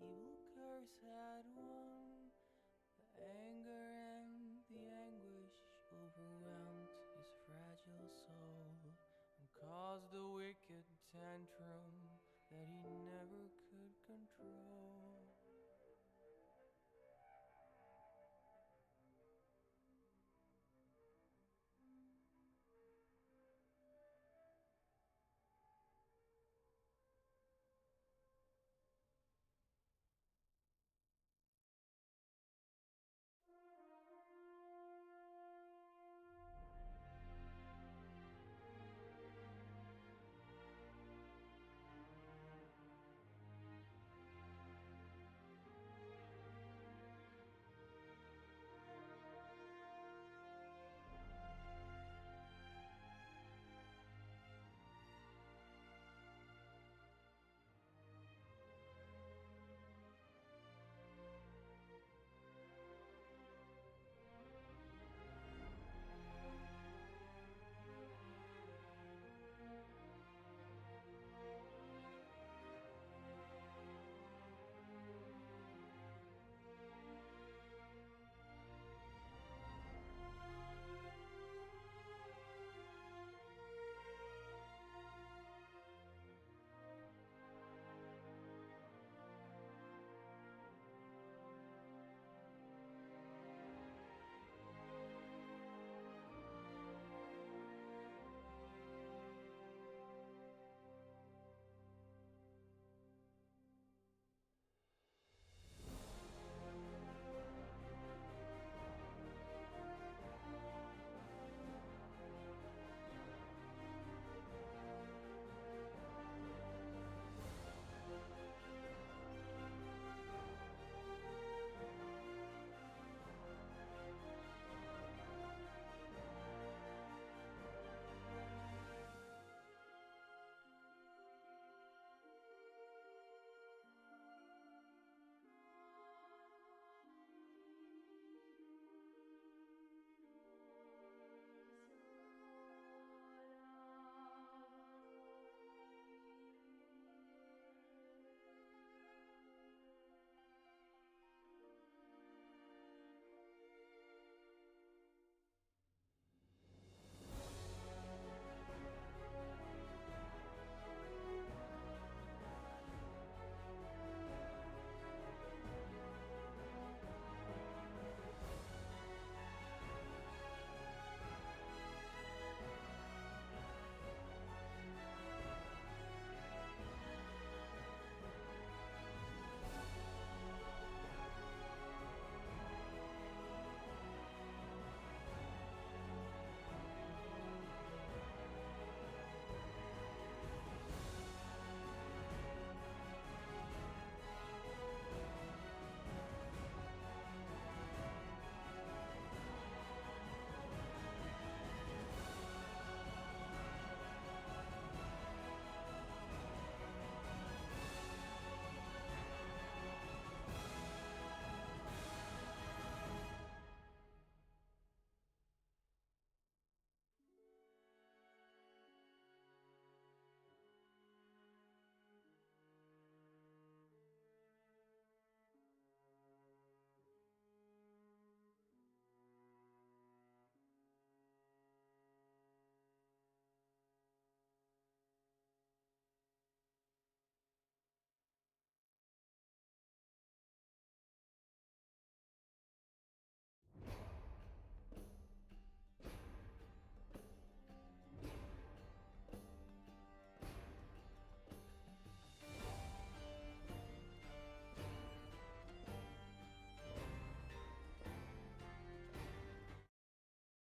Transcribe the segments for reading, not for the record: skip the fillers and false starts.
evil curse had won. The anger and the anguish overwhelmed his fragile soul and caused a wicked tantrum that he never could control.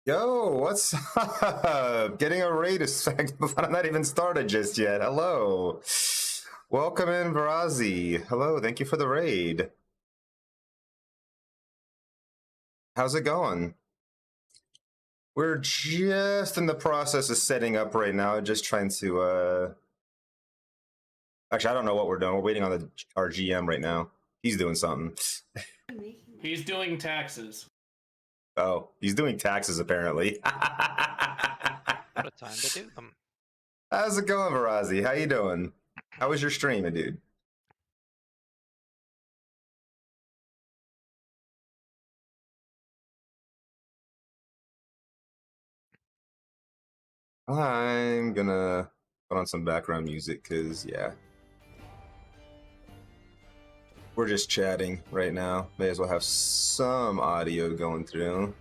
Yo, what's up? Getting a raid is I'm not even started just yet. Hello. Welcome in, Varazi. Hello, thank you for the raid. How's it going? We're just in the process of setting up right now, just trying to actually I don't know what we're doing. We're waiting on our GM right now. He's doing something. He's doing taxes. Oh, he's doing taxes apparently. What a time to do them. How's it going, Varazi? How you doing? How was your stream, dude? I'm gonna put on some background music because, yeah. We're just chatting right now. May as well have some audio going through.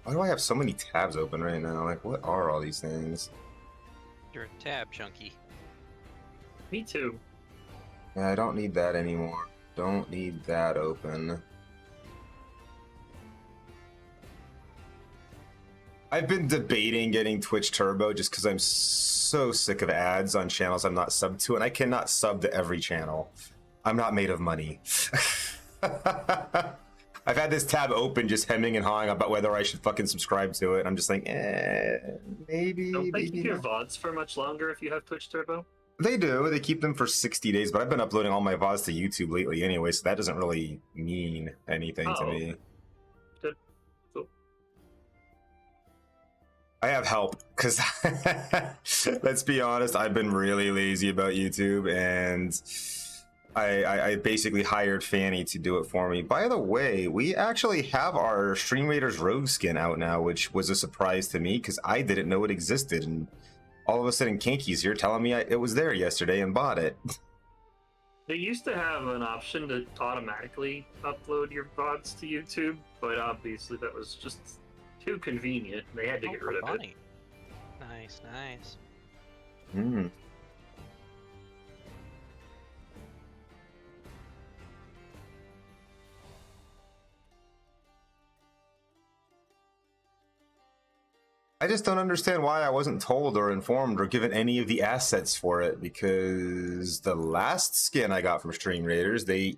Why do I have so many tabs open right now? Like, what are all these things? You're a tab junkie. Me too. Yeah, I don't need that anymore. Don't need that open. I've been debating getting Twitch Turbo just because I'm so sick of ads on channels I'm not subbed to, and I cannot sub to every channel. I'm not made of money. I've had this tab open just hemming and hawing about whether I should fucking subscribe to it. I'm just like, maybe. Don't they maybe keep your not. VODs for much longer if you have Twitch Turbo? They do. They keep them for 60 days, but I've been uploading all my VODs to YouTube lately anyway, so that doesn't really mean anything to me. Good. Cool. I have help, because let's be honest, I've been really lazy about YouTube, and I basically hired Fanny to do it for me. By the way, we actually have our Stream Raiders Rogue skin out now, which was a surprise to me, because I didn't know it existed, and all of a sudden Kinky's here telling me it was there yesterday and bought it. They used to have an option to automatically upload your VODs to YouTube, but obviously that was just too convenient. They had to get rid of it. Funny. Nice, nice. Hmm. I just don't understand why I wasn't told or informed or given any of the assets for it, because the last skin I got from Stream Raiders, they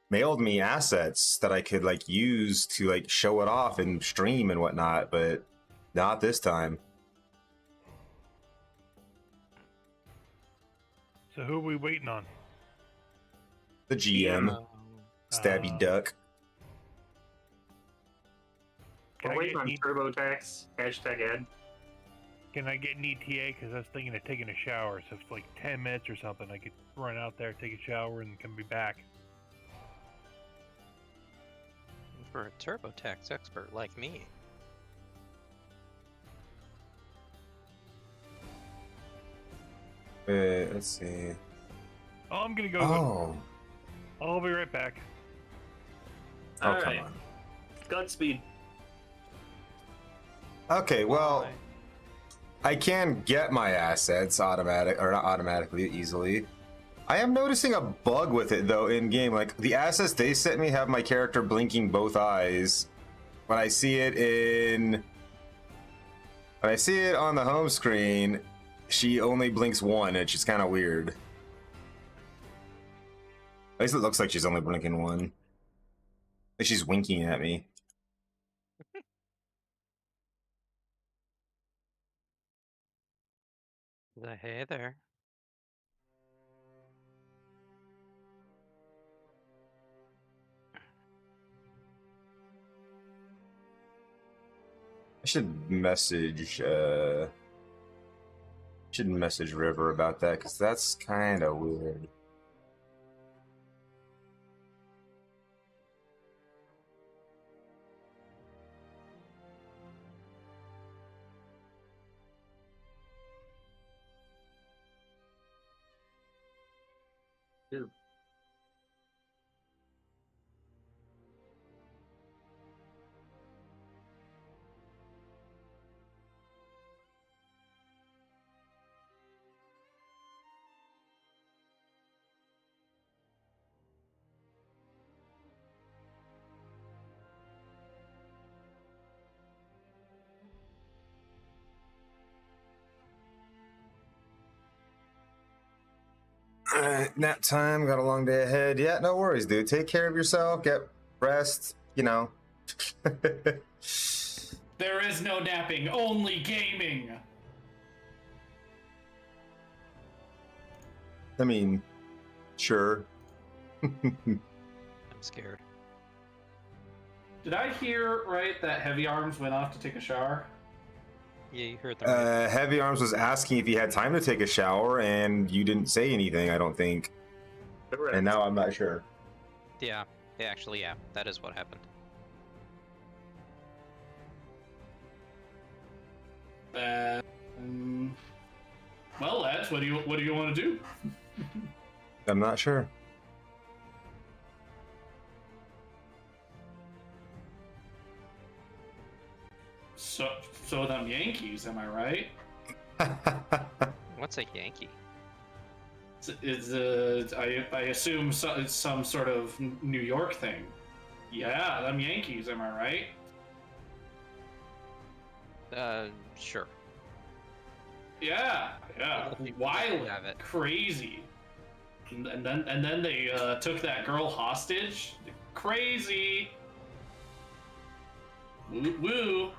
mailed me assets that I could like use to like show it off and stream and whatnot, but not this time. So who are we waiting on? The GM, Stabby Duck. Can We're I waiting get on an TurboTax, #ad. Can I get an ETA? Because I was thinking of taking a shower. So if like 10 minutes or something, I could run out there, take a shower, and come be back. For a TurboTax expert like me. Let's see. Oh, I'm gonna go. Oh, I'll be right back. oh, All come right. on. Godspeed. Okay, well, Bye. I can get my assets not automatically, easily. I am noticing a bug with it though in game. Like the assets they sent me have my character blinking both eyes. When I see it on the home screen, she only blinks one. It's just kind of weird. At least it looks like she's only blinking one. Like she's winking at me. Hey there. I should message River about that because that's kind of weird. Dude. Alright, nap time, got a long day ahead. Yeah, no worries, dude. Take care of yourself, get rest, you know. There is no napping, only gaming. I mean, sure. I'm scared. Did I hear right that Heavy Arms went off to take a shower? Yeah, you heard the right. Heavy Arms was asking if you had time to take a shower, and you didn't say anything, I don't think. Correct. And now I'm not sure. Yeah, actually, yeah, that is what happened. Well, lads, what do you want to do? I'm not sure. So them Yankees, am I right? What's a Yankee? I assume it's some sort of New York thing. Yeah, them Yankees, am I right? Sure. Yeah. Wild, Have it. crazy. And then they took that girl hostage. Crazy. Woo.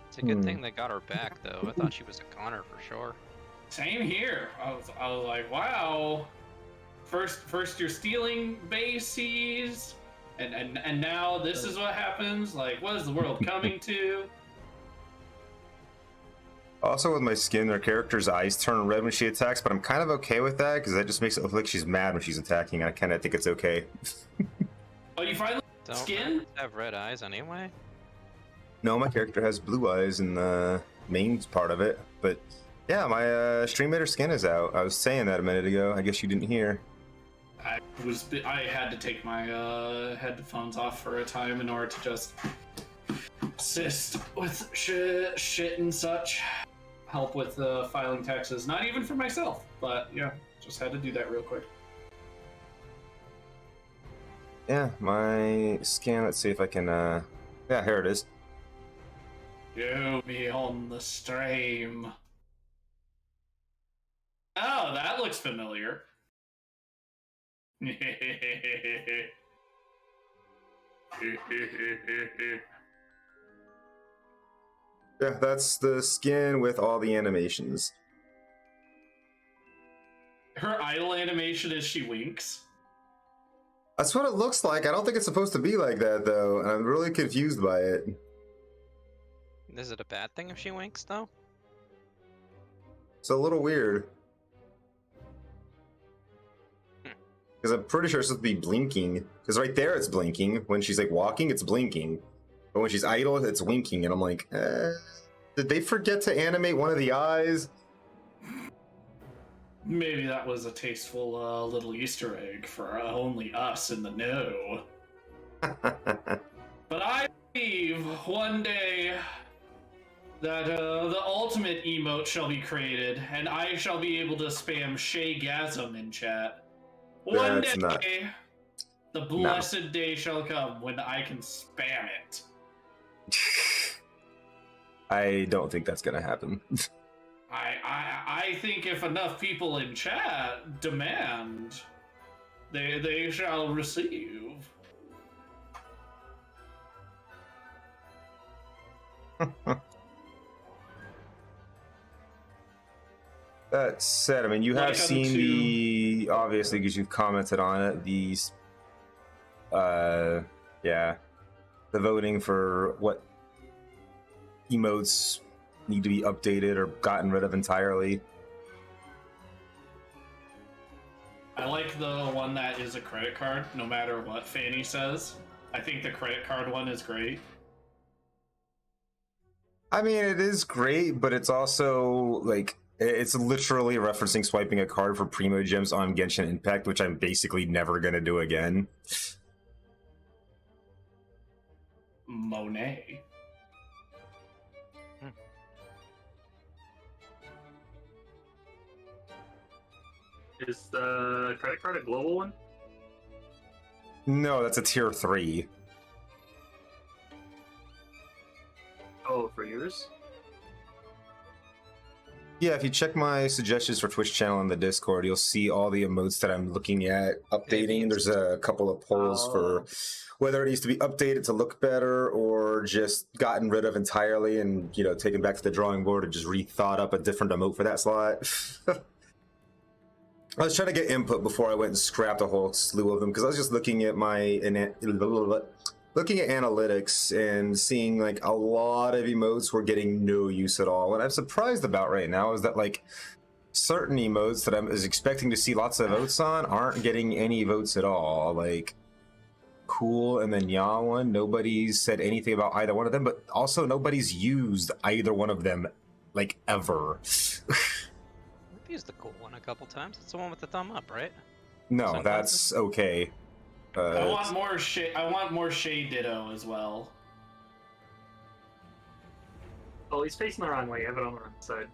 It's a good thing they got her back, though. I thought she was a goner for sure. Same here. I was like, wow. First you're stealing bases, and now this is what happens. Like, what is the world coming to? Also, with my skin, her character's eyes turn red when she attacks, but I'm kind of okay with that because that just makes it look like she's mad when she's attacking. I kind of think it's okay. Oh, you finally Don't skin? rabbits have red eyes anyway? No, my character has blue eyes in the main part of it, but yeah, my stream meter skin is out. I was saying that a minute ago. I guess you didn't hear. I had to take my headphones off for a time in order to just assist with shit and such. Help with filing taxes. Not even for myself, but yeah, just had to do that real quick. Yeah, my scan. Let's see if I can. Yeah, here it is. You me on the stream. Oh, that looks familiar. Yeah, that's the skin with all the animations. Her idle animation as she winks. That's what it looks like. I don't think it's supposed to be like that, though. And I'm really confused by it. Is it a bad thing if she winks, though? It's a little weird. Because I'm pretty sure it's supposed to be blinking. Because right there it's blinking. When she's like walking, it's blinking. But when she's idle, it's winking. And I'm like, did they forget to animate one of the eyes? Maybe that was a tasteful little Easter egg for only us in the know. But I believe one day that the ultimate emote shall be created, and I shall be able to spam Shaygasm in chat. One That's day, not- the blessed day shall come when I can spam it. I don't think that's gonna happen. I think if enough people in chat demand, they shall receive. That said, I mean, you have Welcome seen to- the, obviously, because you've commented on it, these, yeah, the voting for what emotes need to be updated or gotten rid of entirely. I like the one that is a credit card, no matter what Fanny says. I think the credit card one is great. I mean, it is great, but it's also, like, it's literally referencing swiping a card for Primo Gems on Genshin Impact, which I'm basically never going to do again. Monet. Is the credit card a global one? No, that's a tier 3. Oh, for yours? Yeah, if you check my suggestions for Twitch channel in the Discord, you'll see all the emotes that I'm looking at updating. There's a couple of polls for whether it needs to be updated to look better or just gotten rid of entirely and, you know, taken back to the drawing board and just rethought up a different emote for that slot. I was trying to get input before I went and scrapped a whole slew of them because I was just looking at my looking at analytics and seeing like a lot of emotes were getting no use at all. What I'm surprised about right now is that like certain emotes that I was expecting to see lots of votes on aren't getting any votes at all. Like, cool and then yaw one. Nobody's said anything about either one of them, but also nobody's used either one of them, like, ever. I've used the cool one a couple times. It's the one with the thumb up, right? No, Sunglasses? that's okay. I want more Shay Ditto as well. Oh, he's facing the wrong way. Have it on the wrong side.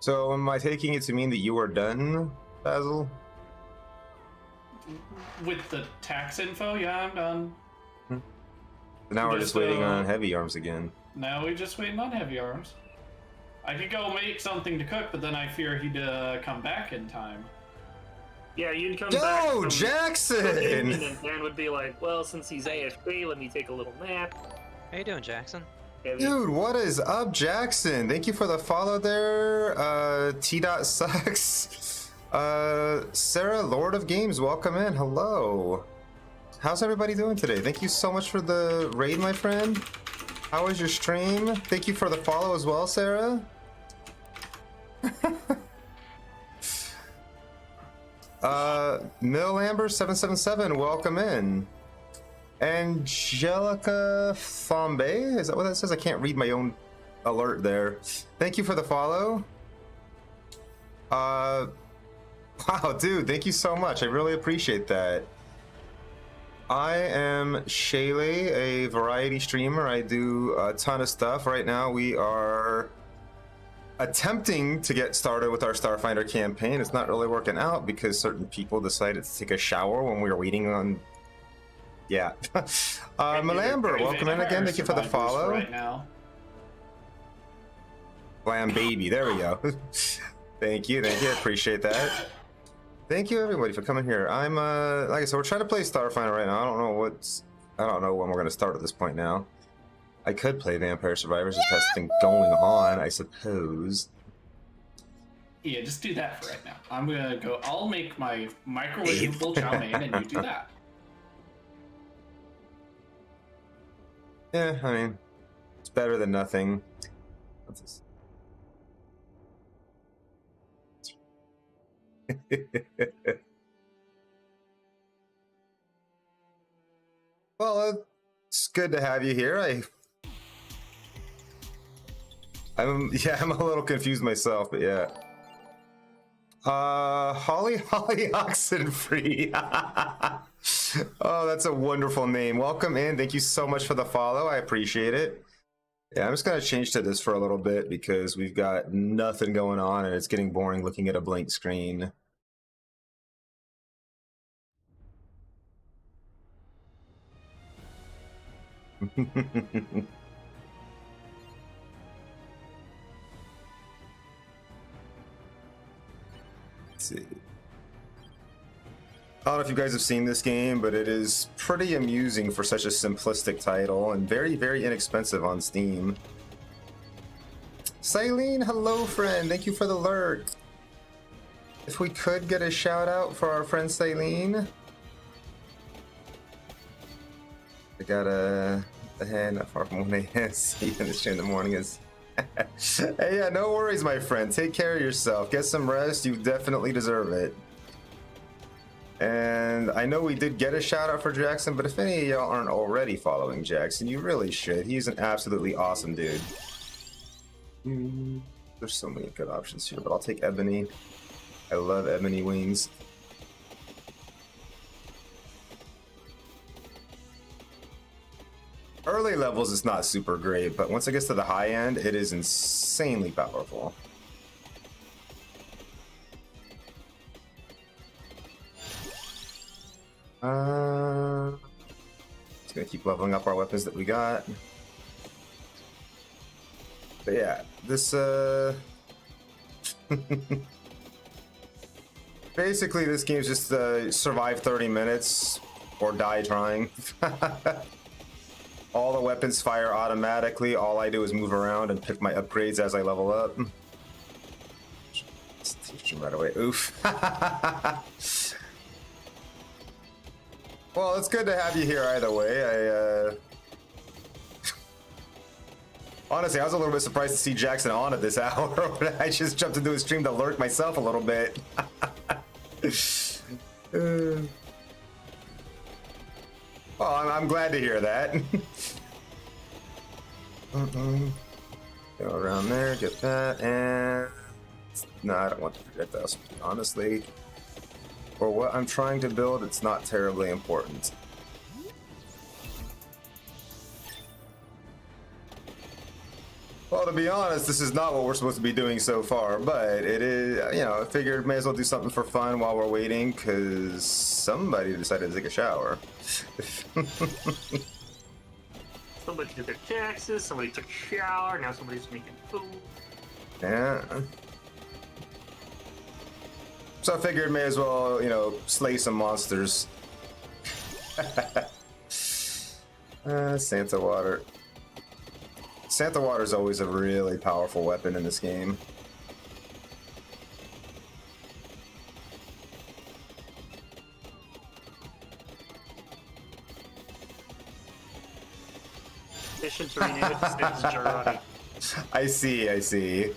So, am I taking it to mean that you are done, Basil? With the tax info, yeah, I'm done. Now we're just waiting on heavy arms again. Now we're just waiting on heavy arms. I could go make something to cook, but then I fear he'd come back in time. Yeah, you'd come back. Yo, Jackson! And Dan would be like, well, since he's AFK, let me take a little nap. How you doing, Jackson? Dude, what is up, Jackson? Thank you for the follow there. T.Sucks. Sarah, Lord of Games, welcome in. Hello. How's everybody doing today? Thank you so much for the raid, my friend. How was your stream? Thank you for the follow as well, Sarah. Mill Amber 777, welcome in. Angelica Fombe, is that what that says? I can't read my own alert there. Thank you for the follow. Wow, dude, thank you so much. I really appreciate that. I am Shaylee, a variety streamer. I do a ton of stuff. Right now we are attempting to get started with our Starfinder campaign. It's not really working out because certain people decided to take a shower when we were waiting on... Yeah. Melamber, welcome in again. Thank you for the follow. Right now. Glam baby, there we go. Thank you, appreciate that. Thank you everybody for coming here. I'm like I said, we're trying to play Starfinder right now. I don't know when we're gonna start at this point now. I could play Vampire Survivors if that's thing going on, I suppose. Yeah, just do that for right now. I'm gonna go. I'll make my microwavable chow mein, and you do that. Yeah, I mean, it's better than nothing. What's this? Well, it's good to have you here. I'm a little confused myself, but yeah. Holly Oxenfree. Oh, that's a wonderful name. Welcome in. Thank you so much for the follow. I appreciate it. Yeah, I'm just gonna change to this for a little bit because we've got nothing going on and it's getting boring looking at a blank screen. Let's see. I don't know if you guys have seen this game, but it is pretty amusing for such a simplistic title and very, very inexpensive on Steam. Silene, hello friend. Thank you for the lurk. If we could get a shout out for our friend Silene. I got a hand not far from 1 a.m. See you in the stream in the morning is. Hey, yeah, no worries, my friend. Take care of yourself. Get some rest. You definitely deserve it. And I know we did get a shout out for Jackson, but if any of y'all aren't already following Jackson, you really should. He's an absolutely awesome dude. There's so many good options here, but I'll take Ebony. I love Ebony wings. Early levels is not super great, but once it gets to the high end, it is insanely powerful. Just gonna keep leveling up our weapons that we got. But yeah, this basically this game's just survive 30 minutes or die trying. All the weapons fire automatically. All I do is move around and pick my upgrades as I level up. Right away. Oof. Well, it's good to have you here either way. Honestly, I was a little bit surprised to see Jackson on at this hour. I just jumped into his stream to lurk myself a little bit. Well, I'm glad to hear that. Go around there, get that, and... No, I don't want to forget this, honestly. For what I'm trying to build, it's not terribly important. Well, to be honest, this is not what we're supposed to be doing so far, but it is, you know, I figured may as well do something for fun while we're waiting, because somebody decided to take a shower. Somebody did their taxes, somebody took a shower, now somebody's making food. Yeah. So I figured may as well, you know, slay some monsters. Santa Water. Santa Water is always a really powerful weapon in this game. Mission to rename it to Santa's Jarati. I see, I see.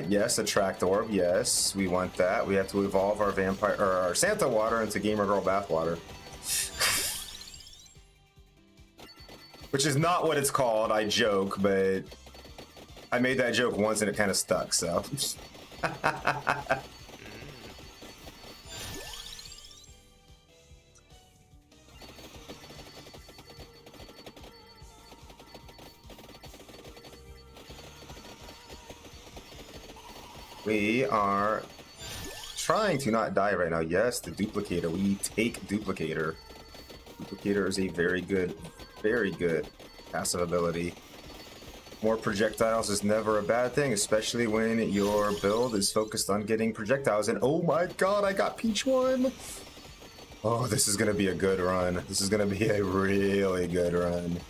Yes, attract orb. Yes, we want that. We have to evolve our vampire or our Santa Water into Gamer Girl Bathwater, which is not what it's called. I joke, but I made that joke once and it kind of stuck. So. We are trying to not die right now. Yes, the duplicator. We take duplicator. Duplicator is a very good passive ability. More projectiles is never a bad thing, especially when your build is focused on getting projectiles. And oh my god, I got Peach 1! Oh, this is gonna be a good run. This is gonna be a really good run.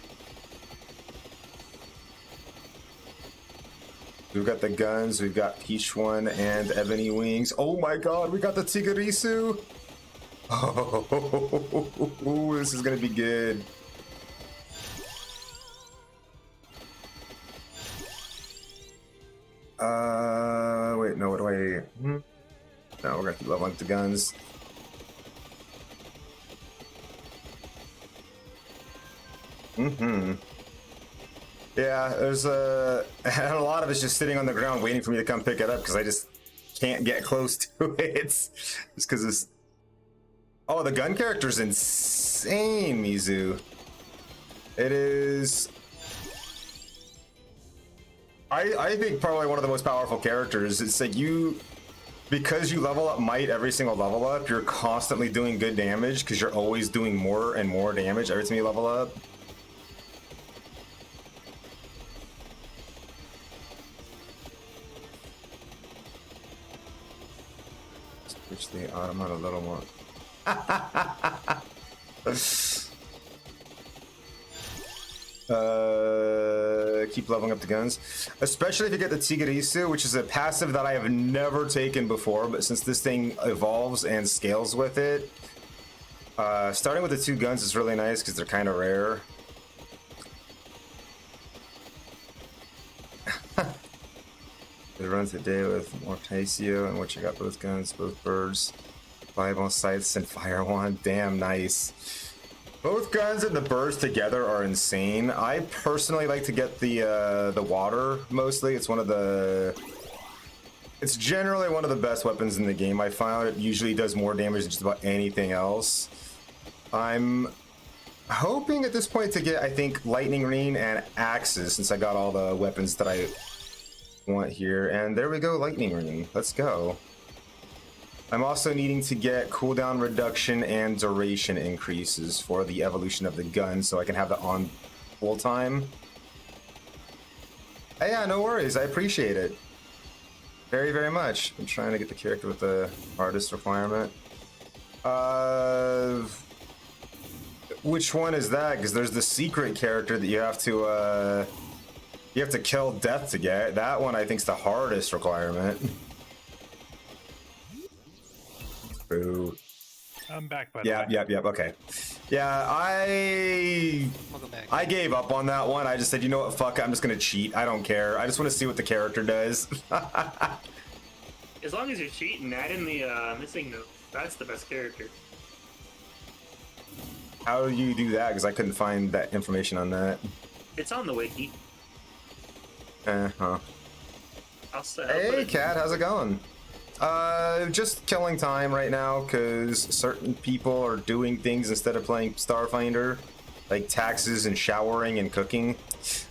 We've got the guns, we've got Peach 1 and Ebony Wings. Oh my god, we got the Tigirisu! Oh, this is gonna be good. Wait, no, what do I... No, we're gonna keep leveling up the guns. Yeah, there's a lot of it's just sitting on the ground waiting for me to come pick it up because I just can't get close to it. Just because it's... Oh, the gun character's insane, Mizu. It is... I think probably one of the most powerful characters. It's like you... Because you level up might every single level up, you're constantly doing good damage because you're always doing more and more damage every time you level up. Switch the Ottoman a little more. Keep leveling up the guns, especially if you get the Tigirisu, which is a passive that I have never taken before, but since this thing evolves and scales with it, starting with the two guns is really nice because they're kind of rare. It runs the day with Mortacio, and what you got, both guns, both birds, fireball sights, and fire wand. Damn nice. Both guns and the birds together are insane. I personally like to get the water mostly. It's one of the... It's generally one of the best weapons in the game. I found it usually does more damage than just about anything else. I'm hoping at this point to get, I think, Lightning Ring and axes, since I got all the weapons that I want here. And there we go, Lightning Ring. Let's go. I'm also needing to get cooldown reduction and duration increases for the evolution of the gun so I can have that on full time. Hey, yeah, no worries. I appreciate it. Very, very much. I'm trying to get the character with the hardest requirement. Which one is that? Because there's the secret character that you have to kill death to get. That one I think is the hardest requirement. Boo. I'm back, by the Yep, way. yep. Okay. Yeah, Welcome back. I gave up on that one. I just said, you know what? Fuck it. I'm just gonna cheat. I don't care. I just want to see what the character does. As long as you're cheating, add in the missing note. That's the best character. How do you do that? Because I couldn't find that information on that. It's on the wiki. Huh. I'll put Hey, it- Kat, how's it going? Just killing time right now because certain people are doing things instead of playing Starfinder, like taxes and showering and cooking. He's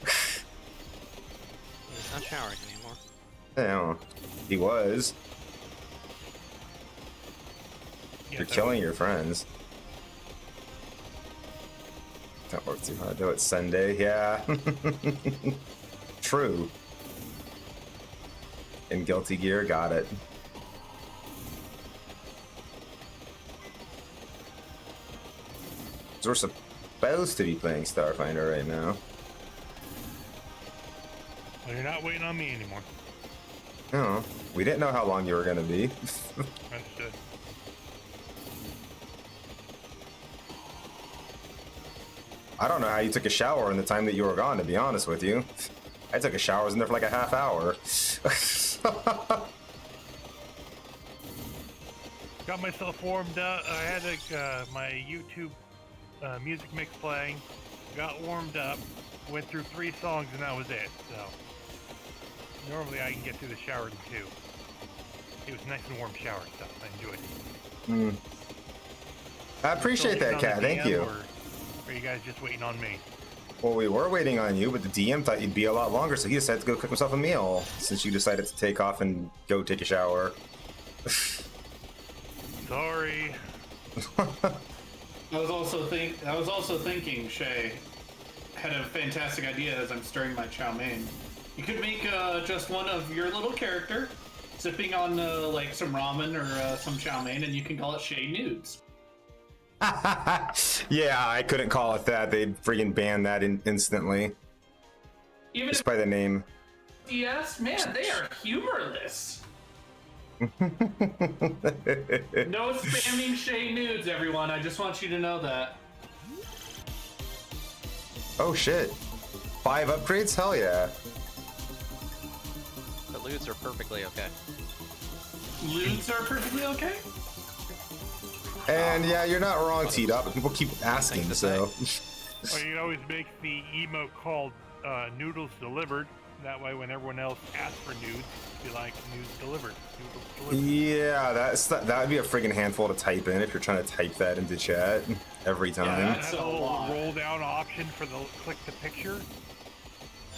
not showering anymore. Yeah, he was. Yes, You're I killing your friends. Don't work too hard though. It's Sunday. Yeah. True. In Guilty Gear, got it. So we're supposed to be playing Starfinder right now. Well, you're not waiting on me anymore. No, we didn't know how long you were gonna be. Understood. I don't know how you took a shower in the time that you were gone, to be honest with you. I took a shower, I was in there for like a half hour. Got myself warmed up. I had my YouTube music mix playing. Got warmed up. Went through 3 songs and that was it. So normally I can get through the shower in 2. It was nice and warm shower stuff. I enjoyed it. I appreciate Still that, waiting on Kat. the Thank DM, you. Or are you guys just waiting on me? Well, we were waiting on you, but the DM thought you'd be a lot longer, so he decided to go cook himself a meal since you decided to take off and go take a shower. Sorry. I was also thinking, Shay had a fantastic idea as I'm stirring my chow mein. You could make just one of your little character sipping on like some ramen or some chow mein, and you can call it Shay Nudes. Yeah, I couldn't call it that. They'd friggin' ban that instantly. Even Just if by the name. yes, man, they are humorless. No spamming Shay Nudes, everyone. I just want you to know that. Oh shit. 5 upgrades? Hell yeah. The lewds are perfectly okay. Lewds are perfectly okay. And yeah, you're not wrong, T-Dot, but people keep asking, to so. Well, you can always make the emote called noodles delivered. That way, when everyone else asks for nudes, be like nudes delivered. Noodles delivered. Yeah, that would be a friggin' handful to type in if you're trying to type that into chat every time. Yeah, Have that's a a little lot. roll down option for the click the picture.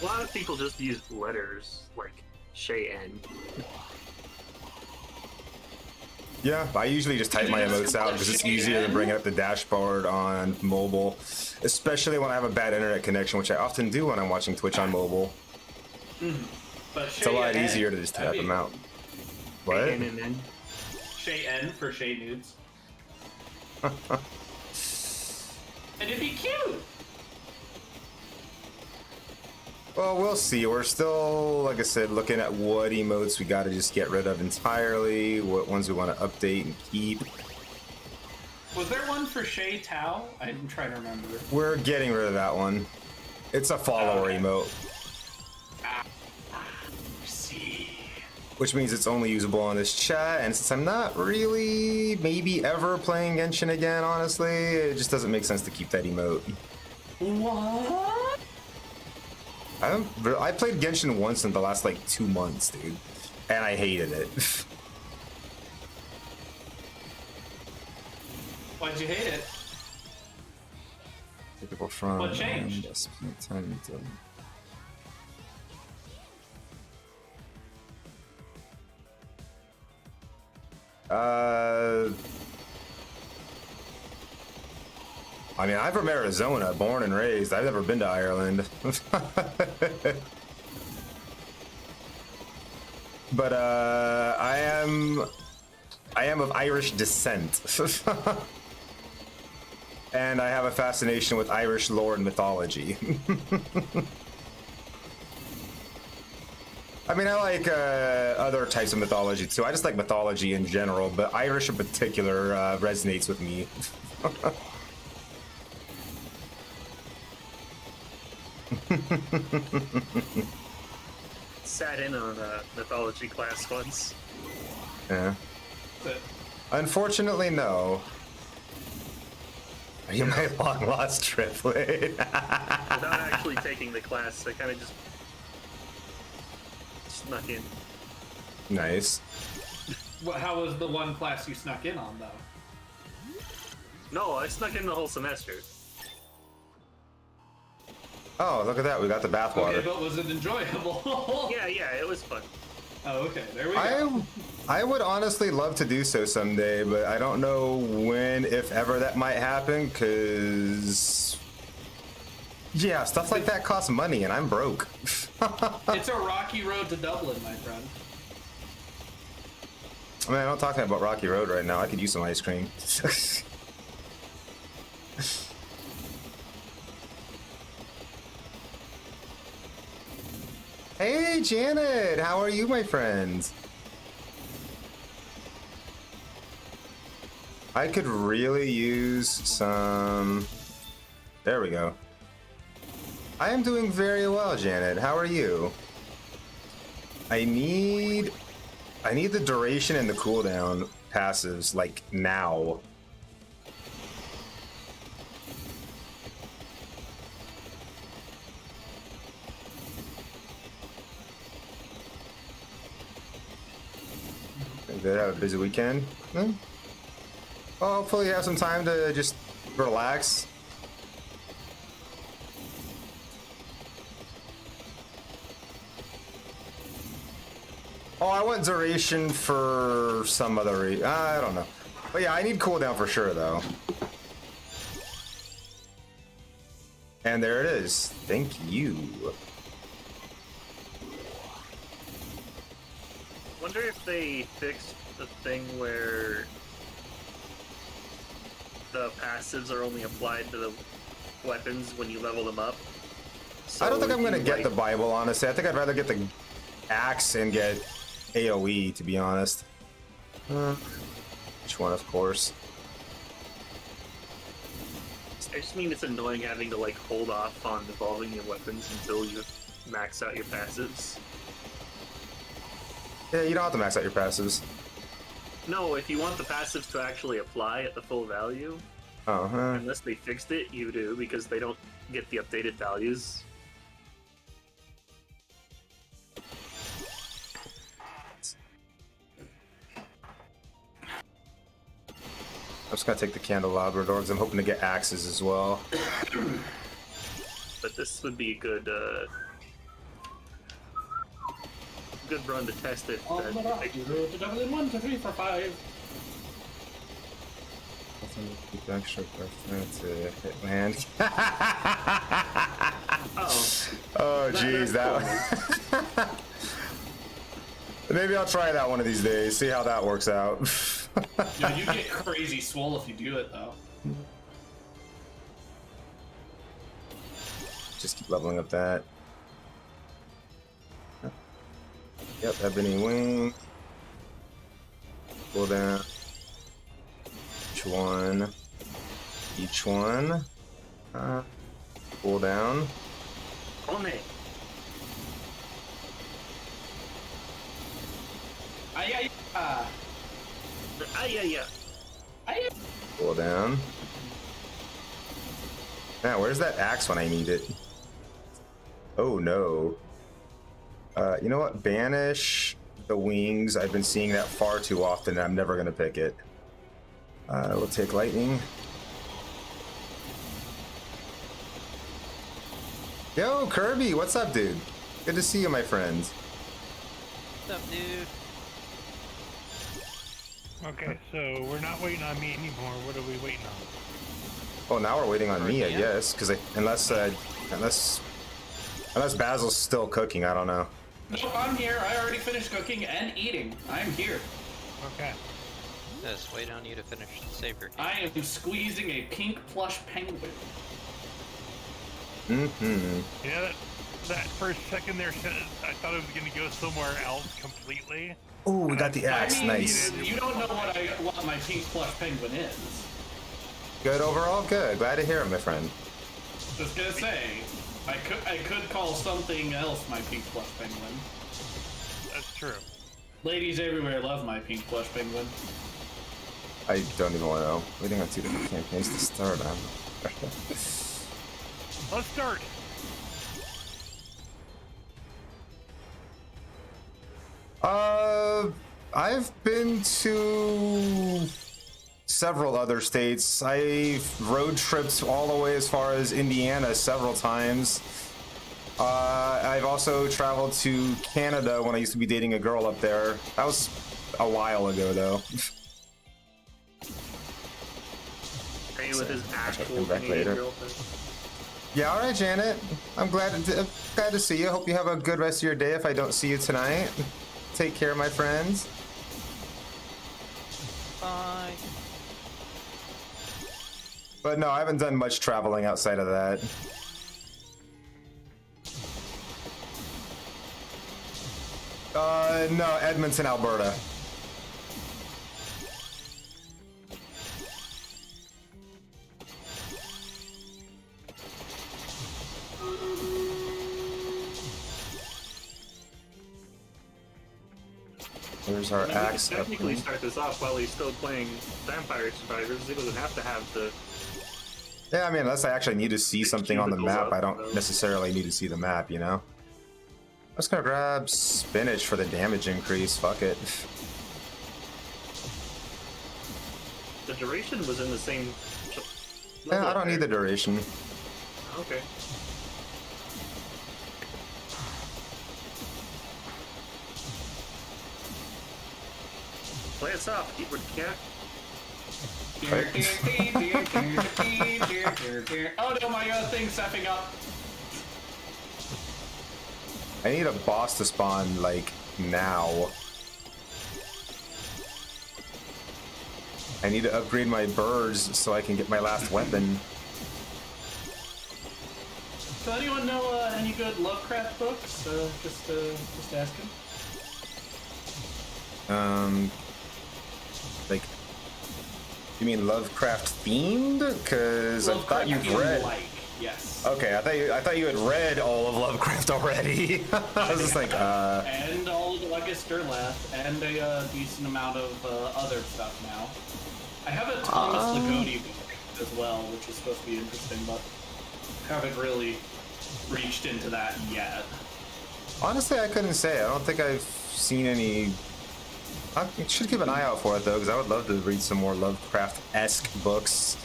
A lot of people just use letters like Shay N. Yeah, I usually just type my emotes out because it's easier than bringing up the dashboard on mobile, especially when I have a bad internet connection, which I often do when I'm watching Twitch on mobile. But It's a lot easier to just type them out. What? N and N. Shay N for Shay Nudes. And it'd be cute. Well, we'll see. We're still, like I said, looking at what emotes we got to just get rid of entirely, what ones we want to update and keep. Was there one for Shay Tao? I'm trying to remember. We're getting rid of that one. It's a follower Okay. emote, See. which means it's only usable on this chat. And since I'm not really, maybe ever playing Genshin again, honestly, it just doesn't make sense to keep that emote. What? I played Genshin once in the last like 2 months, dude, and I hated it. Why'd you hate it? People from What changed? I mean, I'm from Arizona, born and raised. I've never been to Ireland. But I am of Irish descent. And I have a fascination with Irish lore and mythology. I mean, I like other types of mythology too. I just like mythology in general, but Irish in particular resonates with me. Sat in on a mythology class once. Yeah. But Unfortunately, no. Are you my long lost triplet? Without actually taking the class, I kind of just snuck in. Nice. how was the one class you snuck in on, though? No, I snuck in the whole semester. Oh, look at that. We got the bathwater. Okay, but was it enjoyable? Yeah, it was fun. Oh, okay. There we go. I would honestly love to do so someday, but I don't know when, if ever, that might happen, because... Yeah, stuff like that costs money, and I'm broke. It's a rocky road to Dublin, my friend. I mean, I'm not talking about Rocky Road right now. I could use some ice cream. Hey, Janet! How are you, my friend? I could really use some... There we go. I am doing very well, Janet. How are you? I need the duration and the cooldown passives, like, now. Did have a busy weekend? Well, hopefully you have some time to just relax. Oh, I want duration for some other reason. I don't know. But yeah, I need cooldown for sure, though. And there it is. Thank you. Wonder if they fixed the thing where the passives are only applied to the weapons when you level them up. So I don't think I'm if gonna you, get like, the Bible, honestly. I think I'd rather get the axe and get AoE, to be honest. Which one, of course. I just mean it's annoying having to like hold off on evolving your weapons until you max out your passives. Yeah, you don't have to max out your passives. No, if you want the passives to actually apply at the full value, Oh, huh. unless they fixed it, you do, because they don't get the updated values. I'm just gonna take the candelabra door because I'm hoping to get axes as well. But this would be a good run to test it. On the rocky road to Dublin, 1, 2, 3, 4, 5. Keep extra breath to hit land. Oh, Oh, jeez, that. Maybe I'll try that one of these days. See how that works out. Yo, you get crazy swole if you do it, though. Just keep leveling up that. Yep, ebony wing. Pull down. Each one. Each one. Pull down. One. Yeah. Pull down. Now, where's that axe when I need it? Oh no. You know what? Banish the wings. I've been seeing that far too often and I'm never gonna pick it. We'll take lightning. Yo, Kirby, what's up, dude? Good to see you, my friend. What's up, dude? Okay, so we're not waiting on me anymore. What are we waiting on? Oh, now we're waiting on me, I Yeah. guess, because unless Basil's still cooking, I don't know. Nope, I'm here. I already finished cooking and eating. I'm here. Okay. Just wait on you to finish the savior. I am squeezing a pink plush penguin. Mm-hmm. Yeah, that first second there, I thought it was going to go somewhere else completely. Ooh, we got the axe. I mean, Nice. You don't know what my pink plush penguin is. Good overall. Good. Glad to hear it, my friend. Just gonna say, I could call something else my pink plush penguin. That's true. Ladies everywhere love my pink plush penguin. I don't even want to know. Waiting on 2 different campaigns to start. Let's start. I've been to several other states. I've road tripped all the way as far as Indiana several times. I've also traveled to Canada when I used to be dating a girl up there. That was a while ago, though. With his actual come back Canadian later. girlfriend. Yeah, all right, Janet. I'm glad to see you. Hope you have a good rest of your day if I don't see you tonight. Take care, my friends. Bye. But no, I haven't done much traveling outside of that. No, Edmonton, Alberta. There's our I mean, axe. we can technically start this off while he's still playing Vampire Survivors. He doesn't have to have the... Yeah, I mean, unless I actually need to see something on the map, I don't necessarily need to see the map, you know? I'm just gonna grab spinach for the damage increase. Fuck it. The duration was in the same... Yeah, I don't need the duration. Okay. Play us off, Keyword Cat. Oh no, my thing's stepping up. I need a boss to spawn, like, now. I need to upgrade my birds so I can get my last weapon. Does anyone know any good Lovecraft books? Just asking. Like, you mean Lovecraft themed? Because I thought you've read. Yes. Okay, I thought you had read all of Lovecraft already. I was just like, And all of August Derlath, and a decent amount of other stuff now. I have a Thomas Ligotti book as well, which is supposed to be interesting, but haven't really reached into that yet. Honestly, I couldn't say. I don't think I've seen any. I should keep an eye out for it though, because I would love to read some more Lovecraft-esque books.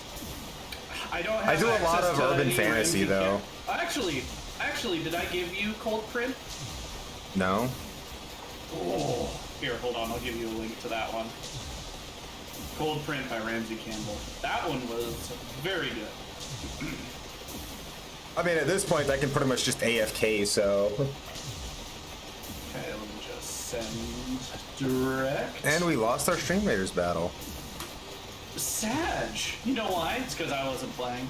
I don't. I do a lot of urban any fantasy though. Actually, did I give you Cold Print? No. Oh, here, hold on. I'll give you a link to that one. Cold Print by Ramsey Campbell. That one was very good. I mean, at this point, I can pretty much just AFK, so. Okay, let me just send direct. And we lost our Stream Raiders battle. Sag. You know why? It's because I wasn't playing.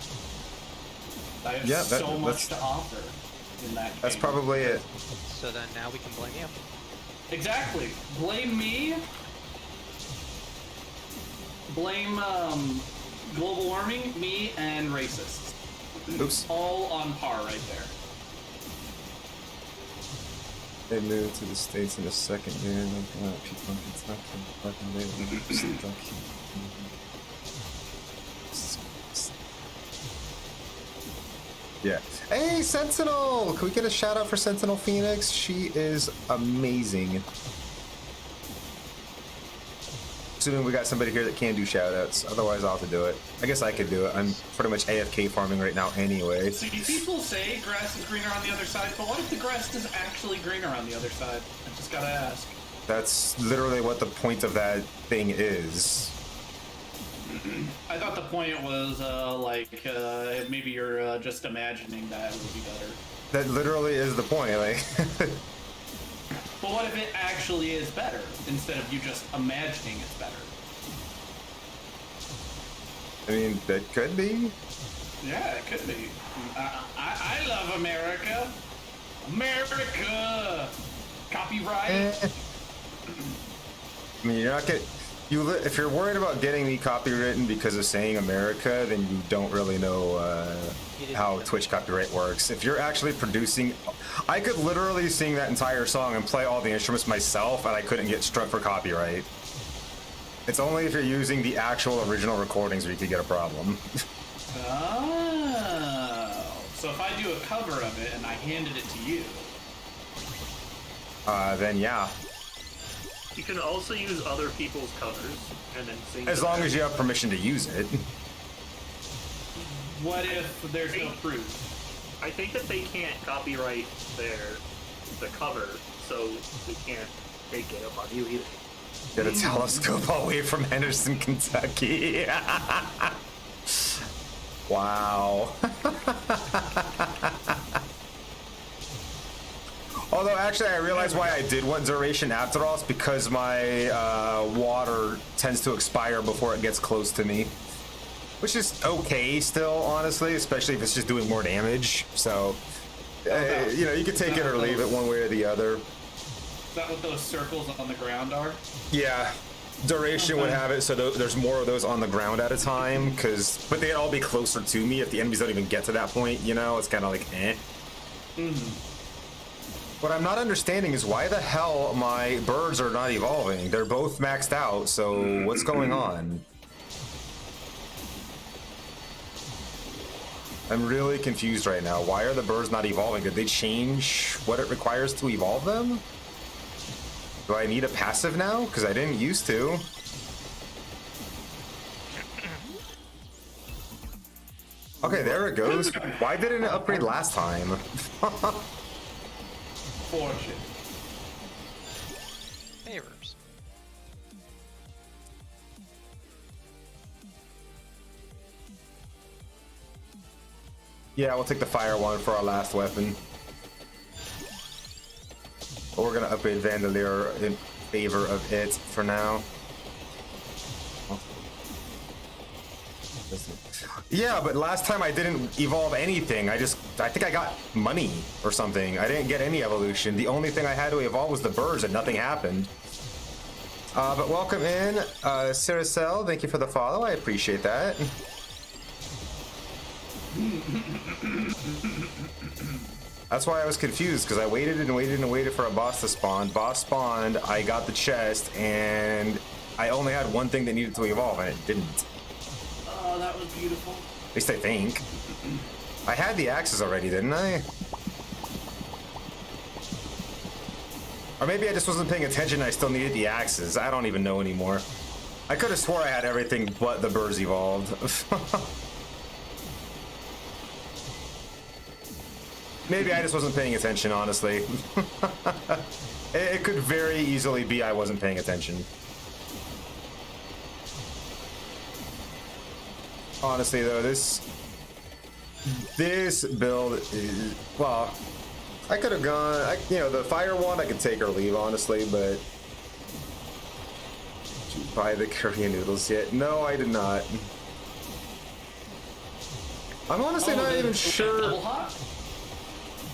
I have Yeah, so much to offer in that game. That's probably it. So then now we can blame you. Exactly. Blame me. Blame global warming, me, and racists. Oops. All on par right there. They moved to the States in the second year. People in Kentucky, fucking they were stuck here. Yeah. Hey, Sentinel! Can we get a shout out for Sentinel Phoenix? She is amazing. Assuming we got somebody here that can do shout outs. Otherwise, I'll have to do it. I guess I could do it. I'm pretty much AFK farming right now anyway. See, people say grass is greener on the other side, but what if the grass is actually greener on the other side? I just gotta ask. That's literally what the point of that thing is. I thought the point was, maybe you're just imagining that it would be better. That literally is the point, like... But what if it actually is better, instead of you just imagining it's better? I mean, that could be. Yeah, it could be. I love America. America! Copyright? I mean, you're not getting. If you're worried about getting me copywritten because of saying America, then you don't really know how Twitch copyright works. If you're actually producing, I could literally sing that entire song and play all the instruments myself, and I couldn't get struck for copyright. It's only if you're using the actual original recordings where you could get a problem. Oh, so if I do a cover of it and I handed it to you, Then yeah. You can also use other people's covers and then sing. As long as you have permission to use it. what if there's no proof? I think that they can't copyright the cover, so we can't take it up on you either. Get a telescope away from Henderson, Kentucky. Wow. Although, actually, I realized why I did want duration after all. It's because my water tends to expire before it gets close to me. Which is okay still, honestly, especially if it's just doing more damage. So, you know, you can take it or leave it one way or the other. Is that what those circles on the ground are? Yeah. Duration would have it so there's more of those on the ground at a time, but they'd all be closer to me if the enemies don't even get to that point, you know? It's kind of like, eh. Mm-hmm. What I'm not understanding is why the hell my birds are not evolving. They're both maxed out, so what's going on? I'm really confused right now. Why are the birds not evolving? Did they change what it requires to evolve them? Do I need a passive now? Because I didn't used to. Okay, there it goes. Why didn't it upgrade last time? Fortune. Favors. Yeah, we'll take the fire one for our last weapon. But we're gonna upgrade Vandalier in favor of it for now. Yeah, but last time I didn't evolve anything. I think I got money or something. I didn't get any evolution. The only thing I had to evolve was the birds and nothing happened. But welcome in, Ciricel. Thank you for the follow. I appreciate that. That's why I was confused, because I waited and waited and waited for a boss to spawn. Boss spawned, I got the chest, and I only had one thing that needed to evolve, and it didn't. Oh, that was beautiful. At least I think. I had the axes already, didn't I? Or maybe I just wasn't paying attention and I still needed the axes. I don't even know anymore. I could have swore I had everything but the birds evolved. Maybe I just wasn't paying attention, honestly. It could very easily be I wasn't paying attention. Honestly, though, this build is, well, I could have gone, you know, the fire one I could take or leave, honestly, but did you buy the Korean noodles yet? No, I did not. I'm honestly not even sure.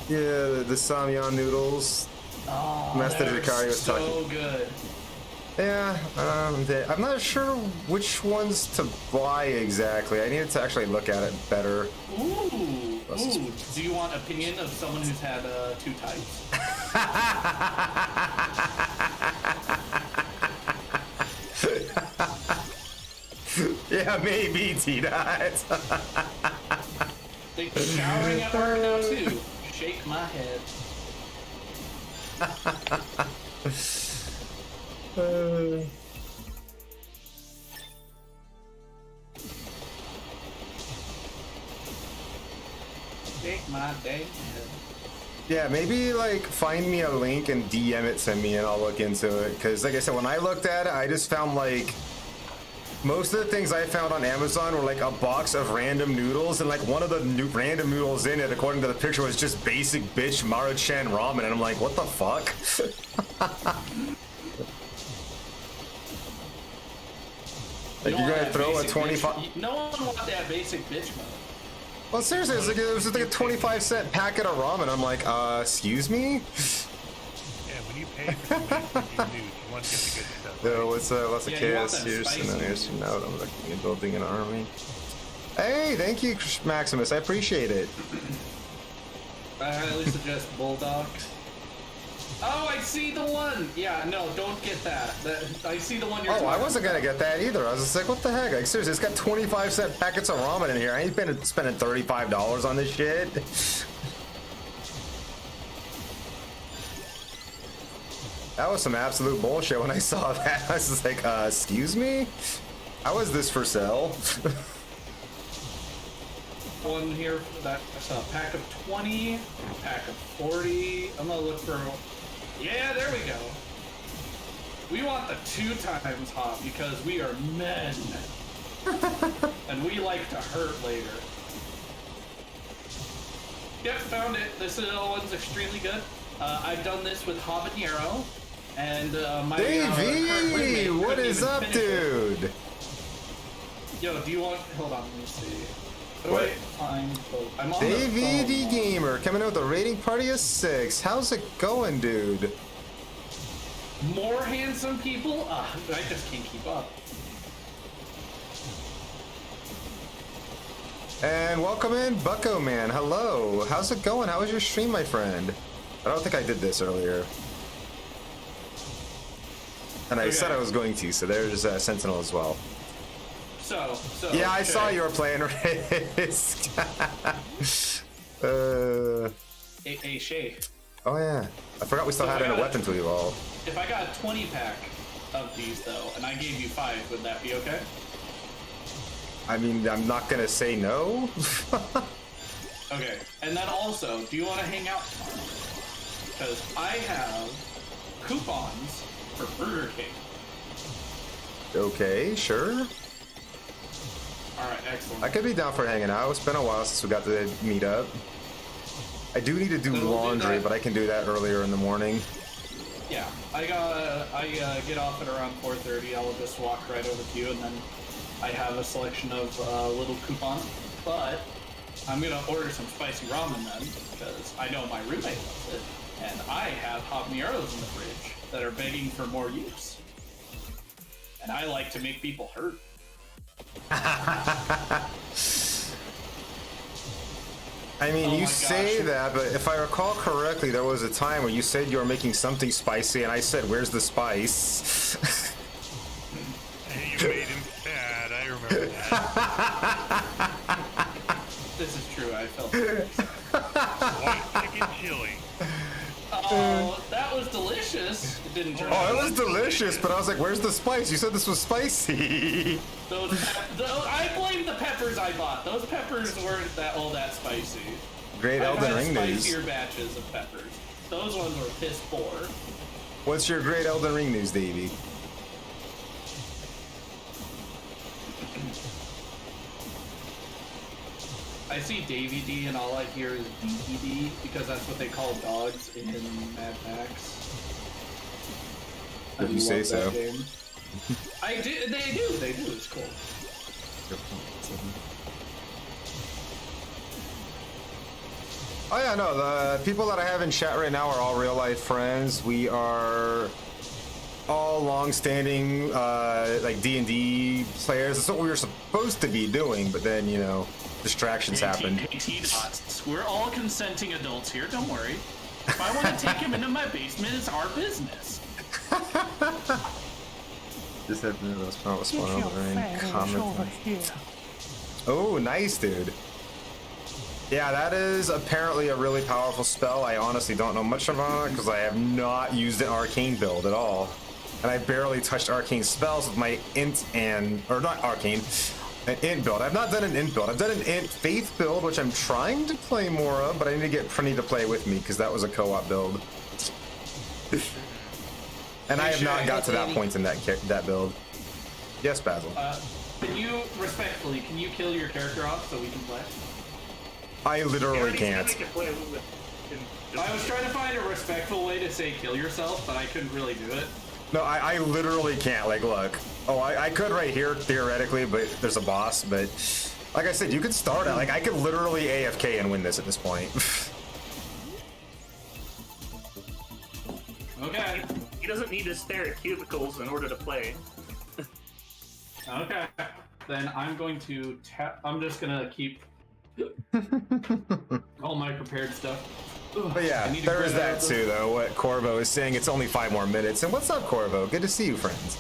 Yeah, the Samyang noodles. Oh, Master Zakari was so talking. good. Yeah, I'm not sure which ones to buy exactly. I needed to actually look at it better. Ooh, do you want opinion of someone who's had two types? Yeah, maybe, T-Dot. They're showering at work now too. Shake my head. Shake my dang head. Yeah, maybe like find me a link and DM it to me and I'll look into it. Because like I said, when I looked at it, I just found like most of the things I found on Amazon were like a box of random noodles, and like one of the random noodles in it, according to the picture, was just basic bitch Maruchan ramen, and I'm like, what the fuck? Like, you're gonna throw a 25. No one wants that basic bitch mode. Well, seriously, it was like a 25-cent packet of ramen. I'm like, excuse me? Yeah, when you pay for something news, you want to get the good stuff. Yo, what's lots of Yeah, you want chaos that here, so spicy now here's some note. I'm looking at building an army. Hey, thank you, Maximus. I appreciate it. I highly suggest Bulldogs. Oh, I see the one! Yeah, no, don't get that. I see the one you're Oh, I talking wasn't gonna get that either. I was just like, what the heck? Like, seriously, it's got 25-cent packets of ramen in here. I ain't spending $35 on this shit. That was some absolute bullshit when I saw that. I was just like, excuse me? How is this for sale? One here, that's a pack of 20, pack of 40. I'm gonna look for, yeah, there we go. We want the 2 times hot because we are men. And we like to hurt later. Yep, found it. This one's extremely good. I've done this with habanero, and my Davey, what is up, dude? It. Yo, do you want? Hold on, let me see. What? I'm on Davey the D phone. Gamer coming out with a rating party of 6. How's it going, dude? More handsome people? I just can't keep up. And welcome in, Bucko Man. Hello. How's it going? How was your stream, my friend? I don't think I did this earlier. And I said I was going to, so there's Sentinel as well. So Yeah, I saw Shay. you were playing Risk. Hey, Shay. Oh yeah, I forgot we still So had I a got weapon to evolve. If I got a 20 pack of these though, and I gave you 5, would that be okay? I mean, I'm not gonna say no. Okay. And then also, do you want to hang out tomorrow? Because I have coupons for Burger King. Okay, sure. All right, excellent. I could be down for hanging out. It's been a while since we got to meet up. I do need to do So we'll do laundry, that. but I can do that earlier in the morning. Yeah, I get off at around 4:30. I'll just walk right over to you, and then I have a selection of little coupons. But I'm gonna order some spicy ramen then, because I know my roommate loves it, and I have habaneros in the fridge that are begging for more use. And I like to make people hurt. I mean, Oh you my say gosh. that, but if I recall correctly, there was a time where you said you were making something spicy, and I said, "Where's the spice?" And you made him sad. I remember that. This is true. I felt. White chicken chili. Oh, that was delicious. It didn't turn out. Oh, it was delicious, but I was like, "Where's the spice?" You said this was spicy. I blame the peppers I bought. Those peppers weren't all that spicy. Great I've Elden had Ring news. spicier batches of peppers. Those ones were piss poor. What's your great Elden Ring news, Davey? I see Davy D and all I hear is DVD because that's what they call dogs in Mad Max. If you say love so. that game. I do. They do. It's cool. Oh yeah, no, the people that I have in chat right now are all real life friends. We are all long-standing like D&D players. That's what we were supposed to be doing, but then, you know, distractions happened. Dots. We're all consenting adults here. Don't worry. If I want to take him into my basement, it's our business. Just have to Oh, nice, dude. Yeah, that is apparently a really powerful spell. I honestly don't know much about it because I have not used an arcane build at all. And I barely touched arcane spells with my int or not arcane, an int build. I've not done an int build. I've done an int faith build, which I'm trying to play more of, but I need to get Prinny to play with me because that was a co-op build. And I have not got to that point in that build. Yes, Basil. Can you kill your character off so we can play? I literally can't. I was trying to find a respectful way to say kill yourself, but I couldn't really do it. No, I literally can't. Like, look. Oh, I could right here, theoretically, but there's a boss, but Like I said, you could start out. Like I could literally AFK and win this at this point. Okay. He doesn't need to stare at cubicles in order to play. Okay. Then I'm going to tap. I'm just gonna keep all my prepared stuff. Ugh, But yeah, I need to there is grab that the- too, though. What Corvo is saying, it's only 5 more minutes. And what's up, Corvo? Good to see you, friends.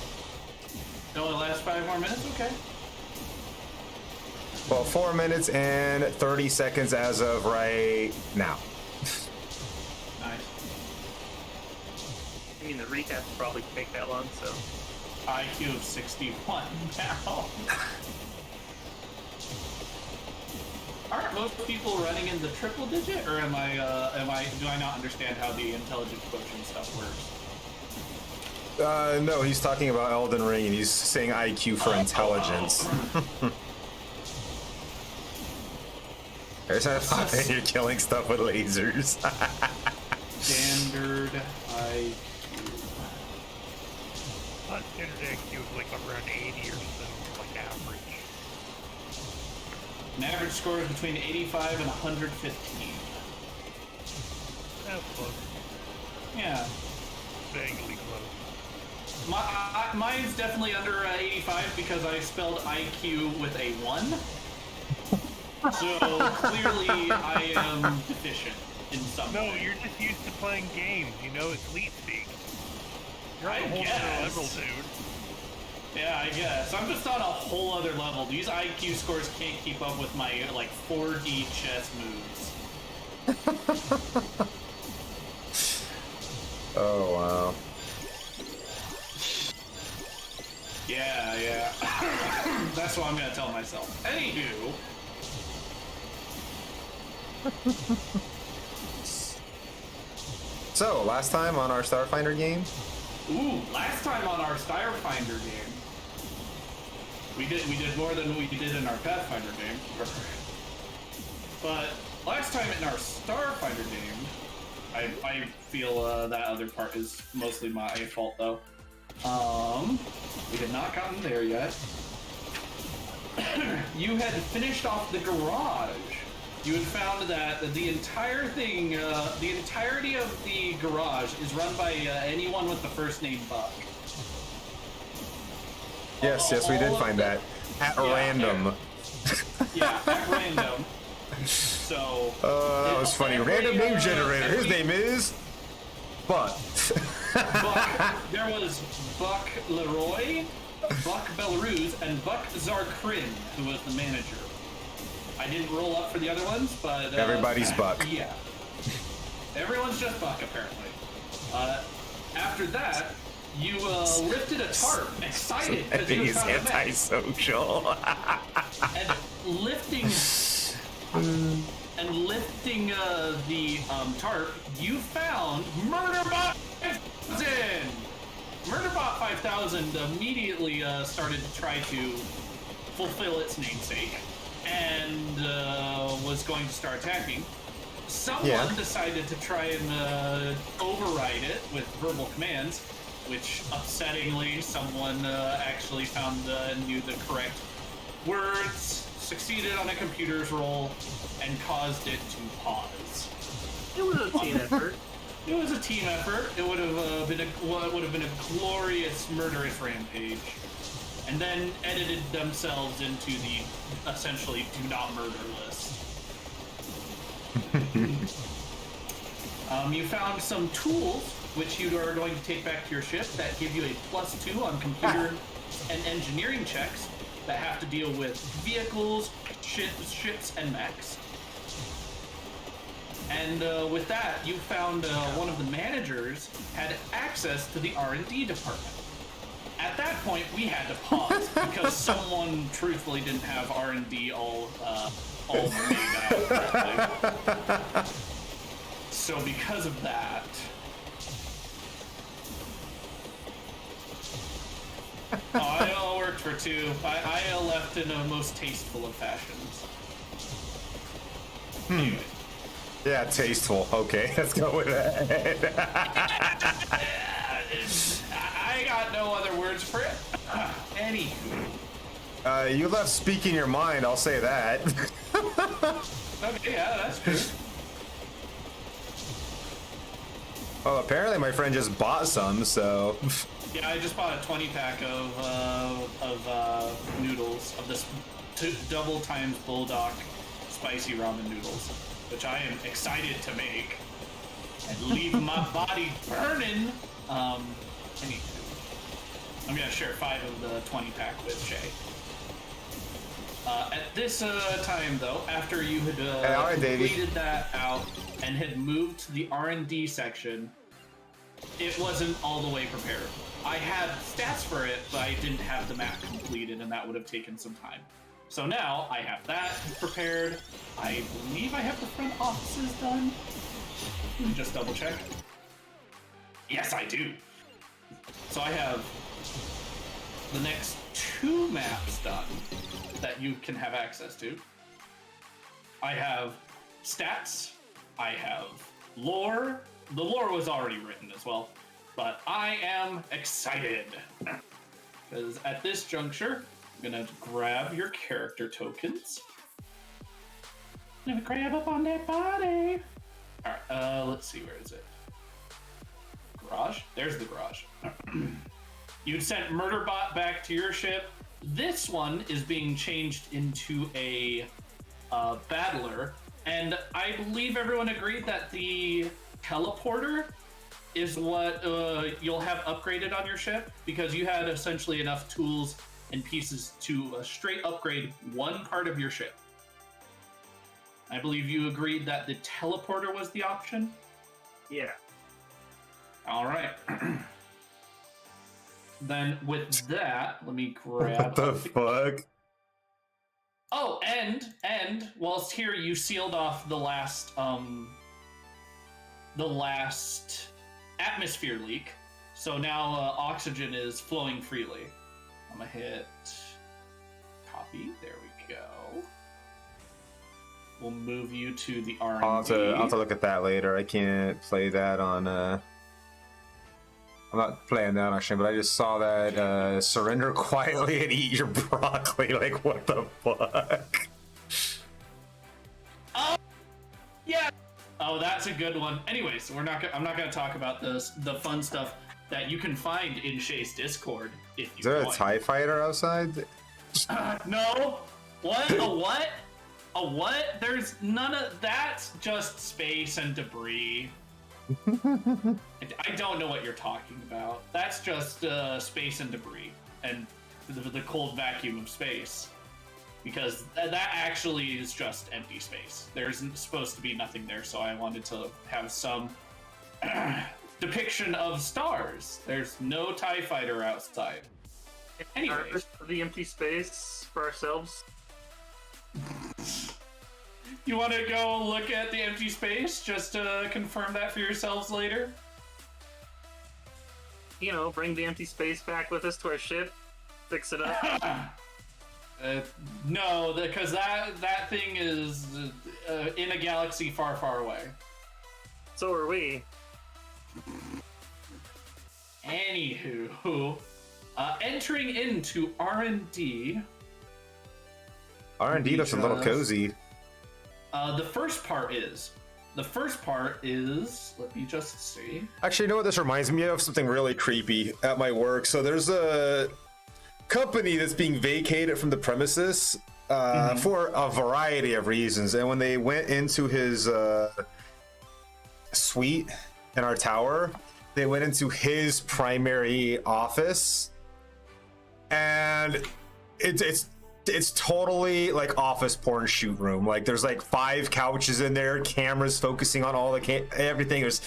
It only lasts 5 more minutes? Okay. Well, 4 minutes and 30 seconds as of right now. Nice. I mean, the recap will probably take that long, so. IQ of 61 now. Aren't most people running in the triple digit, or do I not understand how the intelligence quotient stuff works? No, he's talking about Elden Ring, and he's saying IQ for intelligence. There's that and you're killing stuff with lasers. Standard IQ. Not standard IQ is like around 80 or so, like average. An average score is between 85 and 115. That's close. Yeah. Vaguely close. Mine's definitely under 85 because I spelled IQ with a 1. So clearly I am deficient in some No, way. you're just used to playing games, you know, it's elite speak. You're on I a whole guess. other level, dude. Yeah, I guess. I'm just on a whole other level. These IQ scores can't keep up with my, like, 4D chess moves. Oh, wow. Yeah. That's what I'm gonna tell myself. Anywho. So, last time on our Starfinder game, Ooh, last time on our Starfinder game, we did more than we did in our Pathfinder game. But last time in our Starfinder game, I feel that other part is mostly my fault though. We had not gotten there yet. You had finished off the garage. You had found that the entire thing, the entirety of the garage is run by anyone with the first name Buck. yes, we did find that. At random. Yeah, at random. So. That was funny. Random name generator. His name is Buck. Buck. There was Buck Leroy, Buck Belarus, and Buck Zarkrin, who was the manager. I didn't roll up for the other ones, but Everybody's Buck. Yeah, everyone's just Buck apparently. After that, you lifted a tarp, excited I because think you he's found a mech. antisocial. And lifting the tarp, you found Murderbot 5000. Murderbot 5000 immediately started to try to fulfill its namesake and was going to start attacking. Someone decided to try and override it with verbal commands, which upsettingly someone actually found and knew the correct words, succeeded on a computer's roll, and caused it to pause. It was a team effort. It was a team effort. It would have been a glorious, murderous rampage, and then edited themselves into the essentially do not murder list. You found some tools which you are going to take back to your ship that give you a +2 on computer and engineering checks that have to deal with vehicles, ships, and mechs. And with that, you found one of the managers had access to the R&D department. At that point, we had to pause because someone truthfully didn't have R&D all made out correctly. So because of that, it all worked for 2. I left in a most tasteful of fashions. Anyway. Yeah, tasteful. Okay, let's go with that. I got no other words for it. Anywho, You left speaking your mind, I'll say that. Okay, yeah, that's true. Well, apparently my friend just bought some, so... Yeah, I just bought a 20-pack of noodles, of this double times bulldog spicy ramen noodles, which I am excited to make and leave my body burning. I'm gonna share 5 of the 20-pack with Shay. At this time, though, after you had completed that out and had moved to the R&D section, it wasn't all the way prepared. I had stats for it, but I didn't have the map completed, and that would have taken some time. So now I have that prepared. I believe I have the front offices done. Let me just double check. Yes, I do. So I have the next 2 maps done that you can have access to. I have stats. I have lore. The lore was already written as well, but I am excited because at this juncture, I'm gonna grab your character tokens. I'm gonna grab up on that body. All right, let's see, where is it? Garage? There's the garage. You sent Murderbot back to your ship. This one is being changed into a battler, and I believe everyone agreed that the teleporter is what you'll have upgraded on your ship, because you had essentially enough tools and pieces to straight upgrade one part of your ship. I believe you agreed that the teleporter was the option? Yeah. All right. Then with that, let me grab... What the fuck? Oh, and whilst here, you sealed off the last atmosphere leak. So now oxygen is flowing freely. I'm gonna hit copy. There we go. We'll move you to the R&D. I'll have to look at that later. I can't play that on... I'm not playing that actually, but I just saw that surrender quietly and eat your broccoli. Like, what the fuck? Oh, yeah. Oh, that's a good one. Anyways, I'm not gonna talk about the fun stuff that you can find in Shay's Discord. If you Is there join. a TIE fighter outside? No. What? A what? A what? There's none of that's just space and debris. I don't know what you're talking about. That's just space and debris and the cold vacuum of space. Because that actually is just empty space. There's supposed to be nothing there, so I wanted to have some depiction of stars. There's no TIE fighter outside. Anyways. The empty space for ourselves. You want to go look at the empty space just to confirm that for yourselves later? You know, bring the empty space back with us to our ship, fix it up. No, because that thing is in a galaxy far, far away. So are we. Anywho, entering into R&D. R&D looks a little cozy. The first part is, let me just see. Actually, you know what this reminds me of? Something really creepy at my work. So there's a company that's being vacated from the premises for a variety of reasons. And when they went into his suite in our tower, they went into his primary office, and it's totally like office porn shoot room. Like, there's like 5 couches in there, cameras focusing on all the everything. There's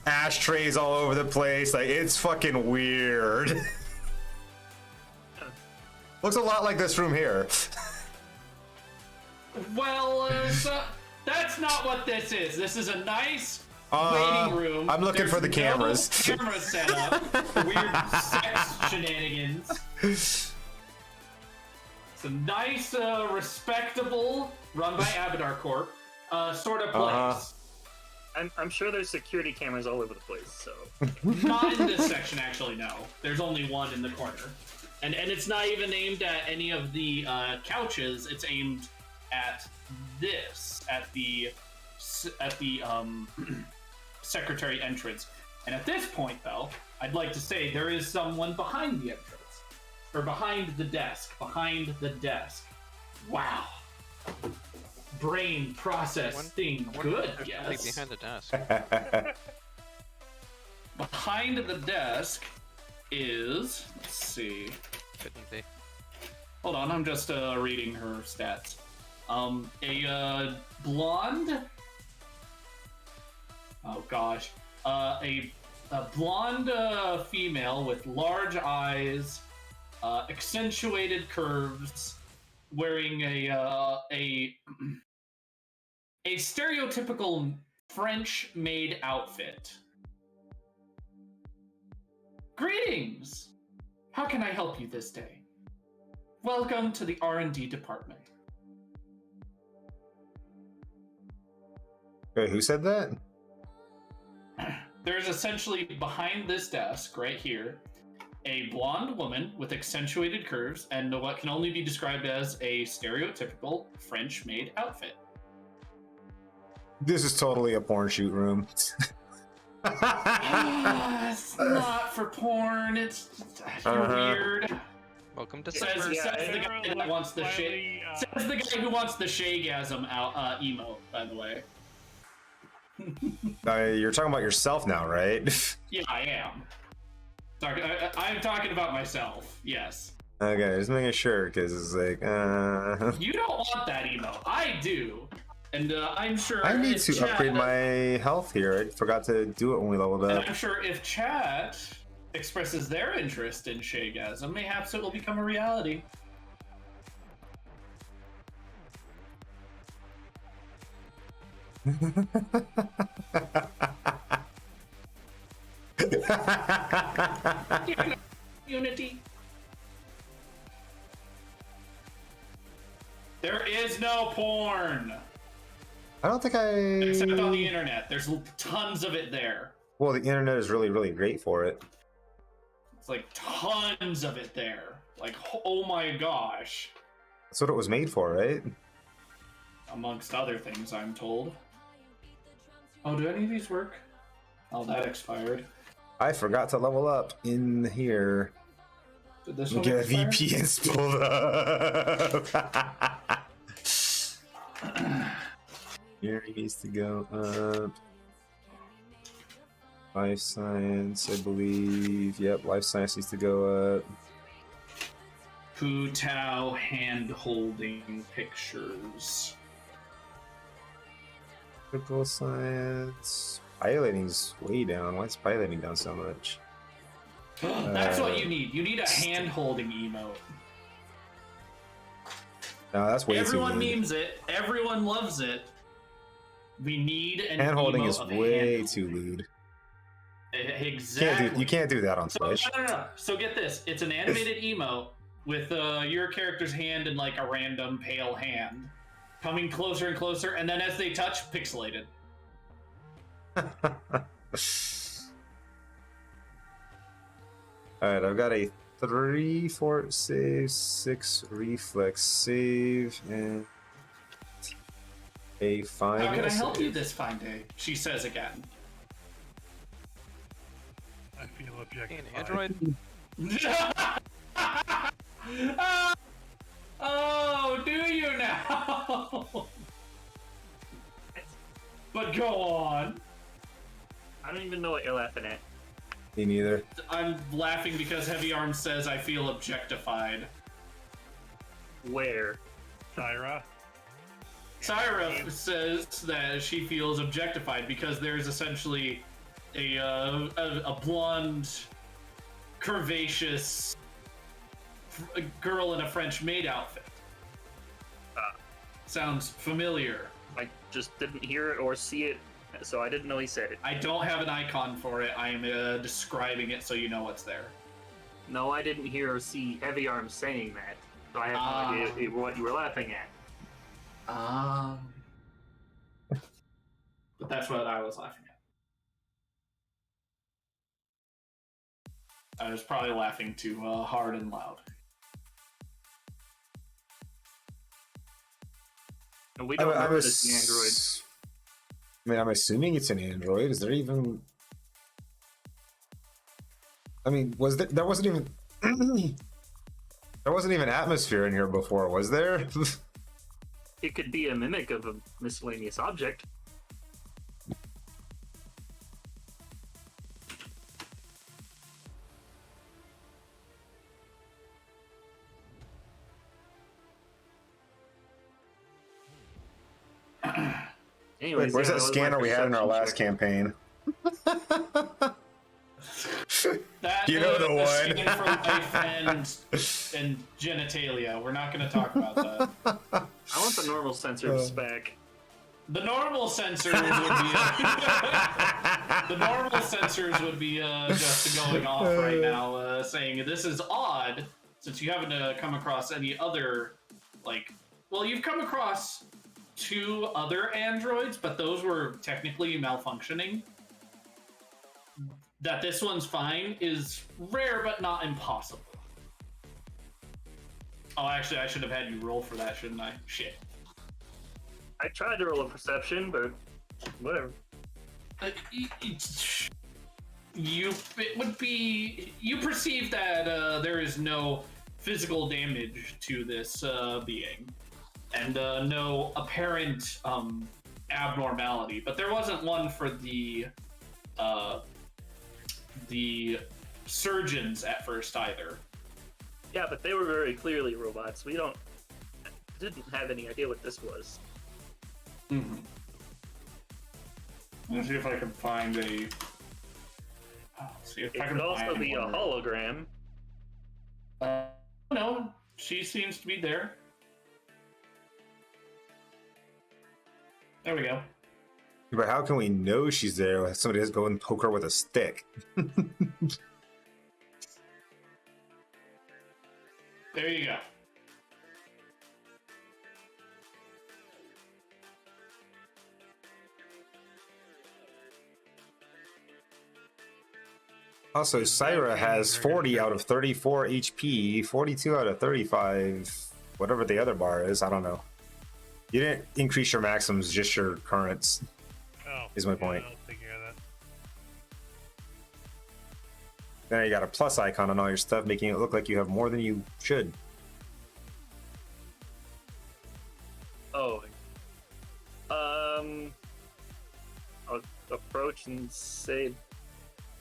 ashtrays all over the place. Like, it's fucking weird. Looks a lot like this room here. Well, so that's not what this is. This is a nice waiting room. I'm looking for the cameras. No camera setup for weird sex shenanigans. It's a nice, respectable, run by Abadar Corp, sort of place. I'm sure there's security cameras all over the place, so... Not in this section, actually, no. There's only one in the corner. And it's not even aimed at any of the couches. It's aimed at this, at the secretary entrance. And at this point, though, I'd like to say there is someone behind the entrance. Or behind the desk. Behind the desk. Wow. Brain processing good, yes. Behind the desk. Behind the desk is... Let's see. Couldn't be. Hold on, I'm just reading her stats. A blonde... Oh gosh. A blonde female with large eyes, accentuated curves, wearing a stereotypical French-made outfit. Greetings! How can I help you this day? Welcome to the R&D department. Wait, who said that? There's essentially behind this desk right here a blonde woman with accentuated curves and what can only be described as a stereotypical French-made outfit. This is totally a porn shoot room. It's not for porn. It's you're weird. Welcome to Says summer. the guy that wants the shade. Says the guy who wants the shaygasm out emote. By the way. You're talking about yourself now, right? Yeah, I am. I'm talking about myself. Yes. Okay, just making sure because it's like. You don't want that emo. I do, and I'm sure. I need if to chat, upgrade my health here. I forgot to do it when we leveled And up. I'm sure if chat expresses their interest in shaygasm, mayhaps it will become a reality. Unity. There is no porn. I don't think Except on the internet. There's tons of it there. Well, the internet is really, really great for it. It's like tons of it there. Like, oh my gosh. That's what it was made for, right? Amongst other things, I'm told. Oh, do any of these work? Oh, that expired. I forgot to level up in here. Did this one Get a expire? VPN pulled up. Here he needs to go up. Life science, I believe. Yep, life science needs to go up. Pu Tao hand-holding pictures. Triple science. Piloting's way down. Why is piloting down so much? That's what you need. You need a hand-holding emote. No, that's way Everyone too good. memes it. Everyone loves it. We need an Hand-holding emote is of way hand-holding. too lewd. Exactly. You can't do that on So, Twitch. no. So get this. It's an animated emote with your character's hand in like a random pale hand. Coming closer and closer, and then as they touch, pixelated. Alright, I've got a 3 fort save, 6 reflex save, and a 5. How can I will help save. you this fine day? She says again. I feel objectified. An android? Oh, do you now? But go on. I don't even know what you're laughing at. Me neither. I'm laughing because Heavy Arm says I feel objectified. Where? Tyra. Syra says that she feels objectified because there's essentially a blonde, curvaceous girl in a French maid outfit. Sounds familiar. I just didn't hear it or see it, so I didn't know he said it. I don't have an icon for it. I am describing it so you know what's there. No, I didn't hear or see Heavy Arm saying that, so I have no idea what you were laughing at. But that's what I was laughing at. I was probably laughing too hard and loud. And we don't know that it's an android. I mean, I'm assuming it's an android. Is there even? I mean, was there wasn't even there wasn't even atmosphere in here before, was there? It could be a mimic of a miscellaneous object. Anyways, Wait, where's yeah, that was my scanner we had in our perception last check. campaign? That You know the one. skin for life and genitalia. We're not going to talk about that. I want the normal sensors back. The normal sensors would be just going off right now, saying this is odd since you haven't come across any other you've come across 2 other androids, but those were technically malfunctioning. That this one's fine is rare, but not impossible. Oh, actually, I should have had you roll for that, shouldn't I? Shit. I tried to roll a perception, but whatever. You perceive that there is no physical damage to this being, and no apparent abnormality. But there wasn't one for the surgeons at first either. Yeah, but they were very clearly robots. We didn't have any idea what this was. Mm-hmm. Let's see if I can find a. It could also be a hologram. No, she seems to be there. There we go. But how can we know she's there when somebody has to go and poke her with a stick? There you go. Also, Syra has 40 out of 34 HP, 42 out of 35, whatever the other bar is. I don't know. You didn't increase your maximums, just your currents. Oh, is my point. I'll take care of that. Then you got a plus icon on all your stuff, making it look like you have more than you should. Oh. I'll approach and say,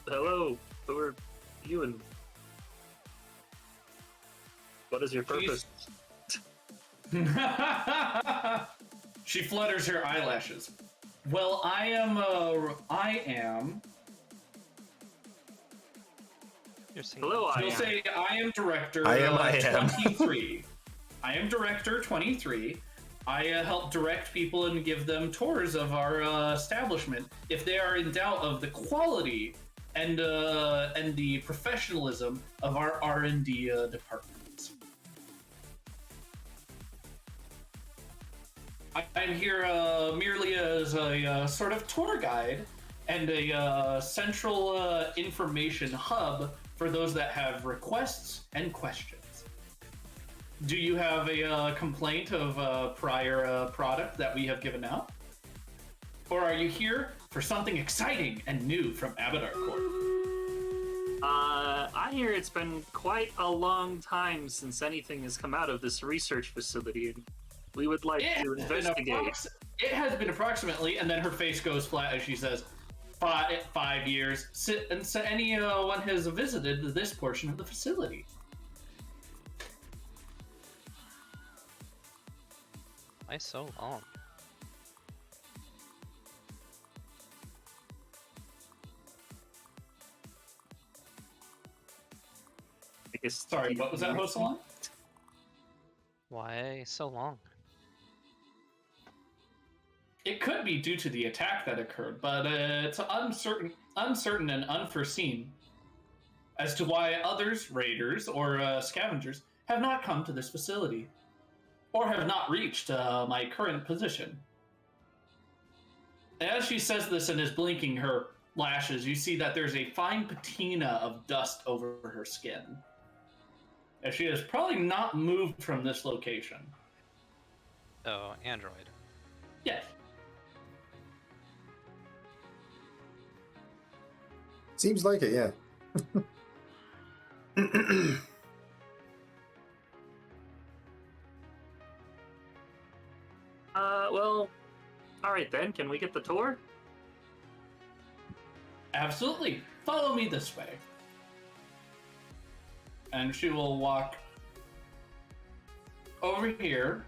hello, who are you and what is your purpose? She flutters her eyelashes. Well, I am. You're singing. Hello, I You'll am. say I am director. I am. 23. I am director 23. I help direct people and give them tours of our establishment if they are in doubt of the quality and the professionalism of our R&D department. I'm here merely as a sort of tour guide and a central information hub for those that have requests and questions. Do you have a complaint of a prior product that we have given out? Or are you here for something exciting and new from Abadar Corp? I hear it's been quite a long time since anything has come out of this research facility, and we would like to investigate. It has been approximately, and then her face goes flat as she says, 5 years. And so anyone has visited this portion of the facility. Why so long? I guess. Sorry, what was that, Hosalon? Why so long? It could be due to the attack that occurred, but it's uncertain and unforeseen as to why others, raiders or scavengers, have not come to this facility or have not reached my current position. As she says this and is blinking her lashes, you see that there's a fine patina of dust over her skin, as she has probably not moved from this location. Oh, android. Yes. Seems like it, yeah. Well, all right then. Can we get the tour? Absolutely. Follow me this way. And she will walk over here.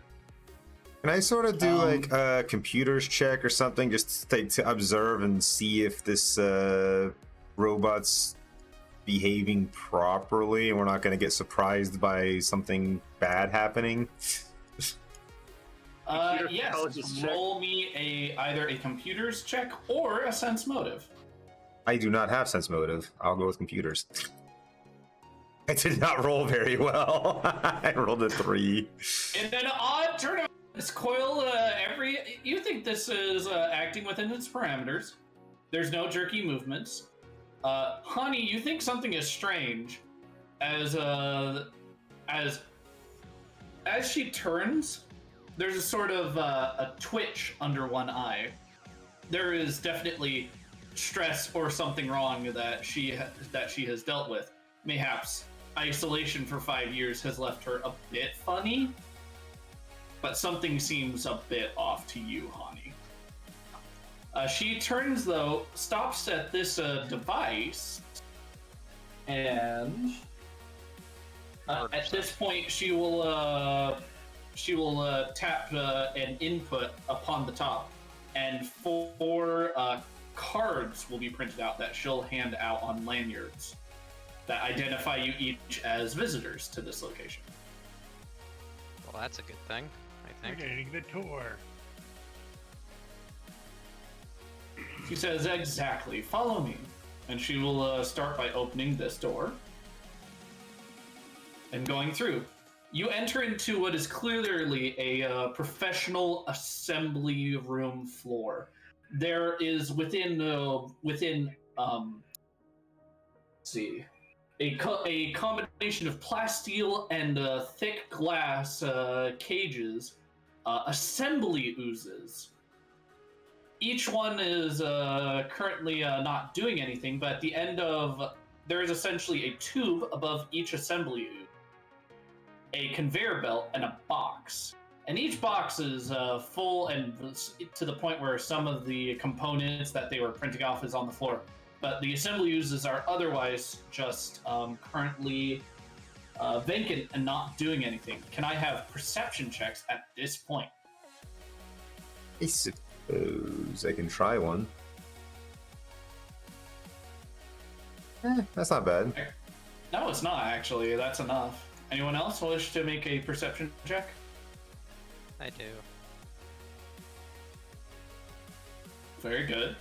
Can I sort of do like a computers check or something, just to observe and see if this robot's behaving properly and we're not going to get surprised by something bad happening? Yes. Roll me either a computers check or a sense motive. I do not have sense motive. I'll go with computers. I did not roll very well. I rolled a 3. In an odd turn of this coil, you think this is acting within its parameters. There's no jerky movements. Honey, you think something is strange as she turns. There's a sort of a twitch under one eye. There is definitely stress or something wrong that she has dealt with. Mayhaps isolation for 5 years has left her a bit funny, but something seems a bit off to you, Hani. She turns though, stops at this device, and at this point she will tap an input upon the top, and 4 cards will be printed out that she'll hand out on lanyards that identify you each as visitors to this location. Well, that's a good thing, I We're think. getting the tour. She says, exactly, follow me. And she will start by opening this door and going through. You enter into what is clearly a professional assembly room floor. There is within a combination of plasteel and thick glass cages, assembly oozes. Each one is currently not doing anything, but at the end of there is essentially a tube above each assembly ooze, a conveyor belt, and a box. And each box is full and to the point where some of the components that they were printing off is on the floor. But the assembly oozes are otherwise just currently vacant and not doing anything. Can I have perception checks at this point? I suppose I can try one. That's not bad. No, it's not actually. That's enough. Anyone else wish to make a perception check? I do. Very good.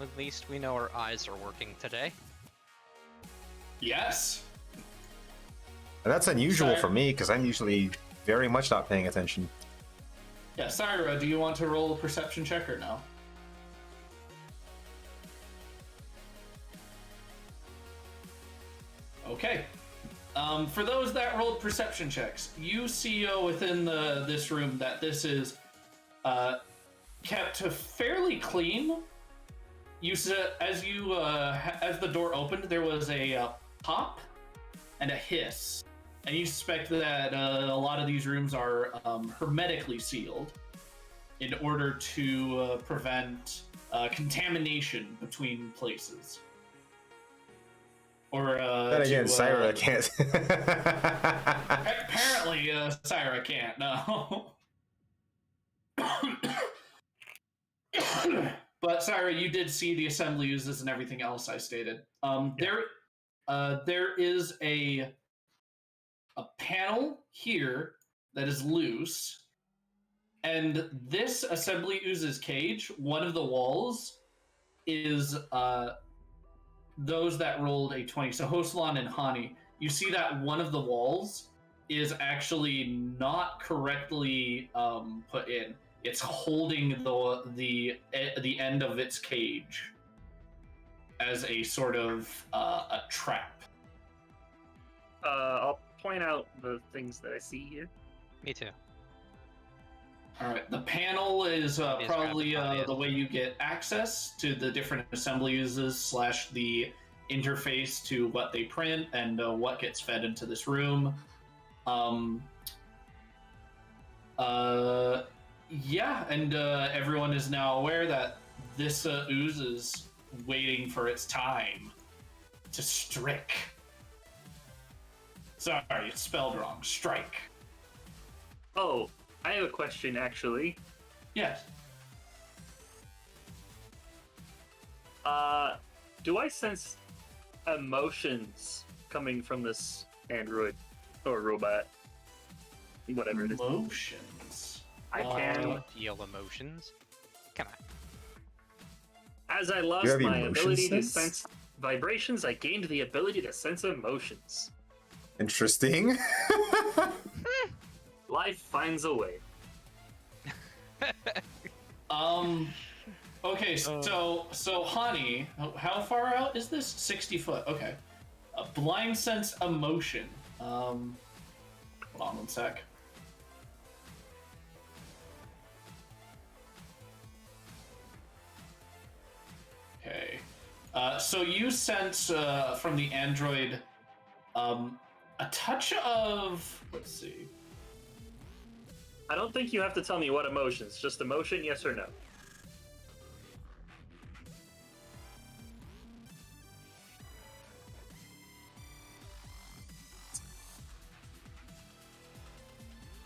At least we know our eyes are working today. Yes. And that's unusual Sorry. for me because I'm usually very much not paying attention. Yeah, Syra, do you want to roll a perception check or no? Okay. For those that rolled perception checks, you see within this room that this is kept fairly clean. You as the door opened, there was a pop and a hiss, and you suspect that a lot of these rooms are hermetically sealed in order to prevent contamination between places. Or Then again, Syra can't. apparently, Syra can't. No. But Syra, you did see the assembly uses and everything else I stated. There is a panel here that is loose, and this assembly uses cage. One of the walls is those that rolled a 20. So Hoslan and Hani, you see that one of the walls is actually not correctly put in. It's holding the end of its cage as a sort of a trap. I'll point out the things that I see here. Me too. All right. The panel is Obvious, probably obvious. the way you get access to the different assembly uses / the interface to what they print and what gets fed into this room. Yeah, and everyone is now aware that this ooze is waiting for its time to strike. Sorry, it's spelled wrong. Strike. Oh, I have a question, actually. Yes. Do I sense emotions coming from this android or robot? Whatever it is. Emotions. I can. Feel emotions. Can I? As I You lost have my emotion ability to sense? sense vibrations, I gained the ability to sense emotions. Interesting. Life finds a way. Okay, so Hani, how far out is this? 60 foot. Okay. Blind sense emotion. Hold on one sec. Okay. So you sense from the android a touch of, let's see. I don't think you have to tell me what emotions. Just emotion, yes or no.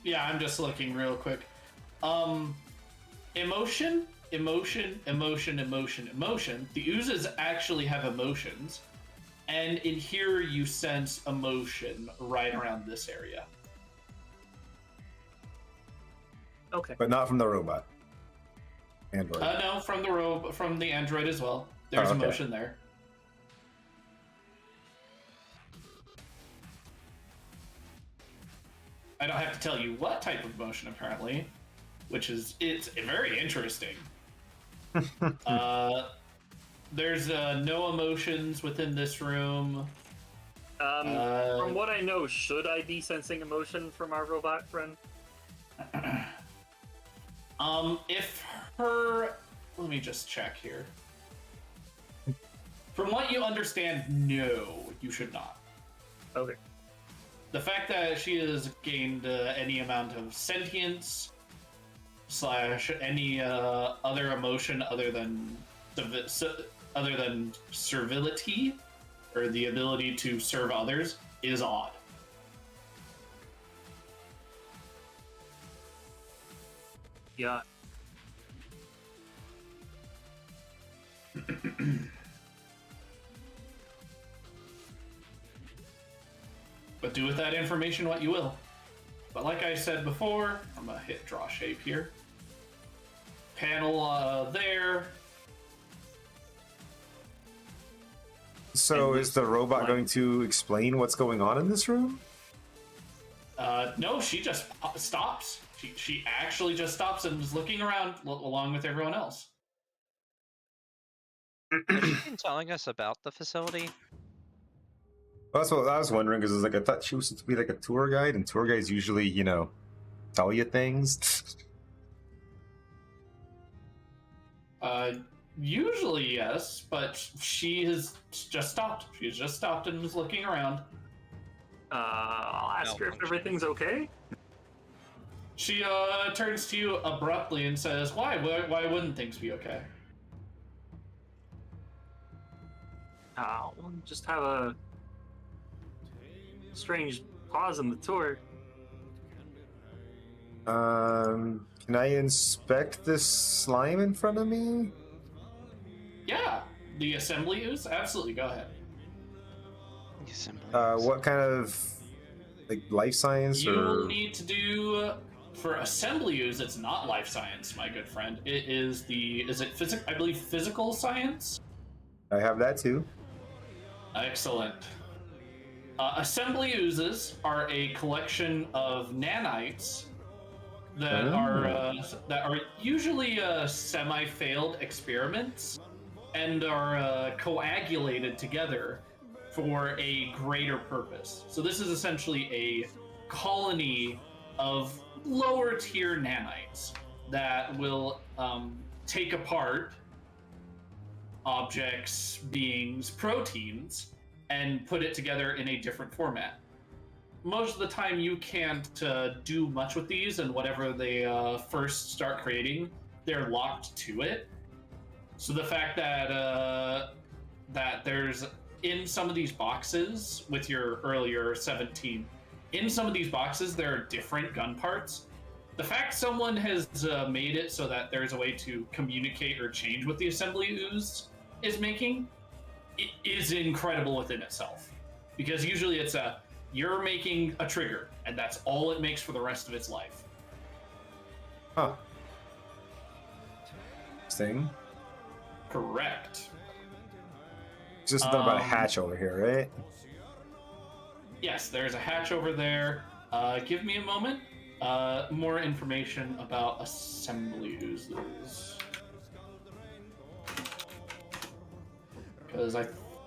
Yeah, I'm just looking real quick. Emotion. The oozes actually have emotions, and in here you sense emotion right around this area. Okay. But not from the robot. Android. No, from the android as well. There's Oh, okay. emotion there. I don't have to tell you what type of emotion, apparently, it's very interesting. There's no emotions within this room. From what I know, should I be sensing emotion from our robot friend? Let me just check here. From what you understand, no, you should not. Okay. The fact that she has gained any amount of sentience / any other emotion other than servility or the ability to serve others is odd. Yeah. But do with that information what you will. But like I said before, I'm gonna hit draw shape here. Panel there. So And is the robot like- going to explain what's going on in this room? No, she just stops. She actually just stops and is looking around along with everyone else. Has she been telling us about the facility? Well, that's what I was wondering, because I thought she was supposed to be like a tour guide, and tour guides usually, tell you things. Usually yes, but she has just stopped. She's just stopped and was looking around. I'll ask her if Malfunction. everything's okay. She turns to you abruptly and says, "Why? Why wouldn't things be okay?" We'll just have a strange pause in the tour. Can I inspect this slime in front of me? Yeah, the assembly ooze. Absolutely, go ahead. What kind of life science You or? will need to do for assembly ooze. It's not life science, my good friend. It is I believe physical science. I have that too. Excellent. Assembly oozes are a collection of nanites that are usually semi-failed experiments and are coagulated together for a greater purpose. So this is essentially a colony of lower tier nanites that will take apart objects, beings, proteins, and put it together in a different format. Most of the time you can't do much with these, and whatever they first start creating, they're locked to it. So the fact that that there's in some of these boxes with your earlier 17, in some of these boxes there are different gun parts. The fact someone has made it so that there's a way to communicate or change what the assembly ooze is making, it is incredible within itself. Because usually it's you're making a trigger, and that's all it makes for the rest of its life. Huh. Interesting. Correct. It's just something about a hatch over here, right? Yes, there's a hatch over there. Give me a moment. More information about assembly oozes. Because I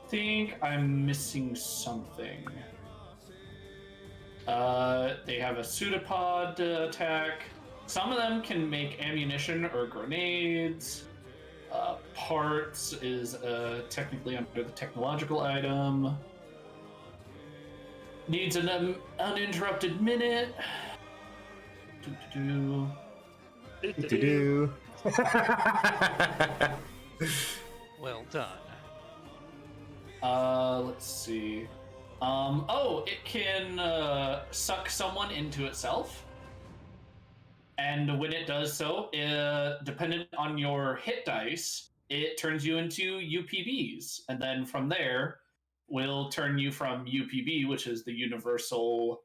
think I'm missing something. They have a pseudopod attack. Some of them can make ammunition or grenades. Parts is technically under the technological item. Needs an uninterrupted minute. Do-do-do. Well done. Let's see. It can suck someone into itself. And when it does so, dependent on your hit dice, it turns you into UPBs. And then from there, will turn you from UPB, which is the universal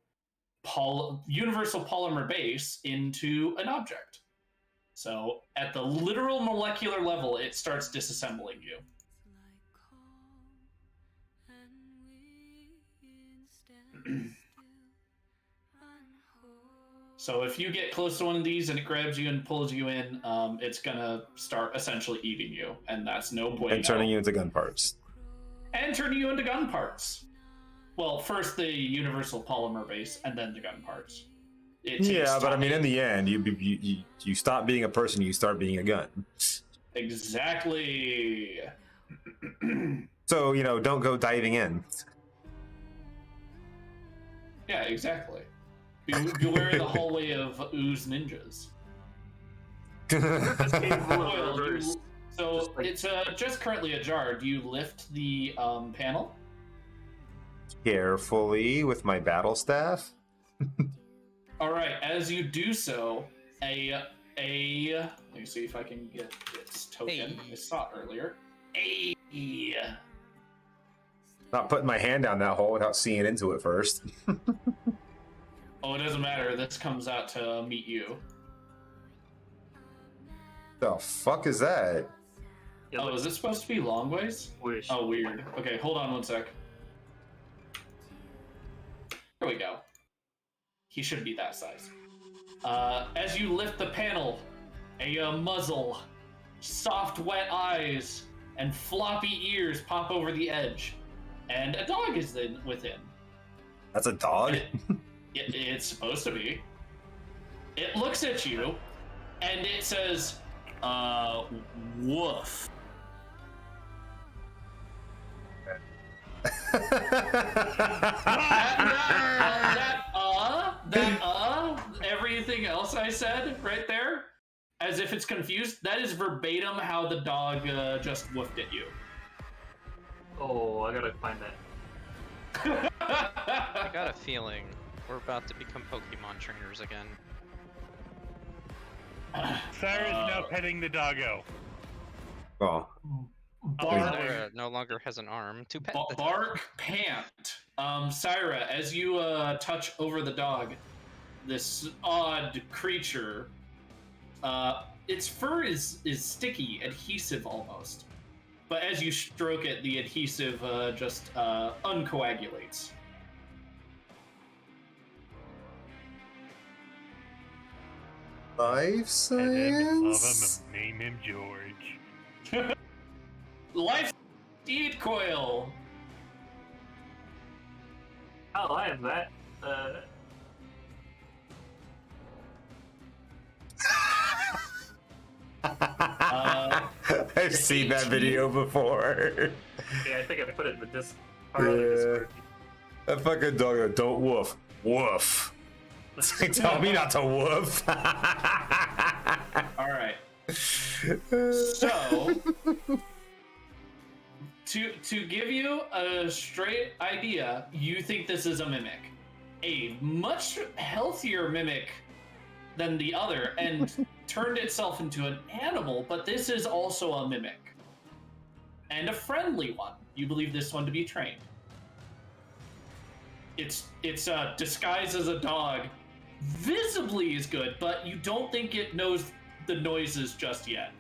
polymer base, into an object. So at the literal molecular level, it starts disassembling you. So if you get close to one of these and it grabs you and pulls you in, it's gonna start essentially eating you, and that's no bueno. And turning you into gun parts. And turning you into gun parts. Well, first the universal polymer base, and then the gun parts. Yeah, but I mean, in the end, you stop being a person, you start being a gun. Exactly. So, don't go diving in. Yeah, exactly. Beware the hallway of ooze ninjas. It's just currently ajar. Do you lift the panel? Carefully with my battle staff. All right. As you do so, let me see if I can get its token. Hey. I saw it earlier. Not putting my hand down that hole without seeing into it first. Oh, it doesn't matter. This comes out to meet you. The fuck is that? Oh, is it supposed to be long ways? Wish. Oh, weird. Okay, hold on one sec. Here we go. He should be that size. As you lift the panel, a muzzle, soft, wet eyes, and floppy ears pop over the edge, and a dog is within. That's a dog? It's supposed to be. It looks at you, and it says, woof. Everything else I said right there, as if it's confused, that is verbatim how the dog just woofed at you. Oh, I gotta find that. I got a feeling we're about to become Pokemon trainers again. Cyrus now petting the doggo. Oh. Sarah no longer has an arm to pet the dog. Bark pant. Syra, as you touch over the dog, this odd creature, its fur is sticky, adhesive almost. But as you stroke it, the adhesive just uncoagulates. Life And then love science? him and name him George. Life Steed Coil. Oh, I am that. I've seen that video before. Yeah, I think I put it in the Discord. That fucking dog, don't woof. Woof. It's like, tell me not to woof. All right. So, to give you a straight idea, you think this is a mimic, a much healthier mimic than the other, and turned itself into an animal. But this is also a mimic, and a friendly one. You believe this one to be trained. It's disguised as a dog, visibly is good, but you don't think it knows the noises just yet.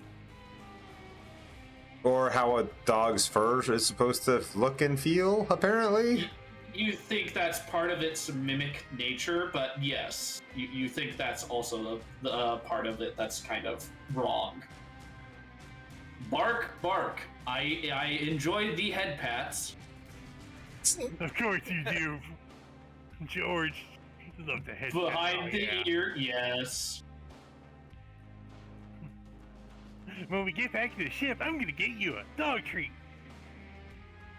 Or how a dog's fur is supposed to look and feel, apparently. You think that's part of its mimic nature, but yes, you think that's also the part of it that's kind of wrong. Bark, bark. I enjoy the head pats. Of course you do, George. Love the head. Behind the ear, yes. When we get back to the ship, I'm gonna get you a dog treat.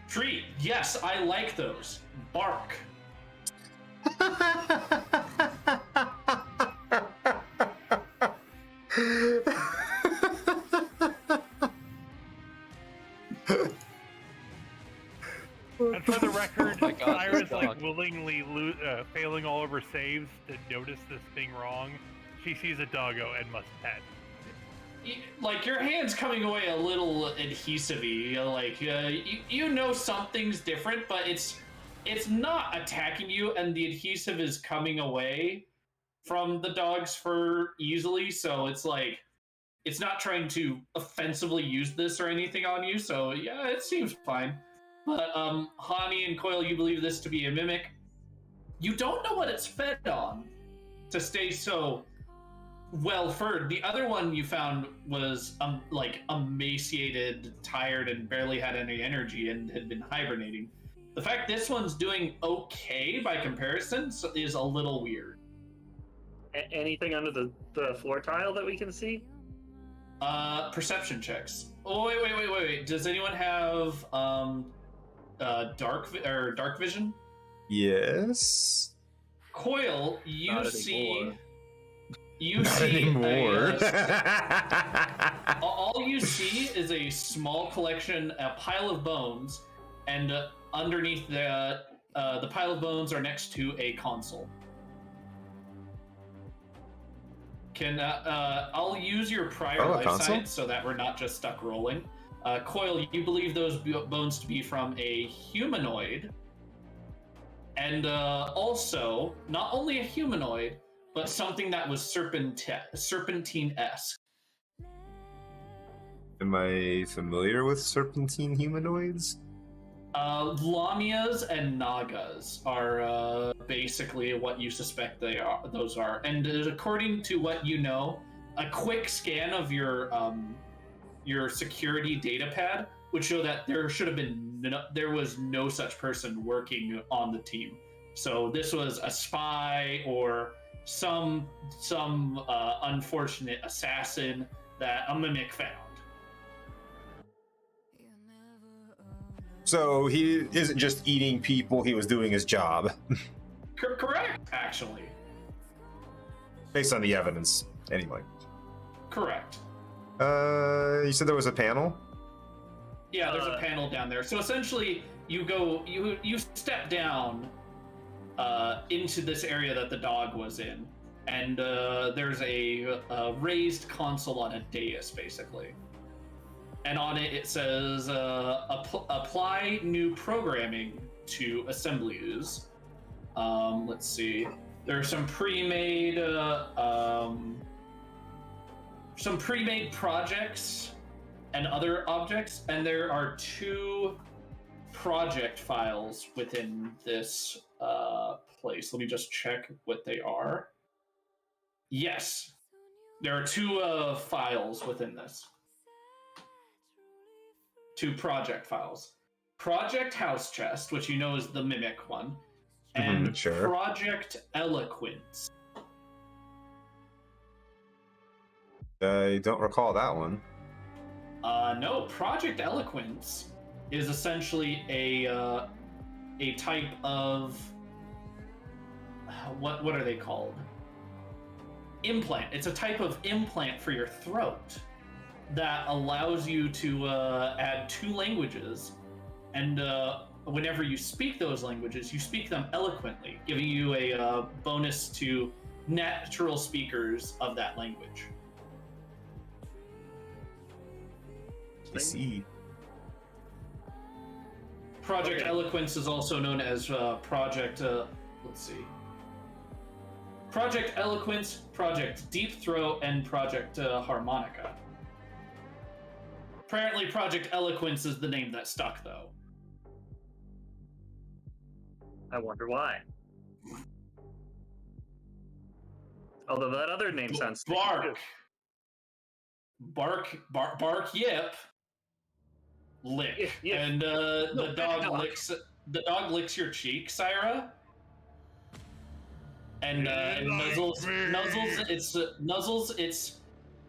Treat, yes, I like those. Bark. And for the record, Oh my God, Cyrus this dog. willingly failing all of her saves to notice this thing wrong. She sees a doggo and must pet. Like, your hand's coming away a little adhesive-y. Like, you know something's different, but it's not attacking you, and the adhesive is coming away from the dog's fur easily, so it's like, it's not trying to offensively use this or anything on you, so yeah, it seems fine. But, Hani and Coil, you believe this to be a mimic. You don't know what it's fed on to stay so well-furred. The other one you found was, like, emaciated, tired, and barely had any energy and had been hibernating. The fact this one's doing okay by comparison is a little weird. Anything under the floor tile that we can see? Perception checks. Oh, wait. Does anyone have, dark vision? Yes. Coil, you Not see... anymore. You Not see anymore. all you see is a small collection, a pile of bones, and underneath the pile of bones are next to a console. I'll use your prior life console? science so that we're not just stuck rolling. Coil, you believe those bones to be from a humanoid, and also not only a humanoid, but something that was serpentine-esque. Am I familiar with serpentine humanoids? Lamias and Nagas are basically what you suspect those are. And according to what you know, a quick scan of your security data pad would show that there was no such person working on the team. So this was a spy or some unfortunate assassin that a mimic found. So he isn't just eating people, he was doing his job. Correct, actually. Based on the evidence, anyway. Correct. You said there was a panel? Yeah, there's a panel down there. So essentially, you step down into this area that the dog was in, and there's a raised console on a dais, basically. And on it, it says, apply new programming to assemblies. Let's see. There are some pre-made projects and other objects, and there are 2 project files within this place. Let me just check what they are. Yes, there are 2 files within this. 2 project files. Project House Chest, which you know is the mimic one, and sure. Project Eloquence. I don't recall that one. No, Project Eloquence is essentially a type of what are they called? Implant. It's a type of implant for your throat that allows you to add 2 languages, and whenever you speak those languages, you speak them eloquently, giving you a bonus to natural speakers of that language. I see. Project Okay. Eloquence is also known as Project. Let's see. Project Eloquence, Project Deep Throat, and Project Harmonica. Apparently, Project Eloquence is the name that stuck, though. I wonder why. Although that other name sounds sticky, too. Bark, yip, lick, Yeah. and No, the dog dog. licks. The dog licks your cheek, Syra, and nuzzles its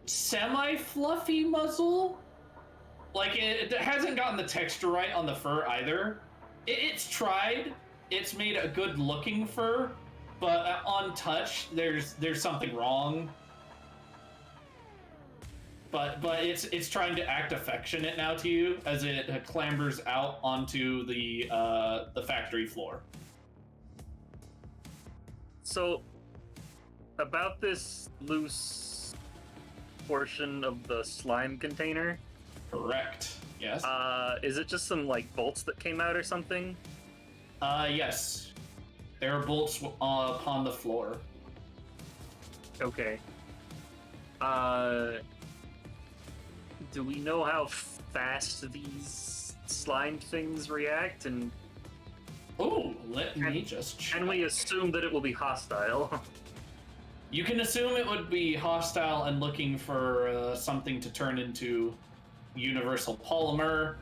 semi-fluffy muzzle. Like it hasn't gotten the texture right on the fur either. It's tried. It's made a good-looking fur, but on touch, there's something wrong. But it's trying to act affectionate now to you as it clambers out onto the factory floor. So, about this loose portion of the slime container, Correct. Yes. is it just some like bolts that came out or something? Yes. There are bolts upon the floor. Okay. Do we know how fast these slime things react, and Oh, let me just check. can we assume that it will be hostile? You can assume it would be hostile and looking for something to turn into universal polymer.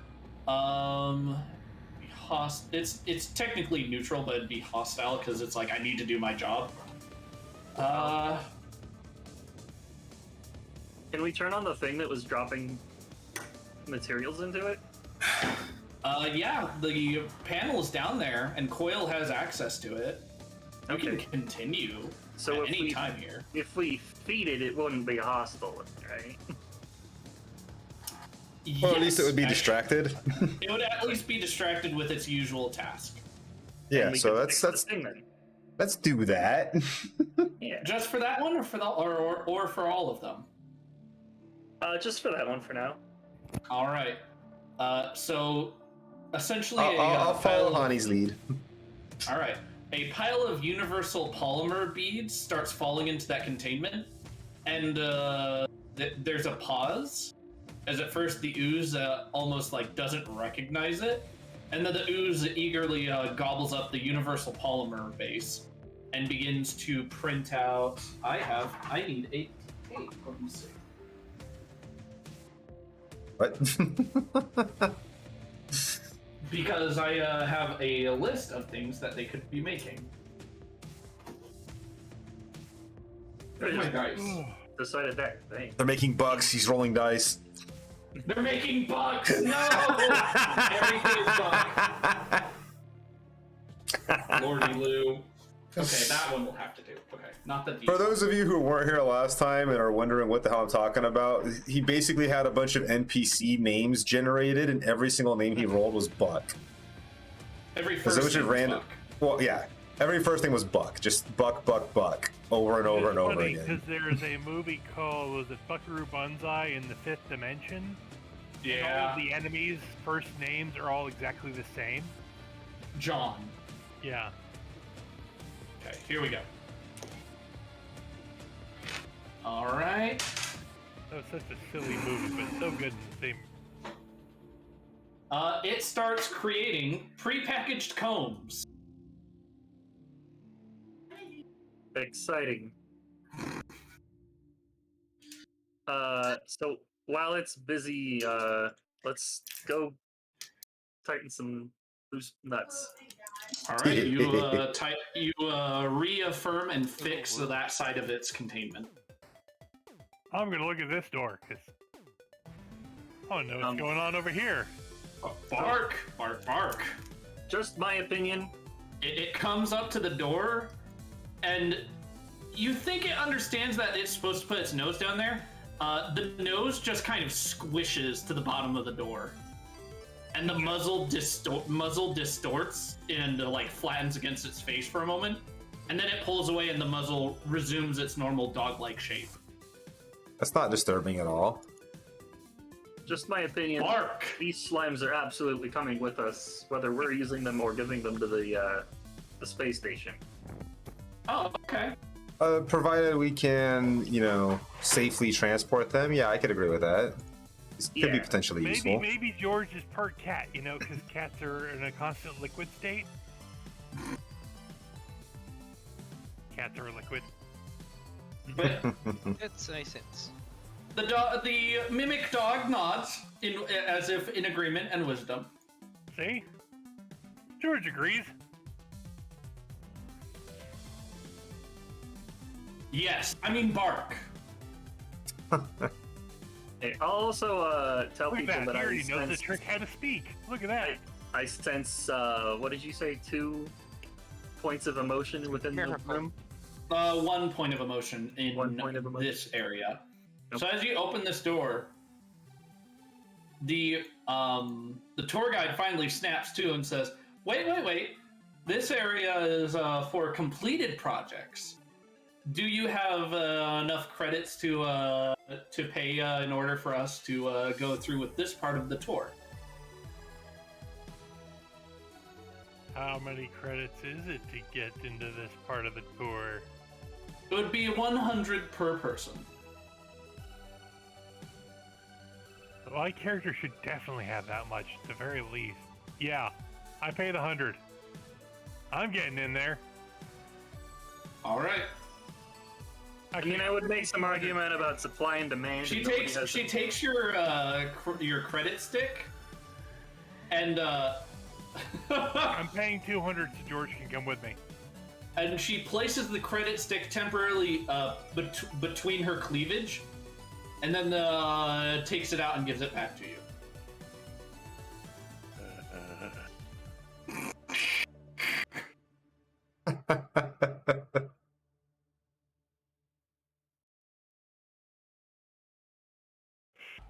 It's technically neutral, but it'd be hostile because it's like I need to do my job. Can we turn on the thing that was dropping materials into it? Yeah, the panel is down there, and Coil has access to it. You can Okay. continue So at any time here. if we feed it, it wouldn't be hostile, right? Or at least it would be Yes, distracted. It would at least be distracted with its usual task. Yeah, And we so can let's fix the thing then. let's do that. Yeah. Just for that one, or for or for all of them? Just for that one for now. All right. So essentially, I'll follow pile of- Hani's lead. All right. A pile of universal polymer beads starts falling into that containment, and there's a pause. As at first the ooze almost like doesn't recognize it, and then the ooze eagerly gobbles up the universal polymer base and begins to print out. I need a tape. Let me see. What? Because I have a list of things that they could be making. Where's my dice? Decided that thing. They're making bucks. He's rolling dice. They're making bucks! No! Everything is buck. Lordy Lou. Okay, that one we'll have to do. Okay, not the For those of you who weren't here last time and are wondering what the hell I'm talking about, he basically had a bunch of NPC names generated, and every single name he rolled was Buck. Every Because first name is random. buck. Well, yeah, every first thing was Buck, just Buck, Buck, Buck, over and over and over Because again. there's a movie called, was it Buckaroo Banzai in the Fifth Dimension? And all Yeah, of the enemies' first names are all exactly the same. John. Yeah. Okay, here we go. All right. That was such a silly movie, but so good in the same. It starts creating prepackaged combs. Exciting. So while it's busy, let's go tighten some loose nuts. All right, you reaffirm and fix that side of its containment. I'm gonna look at this door, because I want to know what's going on over here. Bark, bark, bark. Just my opinion. It comes up to the door, and you think it understands that it's supposed to put its nose down there. The nose just kind of squishes to the bottom of the door, and the muzzle distorts and like flattens against its face for a moment, and then it pulls away, and the muzzle resumes its normal dog-like shape. That's not disturbing at all. Just my opinion. Bark. These slimes are absolutely coming with us, whether we're using them or giving them to the space station. Oh, okay. Provided we can, safely transport them, yeah, I could agree with that. This could be potentially useful. Maybe George is part cat, because cats are in a constant liquid state. Cats are liquid. It's makes sense. The mimic dog nods as if in agreement and wisdom. See? George agrees. Yes, I mean bark. Hey, I'll also tell Look at people that he I already knows the sense, trick how to speak. Look at that. I sense, what did you say, 2 points of emotion within the Miracle. room? 1 point of emotion in 1 point of emotion. this area. Nope. So as you open this door, the tour guide finally snaps to and says, "Wait! This area is for completed projects. Do you have enough credits to pay in order for us to go through with this part of the tour?" How many credits is it to get into this part of the tour? It would be 100 per person. My character should definitely have that much, at the very least. Yeah, I paid 100. I'm getting in there. All right. I mean, I would make some argument about supply and demand. She and nobody takes has your credit stick, and I'm paying 200 so George can come with me. and she places the credit stick temporarily between her cleavage, and then takes it out and gives it back to you.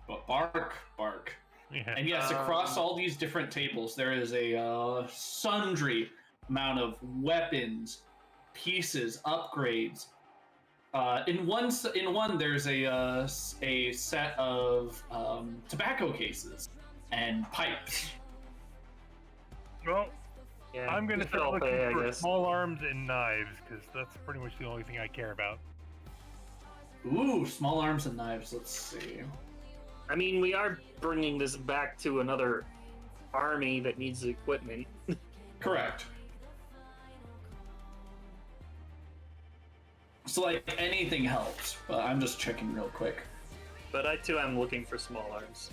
But bark. Yeah. And yes, across all these different tables, there is a sundry amount of weapons, pieces, upgrades. In one, there's a set of tobacco cases and pipes. Well, Yeah, I'm going to we could start all looking pay, I for guess. small arms and knives, because that's pretty much the only thing I care about. Ooh, small arms and knives. Let's see. I mean, we are bringing this back to another army that needs equipment. Correct. So like anything helps, but I'm just checking real quick. But I too am looking for small arms.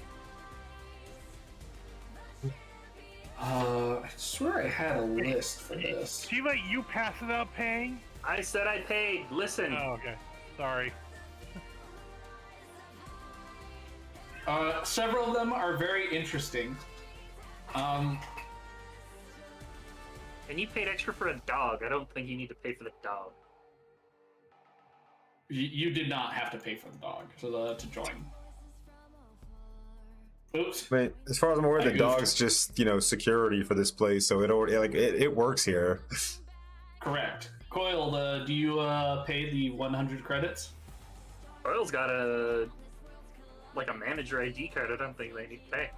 I swear I had a list for this. She let you pass without paying? I said I paid. Listen. Oh, okay. Sorry. Several of them are very interesting. And you paid extra for a dog. I don't think you need to pay for the dog. You did not have to pay for the dog to join. Oops. I mean, as far as I'm aware, I the goofed. dog's just security for this place, so it already it works here. Correct. Coil, do you pay the 100 credits? Oil's got a manager ID card. I don't think they need to pay.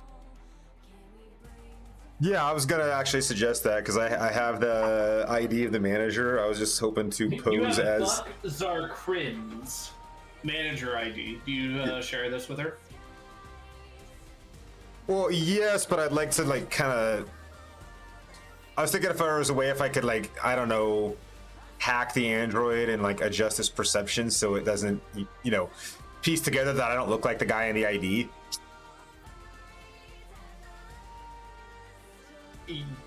Yeah, I was gonna actually suggest that because I have the ID of the manager. I was just hoping to You pose have as. Buck Zarkrin's manager ID. Do you share this with her? Well, yes, but I'd like to kind of. I was thinking if there was a way if I could I don't know, hack the android and adjust its perception so it doesn't piece together that I don't look like the guy in the ID.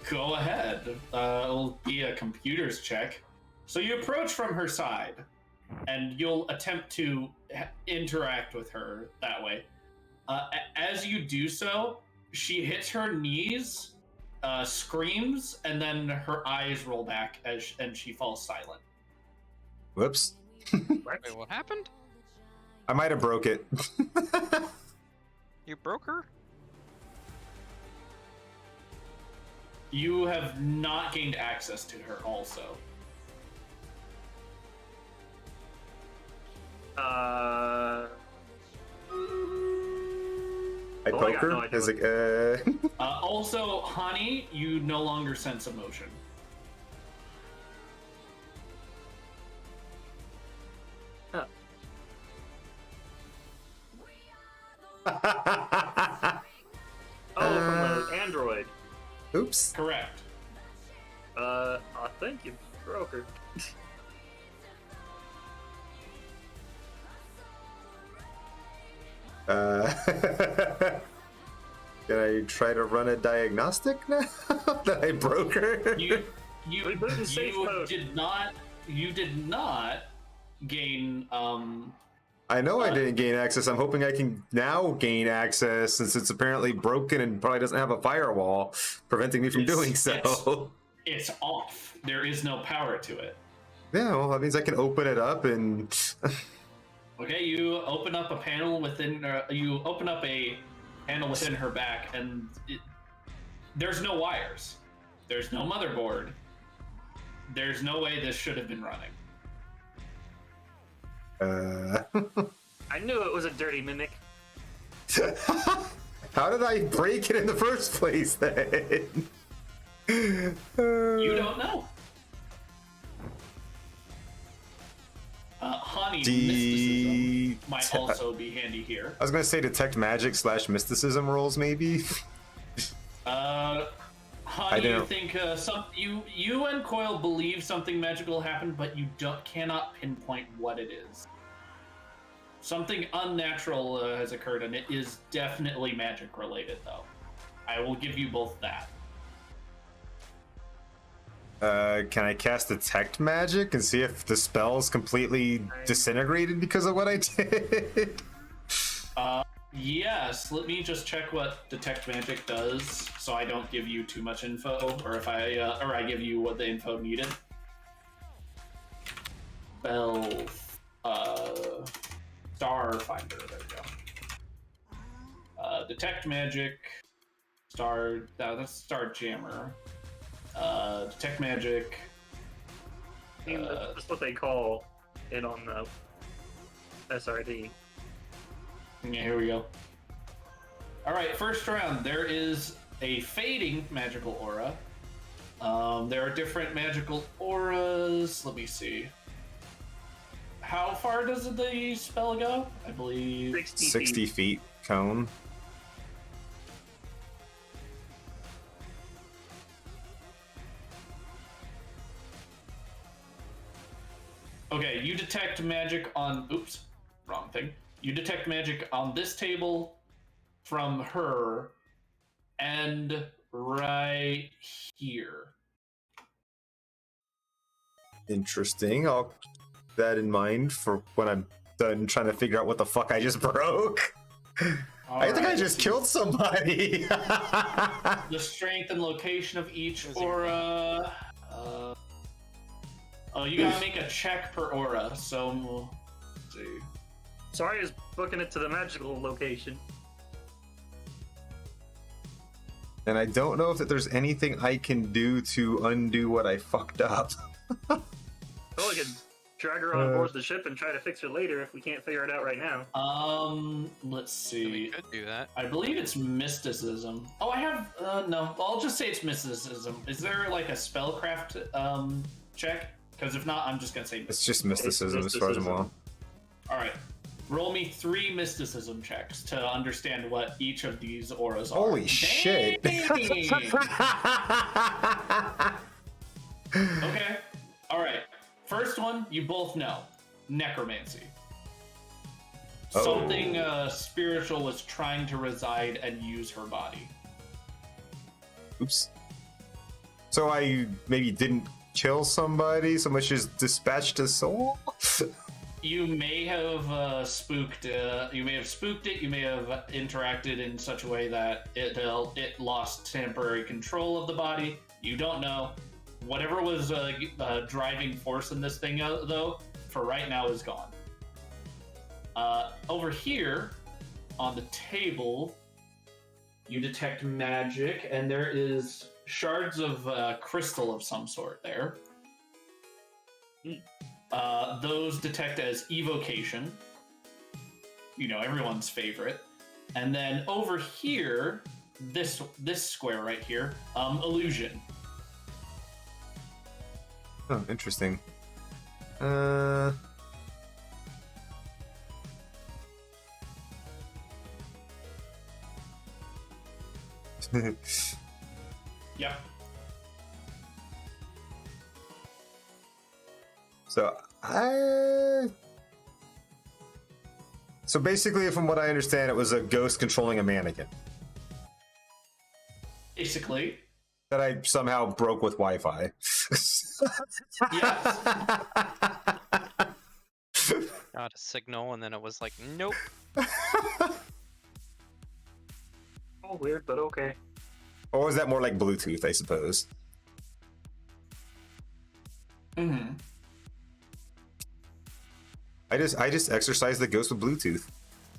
Go ahead. It'll be a computer's check. So you approach from her side, and you'll attempt to interact with her that way. As you do so, she hits her knees, screams, and then her eyes roll back and she falls silent. Whoops. Wait, what happened? I might have broke it. You broke her? You have not gained access to her also. I I poke got her? no idea Is it, Also, Hani, you no longer sense emotion. Oh, from the Android. Oops. Correct. I think you broke her. Can I try to run a diagnostic now that I broke her? You Reboot in safe mode. did not gain I know I didn't gain access. I'm hoping I can now gain access since it's apparently broken and probably doesn't have a firewall preventing me from doing so. it's off. There is no power to it. Yeah, well, that means I can open it up and. Okay, you open up a panel within her back, and there's no wires. There's no motherboard. There's no way this should have been running. I knew it was a dirty mimic. How did I break it in the first place then? You don't know. Hani, mysticism might also be handy here. I was gonna say detect magic / mysticism rolls maybe. Hani, you think you and Coil believe something magical happened, but you cannot pinpoint what it is. Something unnatural has occurred, and it is definitely magic related, though. I will give you both that. Can I cast detect magic and see if the spell is completely disintegrated because of what I did? Yes, let me just check what detect magic does, so I don't give you too much info, or if I give you what the info needed. Starfinder, there we go. Detect magic, that's Starjammer. Detect magic. That's what they call it on the SRD. Yeah, here we go. Alright, first round. There is a fading magical aura. There are different magical auras. Let me see. How far does the spell go? I believe 60 feet cone. Okay, you detect magic on... Oops, wrong thing. You detect magic on this table from her and right here. Interesting. I'll keep that in mind for when I'm done trying to figure out what the fuck I just broke. I think I just killed somebody. The strength and location of each aura. You gotta make a check per aura, so let's see. Sorry, I was booking it to the magical location. And I don't know if there's anything I can do to undo what I fucked up. Well, we could drag her on board the ship and try to fix her later if we can't figure it out right now. Let's see. We could do that. I believe it's mysticism. Oh, I have no. I'll just say it's mysticism. Is there like a spellcraft check? Because if not, I'm just gonna say It's just mysticism as far as I'm aware. All right, roll me 3 mysticism checks to understand what each of these auras are. Holy shit. Okay. All right. First one, you both know. Necromancy. Something spiritual was trying to reside and use her body. Oops. So I maybe didn't kill somebody, so much as dispatched a soul? You may have spooked. You may have spooked it. You may have interacted in such a way that it lost temporary control of the body. You don't know. Whatever was driving force in this thing, though, for right now is gone. Over here, on the table, you detect magic, and there is shards of crystal of some sort there. Those detect as evocation. You know, everyone's favorite. And then over here, this square right here, illusion. Oh, interesting. Yep. So basically, from what I understand, it was a ghost controlling a mannequin Basically. that I somehow broke with Wi-Fi. Yes. Got a signal, and then it was like, nope. Oh, weird, but okay. Or was that more like Bluetooth, I suppose? Mm-hmm. I just exercised the ghost with Bluetooth.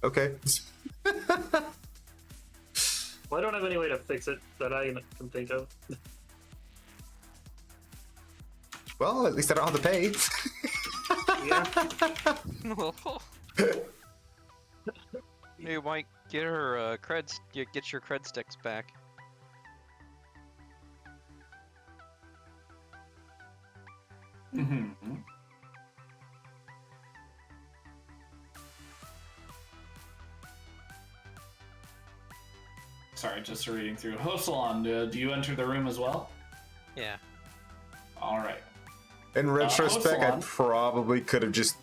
Okay. Well, I don't have any way to fix it that I can think of. Well, at least I don't have to pay. Yeah. You might get her creds. You get your cred sticks back. Mm-hmm. Sorry, just reading through. Hosalon, do you enter the room as well? Yeah. All right. In retrospect, I Hosalon. probably could have just,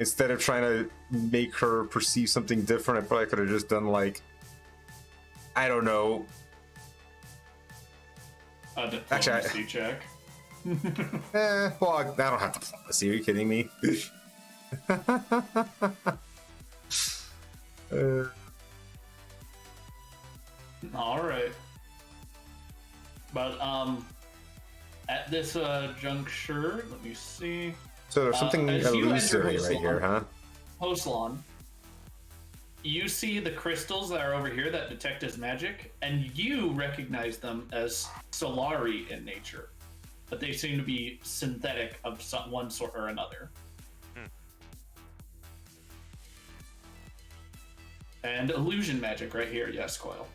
instead of trying to make her perceive something different, I probably could have just done like, I don't know. A Actually, diplomacy check. Well, I don't have diplomacy. Are you kidding me? All right. But at this juncture, let me see. So there's something as you enter illusory right here, huh? Hosalon, you see the crystals that are over here that detect as magic, and you recognize them as Solari in nature, but they seem to be synthetic of one sort or another. And illusion magic right here, yes, Coil.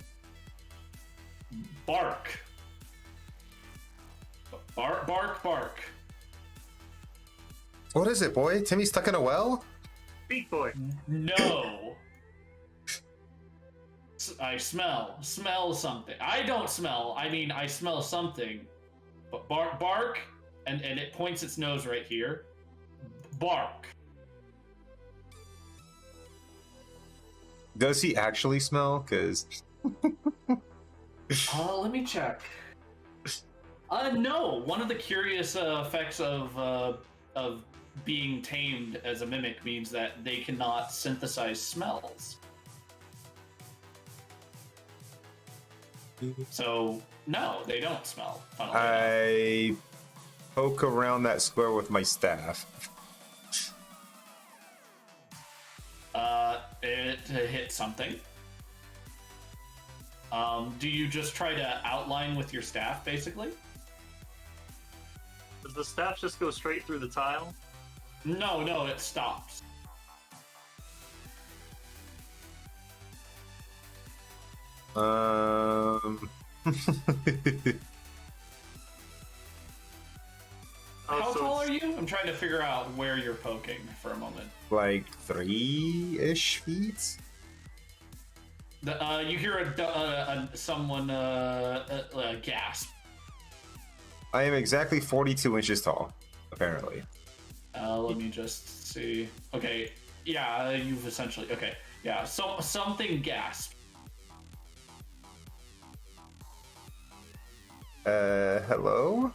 Bark. Bark. What is it, boy? Timmy's stuck in a well? Beat boy. No. I smell something. I don't smell. I mean, I smell something. But bark, and it points its nose right here. Bark. Does he actually smell? Because Let me check. No. One of the curious effects of being tamed as a mimic means that they cannot synthesize smells. So no, they don't smell. I poke around that square with my staff. It hit something. Do you just try to outline with your staff, basically? Does the staff just go straight through the tile? No, it stops. How so tall it's- are you? I'm trying to figure out where you're poking for a moment. Like 3-ish feet? You hear someone gasp. I am exactly 42 inches tall, apparently. Let me just see. Okay, yeah, you've essentially... Okay, yeah, so something gasped. Hello?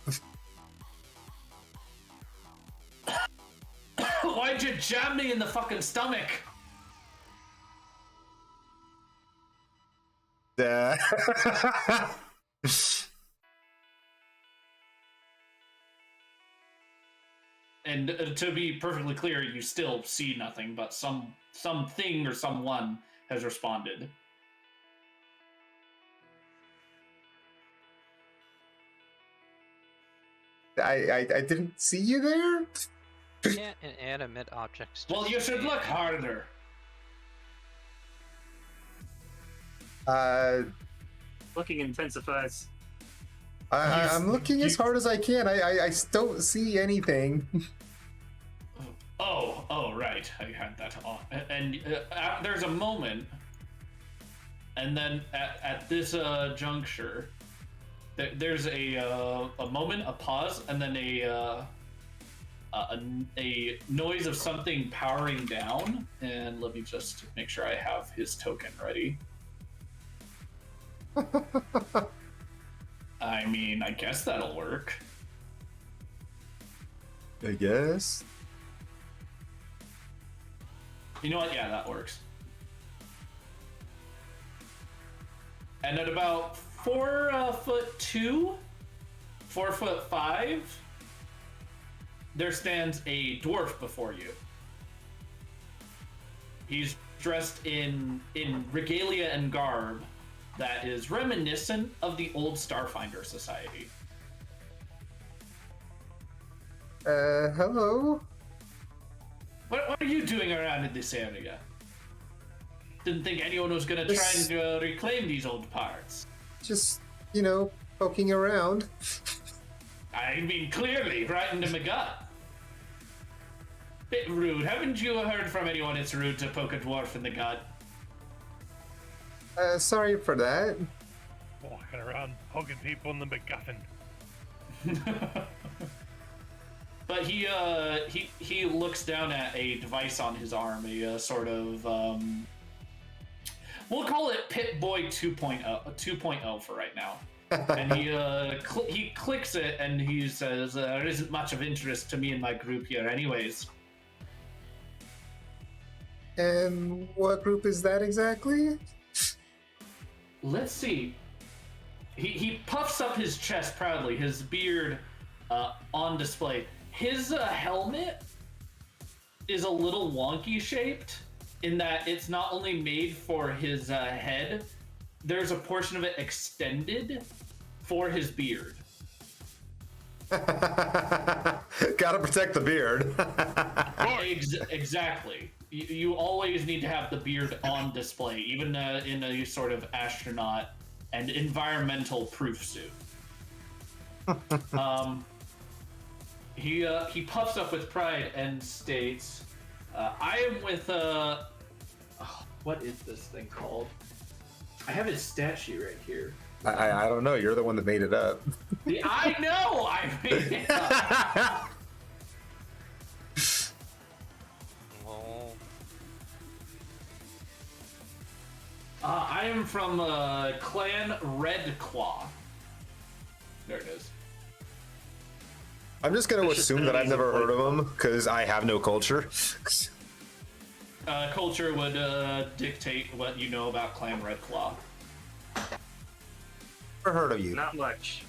why'd you jam me in the fucking stomach? And to be perfectly clear, you still see nothing, but something or someone has responded. I didn't see you there. Yeah, inanimate objects. Well, just you should look stand. harder. Looking intensifies. I'm looking as hard as I can. I don't see anything. Oh, right. I had that on. And there's a moment, and then at this juncture, there's a moment, a pause, and then a noise of something powering down. And let me just make sure I have his token ready. I mean, I guess that'll work. I guess. You know what? Yeah, that works. And at about 4'2", 4'5", there stands a dwarf before you. He's dressed in regalia and garb that is reminiscent of the old Starfinder society. Hello? What are you doing around in this area? Didn't think anyone was gonna try and reclaim these old parts. Just, poking around. I mean, clearly, right into my gut. Bit rude. Haven't you heard from anyone it's rude to poke a dwarf in the gut? Sorry for that. Walking around poking people in the MacGuffin. But he looks down at a device on his arm, a sort of we'll call it Pit Boy 2.0 for right now. And he clicks it and he says, "There isn't much of interest to me and my group here, anyways." And what group is that exactly? Let's see. He puffs up his chest proudly, his beard on display. His helmet is a little wonky shaped in that it's not only made for his head, there's a portion of it extended for his beard. Gotta protect the beard. Exactly. You always need to have the beard on display, even in a sort of astronaut and environmental proof suit. He puffs up with pride and states, "I am with what is this thing called? I have his stat sheet right here." I don't know. You're the one that made it up. I know. I made it up. Well, I am from Clan Red Claw. There it is. I'm just gonna assume that I've never heard of them because I have no culture. Culture would dictate what you know about Clan Red Claw. Never heard of you. Not much.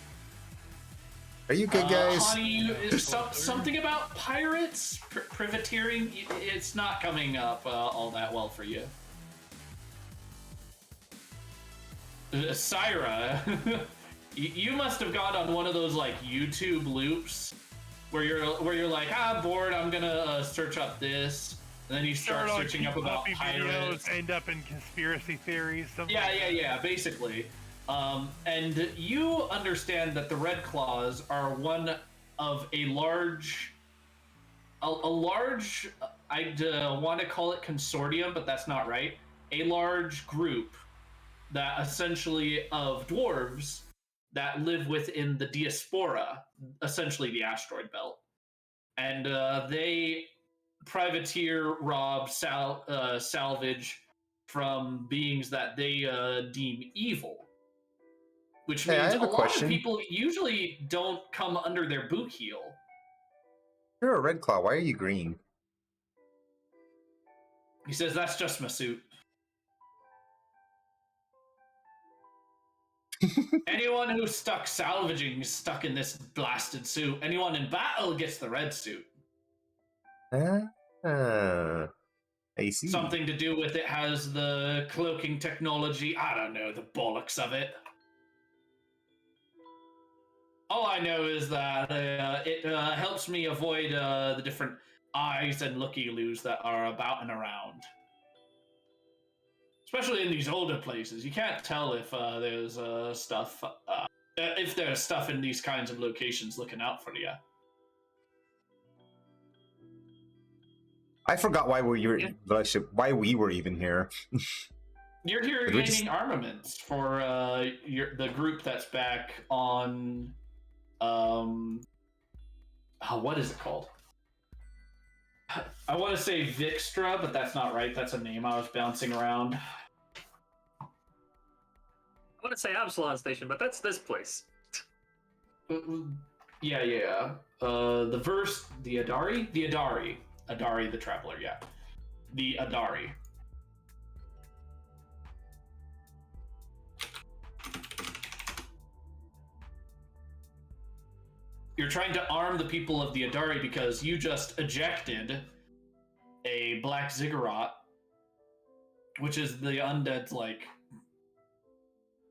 Are you good, guys? Honey, something about pirates, privateering. It's not coming up all that well for you. Syra, you must have gone on one of those like YouTube loops where you're like, bored. I'm gonna search up this, and then you start searching up about pirates. Videos, end up in conspiracy theories. Yeah, basically. And you understand that the Red Claws are one of a large, I'd want to call it consortium, but that's not right. A large group that essentially of dwarves that live within the diaspora, essentially the asteroid belt. And they privateer, rob, salvage from beings that they deem evil. Which means a lot of people usually don't come under their boot heel. You're a Red Claw. Why are you green? He says, "That's just my suit. Anyone who's stuck salvaging is stuck in this blasted suit. Anyone in battle gets the red suit. I see. Something to do with it has the cloaking technology. I don't know the bollocks of it. All I know is that it helps me avoid the different eyes and looky-loos that are about and around. Especially in these older places, you can't tell if there's stuff. If there's stuff in these kinds of locations looking out for you. I forgot why we were even here. You're here Did we gaining armaments for the group that's back on. What is it called? I want to say Vixtra, but that's not right. That's a name I was bouncing around. I want to say Absalon Station, but that's this place. Yeah. The Adari the Traveler, yeah. The Adari. You're trying to arm the people of the Adari because you just ejected a black ziggurat, which is the undead's, like,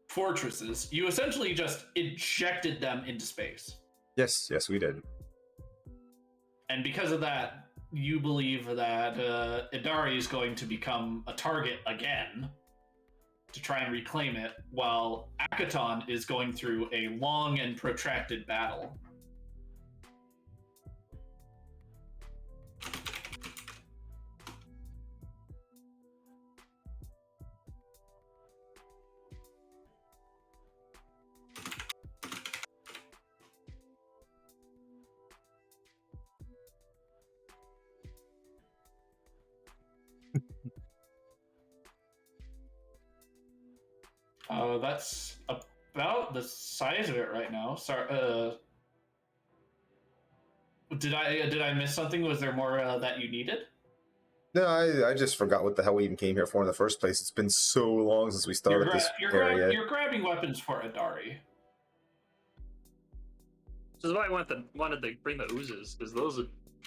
fortresses. You essentially just ejected them into space. Yes, we did. And because of that, you believe that Idari is going to become a target again to try and reclaim it, while Akaton is going through a long and protracted battle. That's about the size of it right now. Sorry, did I miss something? Was there more that you needed? No, I just forgot what the hell we even came here for in the first place. It's been so long since we started this area. You're grabbing weapons for Adari. This is why I wanted to bring the oozes, because those,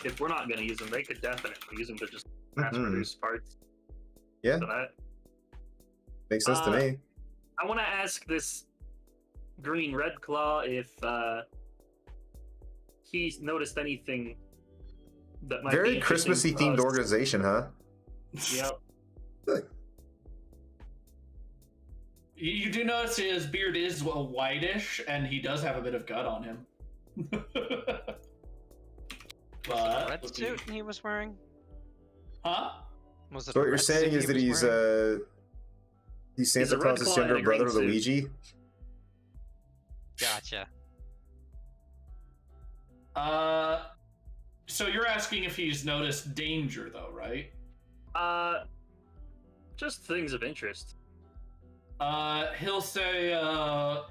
if we're not going to use them, they could definitely use them to just mass-produce parts. Yeah. So that makes sense to me. I want to ask this green red claw if he's noticed anything that might Very be Christmassy themed organization, huh? Yep. You do notice his beard is whitish, and he does have a bit of gut on him. But Red suit he was wearing? Huh? Was it So a what you're red saying suit is he that was wearing? he's He's Santa a red Claus's claw in younger a green brother, suit. Luigi? Gotcha. So you're asking if he's noticed danger, though, right? Just things of interest. He'll say, I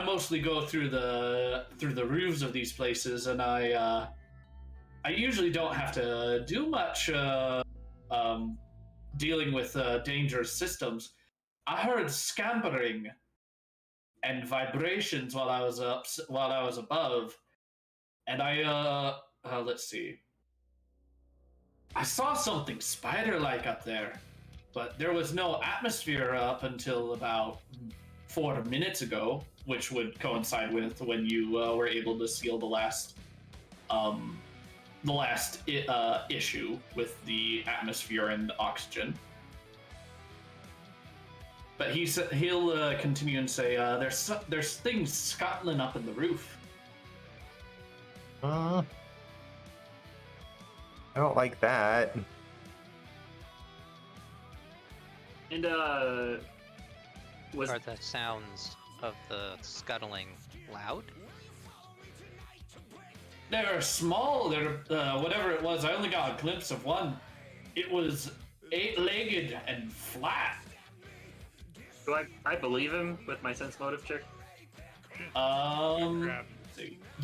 mostly go through the roofs of these places, and I usually don't have to do much dealing with dangerous systems. I heard scampering and vibrations while I was above, and let's see. I saw something spider-like up there, but there was no atmosphere up until about 4 minutes ago, which would coincide with when you were able to seal the last issue with the atmosphere and oxygen. But he'll continue and say, "There's things scuttling up in the roof." I don't like that. And was Are the sounds of the scuttling loud? They're small. They're whatever it was. I only got a glimpse of one. It was 8-legged and flat. do I believe him with my sense motive check? Grab.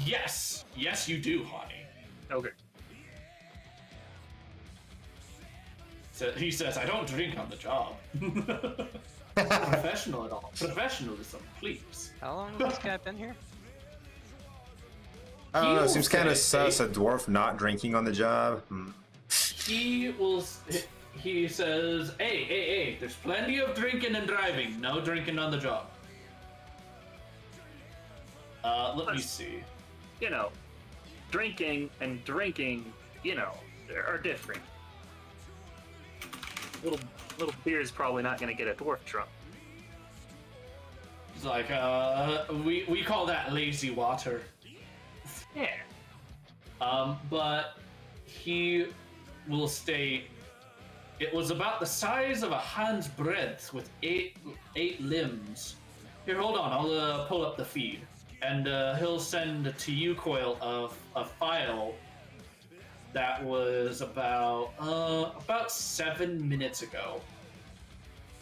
Yes, you do, honey. Okay. So he says, "I don't drink on the job." Professional at all. Professionalism, please. How long has this guy been here? I don't know. It He'll seems kind of say- sus, a dwarf not drinking on the job. He will. He says, "Hey, there's plenty of drinking and driving. No drinking on the job." Let me see. You know, drinking and drinking, you know, are different. Little beer's probably not going to get a dwarf drunk. He's like, we call that lazy water. Yeah. But he will state it was about the size of a hand's breadth with eight limbs. Here, hold on, I'll pull up the feed, and he'll send to you, Coil, a file that was about 7 minutes ago.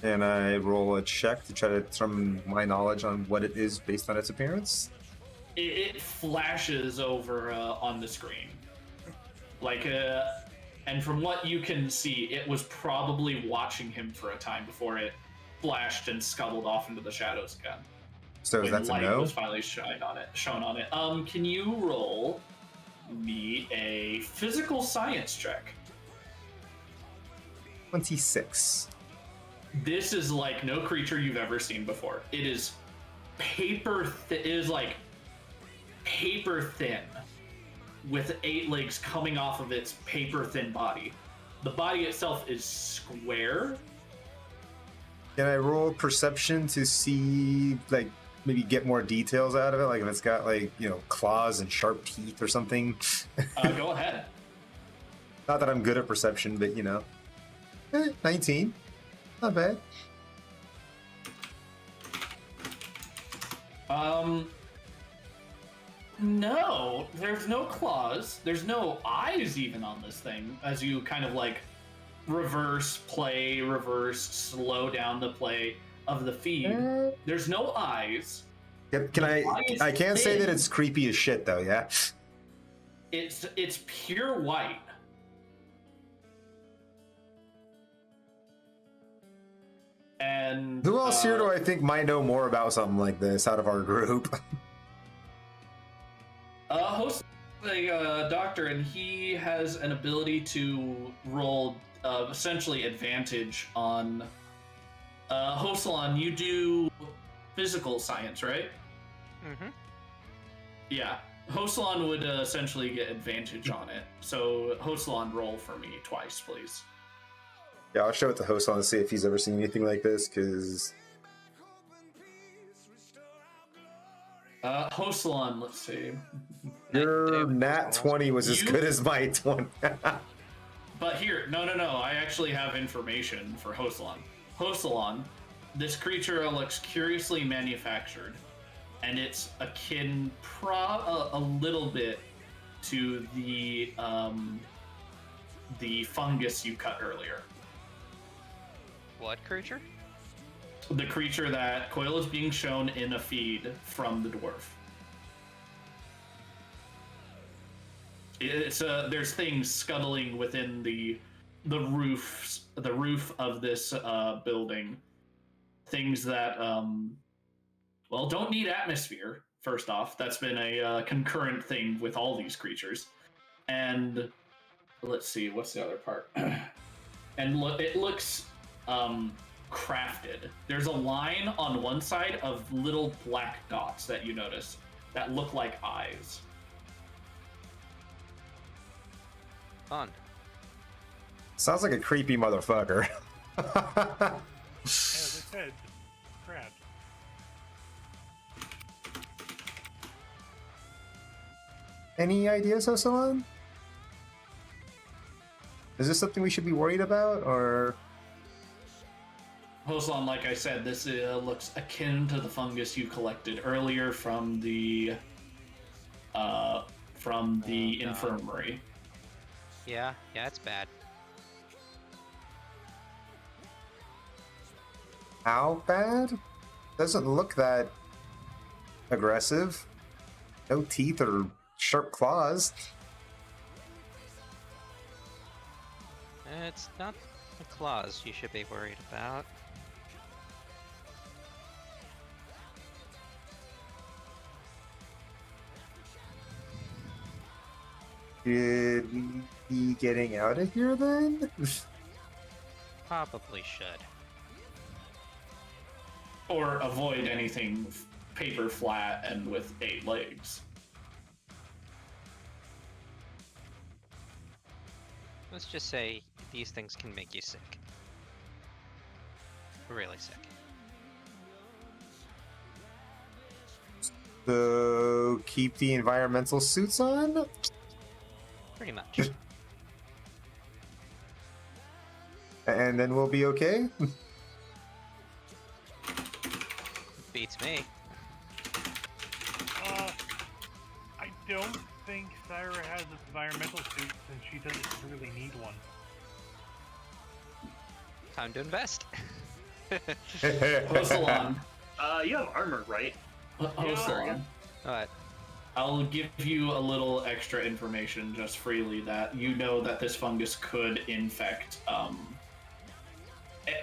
And I roll a check to try to determine my knowledge on what it is based on its appearance. It flashes over on the screen, like and from what you can see, it was probably watching him for a time before it flashed and scuttled off into the shadows again. So When that's a light no. was finally shown on it. Can you roll me a physical science check? 26. This is like no creature you've ever seen before. It is it is like paper thin, with 8 legs coming off of its paper thin body. The body itself is square. Can I roll perception to see, like, maybe get more details out of it? Like if it's got, like, you know, claws and sharp teeth or something? Go ahead. Not that I'm good at perception, but, you know. 19. Not bad. No, there's no claws. There's no eyes even on this thing. As you kind of like reverse, slow down the play of the feed. There's no eyes. Can I can't say that it's creepy as shit though, yeah? It's pure white. And Who else here do I think might know more about something like this out of our group? Host a doctor, and he has an ability to roll essentially advantage on Hosalon. You do physical science, right? Mm-hmm. Yeah. Hosalon would essentially get advantage on it. So Hosalon, roll for me twice, please. Yeah, I'll show it to Hosan to see if he's ever seen anything like this, because... Hosalon, let's see. Your nat 20 was as good as my 20. But here, no, I actually have information for Hosalon. Hosalon, this creature looks curiously manufactured, and it's akin a little bit to the fungus you cut earlier. What creature? The creature that Coil is being shown in a feed from the dwarf. It's there's things scuttling within the roof of this building. Things that don't need atmosphere. First off, that's been a concurrent thing with all these creatures. And let's see, what's the other part? And it looks crafted. There's a line on one side of little black dots that you notice that look like eyes. Fun. Sounds like a creepy motherfucker. As I said, crap. Any ideas, Hosalon? Is this something we should be worried about, or... Hosalon, like I said, this looks akin to the fungus you collected earlier from the infirmary. Yeah, it's bad. How bad? Doesn't look that aggressive. No teeth or sharp claws. It's not The claws you should be worried about. Should we be getting out of here then? Probably should. Or avoid anything paper flat and with 8 legs. Let's just say these things can make you sick. Really sick. So keep the environmental suits on? Pretty much. And then we'll be okay? Beats me. I don't think Syra has an environmental suit since she doesn't really need one. Time to invest. Hosalon. You have armor, right? Hosalon. Alright. I'll give you a little extra information just freely that you know that this fungus could infect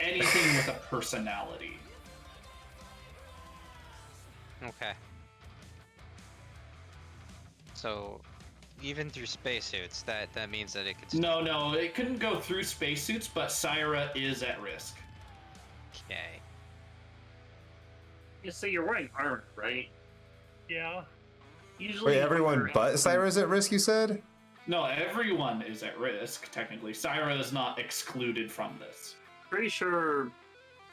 anything with a personality. Okay. So, even through spacesuits, that means that it could. No, it couldn't go through spacesuits, but Syra is at risk. Okay. You say you're wearing armor, right? Yeah. Usually Wait, everyone armor- but Cyrus at risk, you said? No, everyone is at risk, technically. Syra is not excluded from this. Pretty sure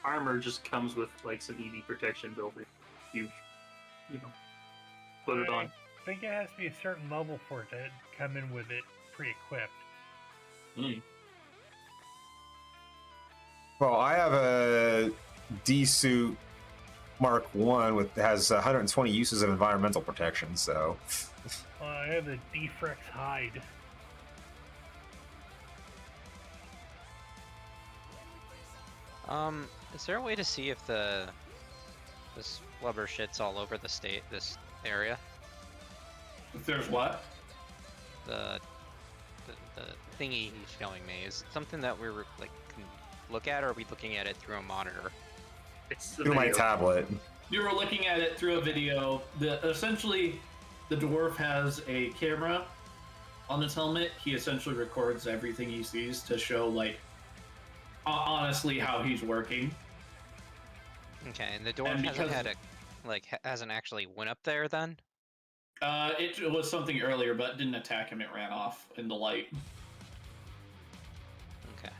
armor just comes with like some EV protection built in. You know, put it on. I think it has to be a certain level for it to come in with it pre-equipped. Well, I have a D-suit Mark 1 with has 120 uses of environmental protection, so... I have a Defrex hide. Is there a way to see if this blubber shit's all over this area? If there's what? The thingy he's showing me is it something that we're like can look at, or are we looking at it through a monitor? It's the Through my video. tablet. You were looking at it through a video. Essentially, the dwarf has a camera on his helmet. He essentially records everything he sees to show, like, honestly how he's working. Okay, and the dwarf And hasn't because- had hasn't actually went up there then? It was something earlier, but didn't attack him. It ran off in the light. Okay.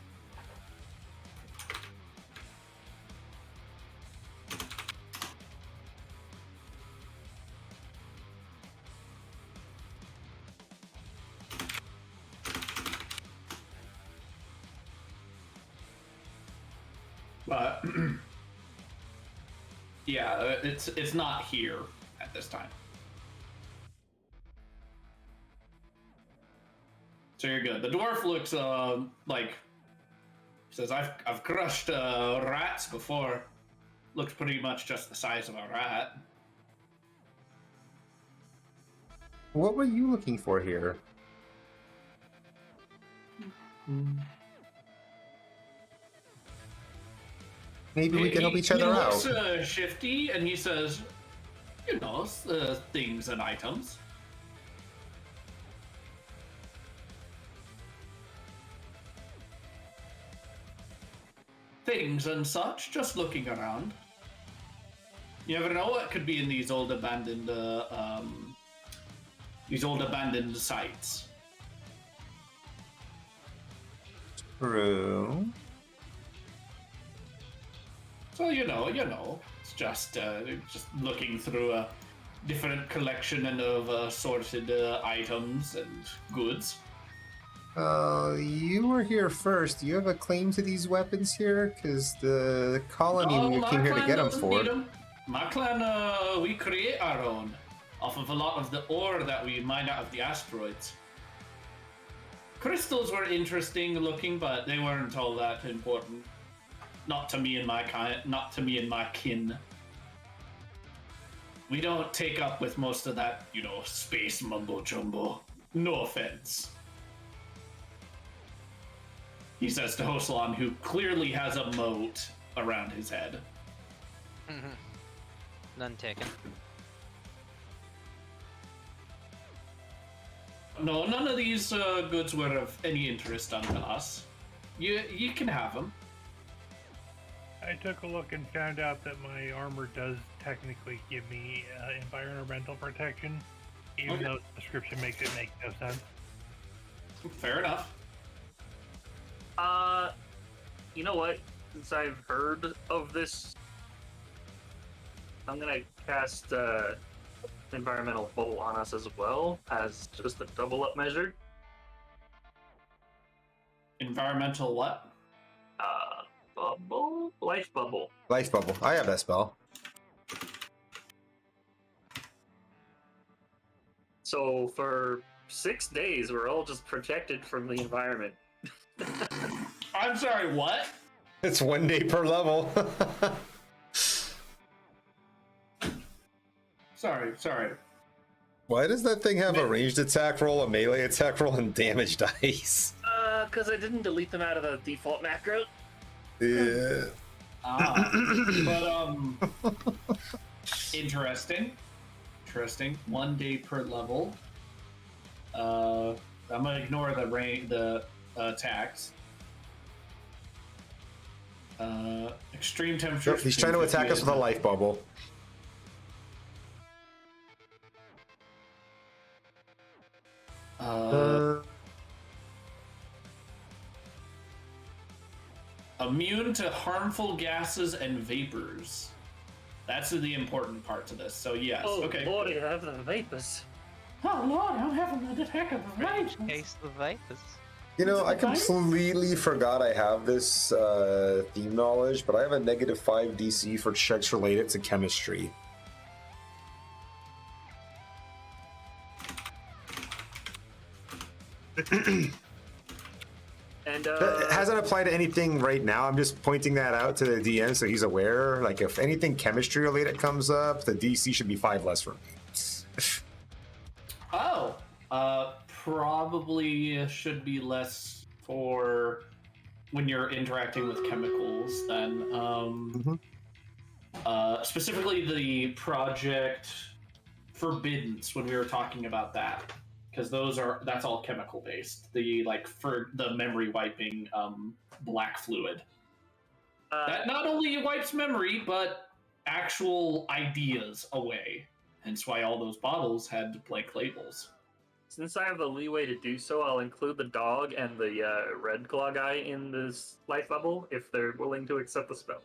But yeah, it's not here at this time. So you're good. The dwarf looks like says I've crushed rats before. Looks pretty much just the size of a rat. What were you looking for here? Maybe we can help each other he out. looks shifty, and he says, "You know, things and items." Things and such, just looking around. You never know what could be in these old abandoned sites. True. So you know, it's just looking through a different collection and of assorted items and goods. You were here first. Do you have a claim to these weapons here? Because the colony we came here to get them for. My clan, we create our own off of a lot of the ore that we mine out of the asteroids. Crystals were interesting looking, but they weren't all that important. Not to me and my kin. We don't take up with most of that, space mumbo jumbo. No offense. He says to Hosalon, who clearly has a moat around his head. None taken. No, none of these goods were of any interest unto us. You can have them. I took a look and found out that my armor does technically give me environmental protection, even though the description makes it make no sense. Fair enough. You know what? Since I've heard of this, I'm gonna cast environmental bubble on us as well, as just a double up measure. Environmental what? Bubble? Life bubble. Life bubble. I have that spell. So for 6 days, we're all just protected from the environment. I'm sorry, what? It's 1 day per level. Sorry. Why does that thing have a ranged attack roll, a melee attack roll, and damage dice? Because I didn't delete them out of the default macro. Yeah. But interesting. 1 day per level. I'm gonna ignore the attacks. Extreme temperature. He's trying to attack us with a life bubble. Immune to harmful gases and vapors. That's the important part to this. So yes, okay. Lord, you have the vapors. Oh Lord, I'm having an attack of rage. Case the vapors. You know, I completely forgot I have this theme knowledge, but I have a -5 DC for checks related to chemistry. And It hasn't applied to anything right now. I'm just pointing that out to the DM so he's aware. Like, if anything chemistry related comes up, the DC should be 5 less for me. Probably should be less for when you're interacting with chemicals then. Specifically the Project Forbiddance, when we were talking about that. Because that's all chemical based. For the memory wiping black fluid. That not only wipes memory, but actual ideas away. Hence why all those bottles had blank labels. Since I have the leeway to do so, I'll include the dog and the red claw guy in this life bubble if they're willing to accept the spell.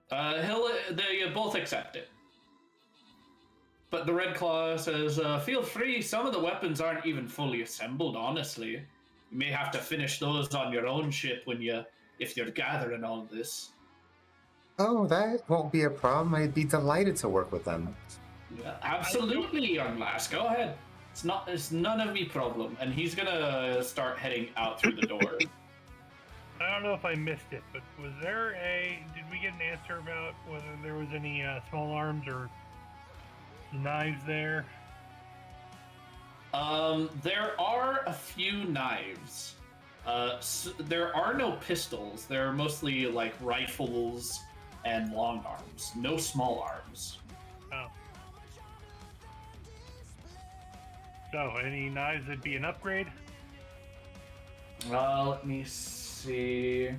They both accept it. But the Red Claw says, feel free, some of the weapons aren't even fully assembled, honestly. You may have to finish those on your own ship if you're gathering all this. Oh, that won't be a problem. I'd be delighted to work with them. Yeah, absolutely, young lass. Go ahead. It's none of me problem. And he's gonna start heading out through the door. I don't know if I missed it, but did we get an answer about whether there was any small arms or knives there? There are a few knives. There are no pistols. They're mostly like rifles and long arms. No small arms. Oh. So, any knives that'd be an upgrade? Let me see.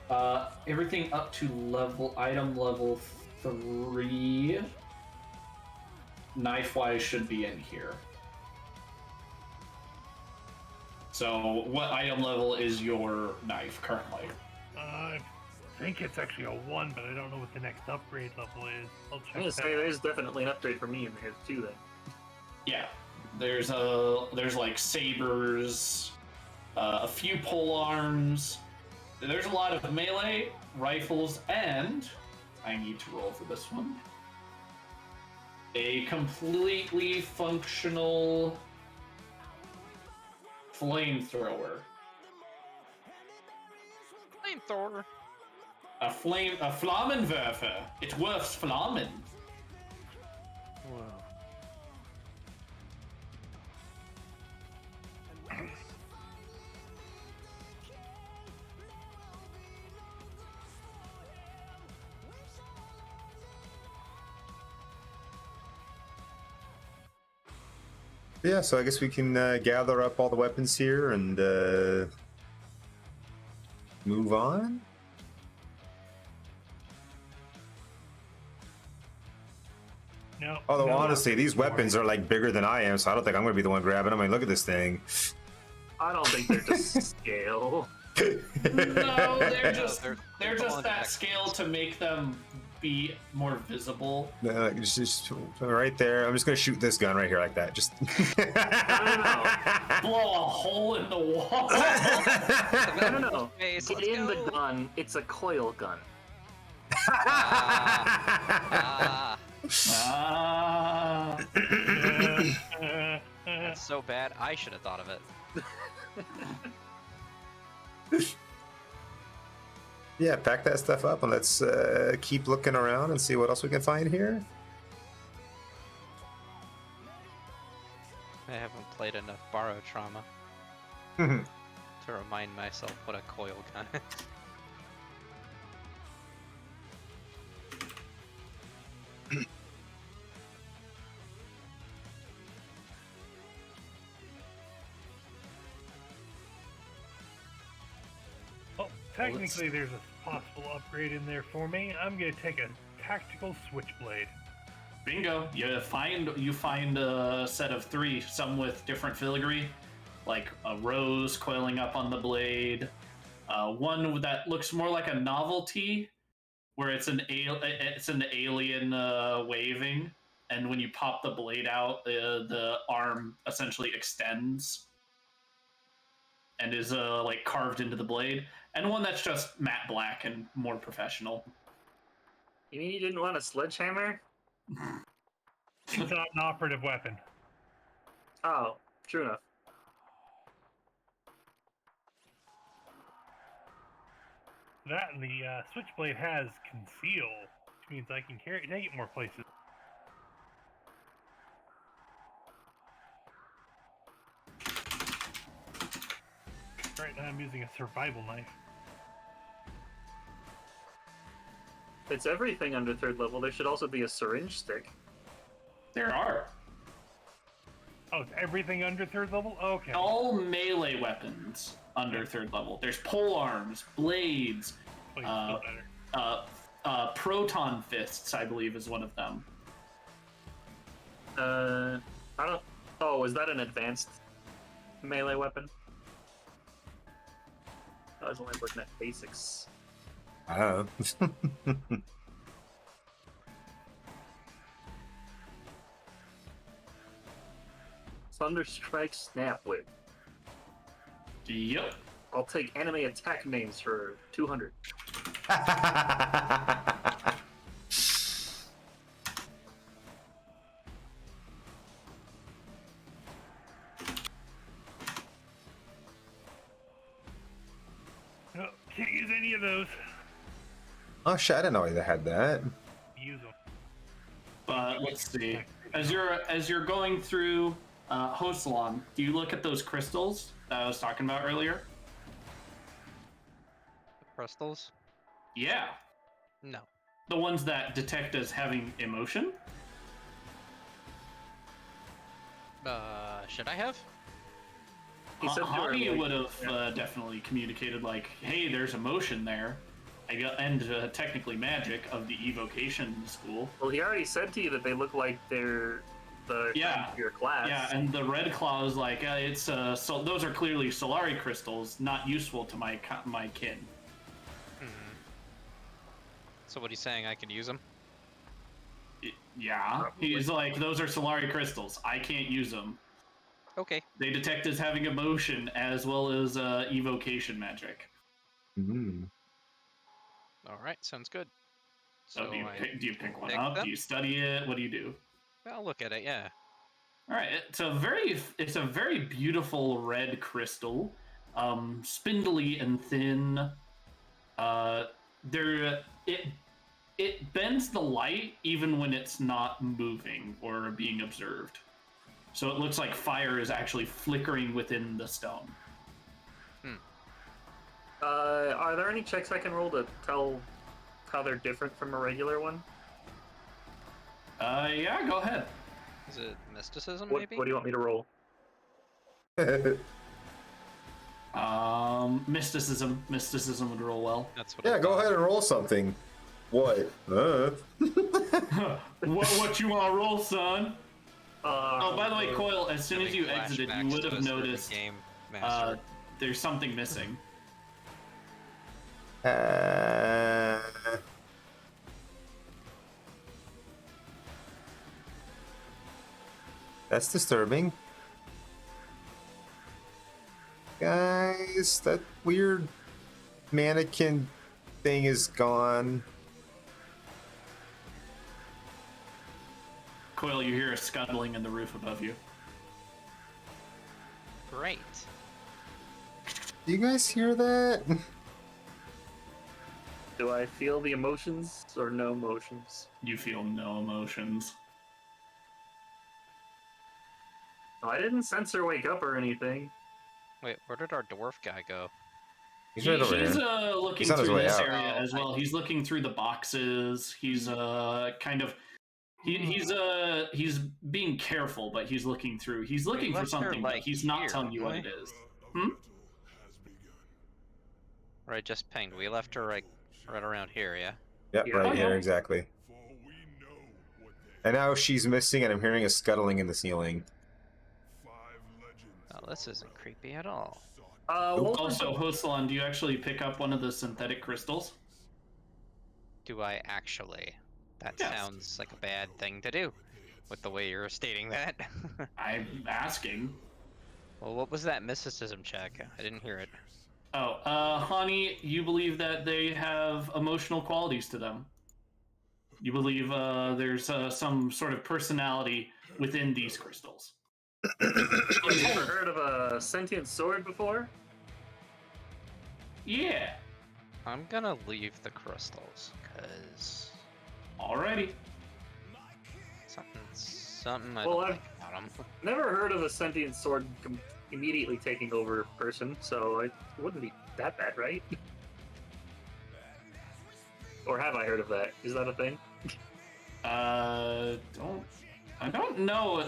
Everything up to item level 3, knife-wise, should be in here. So, what item level is your knife currently? I think it's actually a 1, but I don't know what the next upgrade level is. I'll check I'm gonna that say out. there's definitely an upgrade for me in here too. Then. Yeah, there's like sabers, a few pole arms. There's a lot of melee rifles, and I need to roll for this one. A completely functional flamethrower. Flamethrower. A Flammenwerfer. It works Flammen. Whoa. Yeah, so I guess we can gather up all the weapons here and move on. No. Although no, honestly, these weapons are like bigger than I am, so I don't think I'm gonna be the one grabbing them. I mean, look at this thing. I don't think they're to scale. No, they're just they're they're full just on that detect- scale to make them be more visible. Just right there. I'm just gonna shoot this gun right here like that. Just. Blow a hole in the wall. No. Space, Get let's in the go. gun. It's a coil gun. Ah, Ah. that's so bad. I should have thought of it. Yeah, pack that stuff up and let's keep looking around and see what else we can find here. I haven't played enough Barotrauma to remind myself what a coil gun is. Oh, technically, there's a possible upgrade in there for me. I'm gonna take a tactical switchblade. Bingo! You find a set of 3, some with different filigree, like a rose coiling up on the blade. One that looks more like a novelty, where it's an alien waving, and when you pop the blade out, the arm essentially extends and is like carved into the blade. And one that's just matte black and more professional. You mean you didn't want a sledgehammer? It's not an operative weapon. Oh, true enough. That and the switchblade has conceal, which means I can take it more places. Right now I'm using a survival knife. It's everything under 3rd level. There should also be a syringe stick. There are. Oh, it's everything under 3rd level? Okay. All melee weapons under 3rd level. There's pole arms, blades, Please, feel better. proton fists, I believe, is one of them. I don't... Oh, is that an advanced melee weapon? I was only looking at basics. I don't know. Thunderstrike Snap Whip. Yep. I'll take enemy attack names for 200. No, can't use any of those. Oh shit! I didn't know they had that. Use them. But let's see. As you're going through Hosalon, do you look at those crystals that I was talking about earlier? Crystals? Yeah. No. The ones that detect as having emotion? Should I have? He said they were, Hani like- would have definitely communicated like, hey, there's emotion there. And technically magic of the evocation school. Well, he already said to you that they look like they're the Yeah. your class. Yeah, and the red claw is like, so those are clearly Solari crystals, not useful to my kin. So what he's saying, I could use them? Yeah, Probably. he's like, those are Solari crystals. I can't use them. Okay. They detect as having emotion as well as evocation magic. Mm. All right, sounds good. So do you pick one pick up? them? Do you study it? What do you do? I'll look at it, yeah. All right, it's a very beautiful red crystal, spindly and thin. It bends the light even when it's not moving or being observed. So it looks like fire is actually flickering within the stone. Are there any checks I can roll to tell how they're different from a regular one? Yeah, go ahead. Is it mysticism, What maybe? do you want me to roll? Mysticism would roll well. That's what. I Yeah, go thought. ahead and roll something. What? What you want to roll, son? Oh, by the way, Coil, as soon as you Having exited, you flashbacks would to have us through the noticed game master. there's something missing. That's disturbing. Guys, that weird mannequin thing is gone. Coil, you hear a scuttling in the roof above you. Great. Do you guys hear that? Do I feel the emotions or no emotions? You feel no emotions. Oh, I didn't sense her wake up or anything. Wait, where did our dwarf guy go? He's right over He's here. looking He's on his through way this out. area Oh, as well. He's looking through the boxes. He's kind of he's being careful, but he's looking through. He's looking for left her, something, but like, he's not here, telling you what it didn't is. Hmm? Right, just pinged. We left her right around here, yeah? Yep, Yeah. right Oh, here, yeah. exactly. And now she's missing, and I'm hearing a scuttling in the ceiling. Oh, this isn't creepy at all. What was Also, Hosalon, do you actually pick up one of the synthetic crystals? Do I actually? That Yes. sounds like a bad thing to do, with the way you're stating that. I'm asking. Well, what was that mysticism check? I didn't hear it. Oh, honey, you believe that they have emotional qualities to them. You believe there's some sort of personality within these crystals. Have you ever heard of a sentient sword before? Yeah. I'm gonna leave the crystals, cause Alrighty. something I Well, don't I've- like about them. Never heard of a sentient sword immediately taking over a person, so it wouldn't be that bad, right? Or have I heard of that? Is that a thing? I don't know.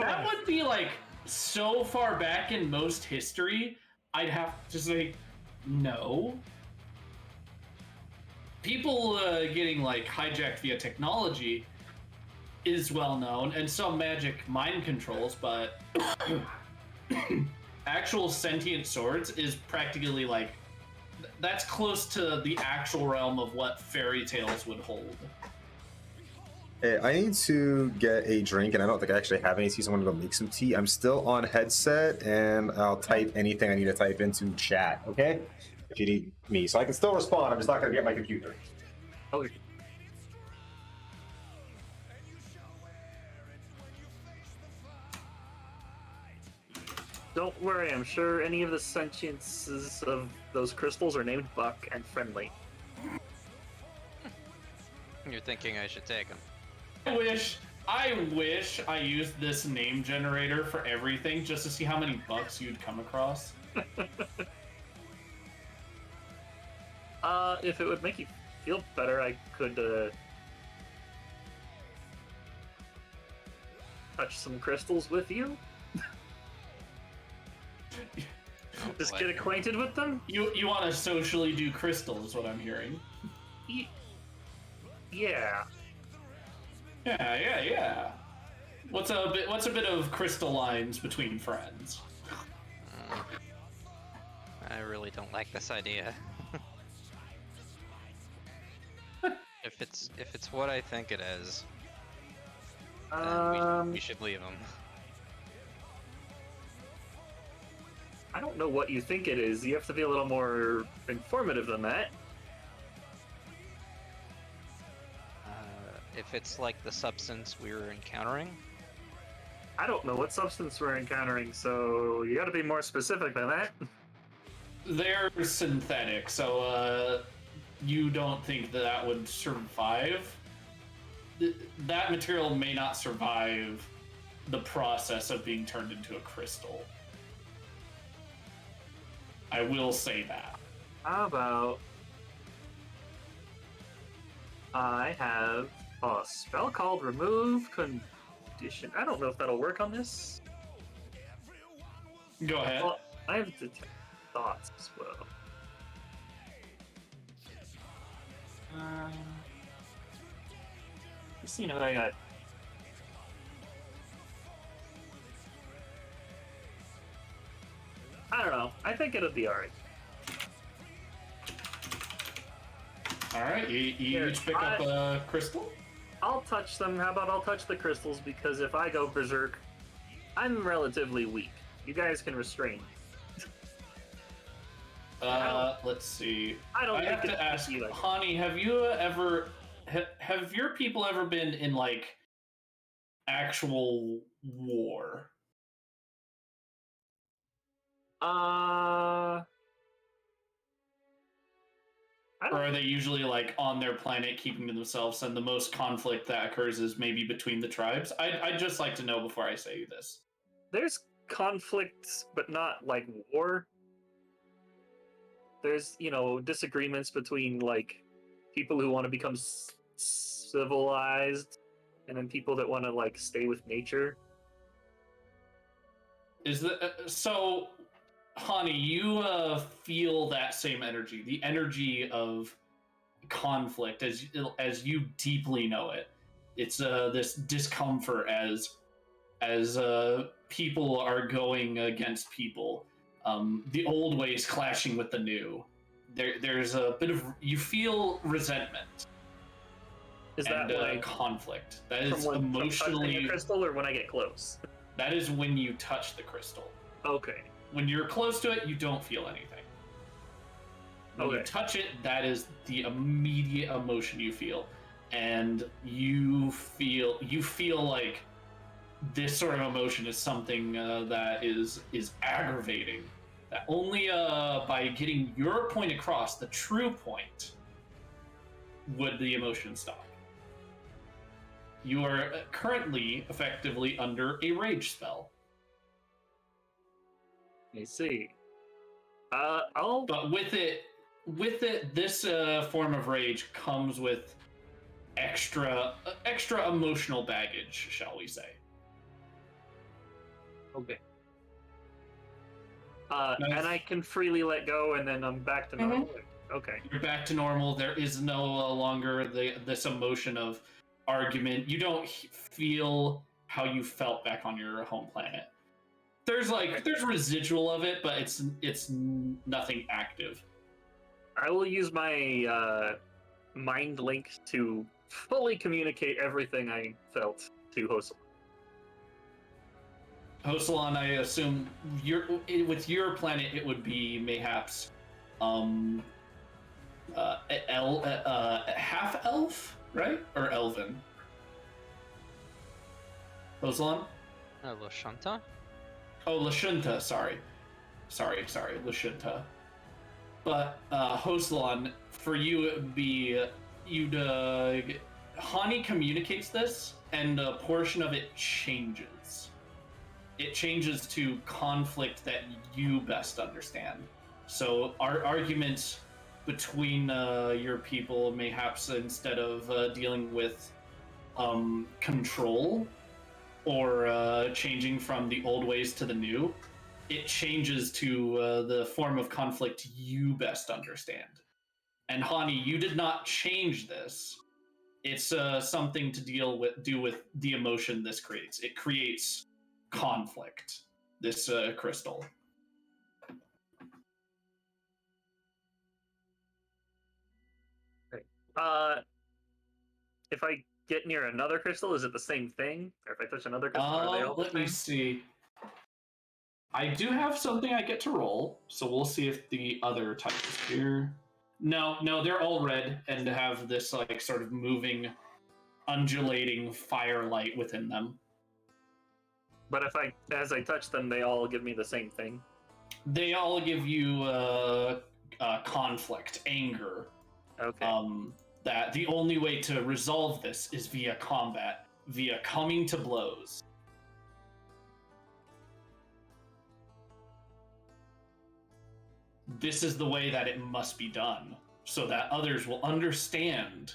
That would be like so far back in most history, I'd have to say no. People getting like hijacked via technology is well known, and some magic mind controls, but actual sentient swords is practically like that's close to the actual realm of what fairy tales would hold. Hey, I need to get a drink, and I don't think I actually have any tea, so I'm gonna go make some tea. I'm still on headset, and I'll type anything I need to type into chat, okay? If you need me. So I can still respond, I'm just not gonna get my computer. Okay. Don't worry, I'm sure any of the sentiences of those crystals are named Buck and friendly. You're thinking I should take them. I wish I used this name generator for everything just to see how many bucks you'd come across. If it would make you feel better, I could, touch some crystals with you. Oh, Just boy. get acquainted with them. You want to socially do crystal is what I'm hearing. Yeah. Yeah. What's a bit of crystal lines between friends? I really don't like this idea. If it's what I think it is, then we should leave them. I don't know what you think it is. You have to be a little more informative than that. If it's like the substance we were encountering, I don't know what substance we're encountering, so you gotta be more specific than that. They're synthetic, so you don't think that would survive? That material may not survive the process of being turned into a crystal. I will say that. How about I have a spell called Remove Condition. I don't know if that'll work on this. Go ahead. Well, I have detect thoughts as well. Let's see if I got. I don't know. I think it'll be alright. All right, you Here, each pick up a crystal. I'll touch them. How about I'll touch the crystals? Because if I go berserk, I'm relatively weak. You guys can restrain me. Let's see. I don't I have think to it's ask, like Hani, have you ever have your people ever been in like actual war? Or are they usually like on their planet keeping to themselves, and the most conflict that occurs is maybe between the tribes? I'd just like to know before I say this. There's conflicts, but not like war. There's, disagreements between like people who want to become civilized and then people that want to like stay with nature. Is that so? Hani, you feel that same energy, the energy of conflict, as you deeply know it. It's this discomfort as people are going against people, the old ways clashing with the new. There's a bit of, you feel resentment. Is that and conflict? That is from emotionally touching the crystal, or when I get close? That is when you touch the crystal. Okay. When you're close to it, you don't feel anything. When you touch it, that is the immediate emotion you feel, and you feel like this sort of emotion is something that is aggravating. That only by getting your point across, the true point, would the emotion stop. You are currently effectively under a rage spell. I see. I'll. But with it, this form of rage comes with extra emotional baggage, shall we say? Okay. And I can freely let go, and then I'm back to normal. Okay. You're back to normal. There is no longer this emotion of argument. You don't feel how you felt back on your home planet. There's residual of it, but it's nothing active. I will use my mind link to fully communicate everything I felt to Hoselon. Hoselon, I assume with your planet, it would be mayhaps half elf, right? Or elven. Hoselon? Lashunta? Oh, Lashunta, sorry, Lashunta. But Hoselon, for you, it would be Hani communicates this, and a portion of it changes. It changes to conflict that you best understand. So our arguments between your people, mayhaps instead of dealing with control or changing from the old ways to the new, it changes to the form of conflict you best understand. And Hani, you did not change this. It's something to do with the emotion this creates. It creates conflict, this crystal. If I get near another crystal, is it the same thing? Or if I touch another crystal, are they all the same? Let me see. I do have something I get to roll, so we'll see if the other type is here. No, they're all red and have this like sort of moving, undulating firelight within them. But as I touch them, they all give me the same thing? They all give you conflict, anger. Okay. That the only way to resolve this is via combat, via coming to blows. This is the way that it must be done, so that others will understand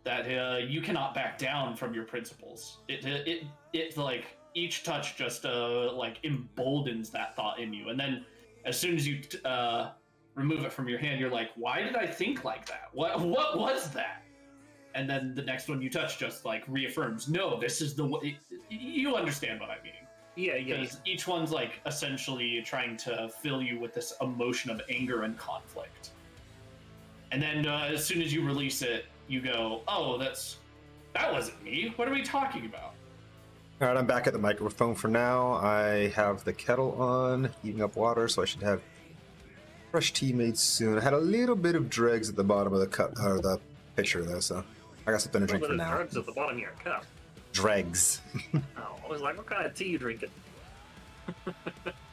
that you cannot back down from your principles. It like each touch just like emboldens that thought in you, and then as soon as you remove it from your hand, you're like, why did I think like that? What was that? And then the next one you touch just like reaffirms, no, this is the way. You understand what I mean? Yeah, yeah. Because each one's like essentially trying to fill you with this emotion of anger and conflict. And then as soon as you release it, you go, oh, that wasn't me. What are we talking about? All right, I'm back at the microphone for now. I have the kettle on, heating up water, so I should have fresh tea made soon. I had a little bit of dregs at the bottom of the cup or the pitcher though, so I got something to drink for now. Drugs at the bottom of your cup. Dregs. Oh, I was like, what kind of tea you drinking?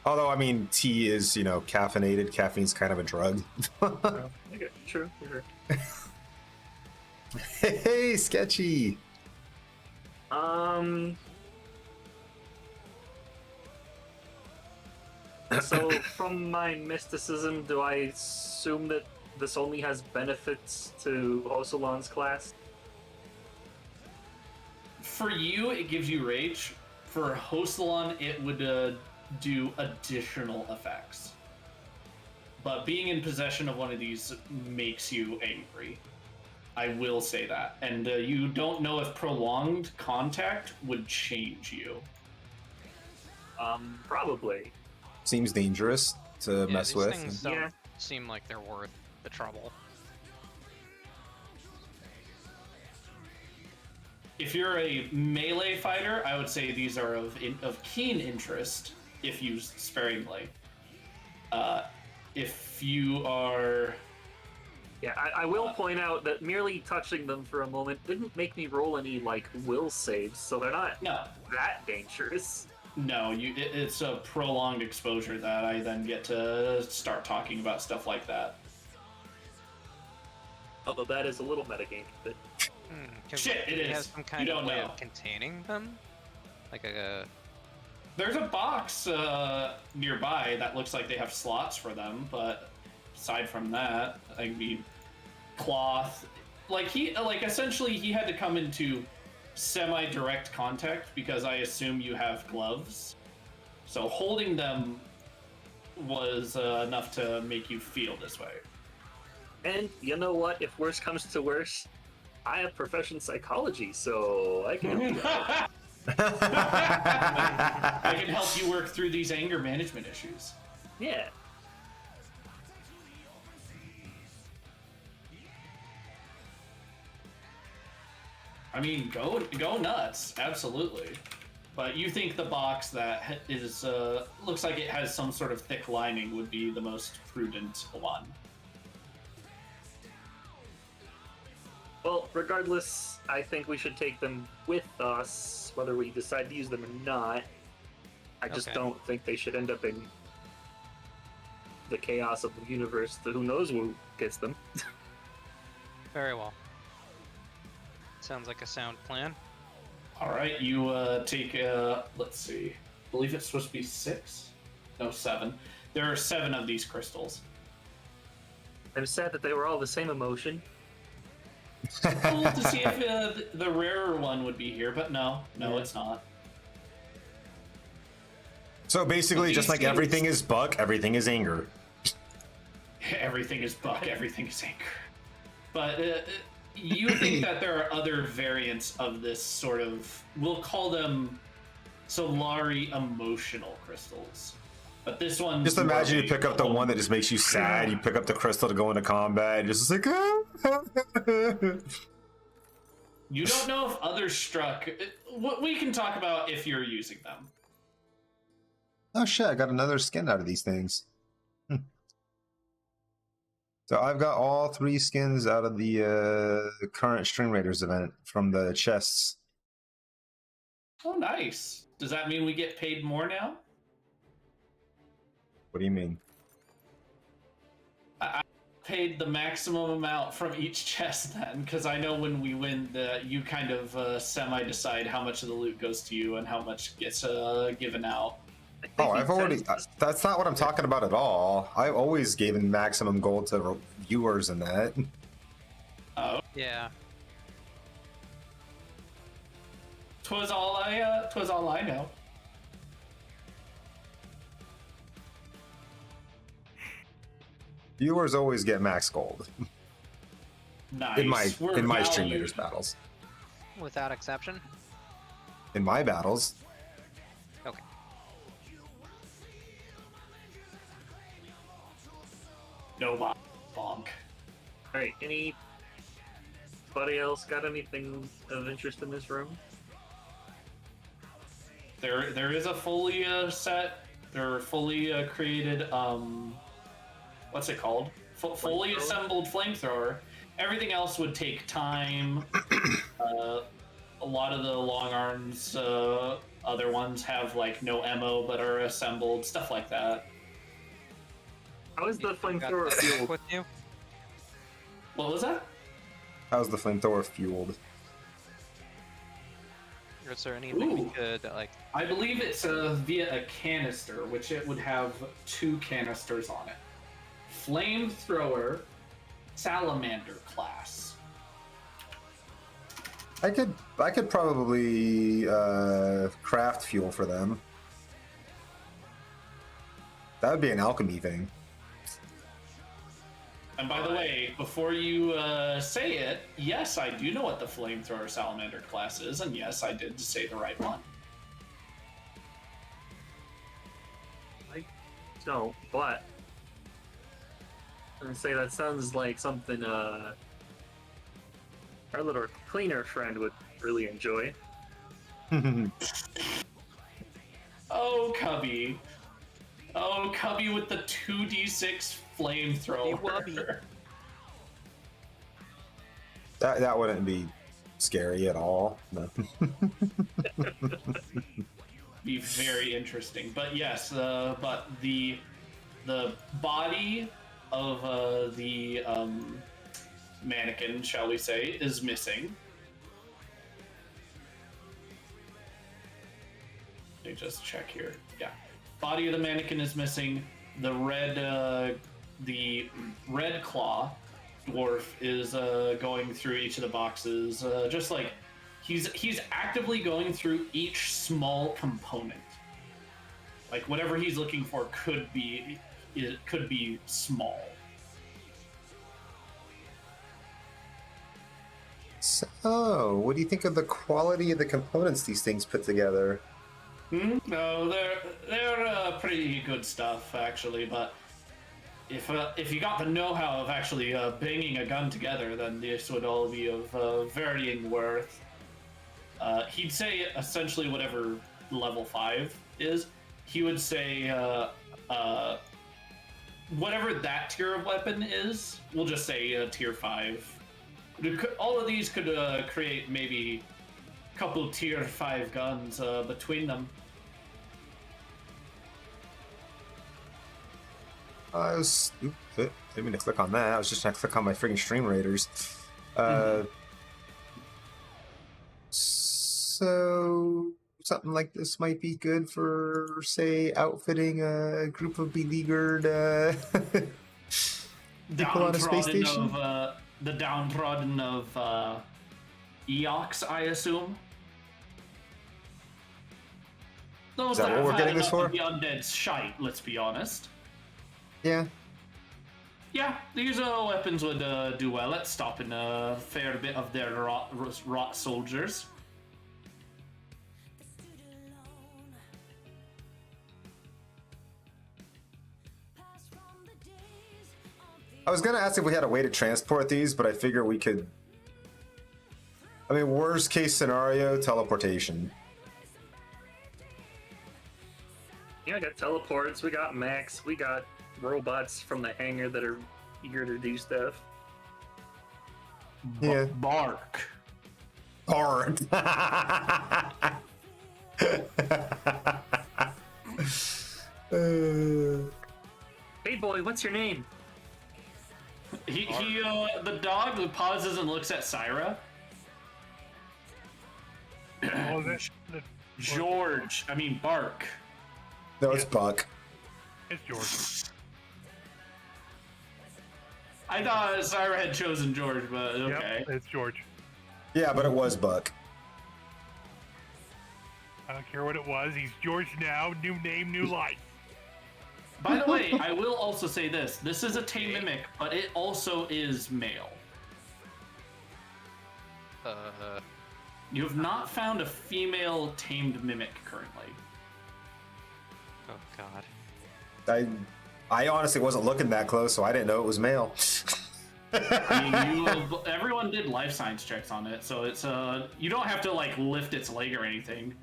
Although I mean, tea is caffeinated. Caffeine's kind of a drug. Okay, true. Hey, sketchy. So from my mysticism, do I assume that this only has benefits to Hosolan's class? For you, it gives you rage. For Hosolan, it would do additional effects. But being in possession of one of these makes you angry. I will say that. And you don't know if prolonged contact would change you. Probably. Seems dangerous to mess these with. Things don't seem like they're worth the trouble. If you're a melee fighter, I would say these are of keen interest if used sparingly. If you are... Yeah, I will point out that merely touching them for a moment didn't make me roll any, will saves, so they're not that dangerous. No, it's a prolonged exposure that I then get to start talking about stuff like that. Although that is a little metagame, but... Shit, it is. Has some kind you of don't way know. of containing them? Like a... There's a box nearby that looks like they have slots for them, but aside from that, I mean, cloth. Essentially, he had to come into semi-direct contact because I assume you have gloves. So holding them was enough to make you feel this way. And you know what? If worse comes to worse, I have profession psychology, so I can help you out. I can help you work through these anger management issues. Yeah. I mean, go nuts, absolutely. But you think the box that is looks like it has some sort of thick lining would be the most prudent one. Well, regardless, I think we should take them with us, whether we decide to use them or not. I just don't think they should end up in the chaos of the universe. Who knows who gets them? Very well. Sounds like a sound plan. All right, you take, let's see, I believe it's supposed to be 6? No, 7. There are 7 of these crystals. I'm sad that they were all the same emotion. Cool to see if the rarer one would be here, but no, it's not. So basically, just like everything is buck, everything is anger. Everything is buck, everything is anger. But you think that there are other variants of this sort of, we'll call them Solari emotional crystals. But this one... Just imagine you pick up the one that just makes you sad, you pick up the crystal to go into combat, and just like... You don't know if others struck... We can talk about if you're using them. Oh shit, I got another skin out of these things. So I've got all 3 skins out of the current String Raiders event from the chests. Oh, nice. Does that mean we get paid more now? What do you mean? I paid the maximum amount from each chest then, because I know when we win, you kind of semi-decide how much of the loot goes to you and how much gets given out. Oh, I've already... That's not what I'm talking about at all. I always gave maximum gold to viewers and that. Oh. Yeah. Twas all I know. Viewers always get max gold Nice. in my We're stream valued. leaders battles. Without exception. In my battles, Okay. No bonk. All right. Anybody else got anything of interest in this room? There is a fully set. There are fully created. What's it called? Fully assembled flamethrower. Everything else would take time. A lot of the long arms, other ones have like no ammo but are assembled, stuff like that. How is the Got flamethrower the fueled? with you? What was that? how's the flamethrower fueled? Is there anything we Ooh. could like? I believe it's via a canister, which it would have 2 canisters on it. Flamethrower, salamander class. I could probably craft fuel for them. That would be an alchemy thing. And by the way, before you say it, yes, I do know what the flamethrower salamander class is, and yes, I did say the right one. No, but I'm gonna say that sounds like something our little cleaner friend would really enjoy. Oh, Cubby. Oh, Cubby with the 2d6 flamethrower. Wubby. That wouldn't be scary at all. No. Be very interesting. But yes, but the body of the mannequin, shall we say, is missing. Let me just check here. Yeah, body of the mannequin is missing. The red claw dwarf is going through each of the boxes, just like he's actively going through each small component. Like whatever he's looking for could be small. So, what do you think of the quality of the components these things put together? No, they're pretty good stuff actually. But if you got the know-how of actually banging a gun together, then this would all be of varying worth. He'd say essentially whatever level 5 is. He would say whatever that tier of weapon is. We'll just say tier 5. All of these could create maybe a couple tier 5 guns between them. I was didn't mean to click on that. I was just trying to click on my freaking stream raiders. So something like this might be good for, say, outfitting a group of beleaguered people on a space station. The downtrodden of Eox, I assume. Those Is that what have we're had getting this enough for? of the undead's shite, let's be honest. Yeah. Yeah, these weapons would do well at stopping a fair bit of their rot soldiers. I was gonna ask if we had a way to transport these, but I figure we could. I mean, worst case scenario, teleportation. Yeah, I got teleports, we got mechs, we got robots from the hangar that are eager to do stuff. Yeah. Bark. Hard. Hey boy, what's your name? The dog pauses and looks at Syra. Oh, George, I mean Bark. No, it's Buck. it's George. I thought Syra had chosen George, but okay. Yep, it's George. Yeah, but it was Buck. I don't care what it was. He's George now. New name, new life. By the way, I will also say this. This is a tame mimic, but it also is male. You have not found a female tamed mimic currently. Oh god. I honestly wasn't looking that close, so I didn't know it was male. I mean, everyone did life science checks on it, so it's you don't have to like lift its leg or anything.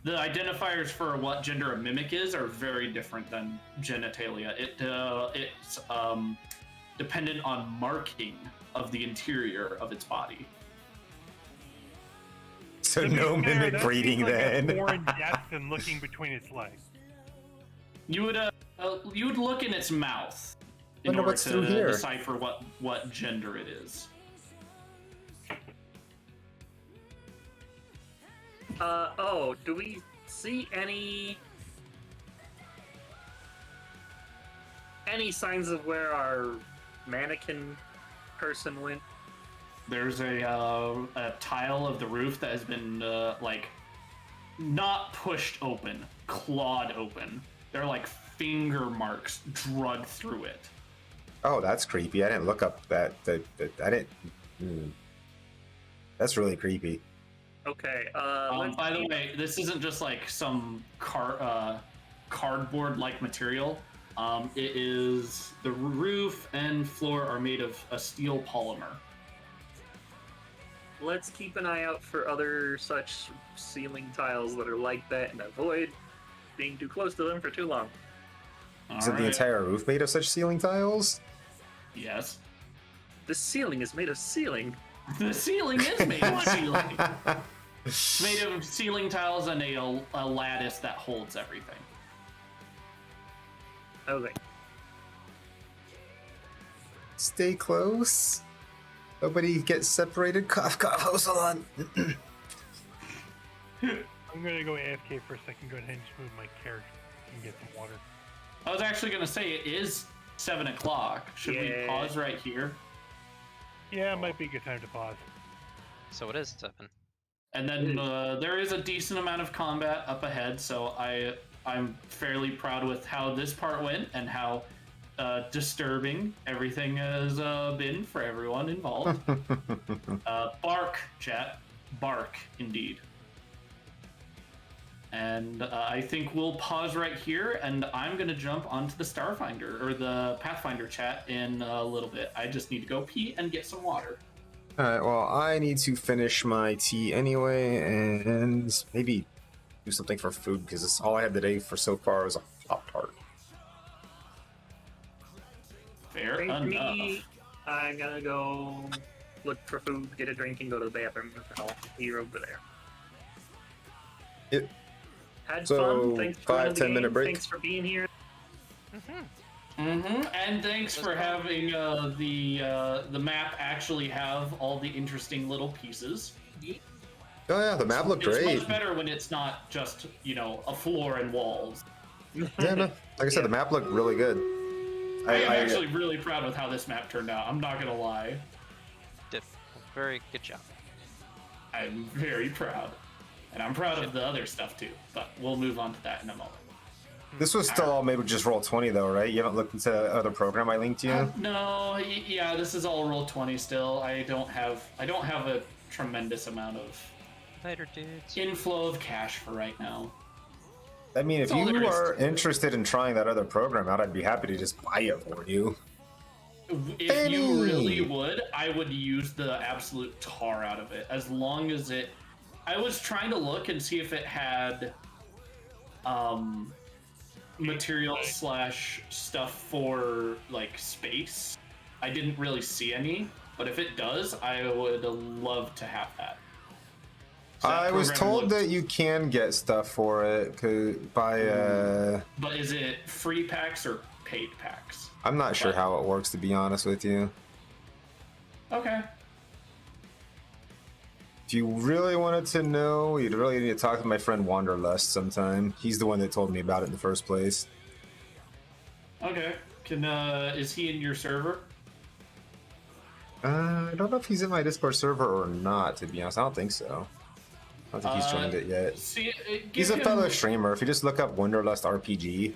The identifiers for what gender a mimic is are very different than genitalia. It's dependent on marking of the interior of its body. So To be no fair, mimic that breeding seems like then. More in depth than looking between its legs. You would look in its mouth in Wonder order what's through here. to decipher what gender it is. Do we see any signs of where our mannequin person went? There's a tile of the roof that has been like not pushed open, clawed open. There are like finger marks drugged through it. Oh, that's creepy. I didn't look up that I didn't. That's really creepy. Okay. By the way, this isn't just like some cardboard-like material. It is the roof and floor are made of a steel polymer. Let's keep an eye out for other such ceiling tiles that are like that and avoid being too close to them for too long. Is it the entire roof made of such ceiling tiles? Yes. The ceiling is made of ceiling. The ceiling is made of ceiling. It's made of ceiling tiles and a lattice that holds everything. Okay. Stay close. Nobody gets separated. Cough, cough. Hold on. I'm gonna go AFK for a second. Go ahead and just move my character and get some water. I was actually going to say it is 7 o'clock. Should we pause right here? Yeah, it might be a good time to pause. So it is 7. And then there is a decent amount of combat up ahead, so I'm fairly proud with how this part went and how disturbing everything has been for everyone involved. Bark, chat. Bark, indeed. And I think we'll pause right here, and I'm going to jump onto the Starfinder, or the Pathfinder chat in a little bit. I just need to go pee and get some water. Alright, well, I need to finish my tea anyway, and maybe do something for food, because it's all I had today for so far is a Pop-Tart. Fair Thank enough. me. I'm gonna go look for food, get a drink, and go to the bathroom. I'll be over there. Yep. Had So, fun. Thanks for running the 5-10 minute game. break. Thanks for being here. And thanks for having the map actually have all the interesting little pieces. Oh yeah, the map looked It's great. much better when it's not just, a floor and walls. Yeah, no, like I said, the map looked really good. I am actually really proud with how this map turned out. I'm not gonna lie. Very good job. I'm very proud. And I'm proud of the other stuff too, but we'll move on to that in a moment. This was still all made with just Roll20 though, right? You haven't looked into the other program I linked you? No, yeah, this is all Roll20 still. I don't have a tremendous amount of Later, dudes. inflow of cash for right now. I mean, if That's all there you is are to it. interested in trying that other program out, I'd be happy to just buy it for you. If you Penny! really would, I would use the absolute tar out of it. As long as it... I was trying to look and see if it had material slash stuff for like space. I didn't really see any, but if it does, I would love to have that. So that I was program told looked- that you can get stuff for it by But is it free packs or paid packs? I'm not sure how it works, to be honest with you. Okay. If you really wanted to know, you'd really need to talk to my friend Wanderlust sometime. He's the one that told me about it in the first place. Okay. Is he in your server? I don't know if he's in my Discord server or not, to be honest. I don't think so. I don't think he's joined it yet. See, He's a fellow streamer. If you just look up Wanderlust RPG.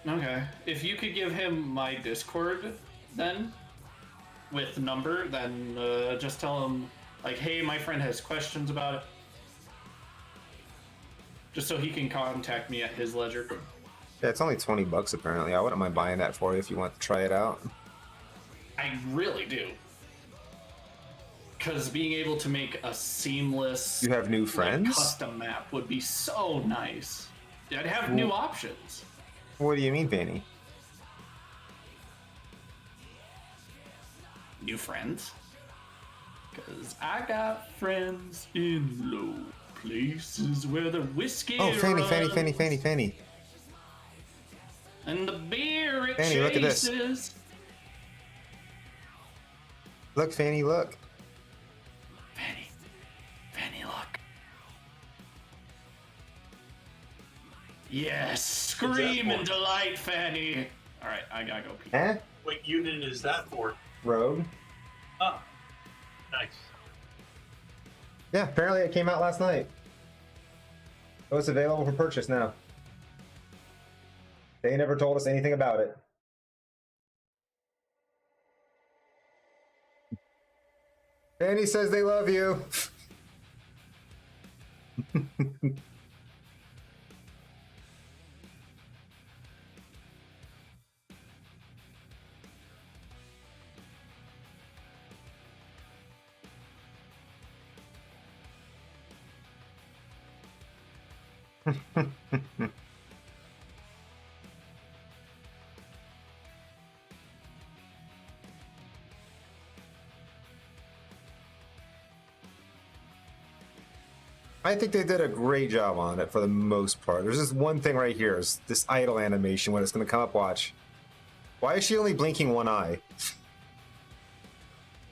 Okay. If you could give him my Discord, then with number, then just tell him like, hey, my friend has questions about it. Just so he can contact me at his ledger. Yeah, it's only $20 apparently. I wouldn't mind buying that for you if you want to try it out. I really do. Because being able to make a seamless, You have new like, friends? custom map would be so nice. I'd have new options. What do you mean, Vanny? New friends. Because I got friends in low places where the whiskey Oh, Fanny, runs, Fanny, Fanny, Fanny, Fanny. and the beer it Fanny, look at this. chases. Look, Fanny, look. Fanny, look. Yes, scream in delight, Fanny. All right, I gotta go pee. Eh? What unit is that for? Road? Oh, nice. Yeah, apparently it came out last night. Oh, it's available for purchase now. They never told us anything about it. Fanny says they love you. I think they did a great job on it for the most part. There's this one thing right here, is this idle animation when it's going to come up. Watch. Why is she only blinking one eye?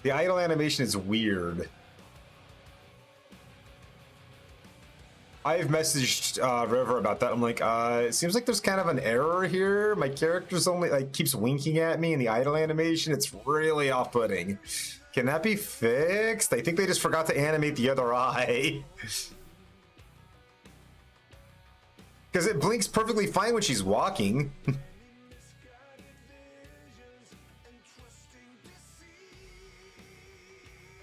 The idle animation is weird. I've messaged River about that. I'm like, it seems like there's kind of an error here. My character's only keeps winking at me in the idle animation. It's really off-putting. Can that be fixed? I think they just forgot to animate the other eye. Because it blinks perfectly fine when she's walking.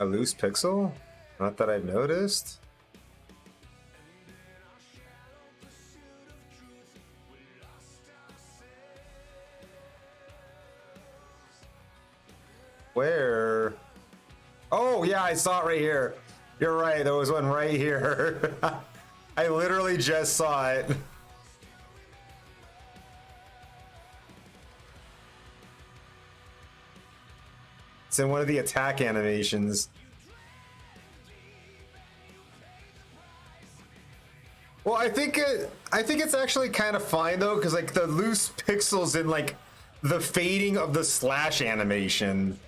A loose pixel? Not that I've noticed. Where? Oh, yeah, I saw it right here. You're right, there was one right here. I literally just saw it. It's in one of the attack animations. Well, I think it's actually kind of fine though, because like the loose pixels in like the fading of the slash animation.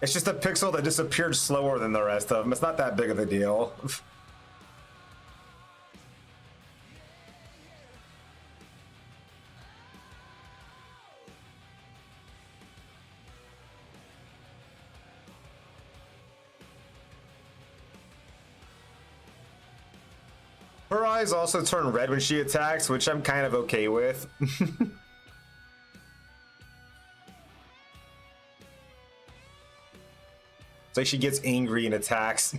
It's just a pixel that disappeared slower than the rest of them. It's not that big of a deal. Her eyes also turn red when she attacks, which I'm kind of okay with. It's like she gets angry and attacks.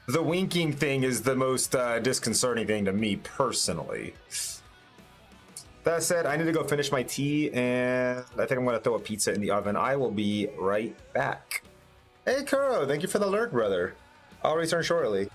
The winking thing is the most disconcerting thing to me personally. That said, I need to go finish my tea, and I think I'm going to throw a pizza in the oven. I will be right back. Hey, Kuro, thank you for the alert, brother. I'll return shortly.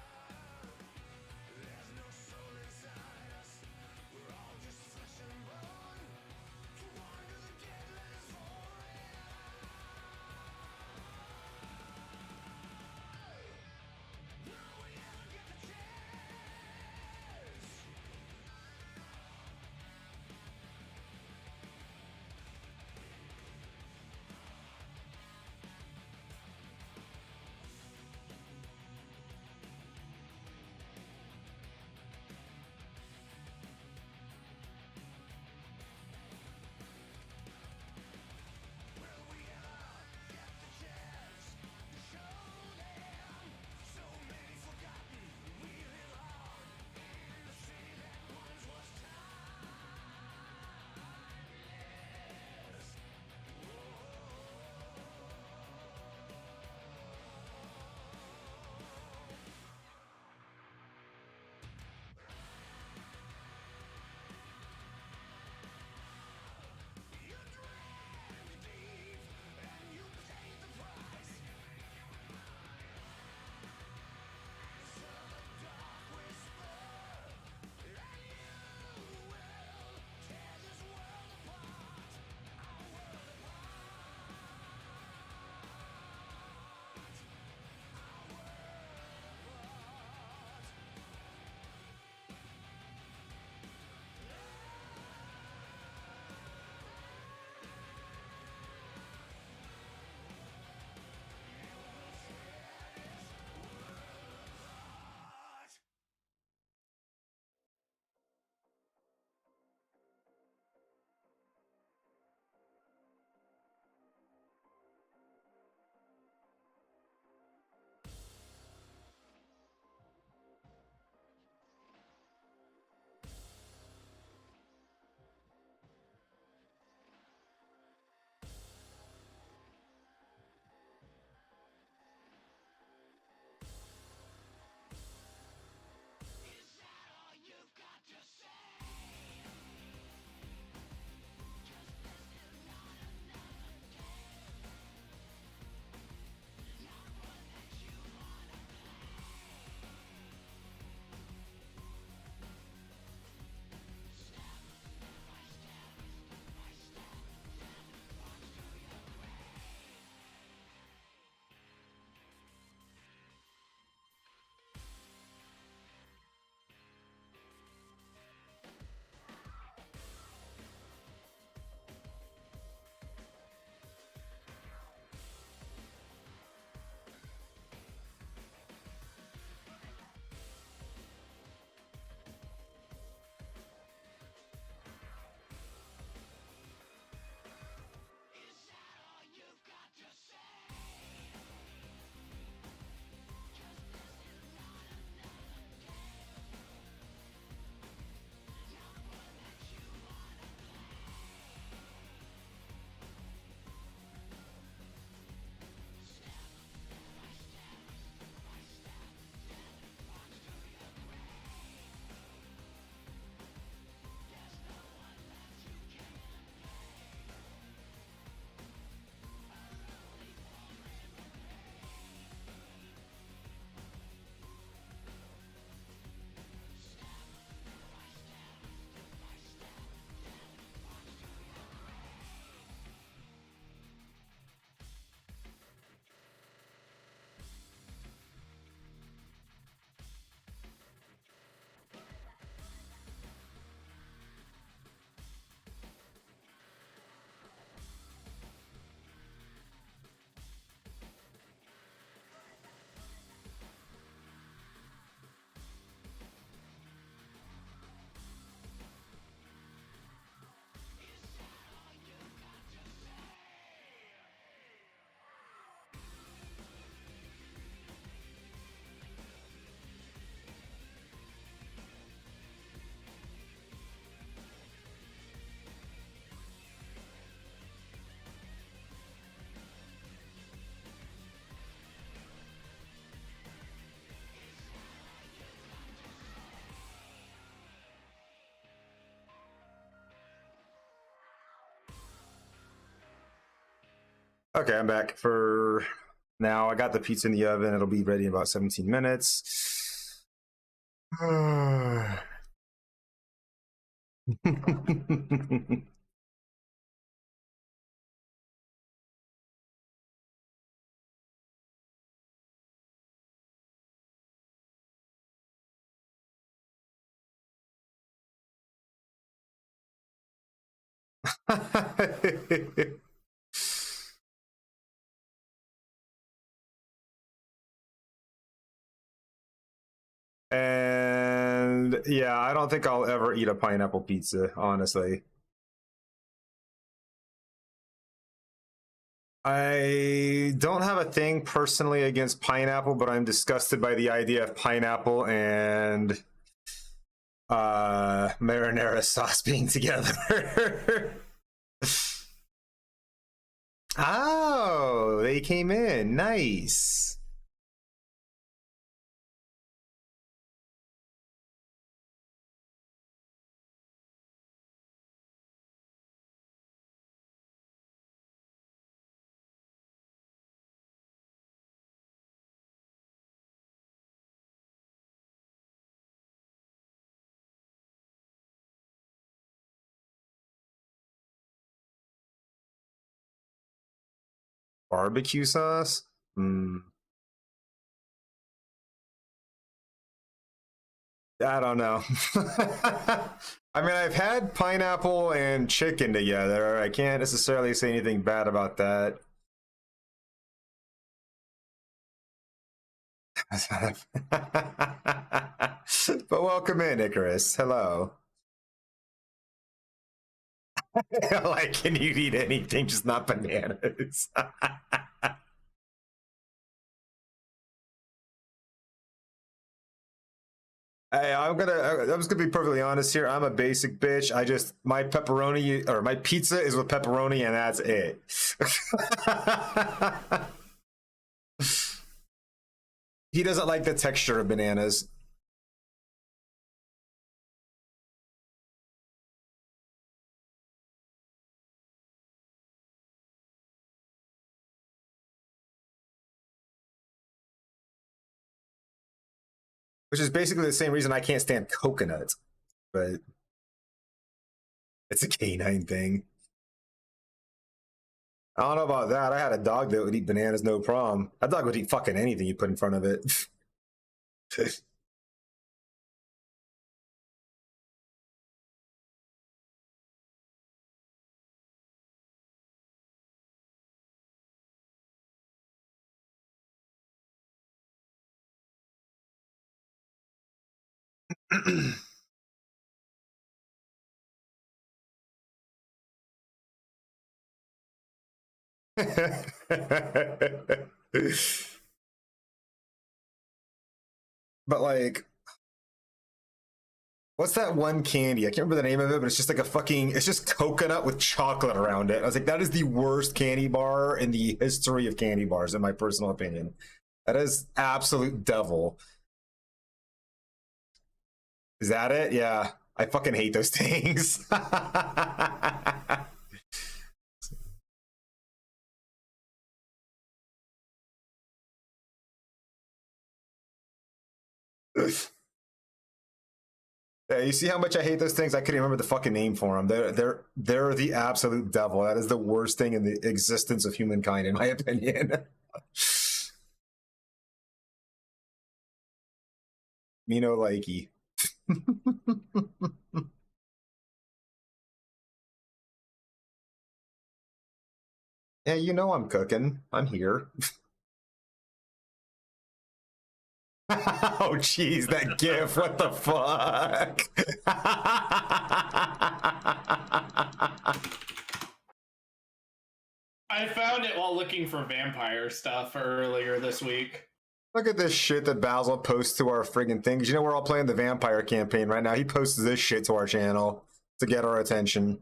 Okay, I'm back for now. I got the pizza in the oven. It'll be ready in about 17 minutes. And yeah, I don't think I'll ever eat a pineapple pizza, honestly. I don't have a thing personally against pineapple, but I'm disgusted by the idea of pineapple and marinara sauce being together. Oh, they came in. Nice. Barbecue sauce? Hmm. I don't know. I mean, I've had pineapple and chicken together. I can't necessarily say anything bad about that. But welcome in, Icarus. Hello. Like, can you eat anything, just not bananas? Hey, I'm just gonna be perfectly honest here. I'm a basic bitch. My pepperoni or my pizza is with pepperoni, and that's it. He doesn't like the texture of bananas. Which is basically the same reason I can't stand coconut, but it's a canine thing. I don't know about that. I had a dog that would eat bananas, no problem. That dog would eat fucking anything you put in front of it. But like, what's that one candy? I can't remember the name of it, but it's just like it's just coconut with chocolate around it. I was like, that is the worst candy bar in the history of candy bars, in my personal opinion. That is absolute devil. Is that it? Yeah. I fucking hate those things. Yeah, you see how much I hate those things? I couldn't remember the fucking name for them. They're the absolute devil. That is the worst thing in the existence of humankind, in my opinion. Me no likey. Yeah, you know I'm cooking. I'm here. Oh, jeez, that gif. What the fuck? I found it while looking for vampire stuff earlier this week. Look at this shit that Basil posts to our friggin' things. You know, we're all playing the vampire campaign right now. He posts this shit to our channel to get our attention.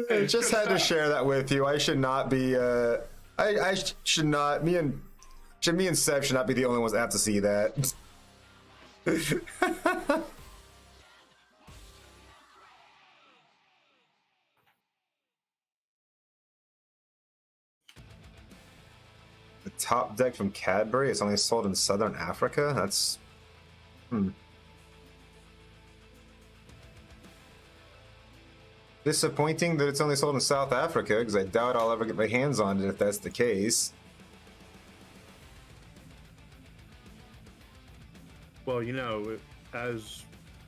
I just had to share that with you. I should not be I should not, me and Should me and Seb should not be the only ones that have to see that. The top deck from Cadbury is only sold in Southern Africa? That's... Disappointing that it's only sold in South Africa, because I doubt I'll ever get my hands on it if that's the case. Well, you know, as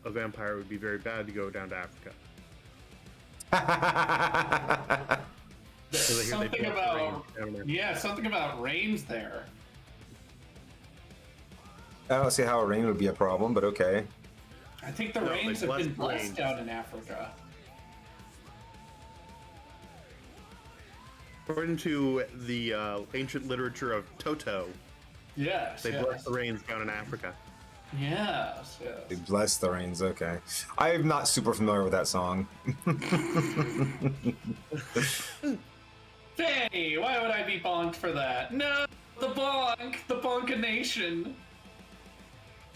a vampire, it would be very bad to go down to Africa. Something about something about rains there. I don't see how rain would be a problem, but okay. I think the rains have been blessed down in Africa. According to the ancient literature of Toto, Yes, they bless the rains down in Africa. Yes, They yes. bless the rains, okay. I'm not super familiar with that song. Fanny, why would I be bonked for that? No, the bonkination.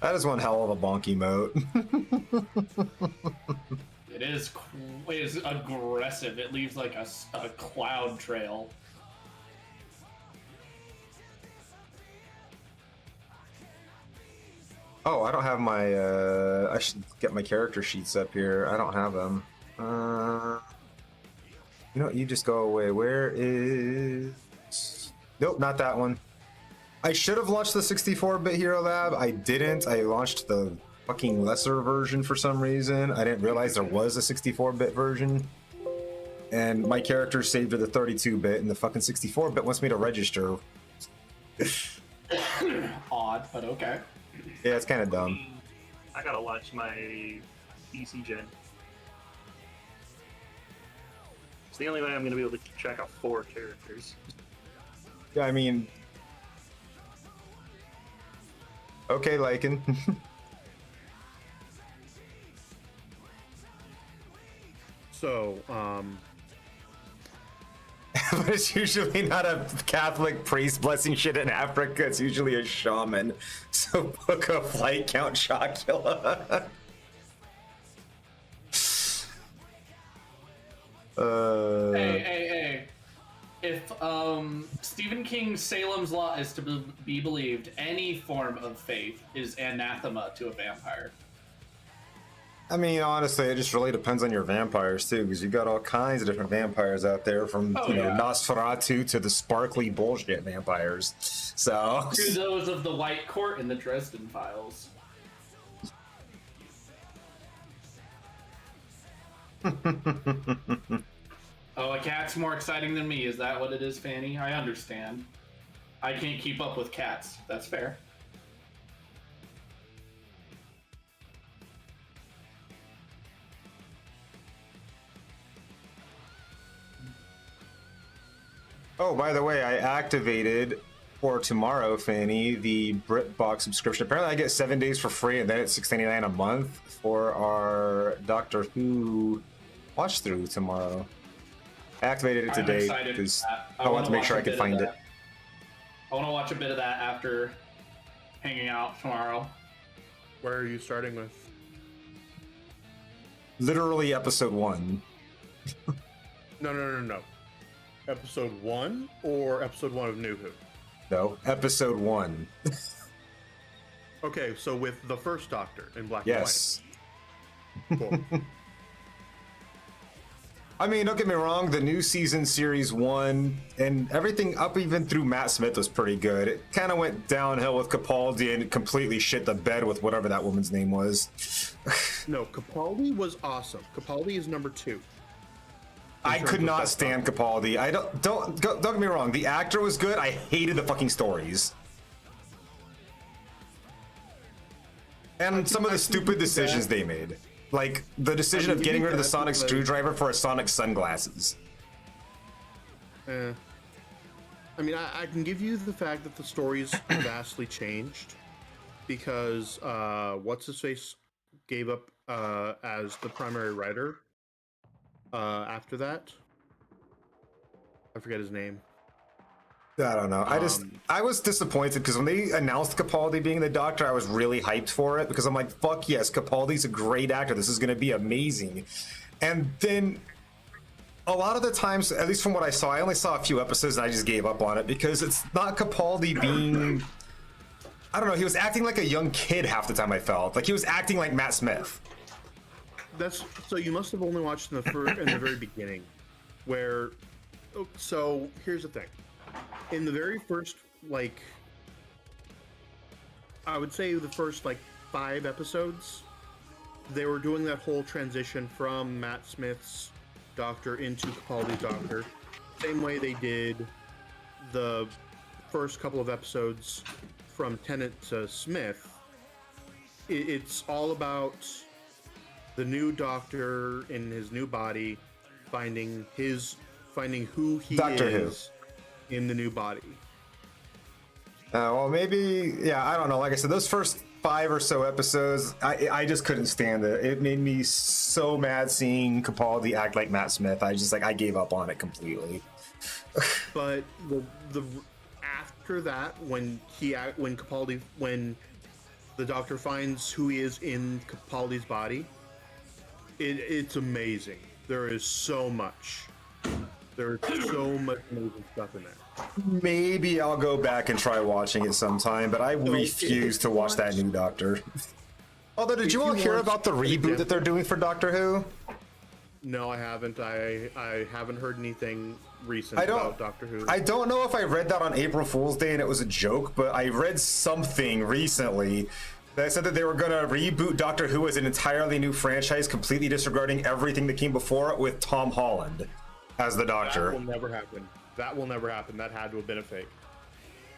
That is one hell of a bonk emote. It is aggressive. It leaves like a cloud trail. Oh, I don't have my, I should get my character sheets up here. I don't have them. You know what, you just go away. Where is... Nope, not that one. I should have launched the 64-bit Hero Lab. I didn't. I launched the fucking lesser version for some reason. I didn't realize there was a 64-bit version. And my character saved to the 32-bit, and the fucking 64-bit wants me to register. Odd, but okay. Yeah, it's kind of dumb. I gotta watch my PC gen. It's the only way I'm gonna be able to check out 4 characters. Yeah, I mean... Okay, Lycan. So, But it's usually not a Catholic priest blessing shit in Africa. It's usually a shaman. So book a flight, Count Chocula. Hey. If Stephen King's Salem's Lot is to be believed, any form of faith is anathema to a vampire. I mean, honestly, it just really depends on your vampires too, because you got all kinds of different vampires out there, from Nosferatu to the sparkly bullshit vampires. So To those of the White Court in the Dresden Files. Oh, a cat's more exciting than me. Is that what it is, Fanny? I understand. I can't keep up with cats. That's fair. Oh, by the way, I activated for tomorrow, Fanny, the BritBox subscription. Apparently, I get 7 days for free, and then it's $6.99 a month for our Doctor Who watch through tomorrow. I activated it today because I want to make sure I could find it. I want to watch a bit of that after hanging out tomorrow. where are you starting with? Literally episode 1. No. Episode 1 or episode 1 of New Who? No, episode 1. Okay, so with the first Doctor in black Yes. and white. Cool. I mean, don't get me wrong, the new season, series 1, and everything up even through Matt Smith was pretty good. It kind of went downhill with Capaldi and completely shit the bed with whatever that woman's name was. No, Capaldi was awesome. Capaldi is number 2. I could not stand Capaldi. I don't get me wrong, the actor was good. I hated the fucking stories. And some of the stupid decisions they made. Like, the decision of getting rid of the sonic screwdriver for a sonic sunglasses. I mean, I can give you the fact that the story's vastly changed because what's-his-face gave up as the primary writer after that. I forget his name. I don't know. I was disappointed because when they announced Capaldi being the Doctor, I was really hyped for it because I'm like, fuck yes, Capaldi's a great actor. This is going to be amazing. And then a lot of the times, at least from what I saw, I only saw a few episodes and I just gave up on it because it's not Capaldi being. I don't know. He was acting like a young kid half the time. I felt like he was acting like Matt Smith. That's so. You must have only watched in the very beginning, where. So here's the thing. In the very first, like, I would say the first, like, 5 episodes, they were doing that whole transition from Matt Smith's Doctor into Capaldi's Doctor. Same way they did the first couple of episodes from Tennant to Smith. It's all about the new Doctor in his new body, finding who he Doctor is. In the new body. Well, maybe, yeah, I don't know. Like I said, those first 5 or so episodes, I just couldn't stand it. It made me so mad seeing Capaldi act like Matt Smith. I gave up on it completely. But the after that, when the Doctor finds who he is in Capaldi's body, it's amazing. There is so much. There's so much amazing stuff in there. Maybe I'll go back and try watching it sometime, but I refuse to watch that new Doctor. Although, did you all hear about the reboot that they're doing for Doctor Who? No, I haven't. I haven't heard anything recent about Doctor Who. I don't know if I read that on April Fool's Day and it was a joke, but I read something recently that said that they were going to reboot Doctor Who as an entirely new franchise, completely disregarding everything that came before it, with Tom Holland as the Doctor. That will never happen. That had to have been a fake.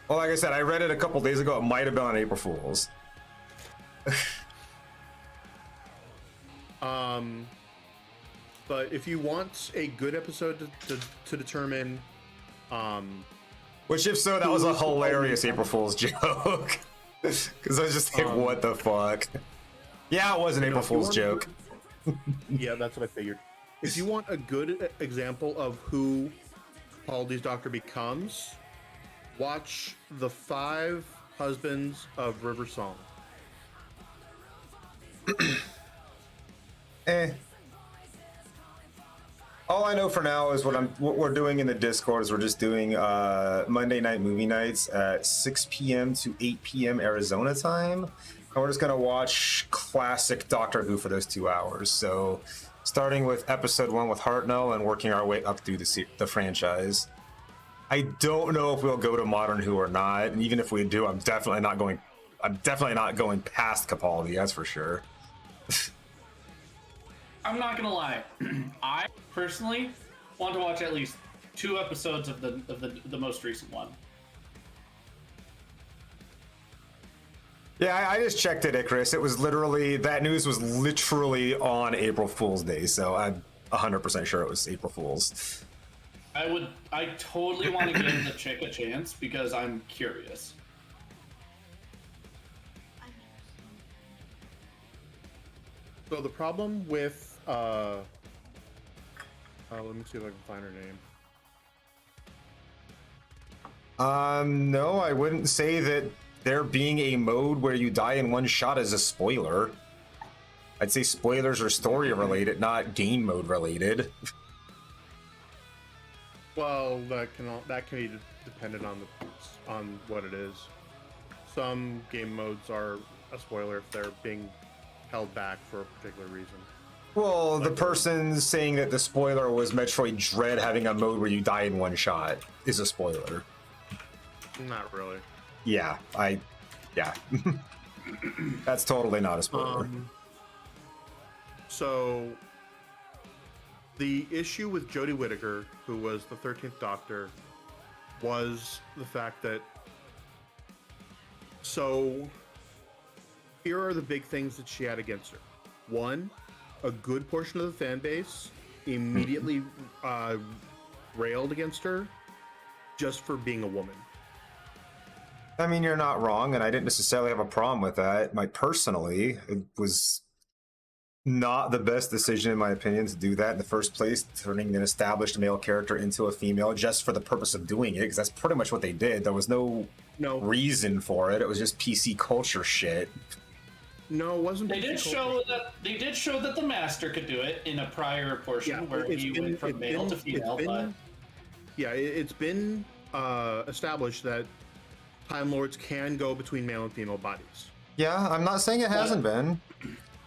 Well, like I said, I read it a couple days ago. It might have been on April Fool's. But if you want a good episode to determine, which, if so, that was a hilarious April Fool's joke. Because I was just like, what the fuck? Yeah, it was an April Fool's joke. Yeah, that's what I figured. If you want a good example of who Capaldi's Doctor becomes, watch The 5 Husbands of River Song. All I know for now is what we're doing in the Discord is we're just doing Monday night movie nights at 6 p.m. to 8 p.m. Arizona time. And we're just gonna watch classic Doctor Who for those 2 hours. So starting with episode 1 with Hartnell and working our way up through the franchise. I don't know if we'll go to Modern Who or not, and even if we do, I'm definitely not going past Capaldi, that's for sure. I'm not gonna lie. I personally want to watch at least 2 episodes of the most recent one. Yeah, I just checked it, Chris. It was literally, that news was literally on April Fool's Day, so I'm 100% sure it was April Fool's. I totally want to give the chick a chance because I'm curious. So the problem with let me see if I can find her name. No, I wouldn't say that there being a mode where you die in one shot is a spoiler. I'd say spoilers are story related, not game mode related. Well, that can be dependent on what it is. Some game modes are a spoiler if they're being held back for a particular reason. Well, the person saying that the spoiler was Metroid Dread having a mode where you die in one shot is a spoiler. Not really. Yeah. That's totally not a spoiler. So, the issue with Jodie Whittaker, who was the 13th Doctor, was the fact that... So, here are the big things that she had against her. One, a good portion of the fan base immediately railed against her just for being a woman. I mean, you're not wrong, and I didn't necessarily have a problem with that. Personally, it was not the best decision, in my opinion, to do that in the first place, turning an established male character into a female just for the purpose of doing it, because that's pretty much what they did. There was no reason for it. It was just PC culture shit. No, it wasn't. They did show that the Master could do it in a prior portion where he went from male to female. It's been established that Time Lords can go between male and female bodies. Yeah, I'm not saying it hasn't been.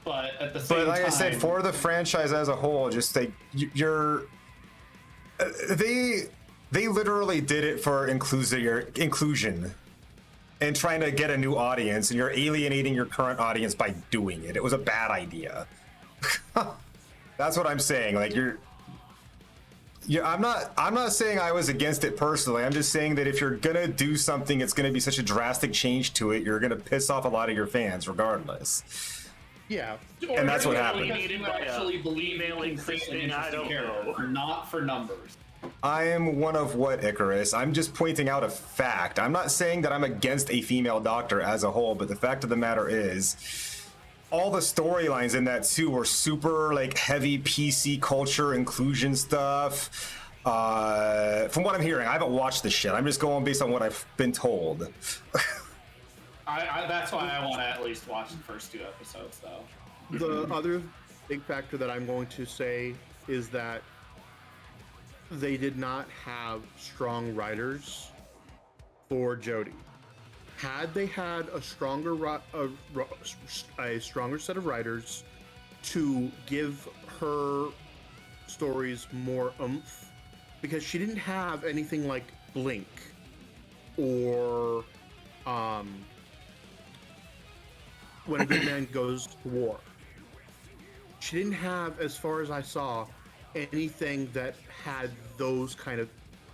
But at the same time, like I said, for the franchise as a whole, just like they literally did it for inclusion and trying to get a new audience, and you're alienating your current audience by doing it. It was a bad idea. That's what I'm saying. Like I'm not saying I was against it personally. I'm just saying that if you're gonna do something, it's gonna be such a drastic change to it, you're gonna piss off a lot of your fans regardless. Yeah, and that's what happened. You actually believe in creating an interesting character, not for numbers. I am one of what, Icarus? I'm just pointing out a fact. I'm not saying that I'm against a female doctor as a whole, but the fact of the matter is, all the storylines in that too were super like heavy PC culture inclusion stuff. From what I'm hearing, I haven't watched this shit. I'm just going based on what I've been told. That's why I want to at least watch the first 2 episodes, though. The other big factor that I'm going to say is that they did not have strong writers for Jodie. Had they had a stronger set of writers to give her stories more oomph, because she didn't have anything like Blink or When a Good Man Goes to War. She didn't have, as far as I saw, anything that had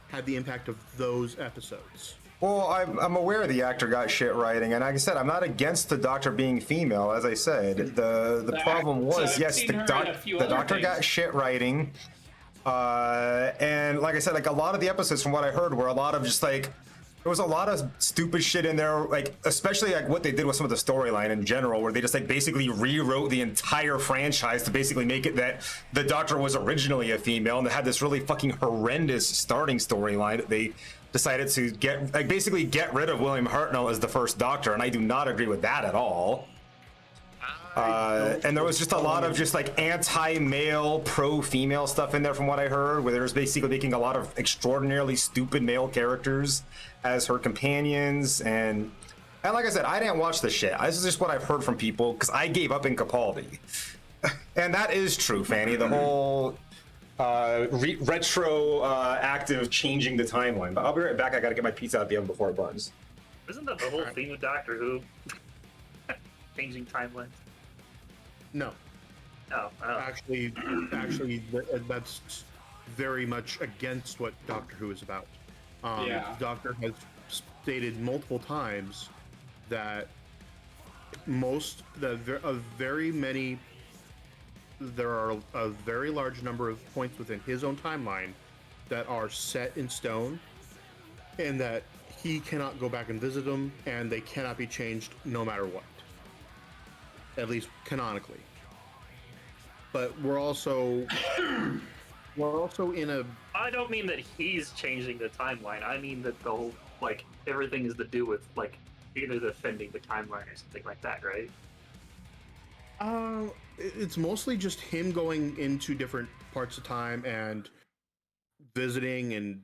had the impact of those episodes. Well, I'm aware the actor got shit writing, and like I said, I'm not against the doctor being female. As I said, the problem was, yes, the doctor got shit writing, and like I said, like a lot of the episodes, from what I heard, were a lot of just like, there was a lot of stupid shit in there, like especially like what they did with some of the storyline in general, where they just like basically rewrote the entire franchise to basically make it that the Doctor was originally a female, and they had this really fucking horrendous starting storyline that they decided to basically get rid of William Hartnell as the first Doctor, and I do not agree with that at all. And there was just a lot of just like anti-male, pro-female stuff in there from what I heard, where there was basically making a lot of extraordinarily stupid male characters as her companions. And like I said, I didn't watch this shit. This is just what I've heard from people, because I gave up in Capaldi. And that is true, Fanny. The whole retroactive changing the timeline. But I'll be right back. I gotta get my pizza out the oven before it burns. Isn't that the whole theme of Doctor Who? Changing timelines? No. Oh. Actually, that's very much against what Doctor Who is about. The Doctor has stated multiple times that there are a very large number of points within his own timeline that are set in stone, and that he cannot go back and visit them, and they cannot be changed no matter what. At least canonically. But we're also in a... I don't mean that he's changing the timeline. I mean that the whole, like, everything is to do with, like, either defending the timeline or something like that, right? It's mostly just him going into different parts of time and visiting, and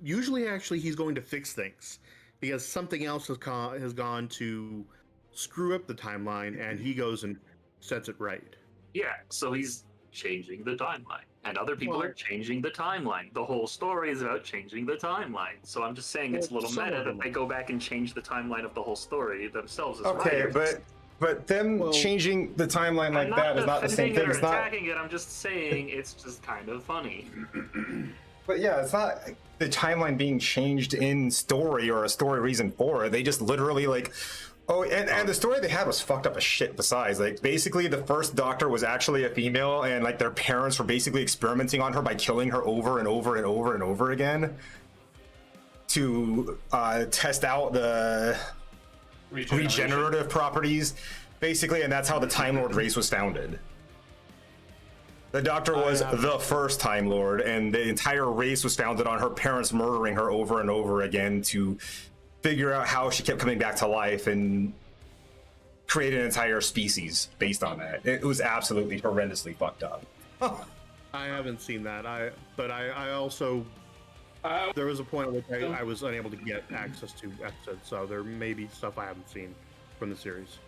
usually actually he's going to fix things because something else has gone to screw up the timeline, and he goes and sets it right. Yeah, so he's changing the timeline, and other people are changing the timeline. The whole story is about changing the timeline. So I'm just saying it's a little meta that they go back and change the timeline of the whole story themselves as writers. but them changing the timeline like that is not the same thing. It's not attacking it. I'm just saying it's just kind of funny. But yeah, it's not the timeline being changed in story or a story reason for it. They just literally like... Oh, and the story they had was fucked up as shit besides. Like, basically, the first Doctor was actually a female, and, like, their parents were basically experimenting on her by killing her over and over and over and over again to test out the regenerative properties. Basically, and that's how the Time Lord race was founded. The Doctor was the first Time Lord, and the entire race was founded on her parents murdering her over and over again to figure out how she kept coming back to life and create an entire species based on that. It was absolutely horrendously fucked up. I haven't seen that. I also there was a point at which I was unable to get access to episodes, so there may be stuff I haven't seen from the series.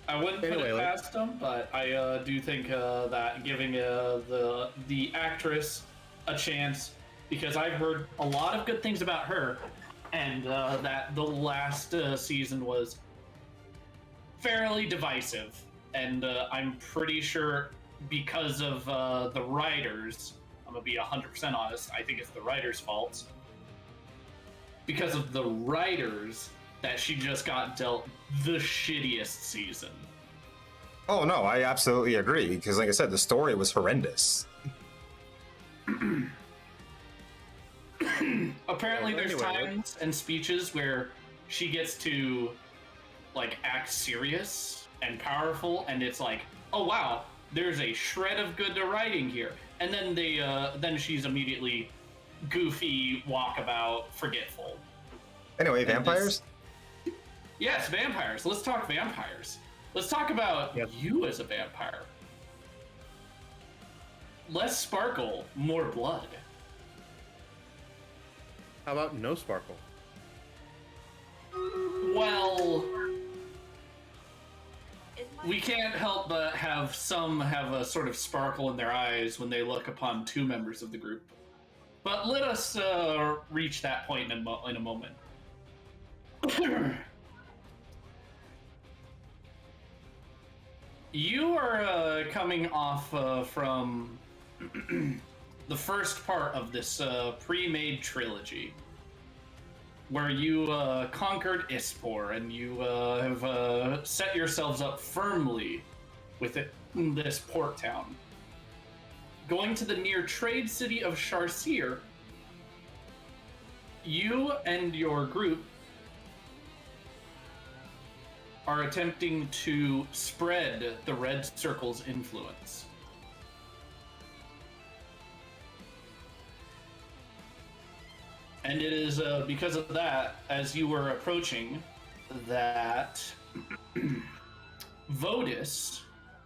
I wouldn't put it past them, but I do think that giving the actress a chance, because I've heard a lot of good things about her, and that the last season was fairly divisive, and I'm pretty sure because of the writers, I'm gonna be 100% honest, I think it's the writers' fault. Because of the writers, that she just got dealt the shittiest season. Oh no, I absolutely agree, because like I said, the story was horrendous. Apparently there's times and speeches where she gets to like act serious and powerful, and it's like, oh wow, there's a shred of good writing here. And then then she's immediately goofy, walkabout, forgetful. Anyway, vampires? Yes, vampires. Let's talk vampires. Let's talk about you as a vampire. Less sparkle, more blood. How about no sparkle? Well, we can't help but have some have a sort of sparkle in their eyes when they look upon two members of the group. But let us reach that point in a moment. You are coming off from the first part of this pre-made trilogy, where you conquered Ispor, and you have set yourselves up firmly within this port town. Going to the near trade city of Sharcir, you and your group are attempting to spread the Red Circle's influence. And it is because of that, as you were approaching, that Vodis,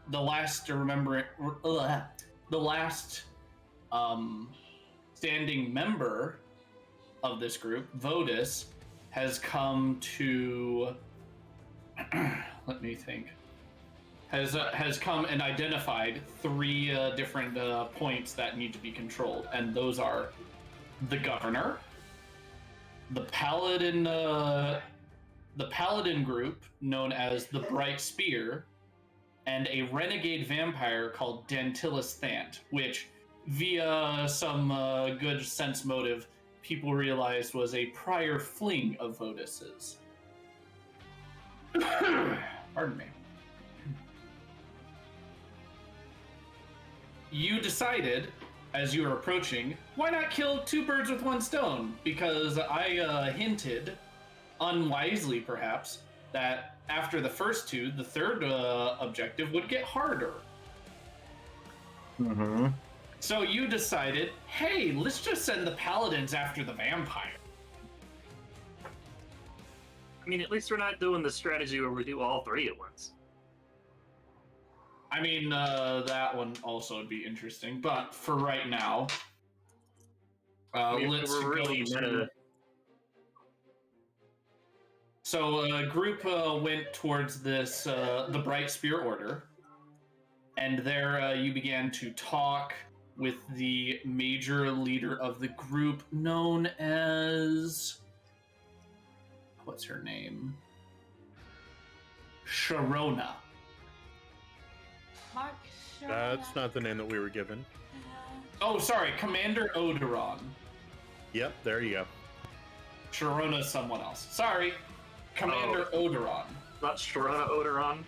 the last standing member of this group, Vodis, has come to let me think. Has come and identified three different points that need to be controlled, and those are the governor, the paladin group known as the Bright Spear, and a renegade vampire called Dantilis Thant, which, via some good sense motive, people realized was a prior fling of Vodis's. Pardon me. You decided, as you were approaching, why not kill two birds with one stone? Because I hinted, unwisely perhaps, that after the first two, the third objective would get harder. Mm-hmm. So you decided, hey, let's just send the paladins after the vampire. I mean, at least we're not doing the strategy where we do all three at once. I mean, that one also would be interesting, but for right now, let's we're really meta. So a group went towards this, the Bright Spear Order, and there you began to talk with the major leader of the group, known as... what's her name? Sharona. Mark Sharona. That's not the name that we were given. Oh, sorry, Commander Odoron. Yep, there you go. Sharona's someone else. Sorry, Commander Odoron. Not Sharona Odoron?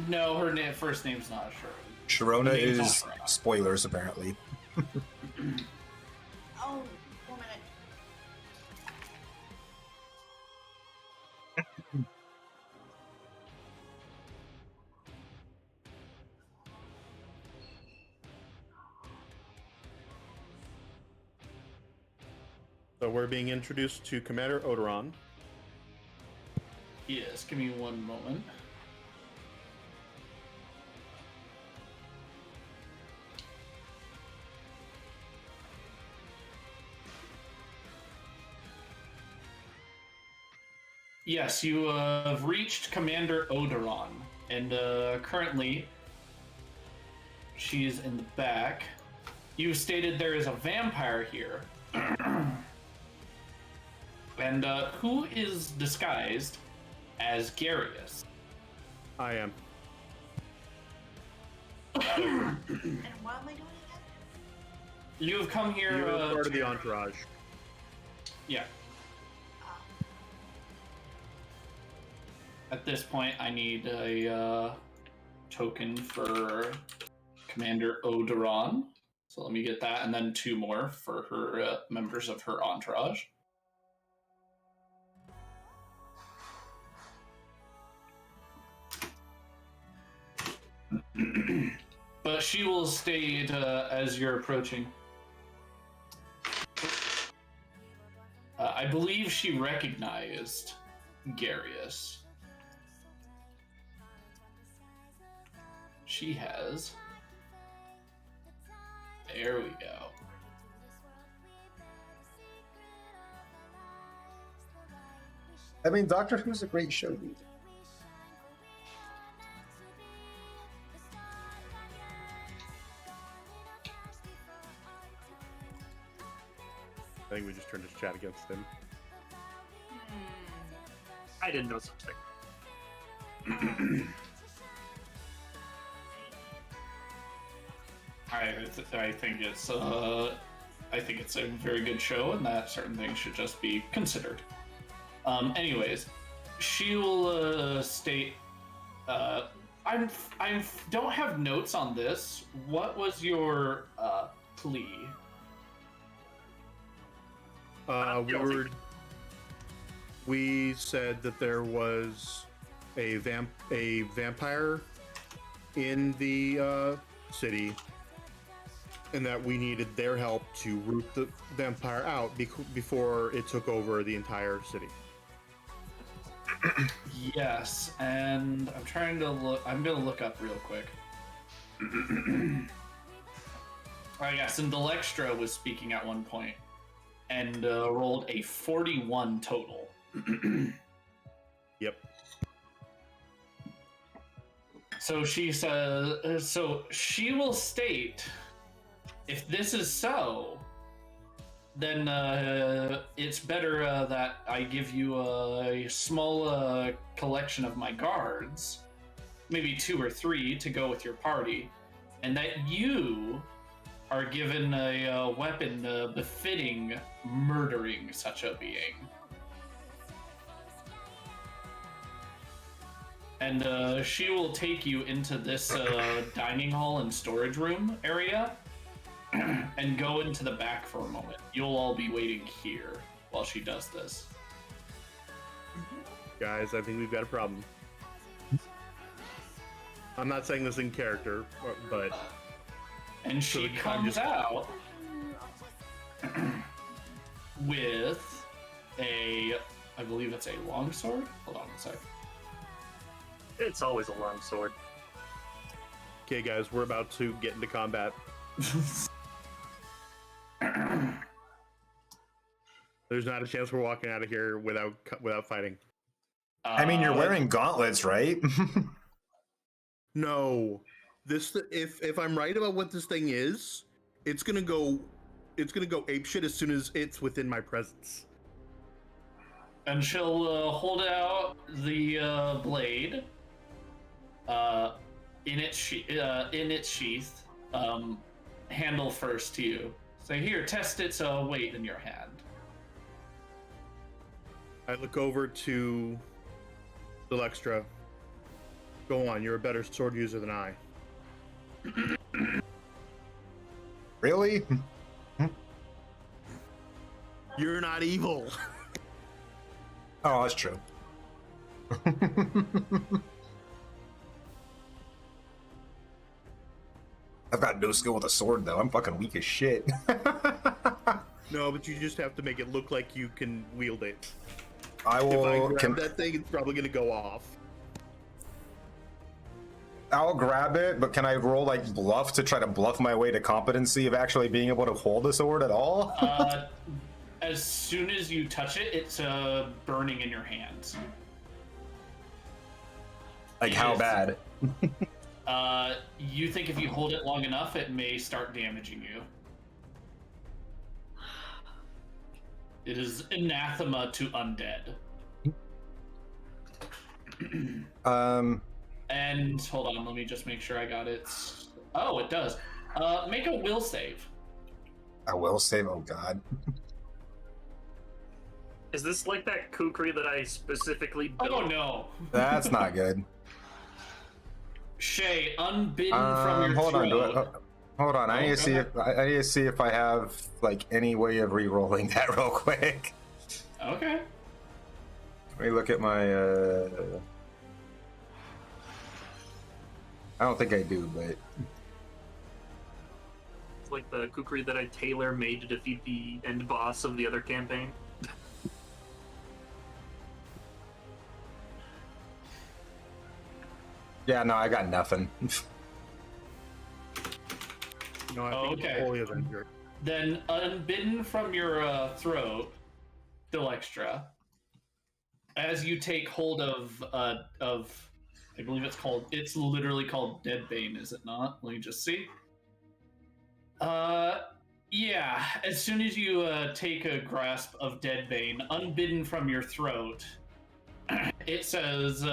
No, her first name's not Sharona. Sharona is spoilers, apparently. Oh, 1 minute. So we're being introduced to Commander Odoron. Yes, give me one moment. Yes, you have reached Commander Odoron, and currently she's in the back. You stated there is a vampire here. And who is disguised as Garius? I am. And what am I doing again? You have come here. You're part of the entourage. Yeah. Ah, At this point, I need a token for Commander Odoron. So let me get that, and then 2 more for her members of her entourage. But she will state as you're approaching. I believe she recognized Garius. She has. There we go. I mean, Doctor Who's a great show, dude. I think we just turned his chat against him. I didn't know something. I think it's a very good show, and that certain things should just be considered. Anyways, she will state. I don't have notes on this. What was your plea? We said that there was a vampire in the city, and that we needed their help to root the vampire out before it took over the entire city. Yes, and I'm trying to look. I'm gonna look up real quick. Yes, and Delextra was speaking at one point and rolled a 41 total. Yep. So she says. So she will state, if this is so, then it's better that I give you a small collection of my guards, maybe 2 or 3 to go with your party, and that you are given a weapon befitting murdering such a being. And she will take you into this dining hall and storage room area and go into the back for a moment. You'll all be waiting here while she does this. Guys, I think we've got a problem. I'm not saying this in character, but... And she comes out with a, I believe it's a longsword. Hold on a sec. It's always a long sword. Okay, guys, we're about to get into combat. There's not a chance we're walking out of here without fighting. I mean, you're wearing gauntlets, right? No, if I'm right about what this thing is, it's gonna go apeshit as soon as it's within my presence. And she'll hold out the blade in its sheath, handle first to you. Say, here, test its weight in your hand. I look over to Delextra. Go on, you're a better sword user than I. Really? You're not evil. Oh, that's true. I've got no skill with a sword, though. I'm fucking weak as shit. No, but you just have to make it look like you can wield it. I If I will. grab that thing, it's probably gonna go off. I'll grab it, but can I roll like bluff to try to bluff my way to competency of actually being able to hold a sword at all? As soon as you touch it, it's burning in your hands. Like how bad? You think if you hold it long enough, it may start damaging you. It is anathema to undead. And hold on, let me just make sure I got it. Oh, it does. Make a will save. I will save. Oh God. Is this like that kukri that I specifically built? Oh no. That's not good. Shay, unbidden from your hold on. throat. Hold on. I need to see ahead. if I need to see if I have like any way of re-rolling that real quick. Okay. Let me look at my. I don't think I do, but It's like the kukri that I tailor-made to defeat the end boss of the other campaign. yeah, no, I got nothing. No, I Oh, think okay. it's Holy Avenger. Then unbidden from your throat, still extra. As you take hold of I believe it's literally called Deadbane, is it not? Let me just see. Yeah, as soon as you take a grasp of Deadbane, unbidden from your throat, it says,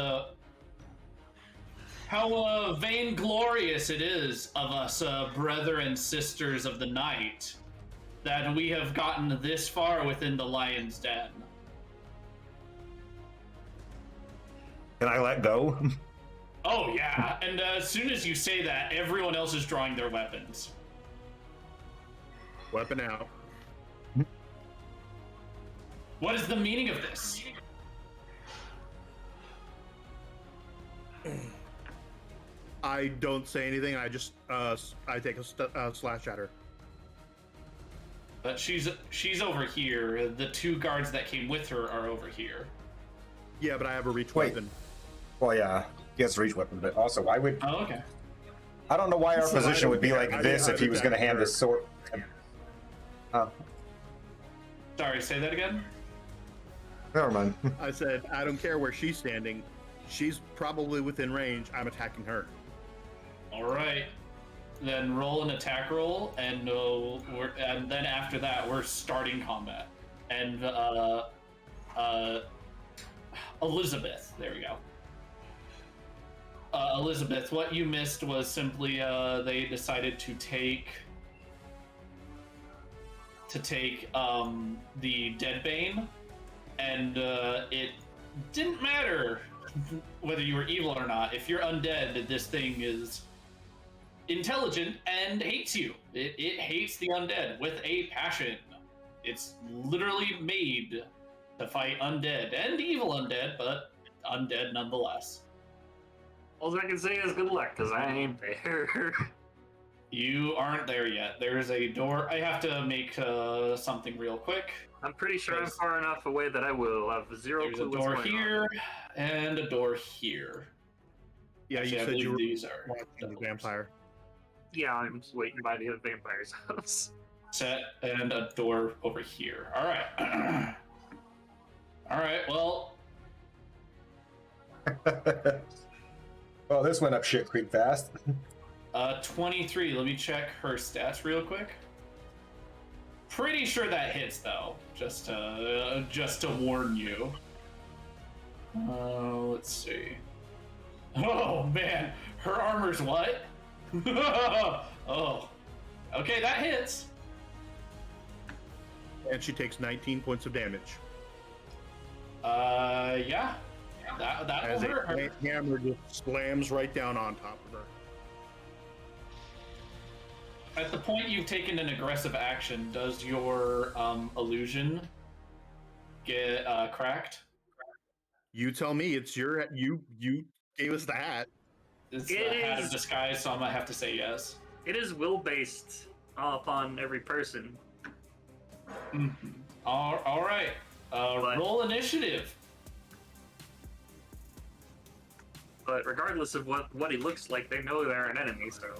how vainglorious it is of us, brother and sisters of the night, that we have gotten this far within the lion's den. Can I let go? Oh yeah, and as soon as you say that, everyone else is drawing their weapons. Weapon out. What is the meaning of this? I don't say anything. I just I take a slash at her. But she's over here. The two guards that came with her are over here. Yeah, but I have a reach Wait. weapon. Well, yeah, he has reach weapon, but also why would Oh, okay. I don't know why our So I position don't would be care. like I this didn't if he was going to attack hand her. this sword. Sorry, say that again? Never mind. I said I don't care where she's standing. She's probably within range. I'm attacking her. All right. Then roll an attack roll, and then after that, we're starting combat. And Elizabeth, there we go. Elizabeth, what you missed was simply they decided to take the Deadbane, and it didn't matter whether you were evil or not. If you're undead, this thing is intelligent and hates you. It hates the undead with a passion. It's literally made to fight undead and evil undead, but undead nonetheless. All I can say is good luck, because I ain't there. You aren't there yet. There's a door. I have to make something real quick. I'm pretty sure I'm far enough away that I will have zero There's clue a what's door going here and a door here. Yeah, Actually, I you said believe you were these are watching the doors. vampire. on. Yeah, I'm just waiting by the vampire's house. Set and a door over here. All right. All right. Well, Well, this went up shit creek fast. 23. Let me check her stats real quick. Pretty sure that hits though. Just to warn you. Let's see. Oh man, her armor's what? Oh. Okay, that hits. And she takes 19 points of damage. Yeah. That will As hurt her. a hammer just slams right down on top of her. At the point you've taken an aggressive action, does your illusion get cracked? You tell me. It's your you gave us the hat. It's It the hat of is- disguise, so I'm gonna have to say yes. It is will based upon every person. All right. Roll initiative. But regardless of what he looks like, they know they're an enemy, so.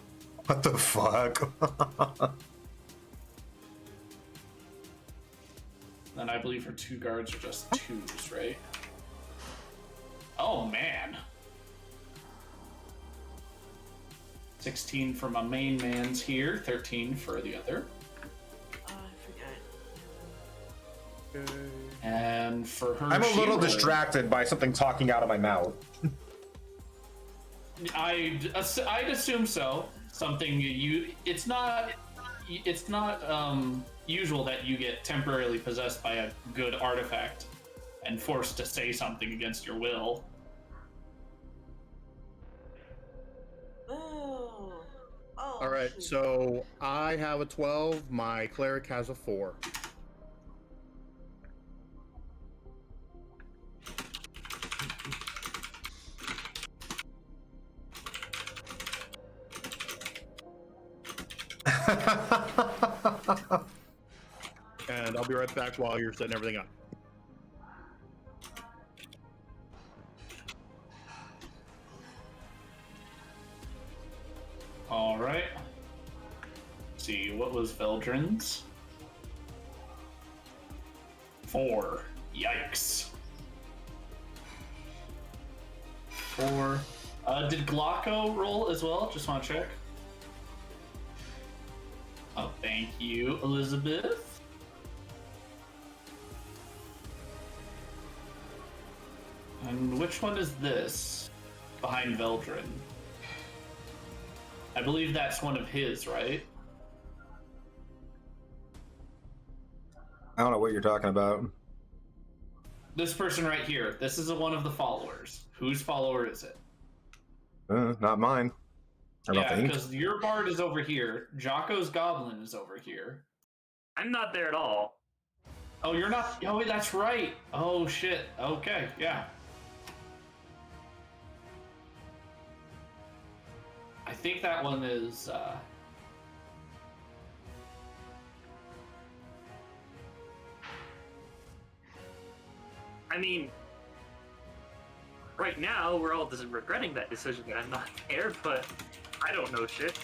What the fuck? And I believe for 2 guards are just 2s, right? Oh man. 16 for my main man's here, 13 for the other. I forget. And for her, I'm a she little rolled- distracted by something talking out of my mouth. I'd assume so. Something it's not usual that you get temporarily possessed by a good artifact and forced to say something against your will. Oh. Oh. All right, shoot. so I have a 12. My cleric has a 4. And I'll be right back while you're setting everything up. All right. Let's see, what was Veldrin's? 4. Yikes. 4. Did Glocko roll as well? Just want to check. Oh, thank you, Elizabeth. And which one is this? Behind Veldrin. I believe that's one of his, right? I don't know what you're talking about. This person right here. This is one of the followers. Whose follower is it? Not mine. I don't Yeah, think. because your bard is over here. Jocko's goblin is over here. I'm not there at all. Oh, you're not. Oh, that's right. Oh shit. Okay, yeah. I think that one is. I mean, right now we're all just regretting that decision that I'm not there, but I don't know shit.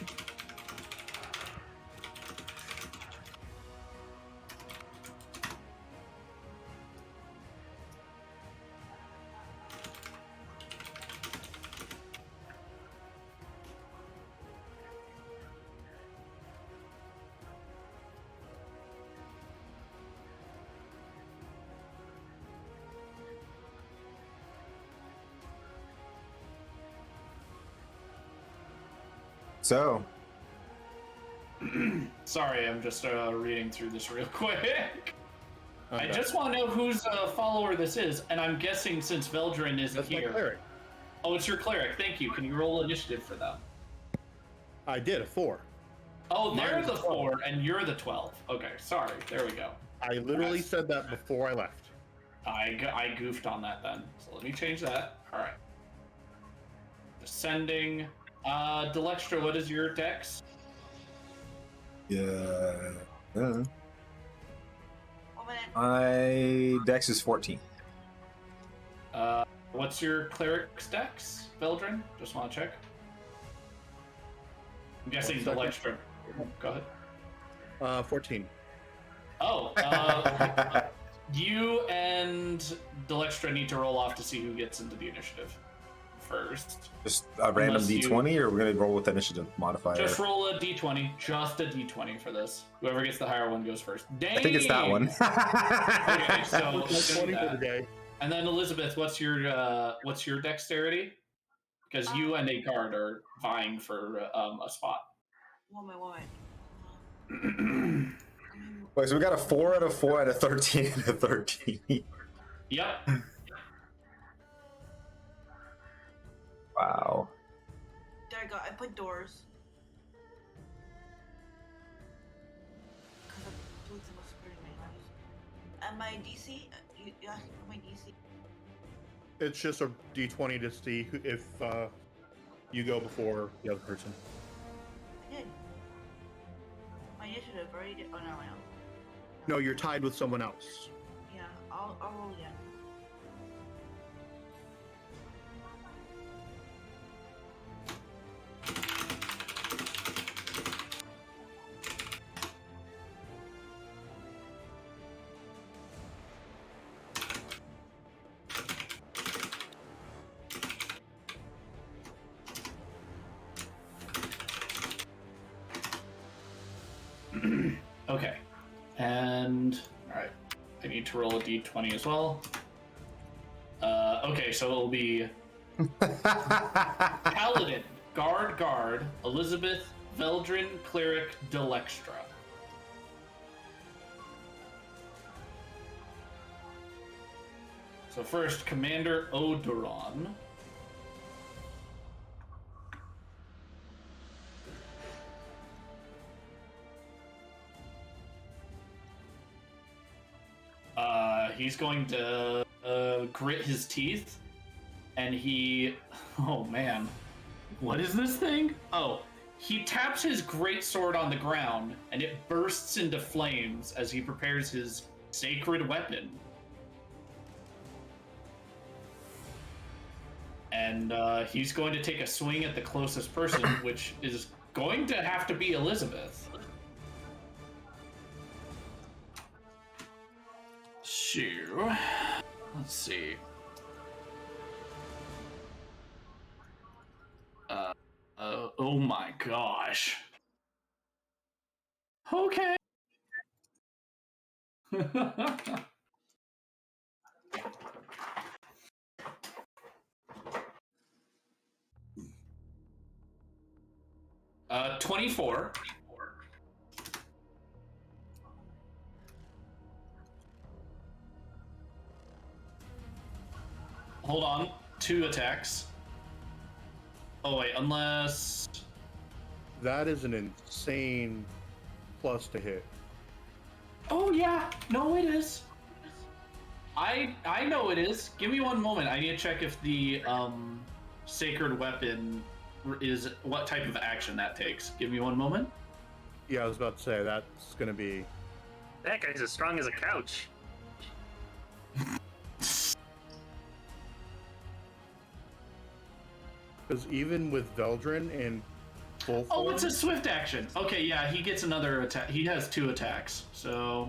So, Sorry, I'm just reading through this real quick. I Okay. just want to know whose follower this is, and I'm guessing since Veldrin isn't That's my here. cleric. Oh, it's your cleric. Thank you. Can you roll initiative for them? I did a 4. Oh, they're Mine is the 12. 4, and you're the 12. Okay, sorry. There we go. I literally said that before I left. I goofed on that then. So let me change that. All right. Descending. Delextra, what is your dex? yeah. One minute. My dex is 14. What's your cleric's dex, Veldrin? Just want to check. I'm guessing 1 Delextra. Go ahead. 14. Oh, you and Delextra need to roll off to see who gets into the initiative first. Just a random Unless you- d20, or we're going to roll with the initiative modifier? Just roll a d20. Just a d20 for this. Whoever gets the higher one goes first. Dang! I think it's that one. Okay, so That's 20 for the day. and then Elizabeth, what's your dexterity? Because you and a guard are vying for a spot. One minute. Wait, so we got a 4 out of 4 out of 13 out of 13. Yep. Wow. There I go. I put doors. Because I'm doing some experiments. And my DC? You asked for my DC? It's just a d20 to see if you go before the other person. I did. My initiative already did. Oh, no, I know. No. No, you're tied with someone else. Yeah, I'll roll again. Okay. And alright. I need to roll a d20 as well. Okay, so it'll be Paladin, Guard, Elizabeth, Veldrin, Cleric, Delextra. So first, Commander Odoron. He's going to grit his teeth, and he... Oh, man. What is this thing? Oh, he taps his greatsword on the ground, and it bursts into flames as he prepares his sacred weapon. And he's going to take a swing at the closest person, which is going to have to be Elizabeth. Shoo. Let's see. Oh my gosh. Okay. 24. Hold on. 2 attacks. Oh wait, unless... That is an insane plus to hit. Oh yeah, no it is. I know it is. Give me one moment. I need to check if the sacred weapon is what type of action that takes. Give me one moment. Yeah, I was about to say that's gonna be. That guy's as strong as a couch. Because even with Veldrin and full Oh, form, it's a swift action. Okay, yeah, he gets another attack. He has 2 attacks, so...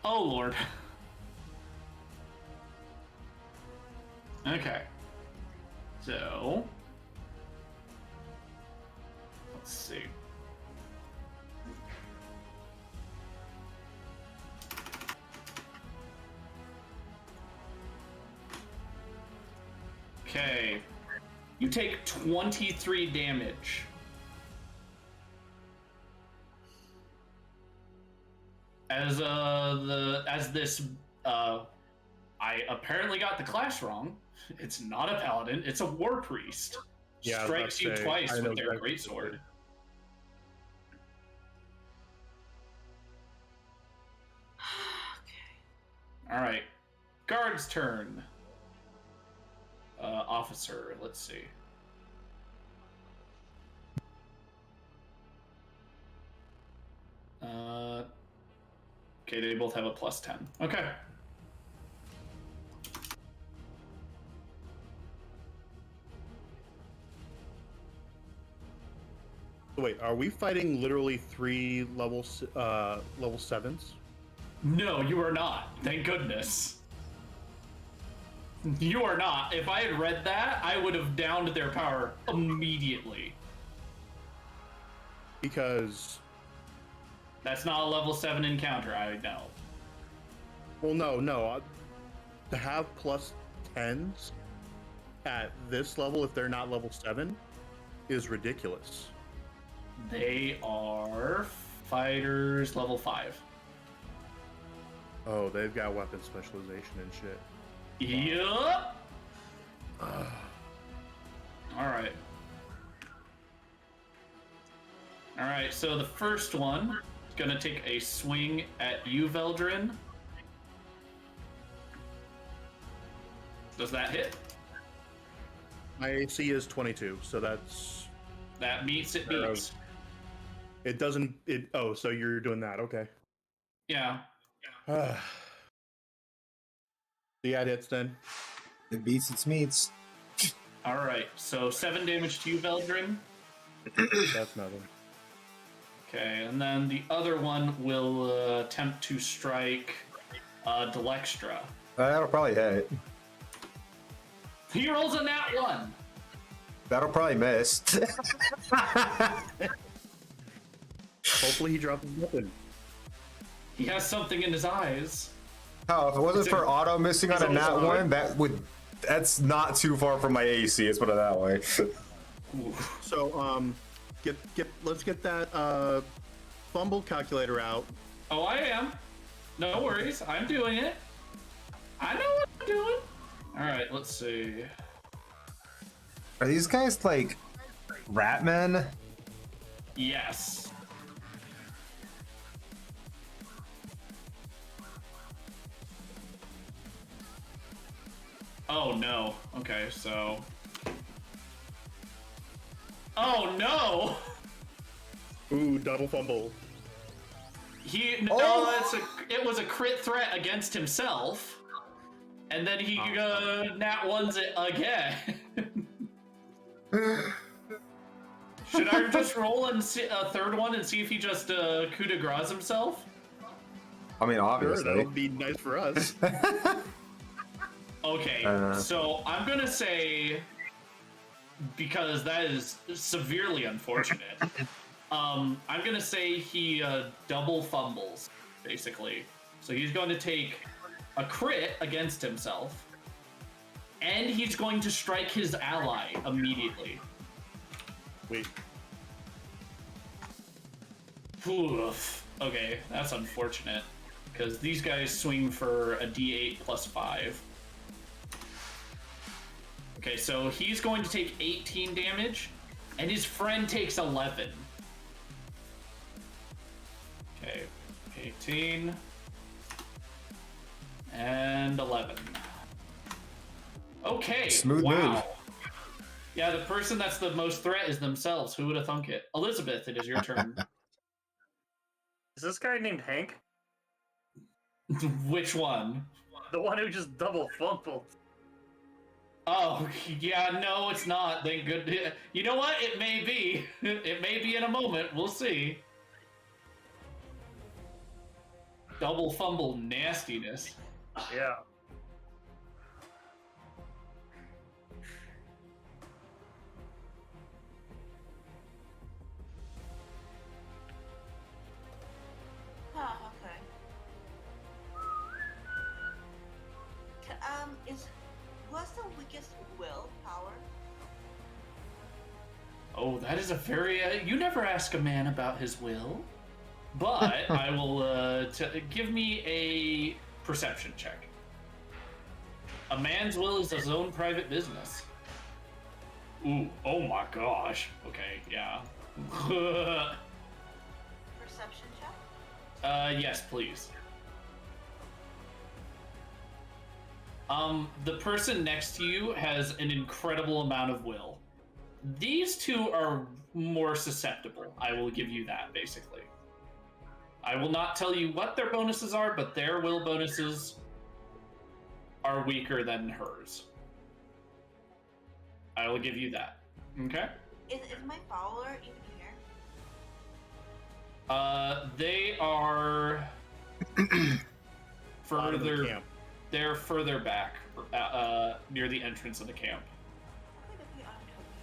Oh, Lord. Okay. So... Let's see. Okay. You take 23 damage. As this I apparently got the class wrong. It's not a paladin, it's a war priest. Yeah, I was about Strikes to you say, twice I know with their exactly greatsword. Alright. Guard's turn. Officer, let's see. Okay, they both have a +10. Okay. Wait, are we fighting literally 3 level 7s? No, you are not. Thank goodness. You are not. If I had read that, I would have downed their power immediately. Because... That's not a level 7 encounter, I know. Well, no. To have +10s at this level, if they're not level 7, is ridiculous. They are fighters level 5. Oh, they've got weapon specialization and shit. Yup. Alright. Alright, so the first one is going to take a swing at you, Veldrin. Does that hit? My AC is 22, so that's... That meets it beats. It doesn't. It. Oh, so you're doing that? Okay. Yeah. So yeah, it hits then. It beats its meats. All right. So 7 damage to you, Veldrin. That's nothing. Okay, and then the other one will attempt to strike Delextra. That'll probably hit. He rolls a nat 1. That'll probably miss. Hopefully he drops his weapon. He has something in his eyes. How? If it wasn't for auto missing on a It's nat also- one, that's not too far from my AC. Let's put it that way. Oof. So let's get that fumble calculator out. Oh, I am. No worries. I'm doing it. I know what I'm doing. All right, let's see. Are these guys like rat men? Yes. Oh, no. Okay, so... Oh, no! Ooh, double fumble. It was a crit threat against himself, and then he nat ones it again. Should I just roll and see a third one and see if he just coup de grace himself? I mean, Sure, obviously. that would be nice for us. Okay, so I'm gonna say, because that is severely unfortunate, I'm gonna say he double fumbles, basically. So he's going to take a crit against himself, and he's going to strike his ally immediately. Wait. Oof. Okay, that's unfortunate, because these guys swing for a d8 plus 5. Okay, so he's going to take 18 damage, and his friend takes 11. Okay, 18 and 11. Okay, Smooth wow. move. Yeah, the person that's the most threat is themselves. Who would have thunk it? Elizabeth, it is your turn. Is this guy named Hank? Which one? The one who just double fumbled. Oh, yeah, no, it's not. Thank goodness. You know what? It may be. It may be in a moment. We'll see. Double fumble nastiness. Yeah. Huh, okay. What's the weakest willpower? Oh, that is a very... you never ask a man about his will. But I will... give me a perception check. A man's will is his own private business. Ooh, oh my gosh. Okay, yeah. Perception check? Yes, please. The person next to you has an incredible amount of will. These two are more susceptible. I will give you that, basically. I will not tell you what their bonuses are, but their will bonuses are weaker than hers. I will give you that. Okay? Is my follower even here? They are Bottom of the further. camp. They're further back, near the entrance of the camp. How could it be on Toby?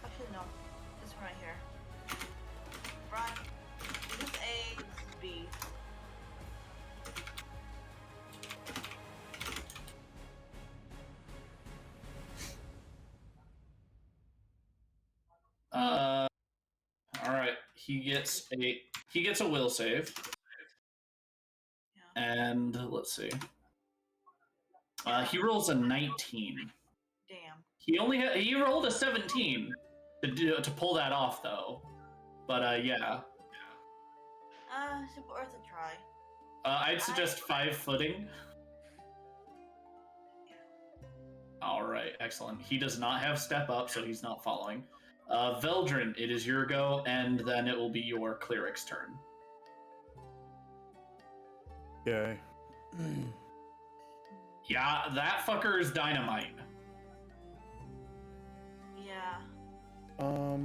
Actually, no. This one right here. Run. This is A, this is B. he gets a will save, Yeah. and let's see. He rolls a 19. Damn. He rolled a 17 to pull that off though. But yeah. It's worth a try. I'd suggest 5 footing. All right, excellent. He does not have step up, so he's not following. Veldrin, it is your go, and then it will be your cleric's turn. Okay. Yeah, that fucker is dynamite. Yeah. Oh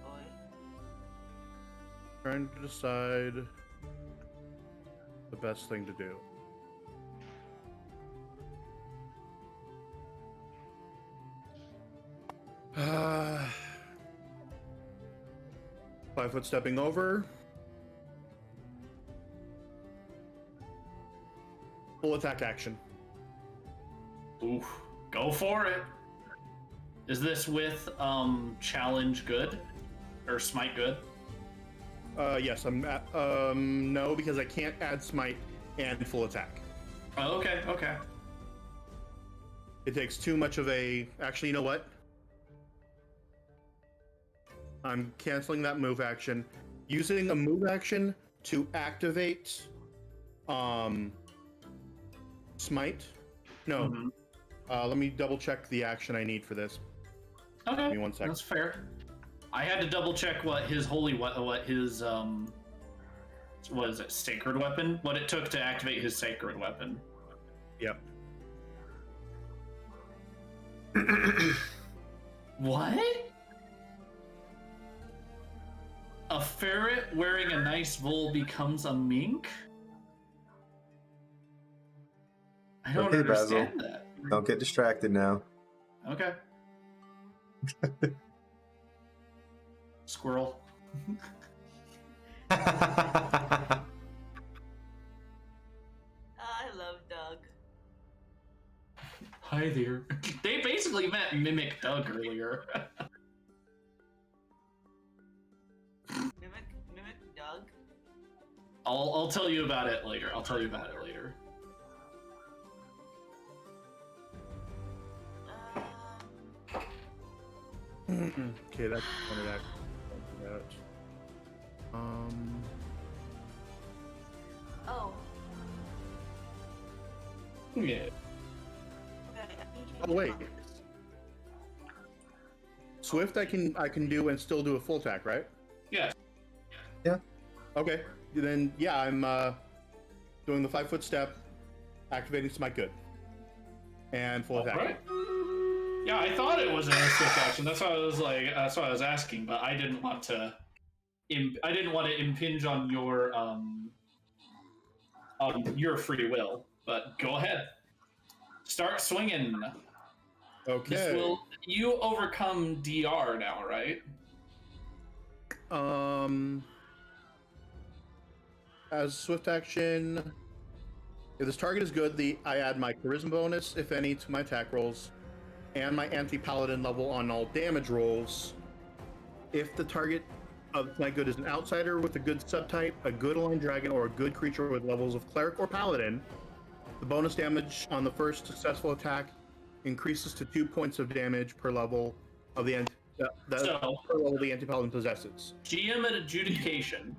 boy. Trying to decide the best thing to do. Uh, 5 foot stepping over. Full attack action. Oof, go for it. Is this with challenge good or smite good? Yes, I'm at, no, because I can't add smite and full attack. Oh, okay, okay. It takes too much of a... Actually, you know what? I'm canceling that move action. Using a move action to activate smite. No. Mhm. Let me double check the action I need for this. Okay, Give me 1 second. that's fair. I had to double check what his what his what is it, sacred weapon? What it took to activate his sacred weapon. Yep. What? A ferret wearing a nice wool becomes a mink? I don't Okay, Basil. understand that. Don't get distracted now. Okay. Squirrel. I love Doug. Hi there. They basically met Mimic Doug earlier. Mimic Doug. I'll tell you about it later. I'll tell you about it later. Okay, that's one of that. Oh. Yeah. Okay. Oh wait. Swift I can do and still do a full attack, right? Yeah. Yeah. Okay. Then yeah, I'm doing the 5 foot step, activating smite good. And full attack. Right. Yeah, I thought it was an swift action. That's why I was like, that's why I was asking, but I didn't want to impinge on your free will. But go ahead, start swinging. Okay. You overcome DR now, right? As swift action, if this target is good, I add my charisma bonus, if any, to my attack rolls, and my anti-paladin level on all damage rolls. If the target of my good is an outsider with a good subtype, a good aligned dragon, or a good creature with levels of cleric or paladin, the bonus damage on the first successful attack increases to 2 points of damage per level of the per level the anti-paladin possesses. GM at adjudication.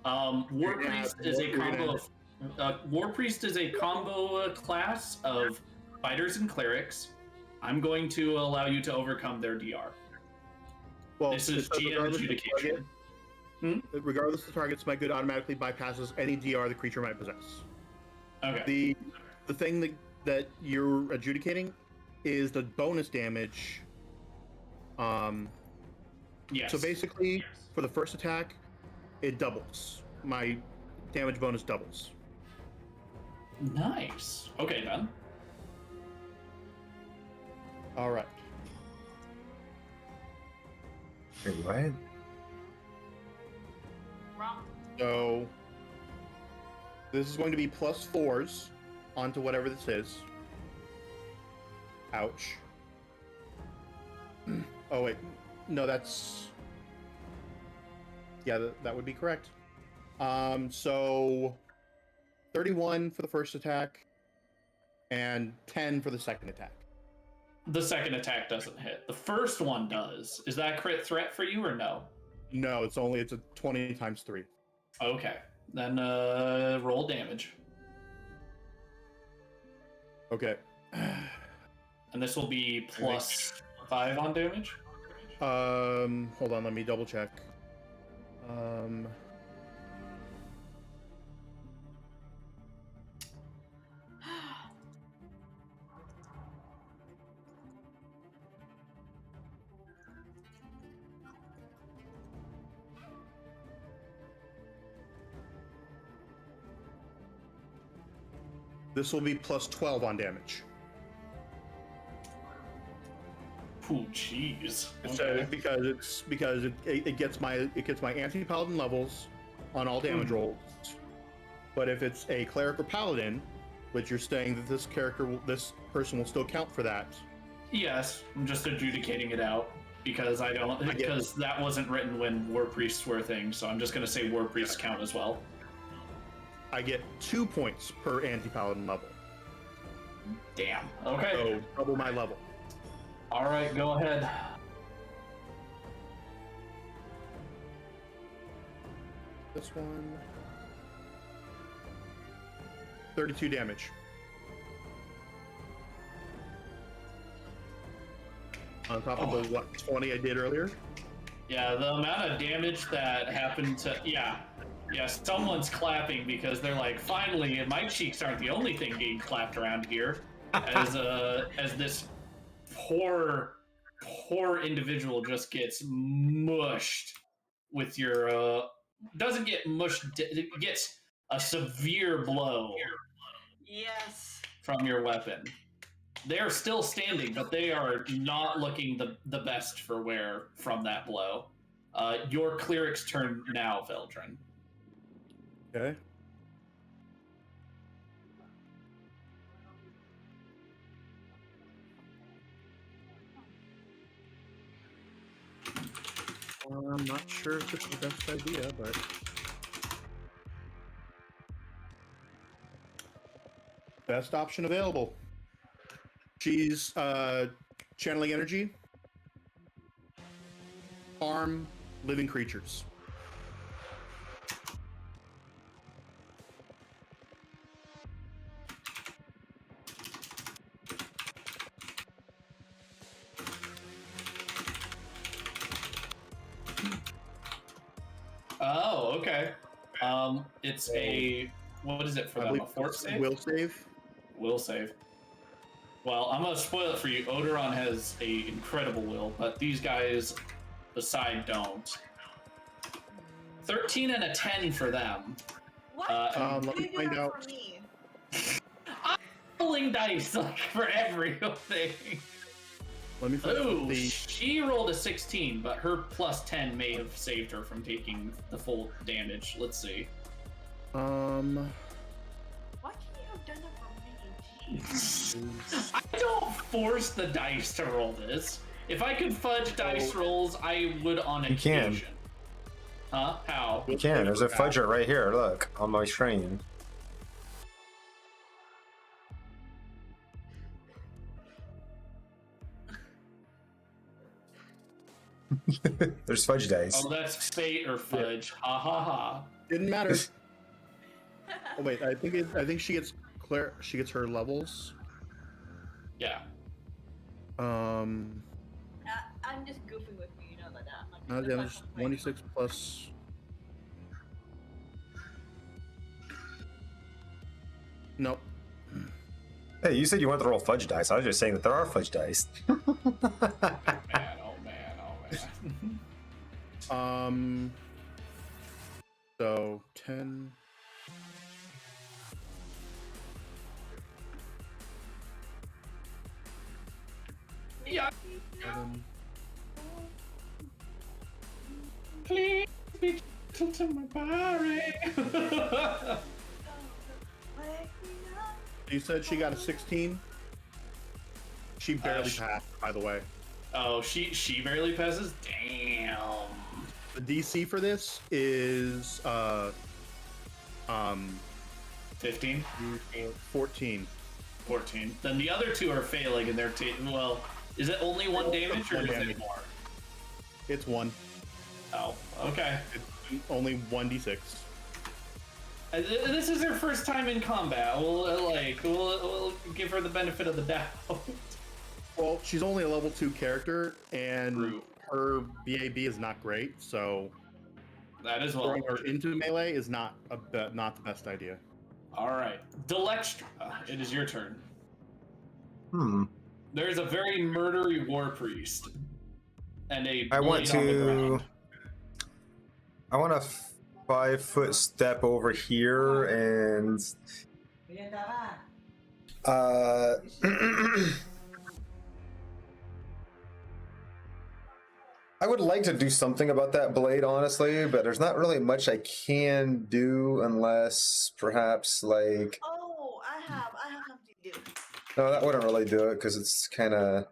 War Priest is a combo of War Priest is a combo class of fighters and clerics. I'm going to allow you to overcome their DR. Well, This is GM adjudication. Regardless of the target's my good automatically bypasses any DR the creature might possess. Okay. The thing that you're adjudicating is the bonus damage. Yes. So basically, for the first attack, it doubles. My damage bonus doubles. Nice. Okay, then. All right. Wait, what? Wrong. So this is going to be +4s onto whatever this is. Ouch. Oh wait, no, that's yeah, that would be correct. So 31 for the first attack, and 10 for the second attack. The second attack doesn't hit. The first one does. Is that a crit threat for you or no? No, it's a 20 times 3. Okay. Then roll damage. Okay. And this will be plus 5 on damage. Hold on, let me double check. This will be plus 12 on damage. Oh, jeez. So Okay. because it gets my anti-paladin levels on all damage rolls. But if it's a cleric or paladin, which you're saying that this person will still count for that. Yes, I'm just adjudicating it out because that wasn't written when war priests were a thing. So I'm just gonna say war priests count as well. I get 2 points per anti-paladin level. Damn. Okay. So double my level. All right, go ahead. This one. 32 damage. On top of the 20 I did earlier? Yeah, the amount of damage that happened to someone's clapping because they're like, finally, my cheeks aren't the only thing being clapped around here. As this poor individual just gets mushed with your doesn't get mushed, it gets a severe blow Yes. from your weapon. They're still standing, but they are not looking the best for wear from that blow. Your cleric's turn now, Veldrin. Okay. I'm not sure if it's the best idea, but best option available. She's channeling energy, harm living creatures. Oh, okay. It's a what is it for them? A fort save? Will save. Will save. Well, I'm gonna spoil it for you. Odoron has a incredible will, but these guys beside don't. 13 and a 10 for them. What? Let You me do find that out. for me. I'm rolling dice like for everything. Let me find out Ooh, the. she rolled a 16, but her plus 10 may have saved her from taking the full damage. Let's see. Why can't you have done it for me? Jeez. I don't force the dice to roll this. If I could fudge dice rolls, I would on You can. occasion. Huh? How? You can. There's a fudger right here. Look on my screen. There's fudge dice. Oh, that's fate or fudge. Ha ha ha. Didn't matter. Oh wait, I think she gets she gets her levels. Yeah. I'm just goofing with you, you know that. Not damage 26 plus. Nope. Hey, you said you wanted to roll fudge dice. I was just saying that there are fudge dice. Man, oh man, oh man. So 10. Yeah. 11. Please be gentle to my body. You said she got a 16. She barely sh- passed, by the way. Oh, she barely passes? Damn. The DC for this is 15? 14. 14. Then the other two are failing and they're taking, well, is it only one damage or One is damage. it more? It's 1. Oh, okay. It's only 1d6. This is her first time in combat. We'll give her the benefit of the doubt. Well, she's only a level 2 character, and True. her BAB is not great, so That is well. throwing her into melee is not the best idea. All right, Delextra, it is your turn. Hmm. There's a very murdery war priest, and a I want blade on the to. ground. I want a 5-foot step over here and. I would like to do something about that blade, honestly, but there's not really much I can do unless perhaps like. Oh, I have something to do. No, that wouldn't really do it because it's kind of.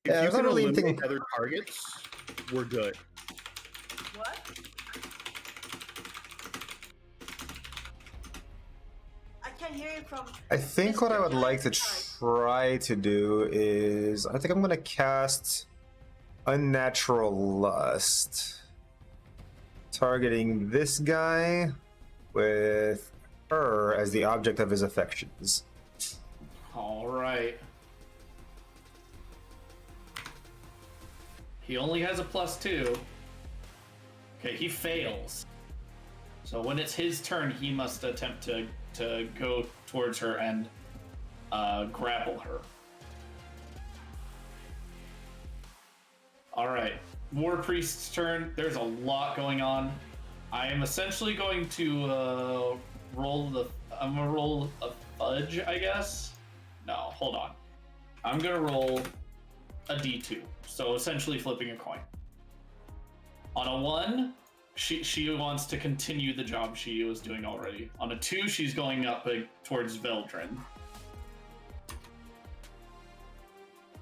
If Yeah, you there's not can really eliminate anything. other targets, we're good. What? I can't hear you from. I think what I would like to Side. try to do is I think I'm gonna cast Unnatural Lust, targeting this guy with her as the object of his affections. All right. He only has a +2. Okay, he fails. So when it's his turn, he must attempt to go towards her and grapple her. All right, War Priest's turn. There's a lot going on. I am essentially going to I'm gonna roll a fudge, I guess. No, hold on. I'm gonna roll a d2. So essentially flipping a coin. On a 1, she wants to continue the job she was doing already. On a 2, she's going up towards Veldrin.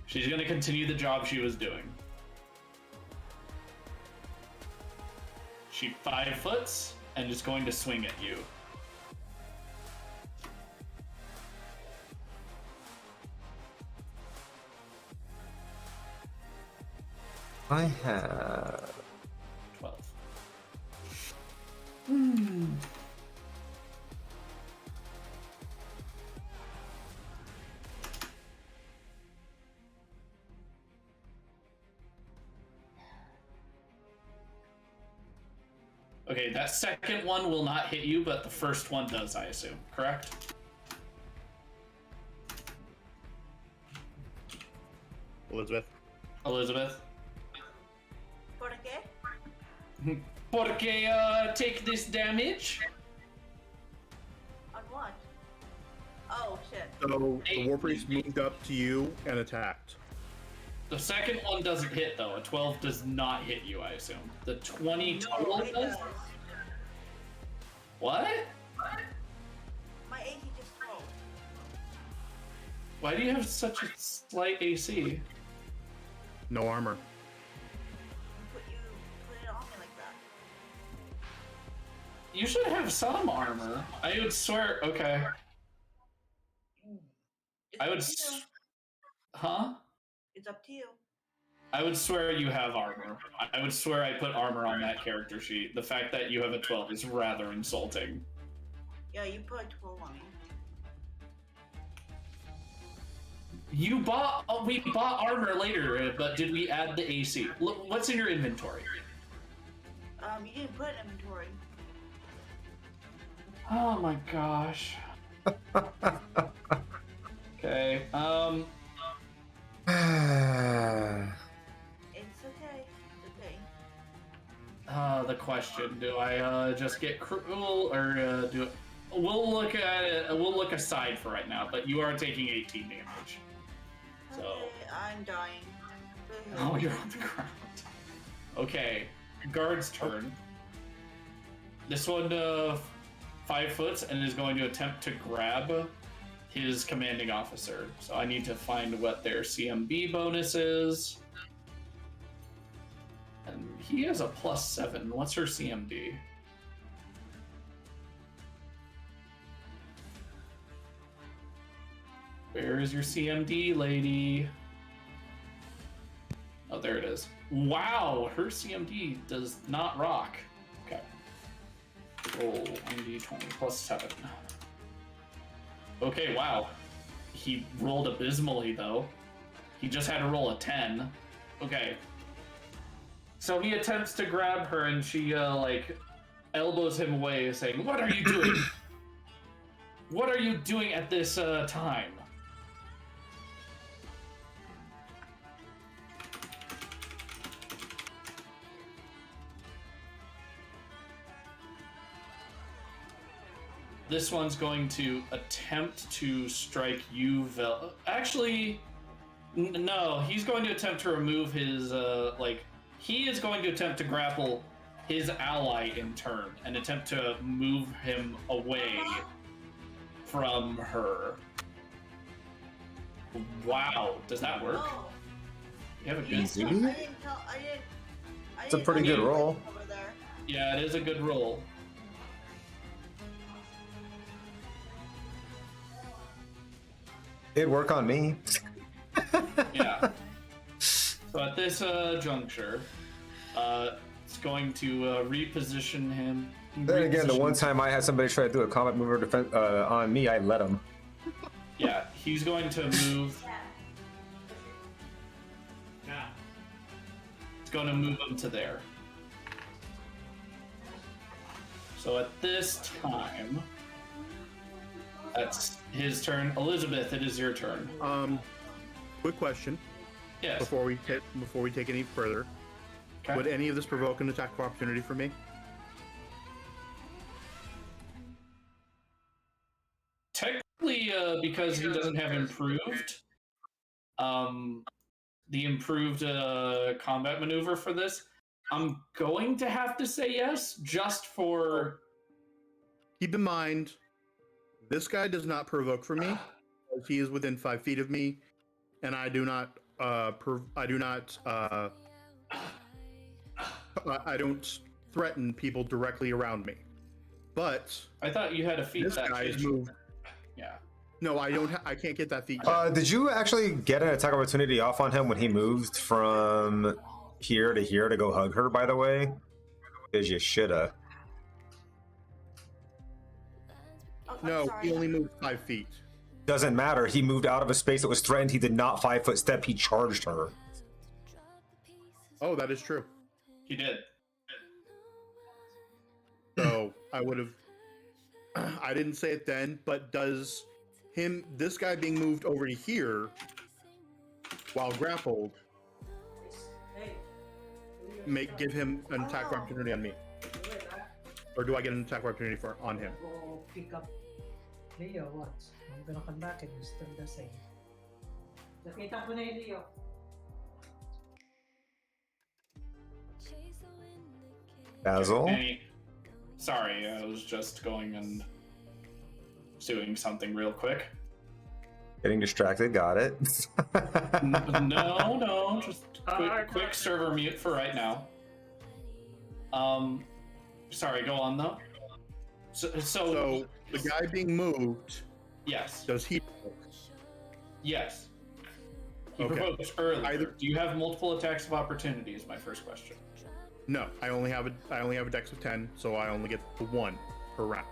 She's going to continue the job she was doing. She 5-foots and is going to swing at you. I have 12. Okay, that second one will not hit you, but the first one does, I assume. Correct? Elizabeth? ¿Por qué? Porque take this damage. On what? Oh shit. So the War Priest moved up to you and attacked. The second one doesn't hit though. A 12 does not hit you, I assume. The 20 No, total it does? does. What? My AC just rolled. Why do you have such a slight AC? No armor. Put it on me like that. You should have some armor. I would swear. Okay. It's I up would. to you. Huh? It's up to you. I would swear you have armor. I would swear I put armor on that character sheet. The fact that you have a 12 is rather insulting. Yeah, you put 12 on me. We bought armor later, but did we add the AC? Look, what's in your inventory? You didn't put an inventory. Oh my gosh. Okay. It's okay. It's okay. The question: do I just get cruel, or do? We'll look at it. We'll look aside for right now. But you are taking 18 damage. So. Okay, I'm dying. Oh, you're on the ground. Okay, guard's turn. This one 5 foots and is going to attempt to grab his commanding officer. So I need to find what their CMB bonus is. And he has a +7. What's her CMD? Where is your CMD, lady? Oh, there it is. Wow, her CMD does not rock. Okay. Roll 1d20 +7. Okay, wow. He rolled abysmally, though. He just had to roll a 10. Okay. So he attempts to grab her, and she, like, elbows him away, saying, "What are you doing? What are you doing at this, time?" This one's going to attempt to strike you, Actually, no, he's going to attempt to remove his, he is going to attempt to grapple his ally in turn and attempt to move him away from her. Wow, does that work? No. You have a You good... tell- I didn't tell. I didn't. It's a pretty good roll. Over there. Yeah, it is a good roll. It'd work on me. Yeah. So at this juncture, it's going to reposition him. Then again, the one time I had somebody try to do a combat move or defense on me, I let him. Yeah, he's going to move. He's going to move him to there. So at this time, that's his turn. Elizabeth, it is your turn. Quick question. Yes. Before we take any further, Okay. would any of this provoke an attack of opportunity for me? Technically, because he doesn't have improved, the improved combat maneuver for this, I'm going to have to say yes, just for... Keep in mind, this guy does not provoke for me. Because he is within 5 feet of me, and I do not. I don't threaten people directly around me. But I thought you had a feat this that guy is changed. moved. Yeah. No, I don't. I can't get that feat. Yet. Did you actually get an attack opportunity off on him when he moved from here to go hug her, by the way? Because you shoulda. Oh, I'm No, sorry. he only moved 5 feet. Doesn't matter. He moved out of a space that was threatened. He did not 5-foot step. He charged her. Oh, that is true. He did. So I would have. I didn't say it then, but does this guy being moved over to here while grappled give him an attack opportunity on me? Or do I get an attack opportunity on him? Go pick up Leo once. I'm gonna come back and you're still the same. Nakita ko na yung Leo. Basil? Sorry, I was just going and doing something real quick. Getting distracted. Got it. No, just quick server mute for right now. Sorry, go on though. So the guy being moved, yes, does he? yes. He Okay. provoked earlier. Either- Do you have multiple attacks of opportunity? Is my first question. No, I only have a dex of 10, so I only get the 1 per round.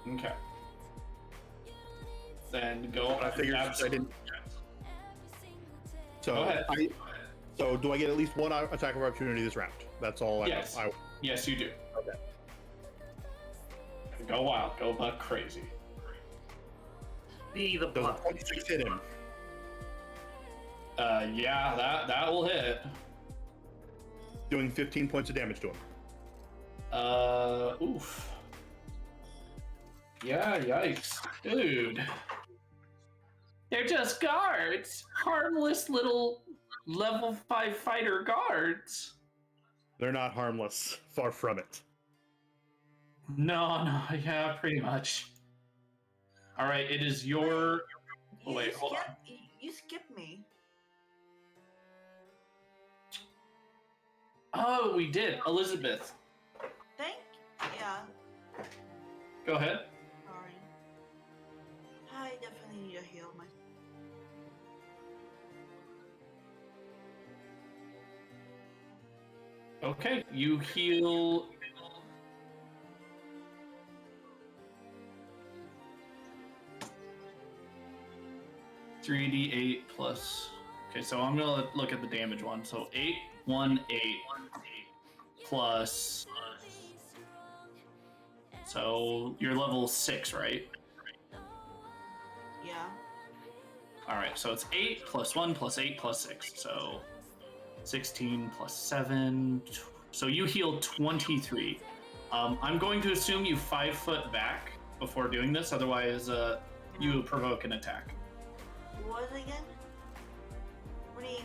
Okay. Then go. I figured I didn't. So Go ahead. So do I get at least 1 attack of opportunity this round? That's all. Yes. Yes, you do. Okay. Go wild. Go buck crazy. Be the Does a block. 26 hit him? Yeah, that will hit. Doing 15 points of damage to him. Oof. Yeah, yikes. Dude. They're just guards. Harmless little level 5 fighter guards. They're not harmless. Far from it. No, yeah, pretty much. All right, it is your. Oh, You wait, hold on. You skipped me. Oh, we did. Elizabeth, Yeah. go ahead. Sorry. I definitely need to heal my. Okay, you heal. $3d8 plus. Okay, so I'm gonna look at the damage one. So 8, 1, 8 plus. So you're level 6, right? Yeah. All right, so it's 8 plus 1 plus 8 plus 6. So 16 plus 7. So you heal 23. I'm going to assume you 5 foot back before doing this, otherwise you provoke an attack. What again?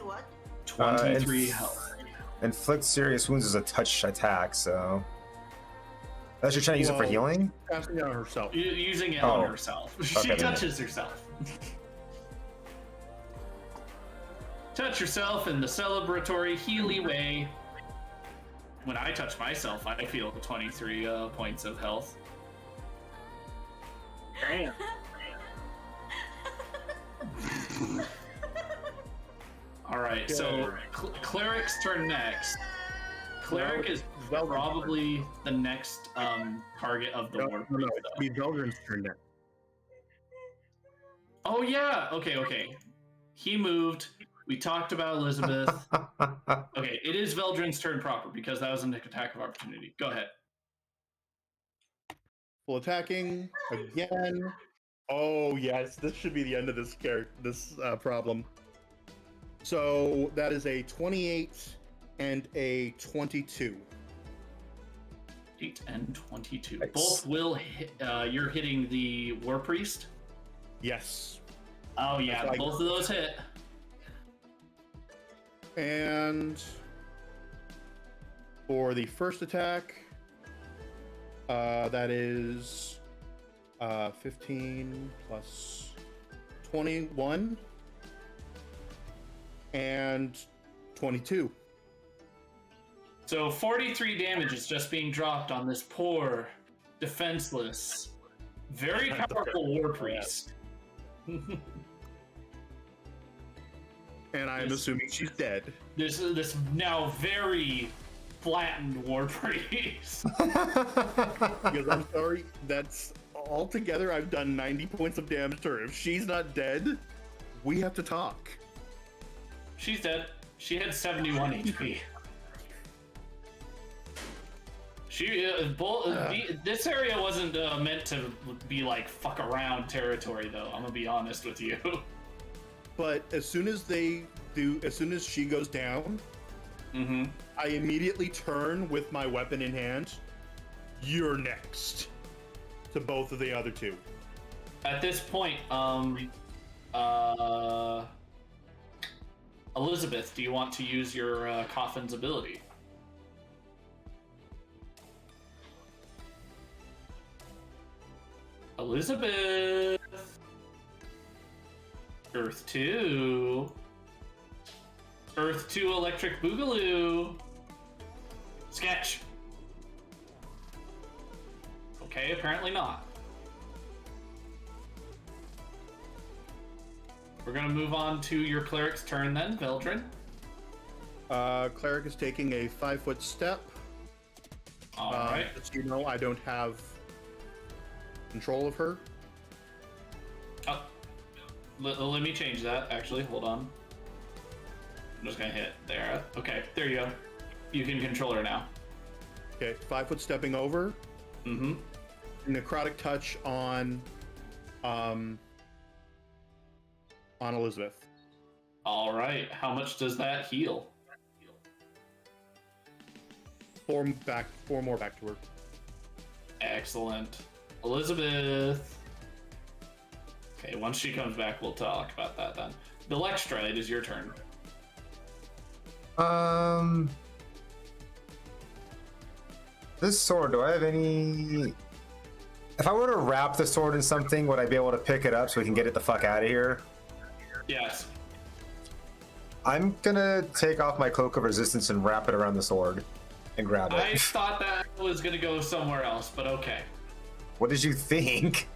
What? 23 health. Inflict serious wounds is a touch attack, so. Unless you're trying to use it for healing? Casting it on herself. Using it on herself. She Okay. touches herself. Touch yourself in the celebratory Healy way. When I touch myself, I feel 23 points of health. Damn. All right, so Cleric's turn next. Cleric is probably the next target of the war. No, it'd be Veldrin's turn next. Oh yeah, okay. He moved. We talked about Elizabeth. Okay, it is Veldrin's turn proper because that was an attack of opportunity. Go ahead. Full attacking again. Oh yes, this should be the end of this problem. So that is a 28 and a 22. 8 and 22. Nice. Both will hit. You're hitting the War Priest? Yes. Oh yeah, That's both of those hit. And for the first attack, that is 15 plus 21 and 22. So 43 damage is just being dropped on this poor, defenseless, very powerful War Priest. And I'm assuming she's dead. This now very flattened War Priest. Because I'm sorry, that's altogether I've done 90 points of damage to her. If she's not dead, we have to talk. She's dead. She had 71 HP. This area wasn't meant to be like fuck around territory, though. I'm gonna be honest with you. But as soon as she goes down, I immediately turn with my weapon in hand. You're next. To both of the other two. At this point, Elizabeth, do you want to use your coffin's ability? Elizabeth! Earth 2. Earth 2 Electric Boogaloo. Sketch. Okay, apparently not. We're gonna move on to your cleric's turn then, Veldrin. Cleric is taking a 5-foot step. All right. As you know, I don't have control of her. Oh, let me change that. Actually, hold on. I'm just gonna hit there. Okay, there you go. You can control her now. Okay, 5-foot stepping over. Necrotic touch on Elizabeth. All right. How much does that heal? 4 more back to her. Excellent. Elizabeth. Okay, once she comes back, we'll talk about that then. Delextra, it is your turn. This sword, do I have any If I were to wrap the sword in something, would I be able to pick it up so we can get it the fuck out of here? Yes. I'm gonna take off my cloak of resistance and wrap it around the sword and grab it. I thought that was gonna go somewhere else, but okay. What did you think?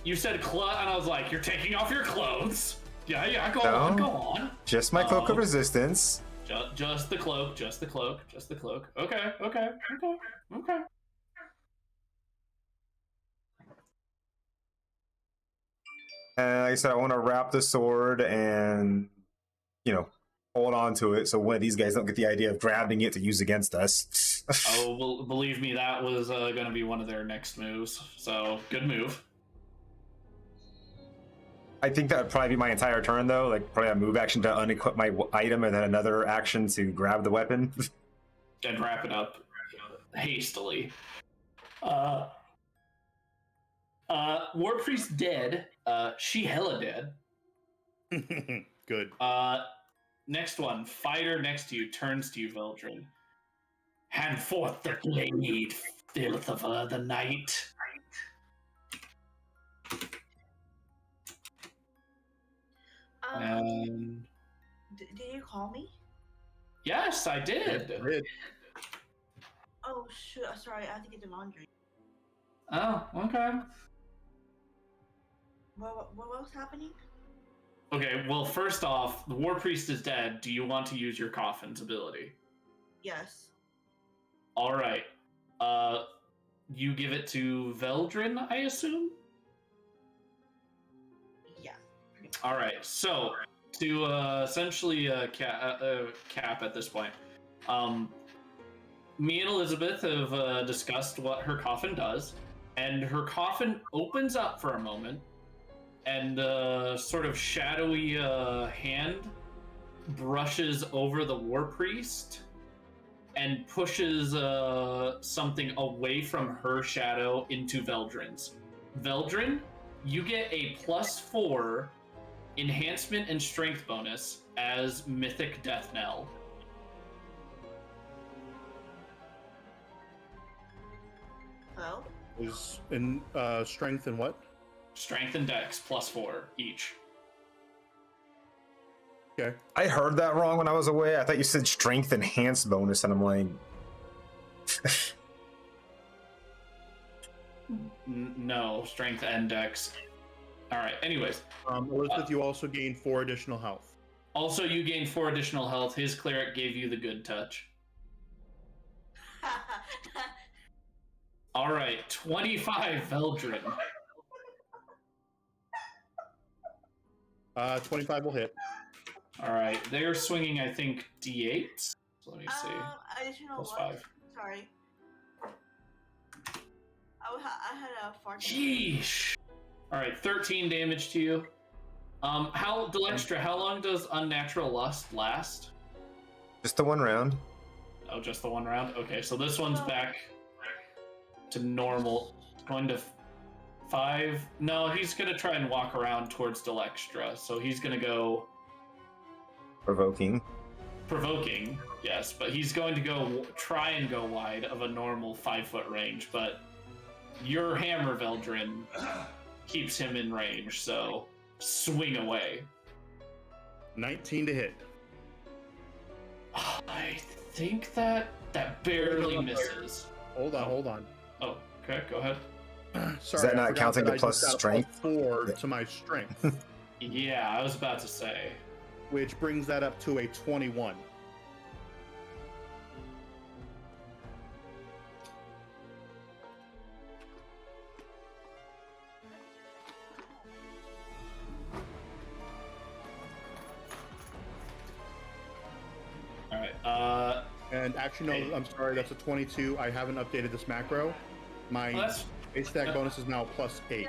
You said and I was like, you're taking off your clothes. Yeah, go No. on, go on. Just my cloak of resistance. Just the cloak, just the cloak, just the cloak. Okay. And like I said, I want to wrap the sword and, hold on to it so one of these guys don't get the idea of grabbing it to use against us. Oh, well, believe me, that was going to be one of their next moves. So, good move. I think that would probably be my entire turn, though. Like, probably a move action to unequip my item and then another action to grab the weapon. And wrap it up hastily. War Priest dead. She hella dead. Good. Next one. Fighter next to you turns to you, Veldrin. Hand forth the blade, filth of the night. And Did you call me? yes, I did. Oh shoot! Sorry, I have to get the laundry. Oh, okay. What was happening? Okay, well, first off, the War Priest is dead. Do you want to use your coffin's ability? Yes. All right. You give it to Veldrin, I assume? Yeah. All right. So, to essentially cap at this point, me and Elizabeth have discussed what her coffin does, and her coffin opens up for a moment, and sort of shadowy hand brushes over the War Priest and pushes something away from her shadow into Veldrin's. Veldrin, you get a +4 enhancement and strength bonus as Mythic Death Knell. Hello? Is in strength and what? Strength and Dex +4 each. Okay. I heard that wrong when I was away. I thought you said strength enhanced bonus, and I'm like... No, strength and Dex. All right, anyways. Elizabeth, you also gain 4 additional health. Also, you gain 4 additional health. His cleric gave you the good touch. All right, 25, Veldrin. 25 will hit. All right, they're swinging, I think, D8. So let me see. Additional +5. what? Sorry. I had a fart. Sheesh. All right, 13 damage to you. Delextra, how long does Unnatural Lust last? Just the one round. Oh, just the one round? Okay, so this one's back to normal. Going to 5. No, he's going to try and walk around towards Delextra. So he's going to go... Provoking, yes. But he's going to try and go wide of a normal 5-foot range. But your hammer, Veldrin, keeps him in range. So swing away. 19 to hit. I think that barely misses. Hold on. Oh, okay, go ahead. Sorry, that I not forgot counting that the I plus just got a strength? +4 to my strength, Yeah, I was about to say. which brings that up to a 21. All right. And actually, no, I'm sorry, that's a 22. I haven't updated this macro. My That's base stack bonus is now +8.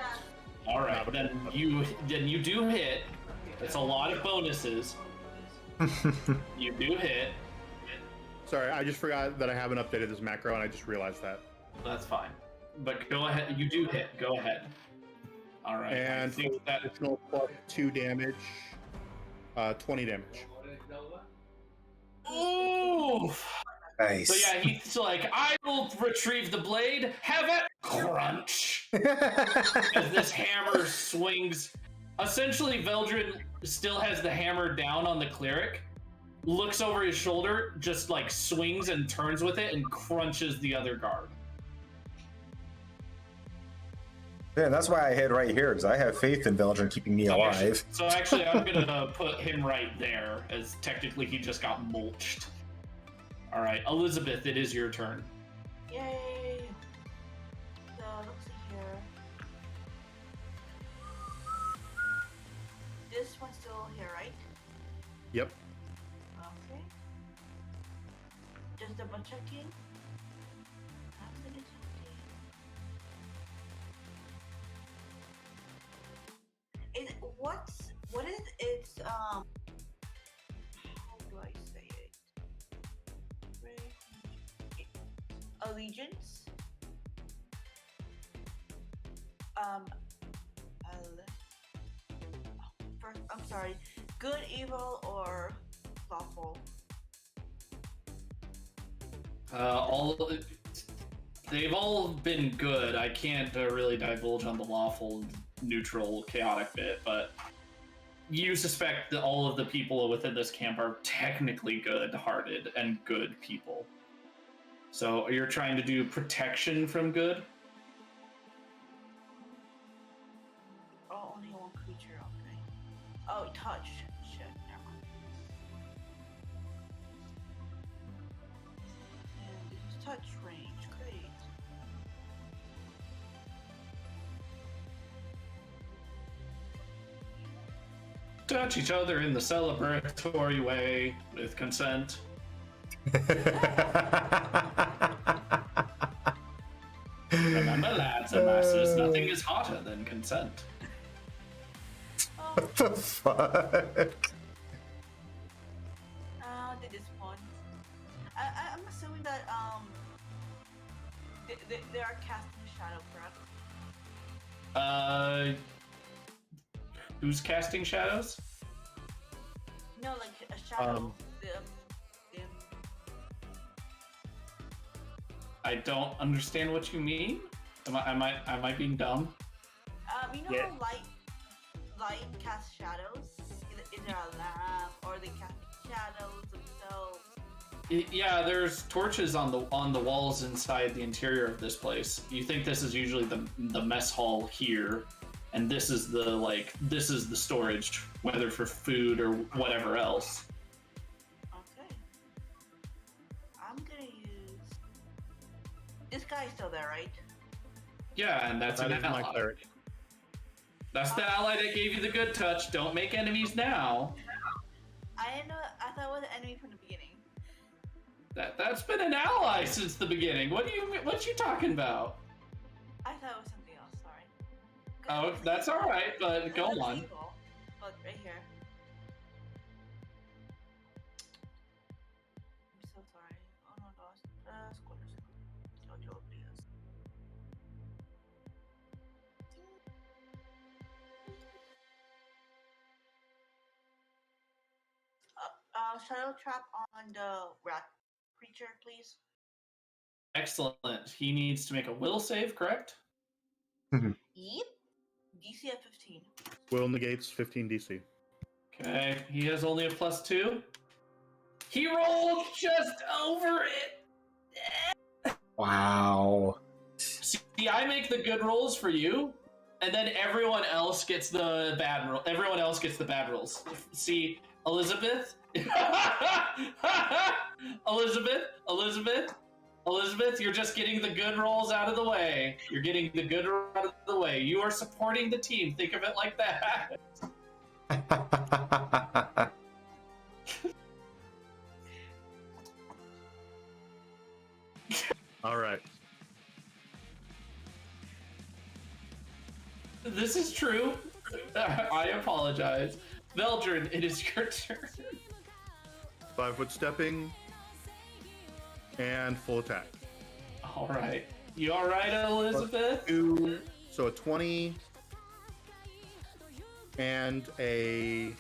all right. Then you do hit. It's a lot of bonuses. You do hit. Sorry, I just forgot that I haven't updated this macro, and I just realized that. That's fine. But go ahead. You do hit. Go ahead. All right. And I for think that additional +2 damage, 20 damage. Ooh. Nice. So yeah, he's like, I will retrieve the blade. Have it crunch as this hammer swings. Essentially, Veldrin still has the hammer down on the cleric, looks over his shoulder, just like swings and turns with it and crunches the other guard. Yeah, that's why I hid right here, because I have faith in Belgium keeping me alive. So actually, I'm gonna put him right there, as technically he just got mulched. All right, Elizabeth, it is your turn. Yay! So let's see here. This one's still here, right? Yep. Okay. Just double checking. I'm gonna check. What is its how do I say it? Allegiance? First, I'm sorry. Good, evil, or lawful? They've all been good. I can't really divulge on the lawful, neutral, chaotic bit, but you suspect that all of the people within this camp are technically good-hearted and good people. So you're trying to do protection from good? Oh, only one creature, okay. Oh, touch. Shit, never mind. And this is touch range, great. Touch each other in the celebratory way with consent. Remember, lads and lasses, nothing is hotter than consent. What the fuck? Did this one. I'm assuming that they are casting shadow, correct? Who's casting shadows? No, like a shadow. I don't understand what you mean. Am I being dumb? You know Yeah. how light casts shadows? Is there a lamp, or they cast shadows themselves? Yeah, there's torches on the walls inside the interior of this place. You think this is usually the mess hall here, and this is the storage, whether for food or whatever else. Okay. I'm gonna use. This guy's still there, right? Yeah, and that's That an is my ally. cleric. That's the ally that gave you the good touch. Don't make enemies now. I didn't know. I thought it was an enemy from the beginning. That's been an ally since the beginning. What you talking about? I thought it was something else. Sorry. Oh, that's all right, but go That's on. evil. But right here. I'm so sorry. Oh no, gosh. Squatters. Jojo, please. Shadow trap on the rat creature, please. Excellent. He needs to make a will save, correct? Yep. DC at 15. Will negates 15 DC. Okay, he has only a +2. He rolled just over it. Wow. See, I make the good rolls for you, and then everyone else gets the bad roll. Everyone else gets the bad rolls. See, Elizabeth, Elizabeth, you're just getting the good rolls out of the way. You're getting the good roll out of the way. You are supporting the team. Think of it like that. All right. This is true. I apologize. Veldrin, it is your turn. 5-foot stepping and full attack. All right. You all right, Elizabeth? So a 20 and a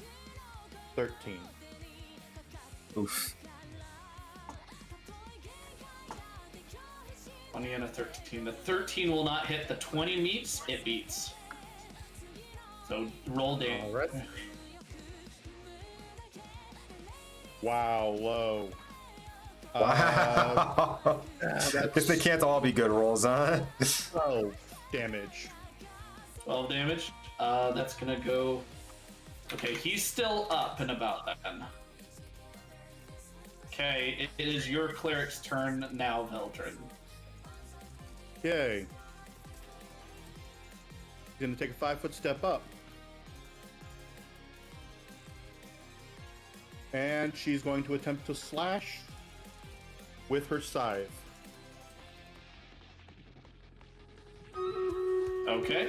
13. Oof. 20 and a 13. The 13 will not hit. The 20 meets, it beats. So roll damage. All right. Wow, low. Wow. Guess they can't all be good rolls, huh? 12 damage. 12 damage. That's gonna go. Okay, he's still up and about then. Okay, it is your cleric's turn now, Veldrin. Yay. He's gonna take a 5-foot step up. And she's going to attempt to slash with her scythe. Okay.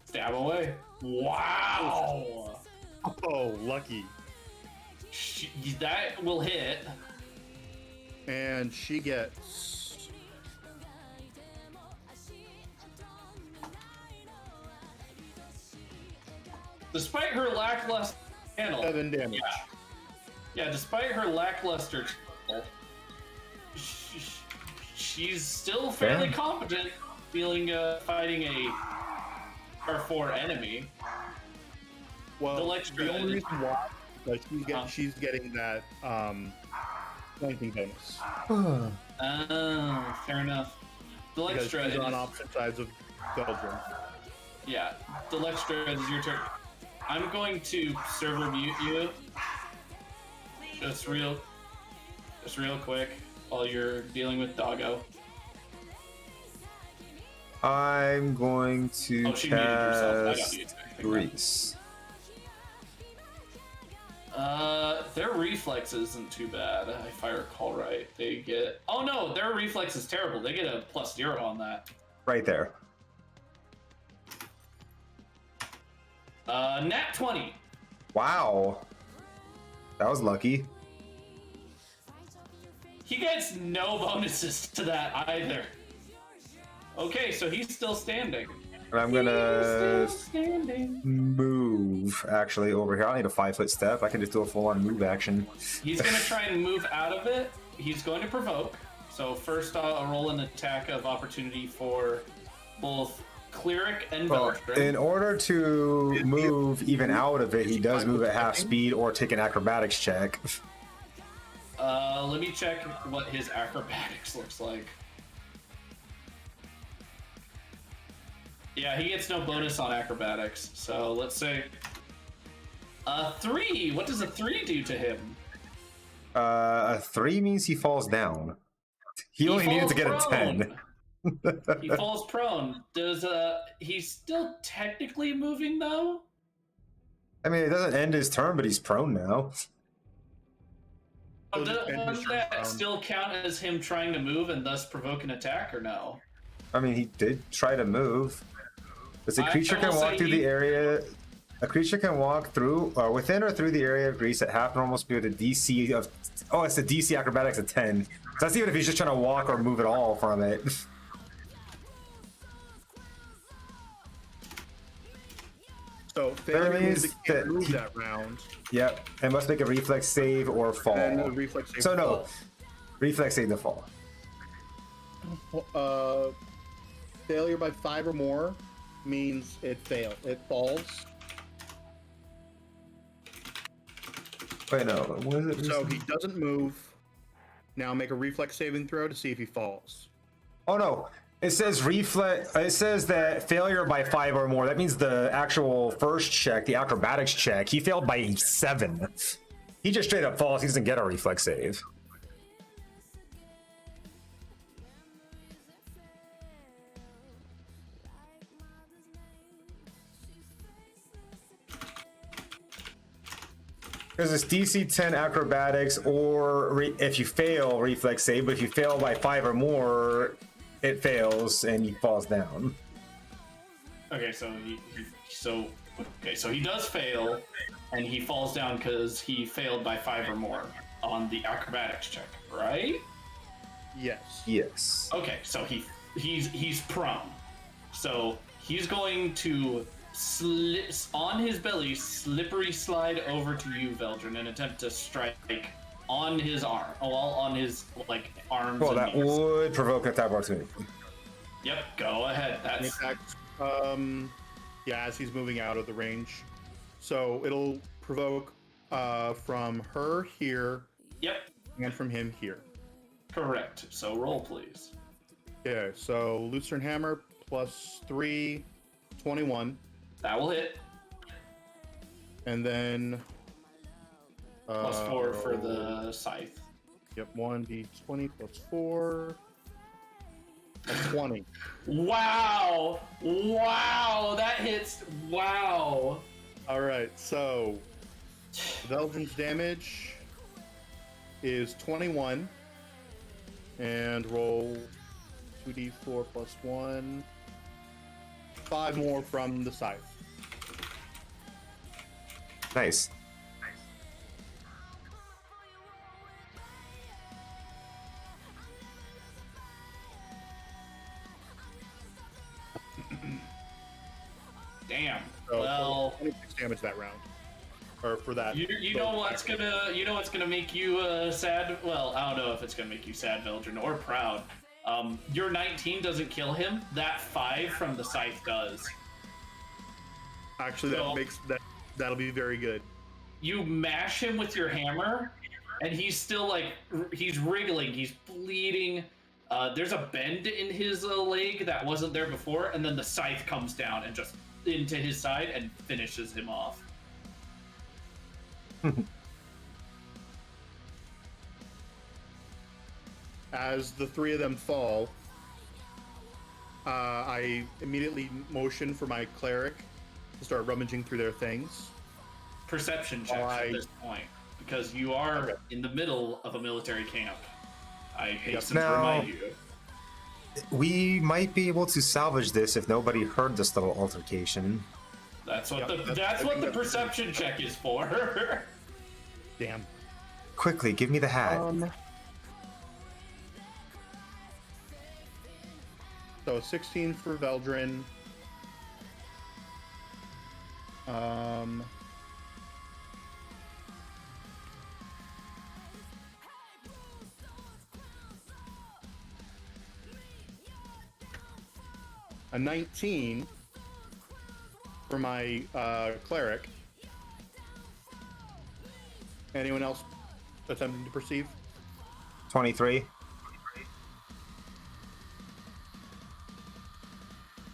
Stab away. Wow! Oh, lucky. That will hit. And she gets... Despite her lackluster channel. 7 damage. Yeah, despite her lackluster channel, she's still fairly competent fighting a R4 enemy. Well, the only reason why is she's getting that flanking bonus. Oh, fair enough. Because Delextra she's on opposite sides of Belgium. Yeah, Delextra, it is your turn. I'm going to server mute you. Just real quick while you're dealing with Doggo. I'm going to Oh, she muted herself. I got cast muted. Grease. Their reflex isn't too bad, if I recall right. They get... Oh no, their reflex is terrible. They get a +0 on that. Right there. Nat 20. Wow. That was lucky. He gets no bonuses to that either. Okay, so he's still standing. And I'm gonna He's still standing. move actually over here. I don't need a 5-foot step. I can just do a full-on move action. He's gonna try and move out of it. He's going to provoke. So first I'll roll an attack of opportunity for both Cleric and Veldrin. In order to move even out of it, he does move at half speed or take an acrobatics check. Let me check what his acrobatics looks like. Yeah, he gets no bonus on acrobatics. So let's say 3. What does a 3 do to him? A 3 means he falls down. He only needed to get a 10. He falls prone. Does he's still technically moving though? I mean, it doesn't end his turn, but he's prone now. Doesn't that still count as him trying to move and thus provoke an attack, or no? I mean, he did try to move. But a I creature can will walk say through the area. A creature can walk through, within or through the area of Grease at half normal speed with a DC of. Oh, it's a DC acrobatics of 10. So that's even if he's just trying to walk or move at all from it. So failure means it can't move that round. Yep, and must make a reflex save or fall. And a reflex save so to no, fall. reflex save to fall. Failure by 5 or more means it falls. Wait, no, what is it? So he doesn't move. Now make a reflex saving throw to see if he falls. Oh no, it says reflex. It says that failure by 5 or more. That means the actual first check, the acrobatics check, he failed by 7. He just straight up falls. He doesn't get a reflex save. Because it's DC 10 acrobatics, or if you fail, reflex save. But if you fail by 5 or more, it fails and he falls down. Okay, so he does fail, and he falls down because he failed by 5 or more on the acrobatics check, right? Yes. Yes. Okay, so he's prone, so he's going to on his belly slippery slide over to you, Veldrin, and attempt to strike on his arm, well, on his like arms. Well, and that knees. would provoke an attack opportunity. Yep, go ahead. In That's fact, yeah, as he's moving out of the range. So it'll provoke from her here yep, and from him here. correct. So roll, please. Okay, so Lucerne Hammer plus 3, 21. That will hit. And then Plus 4 for the scythe. Yep, 1d20 plus 4. That's 20. Wow! Wow! That hits. Wow! Alright, so Veldrin's damage is 21. And roll 2d4 plus 1. 5 more from the scythe. Nice. Damn. So Well, 26 damage that round. Or for that. you know what's gonna make you sad? Well, I don't know if it's gonna make you sad, Veldrin, or proud. Your 19 doesn't kill him. That 5 from the scythe does. Actually, that So- makes that'll be very good. You mash him with your hammer, and he's still like he's wriggling, he's bleeding. There's a bend in his leg that wasn't there before, and then the scythe comes down and just into his side and finishes him off. As the three of them fall, I immediately motion for my cleric to start rummaging through their things. Perception checks at this point, because you are in the middle of a military camp. I hasten to Now- remind you. We might be able to salvage this if nobody heard this little altercation. That's what Yep, the that's- that's I what think the that's- perception check is for. Damn. Quickly, give me the hat. So 16 for Veldrin. A 19 for my cleric. Anyone else attempting to perceive? 23.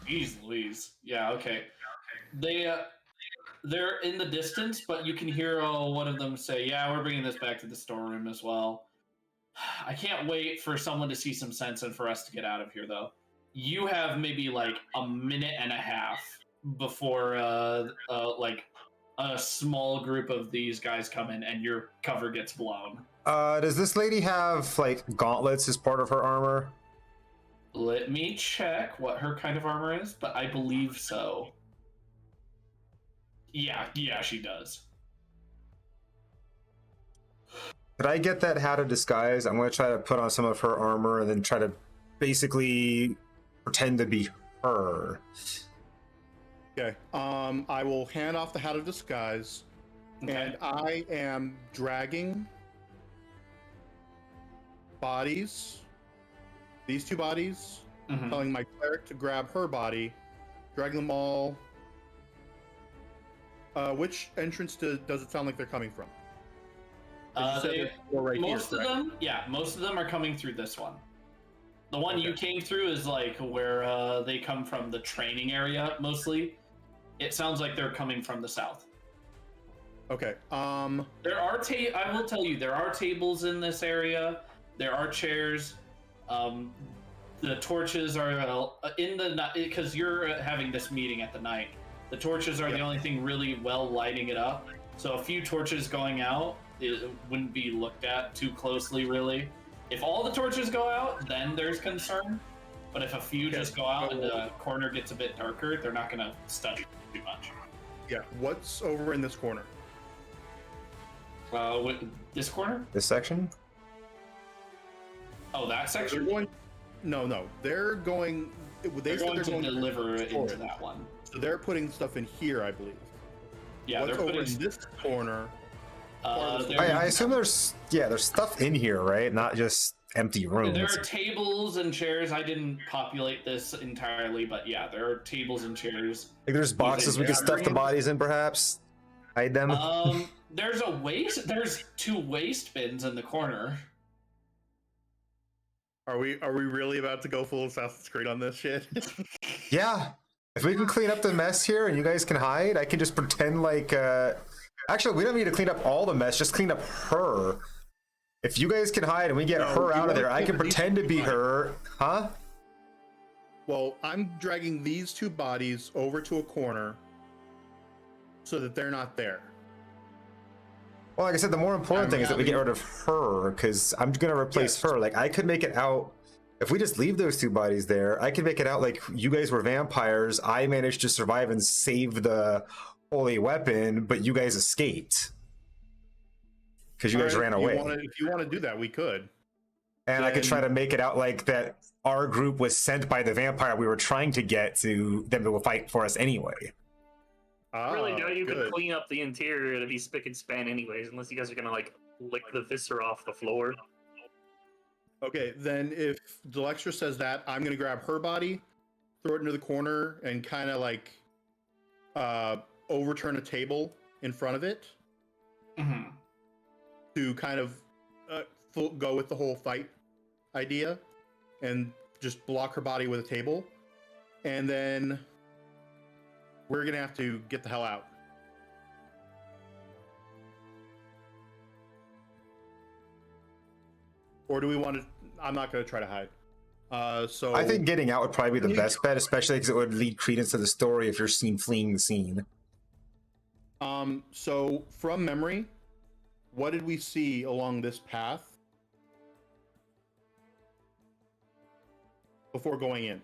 Jeez Louise. Yeah, okay. They're in the distance, but you can hear one of them say, "Yeah, we're bringing this back to the storeroom as well." I can't wait for someone to see some sense and for us to get out of here, though. You have maybe like a minute and a half before like a small group of these guys come in and your cover gets blown. Does this lady have like gauntlets as part of her armor? Let me check what her kind of armor is, but I believe so. Yeah, she does. Could I get that hat of disguise? I'm going to try to put on some of her armor and then try to basically pretend to be her. Okay. I will hand off the hat of disguise, Okay. and I am dragging bodies. These two bodies, Mhm. telling my cleric to grab her body, drag them all. Which entrance does it sound like they're coming from? 'Cause you said there's four right here, Most of correct? them, yeah, most of them are coming through this one. The one you came through is like where they come from, the training area mostly. It sounds like they're coming from the south. Okay. There are I will tell you, there are tables in this area. There are chairs. The torches are in the because you're having this meeting at the night. The torches are the only thing really well lighting it up. So a few torches going out, it wouldn't be looked at too closely, really. If all the torches go out, then there's concern. But if a few just go out and the corner gets a bit darker, they're not going to study too much. Yeah. What's over in this corner? This corner? This section? Oh, that They're section? going. No. They're going. They They're said going they're to going deliver into storage. that one. So they're putting stuff in here, I believe. Yeah, What's they're over putting. in this corner I assume there's stuff in here, right? Not just empty rooms. There are tables and chairs. I didn't populate this entirely, but yeah, there are tables and chairs. Like there's boxes we could stuff the bodies in, perhaps. Hide them. There's a waste. There's 2 waste bins in the corner. Are we really about to go full Assassin's Creed on this shit? Yeah. If we can clean up the mess here and you guys can hide, I can just pretend like actually we don't need to clean up all the mess, just clean up her. If you guys can hide and we get her out of there, I can pretend to be her. Huh? Well, I'm dragging these 2 bodies over to a corner so that they're not there. Well, like I said, the more important thing is that we get rid of her, because I'm going to replace her. Like, I could make it out, if we just leave those 2 bodies there, I could make it out like you guys were vampires, I managed to survive and save the holy weapon, but you guys escaped. Because you guys ran away. If you want to do that, we could. And I could try to make it out like that our group was sent by the vampire we were trying to get to them to fight for us anyway. Really don't even clean up the interior to be spick and span anyways, unless you guys are gonna like lick the viscera off the floor. Okay, then if Delextra says that, I'm gonna grab her body, throw it into the corner, and kind of like overturn a table in front of it to kind of go with the whole fight idea, and just block her body with a table, and then we're gonna have to get the hell out. Or do we want to? I'm not gonna try to hide. So I think getting out would probably be the best bet, especially because it would lead credence to the story if you're seen fleeing the scene. So from memory, what did we see along this path before going in?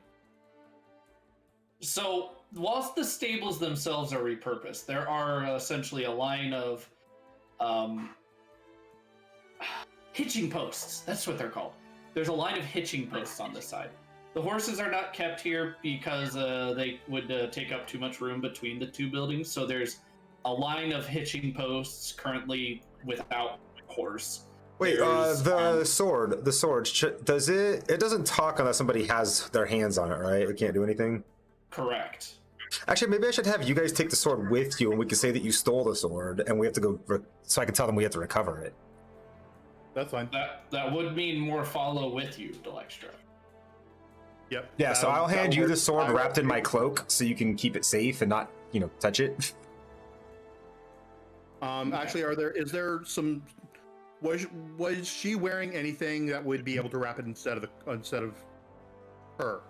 So, whilst the stables themselves are repurposed, there are essentially a line of hitching posts. That's what they're called. There's a line of hitching posts on this side. The horses are not kept here because they would take up too much room between the 2 buildings. So there's a line of hitching posts currently without horse. Wait, the sword, does it doesn't talk unless somebody has their hands on it, right? It can't do anything? Correct. Actually, maybe I should have you guys take the sword with you, and we can say that you stole the sword, and we have to go, so I can tell them we have to recover it. That's fine. That would mean more follow with you, Delextra. Yep. Yeah, so I'll hand you the sword wrapped in my cloak, so you can keep it safe and not, touch it. Actually, is there some? Was she wearing anything that would be able to wrap it instead of her?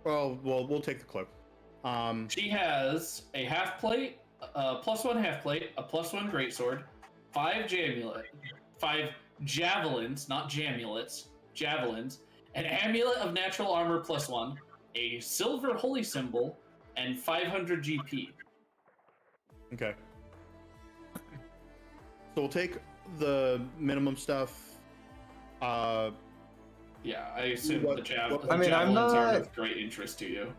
Well, we'll take the cloak. She has a half plate, a +1 half plate, a +1 greatsword, 5 javelins, not jamulets, javelins, an amulet of natural armor +1, a silver holy symbol, and 500 GP. Okay. So we'll take the minimum stuff. Yeah, I assume the javelins are of great interest to you.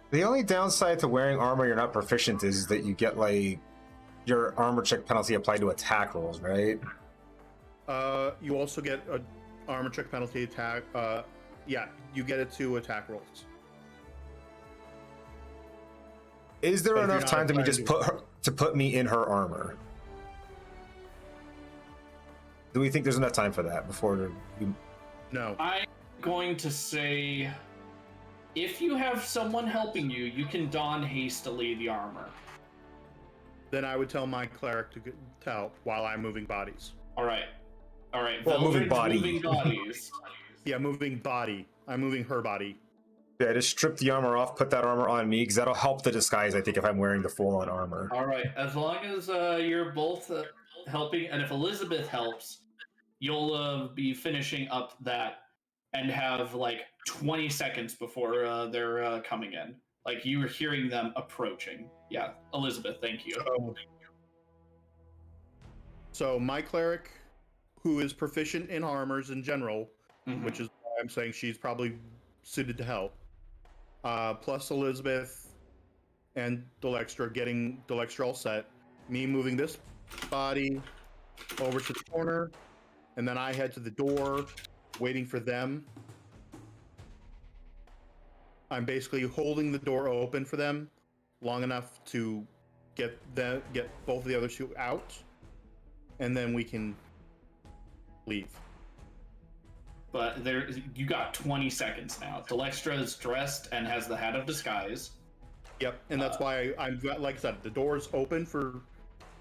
The only downside to wearing armor you're not proficient is that you get, like, your armor check penalty applied to attack rolls, right? You also get a armor check penalty attack. Yeah, you get it to attack rolls. Is there enough time to me just put me in her armor? Do we think there's enough time for that before we... No. I'm going to say, if you have someone helping you, you can don hastily the armor. Then I would tell my cleric to help while I'm moving bodies. All right. Well, moving bodies. Yeah, moving body. I'm moving her body. Yeah, just strip the armor off, put that armor on me, because that'll help the disguise, I think, if I'm wearing the full-on armor. All right. As long as you're both helping, and if Elizabeth helps, you'll be finishing up that and have like 20 seconds before they're coming in. Like you were hearing them approaching. Yeah, Elizabeth, thank you. So my cleric, who is proficient in armors in general, which is why I'm saying she's probably suited to help, plus Elizabeth and Delextra, getting Delextra all set. me moving this body over to the corner, and then I head to the door, waiting for them. I'm basically holding the door open for them long enough to get both of the other two out, and then we can leave. But you got 20 seconds now. Delextra is dressed and has the hat of disguise. Yep, and that's why I'm like I said, the door's open for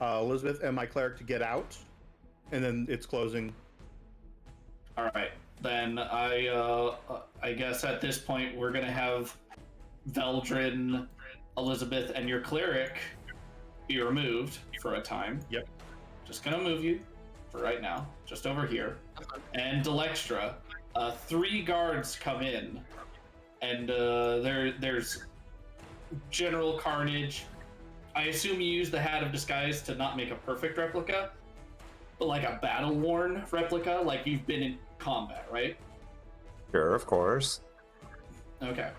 Elizabeth and my cleric to get out, and then it's closing. All right, then I guess at this point we're gonna have Veldrin, Elizabeth, and your cleric be removed for a time. Yep. Just gonna move you for right now, just over here. And Delextra, 3 guards come in, and there's general carnage. I assume you use the hat of disguise to not make a perfect replica, but like a battle-worn replica, like you've been in combat, right? Sure, of course. Okay.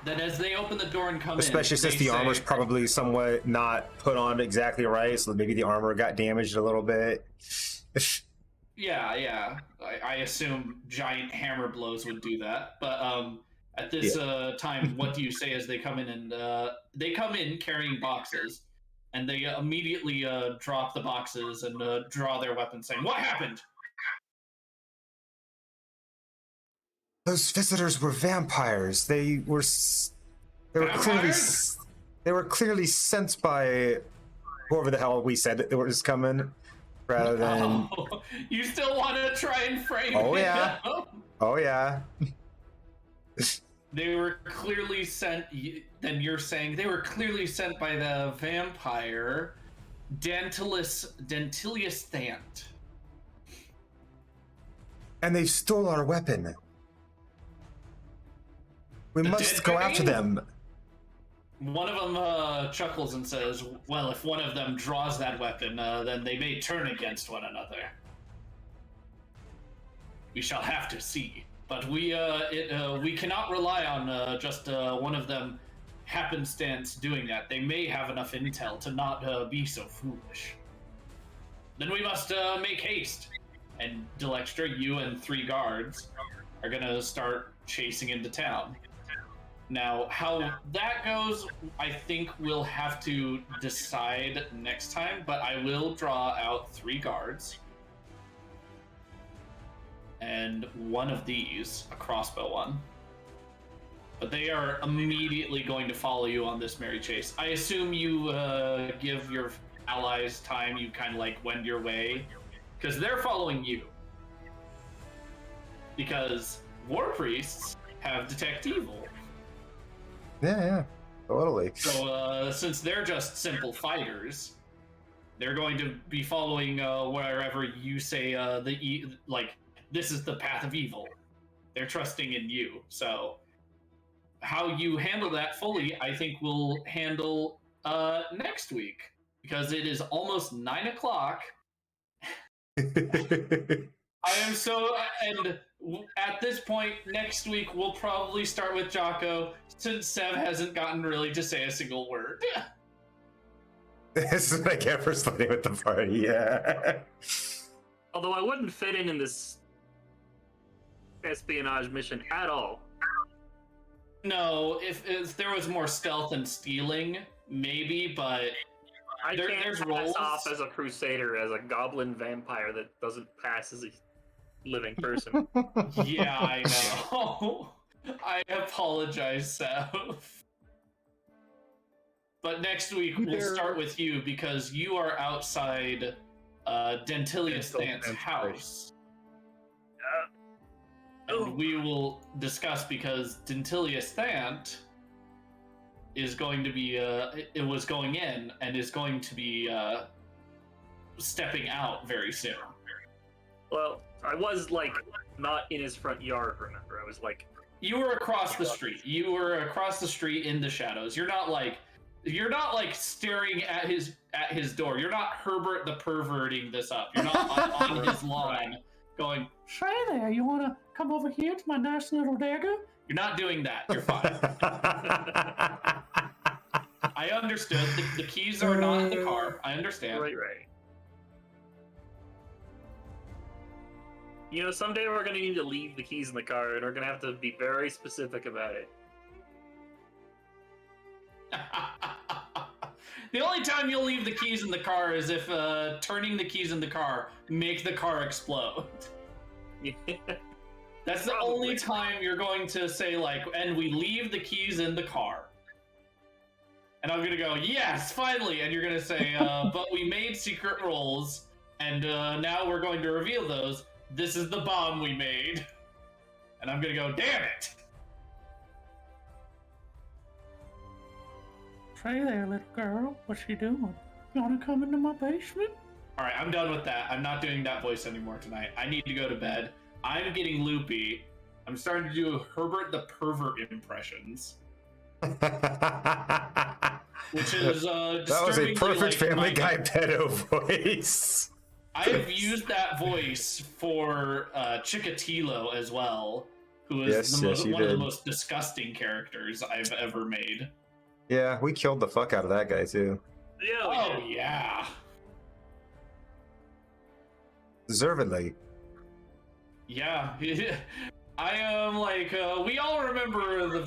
Then as they open the door and come Especially in, since the armor's probably somewhat not put on exactly right, so maybe the armor got damaged a little bit. Yeah. I assume giant hammer blows would do that. But at this time, what do you say as they come in? And they come in carrying boxes, and they immediately drop the boxes and draw their weapons, saying, "What happened?" Those visitors were vampires. They were Vampires? clearly sent by whoever the hell we said it was coming, rather than. Oh, you still want to try and frame Oh it? yeah. Oh yeah. They were clearly sent. Then you're saying they were clearly sent by the vampire Dentilius Thant. And they stole our weapon. We must go after them. One of them chuckles and says, "Well, if one of them draws that weapon, then they may turn against one another. We shall have to see. But we cannot rely on just one of them happenstance doing that. They may have enough intel to not be so foolish. Then we must make haste." And Delextra, you and 3 guards are gonna start chasing into town. Now, how that goes, I think we'll have to decide next time, but I will draw out 3 guards. And one of these, a crossbow one. But they are immediately going to follow you on this merry chase. I assume you give your allies time, you kind of like wend your way, because they're following you. Because war priests have detect evil. Yeah, totally. So since they're just simple fighters, they're going to be following wherever you say like this is the path of evil. They're trusting in you. So how you handle that fully, I think we'll handle next week, because it is almost 9 o'clock. I am so, and at this point next week we'll probably start with Jocko, since Sev hasn't gotten really to say a single word. This is what I get for splitting with the party. Yeah. Although I wouldn't fit in this espionage mission at all. No, if there was more stealth and stealing, maybe, but I can't there's pass roles. off as a crusader, as a goblin vampire that doesn't pass as a living person. Yeah, I know. I apologize, Seth. But next week we'll start with you, because you are outside Dentilius Thant's house. And we will discuss, because Dentilius Thant is going to be it was going in and is going to be stepping out very soon. Well, I was like not in his front yard, remember? I was like, you were across the street. You were across the street in the shadows. You're not like staring at his door. You're not Herbert the perverting this up. You're not on his lawn going, "Hey there, you want to come over here to my nice little dagger?" You're not doing that. You're fine. I understood. The keys are not in the car. I understand. Right. You know, someday we're gonna need to leave the keys in the car, and we're gonna have to be very specific about it. The only time you'll leave the keys in the car is if turning the keys in the car make the car explode. That's the only time you're going to say, like, and we leave the keys in the car. And I'm gonna go, yes, finally. And you're gonna say, but we made secret rolls, and now we're going to reveal those. This is the bomb we made. And I'm gonna go, damn it. Hey there, little girl. What's she doing? You wanna come into my basement? All right, I'm done with that. I'm not doing that voice anymore tonight. I need to go to bed. I'm getting loopy. I'm starting to do Herbert the Pervert impressions. Which is that was a perfect like Family Guy pedo voice. I've used that voice for Chikatilo as well, who is one of the most disgusting characters I've ever made. Yeah, we killed the fuck out of that guy too. Yeah. Oh yeah. Deservedly. Yeah. I am like we all remember the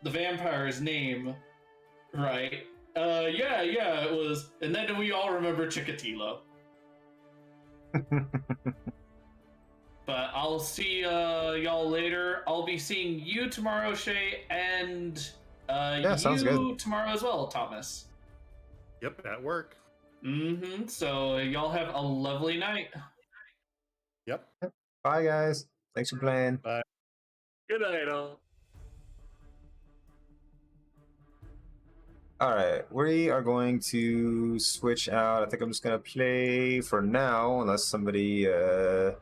vampire's name, right? Yeah, it was, and then we all remember Chikatilo. But I'll see y'all later. I'll be seeing you tomorrow, Shay, and sounds you good. tomorrow as well, Thomas. Yep, at work. Mm-hmm. So y'all have a lovely night. Yep. Bye, guys. Thanks for playing. Bye. Good night, all. All right, we are going to switch out. I think I'm just gonna play for now, unless somebody does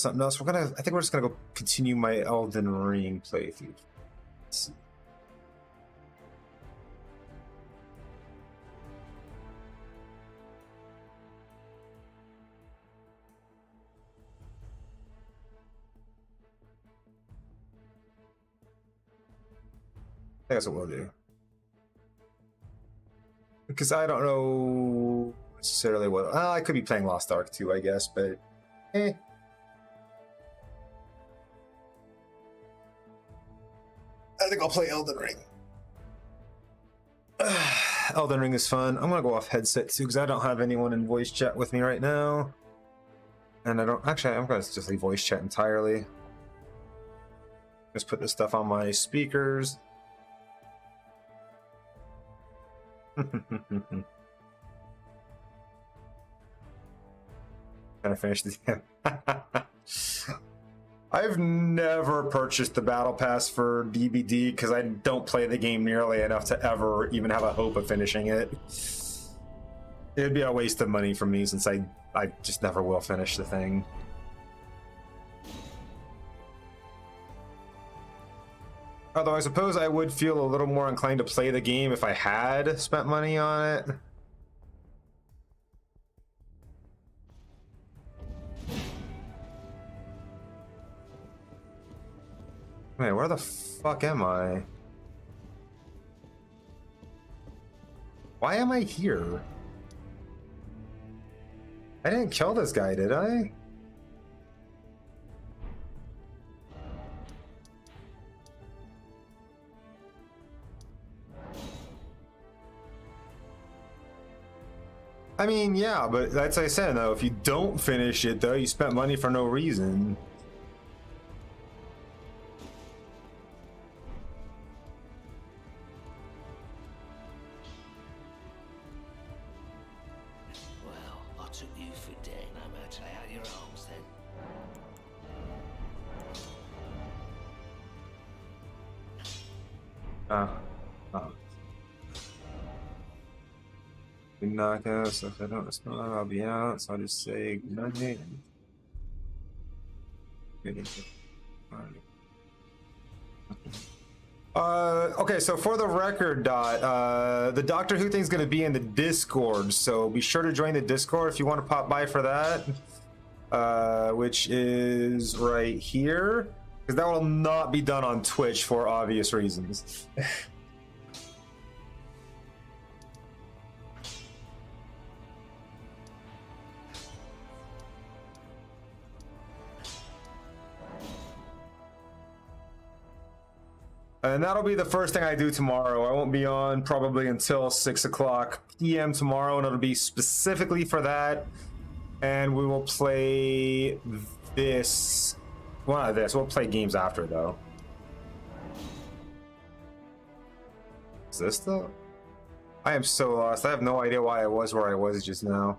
something else. I think we're just gonna go continue my Elden Ring playthrough. Let's see. I think that's what we'll do. Because I don't know necessarily what... I could be playing Lost Ark too, I guess, but... I think I'll play Elden Ring. Elden Ring is fun. I'm going to go off headset too, because I don't have anyone in voice chat with me right now. And I don't... Actually, I'm going to just leave voice chat entirely. Just put this stuff on my speakers. Gonna finish the game. I've never purchased the battle pass for DBD because I don't play the game nearly enough to ever even have a hope of finishing it. It'd be a waste of money for me since I just never will finish the thing. Although I suppose I would feel a little more inclined to play the game if I had spent money on it. Wait, where the fuck am I? Why am I here? I didn't kill this guy, did I? I mean, yeah, but that's what I said, though. If you don't finish it, though, you spent money for no reason. Well, I took you for dead. No matter how your arms then. We knock out, so if I don't respond, I'll be out. So I'll just say good night. Okay, so for the record, Dot, the Doctor Who thing's going to be in the Discord, so be sure to join the Discord if you want to pop by for that, which is right here, because that will not be done on Twitch for obvious reasons. And that'll be the first thing I do tomorrow. I won't be on probably until 6 o'clock p.m. tomorrow, and it'll be specifically for that. And we will play this. Well, not this. We'll play games after, though. Is this though? I am so lost. I have no idea why I was where I was just now.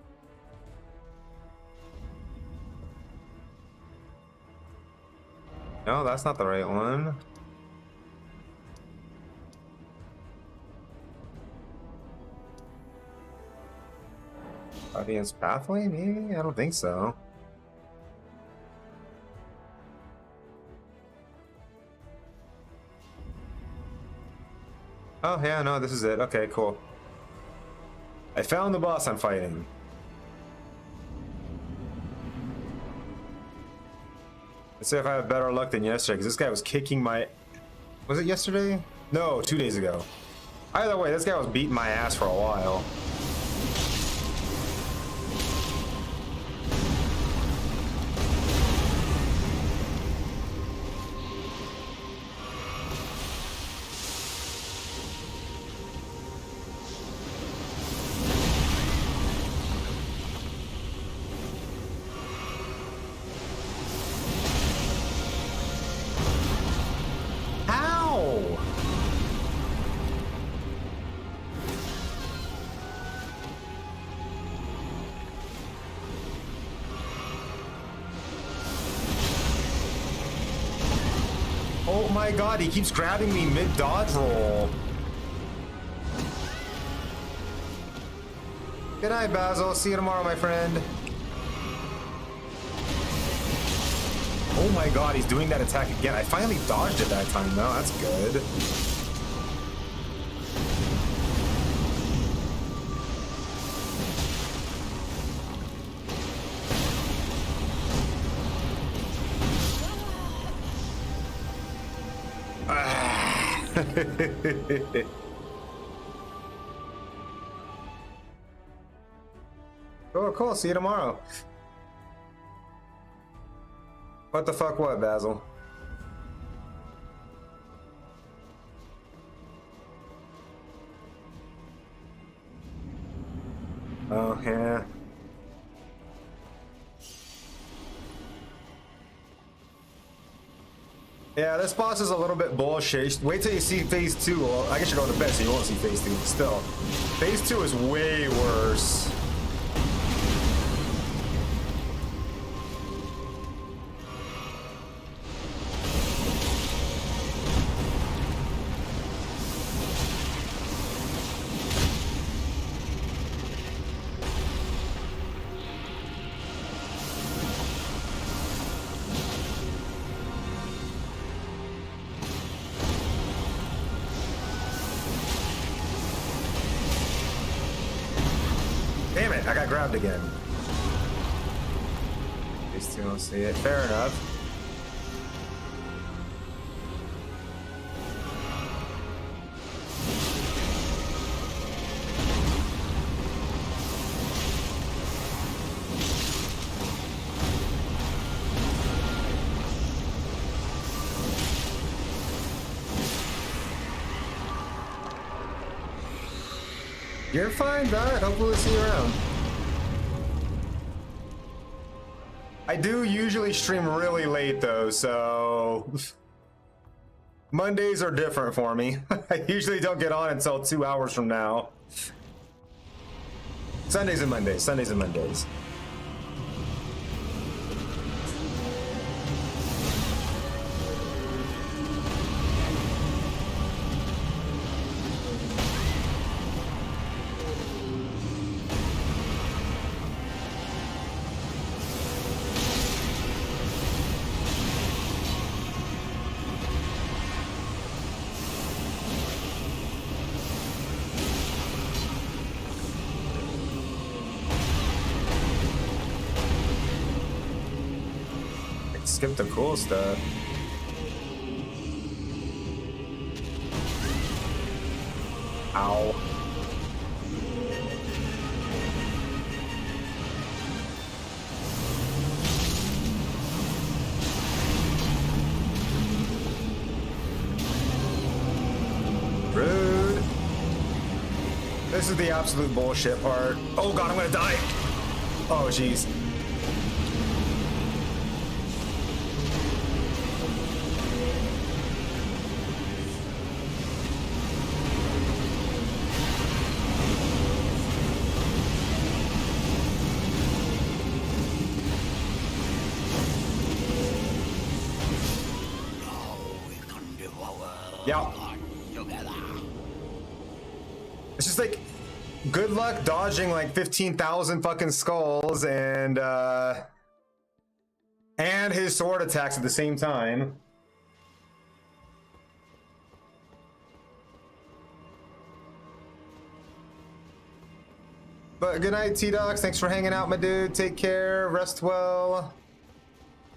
No, that's not the right one. Audience pathway? Maybe? I don't think so. Oh, yeah, no, this is it. Okay, cool. I found the boss I'm fighting. Let's see if I have better luck than yesterday, because this guy was kicking my... Was it yesterday? No, 2 days ago. Either way, this guy was beating my ass for a while. Oh my god, he keeps grabbing me mid-dodge roll. Good night, Basil. See you tomorrow, my friend. Oh my god, he's doing that attack again. I finally dodged it that time, though. That's good. Oh, cool. See you tomorrow. What the fuck what, Basil? Oh, yeah. Yeah, this boss is a little bit bullshit. Wait till you see phase 2. Well, I guess you're going to bed, so you won't see phase 2. Still, phase 2 is way worse. Damn it, I got grabbed again. These two don't see it. Fair enough. You're fine, Dot. Hopefully we'll see you around. I do usually stream really late though, so Mondays are different for me. I usually don't get on until 2 hours from now. Sundays and Mondays, Sundays and Mondays. Skip the cool stuff. Ow. This is the absolute bullshit part. Oh god, I'm gonna die. Oh jeez. Yeah. It's just like, good luck dodging like 15,000 fucking skulls and his sword attacks at the same time. But good night, T-Docs. Thanks for hanging out, my dude. Take care, rest well,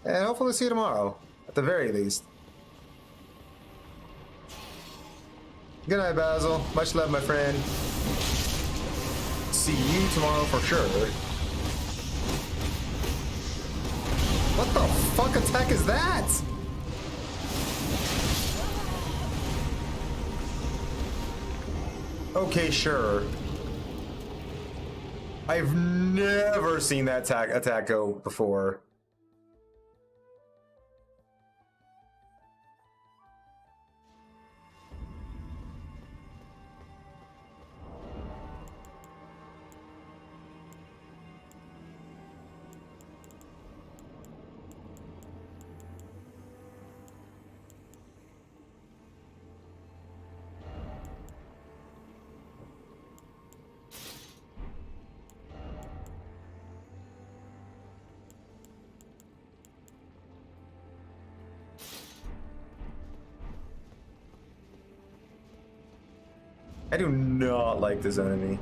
and hopefully see you tomorrow, at the very least. Good night, Basil. Much love, my friend. See you tomorrow for sure. What the fuck attack is that? Okay, sure. I've never seen that attack go before. I do not like this enemy.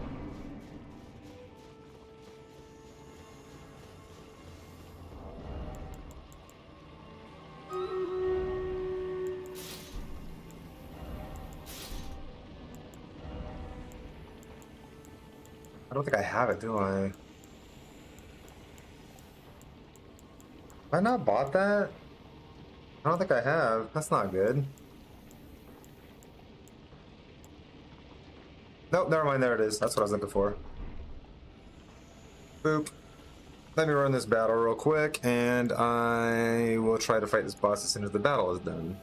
I don't think I have it, do I? Have I not bought that? I don't think I have. That's not good. Nope, never mind, there it is. That's what I was looking for. Boop. Let me run this battle real quick, and I will try to fight this boss as soon as the battle is done.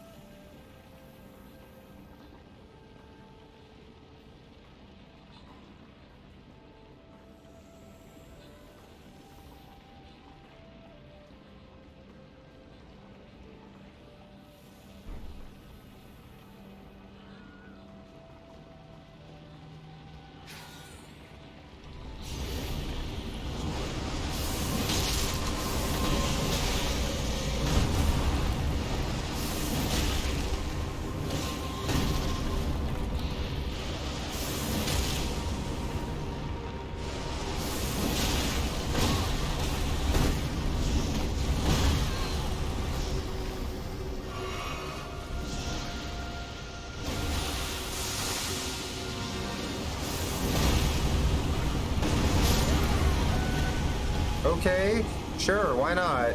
Okay, sure, why not?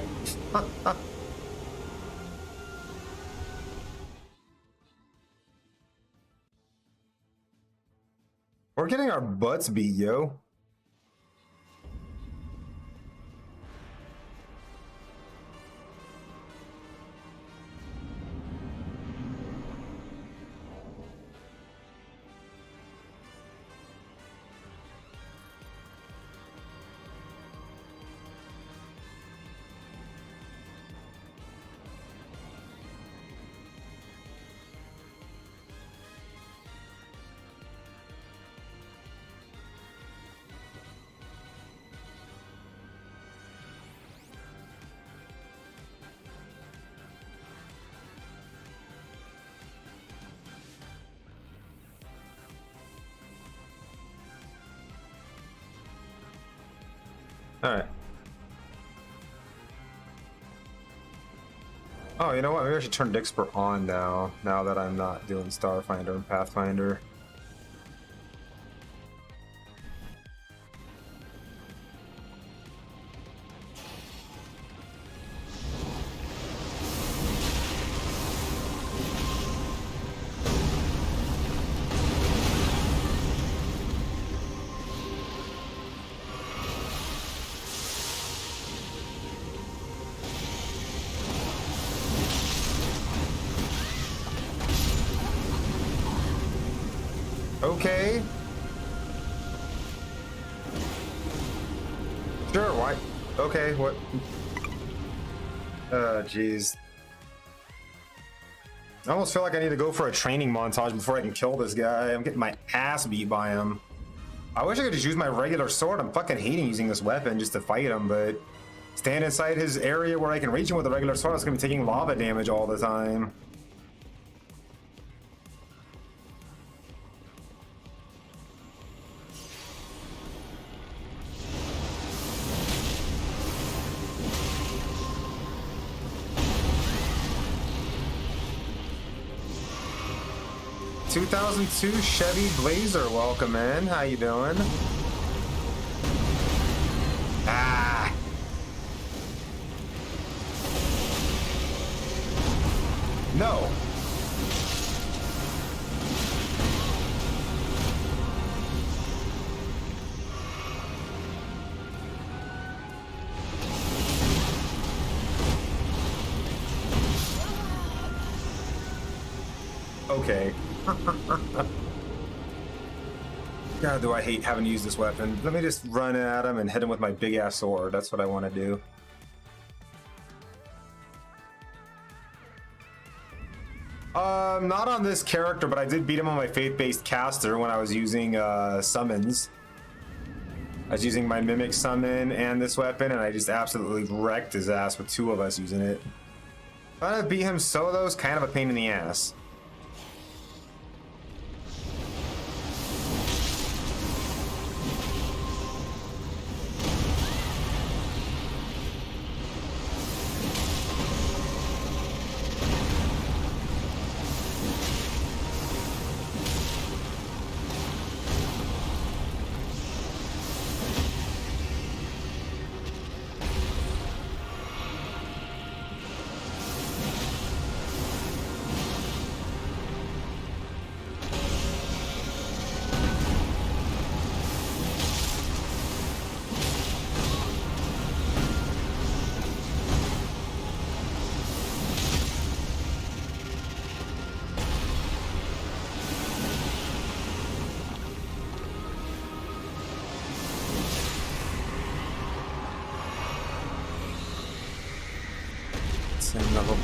We're getting our butts beat, yo. Alright. Oh, you know what? Maybe I should turn Dixper on now that I'm not doing Starfinder and Pathfinder. Okay. Sure, why? Okay, what? Jeez. I almost feel like I need to go for a training montage before I can kill this guy. I'm getting my ass beat by him. I wish I could just use my regular sword. I'm fucking hating using this weapon just to fight him, but stand inside his area where I can reach him with a regular sword. It's gonna be taking lava damage all the time. ...2002 Chevy Blazer, welcome in. How you doing? Ah! No! Okay. God, do I hate having to use this weapon. Let me just run at him and hit him with my big ass sword. That's what I want to do. Not on this character, but I did beat him on my faith-based caster when I was using summons. I was using my mimic summon and this weapon, and I just absolutely wrecked his ass with two of us using it. Trying to beat him solo is kind of a pain in the ass. Same level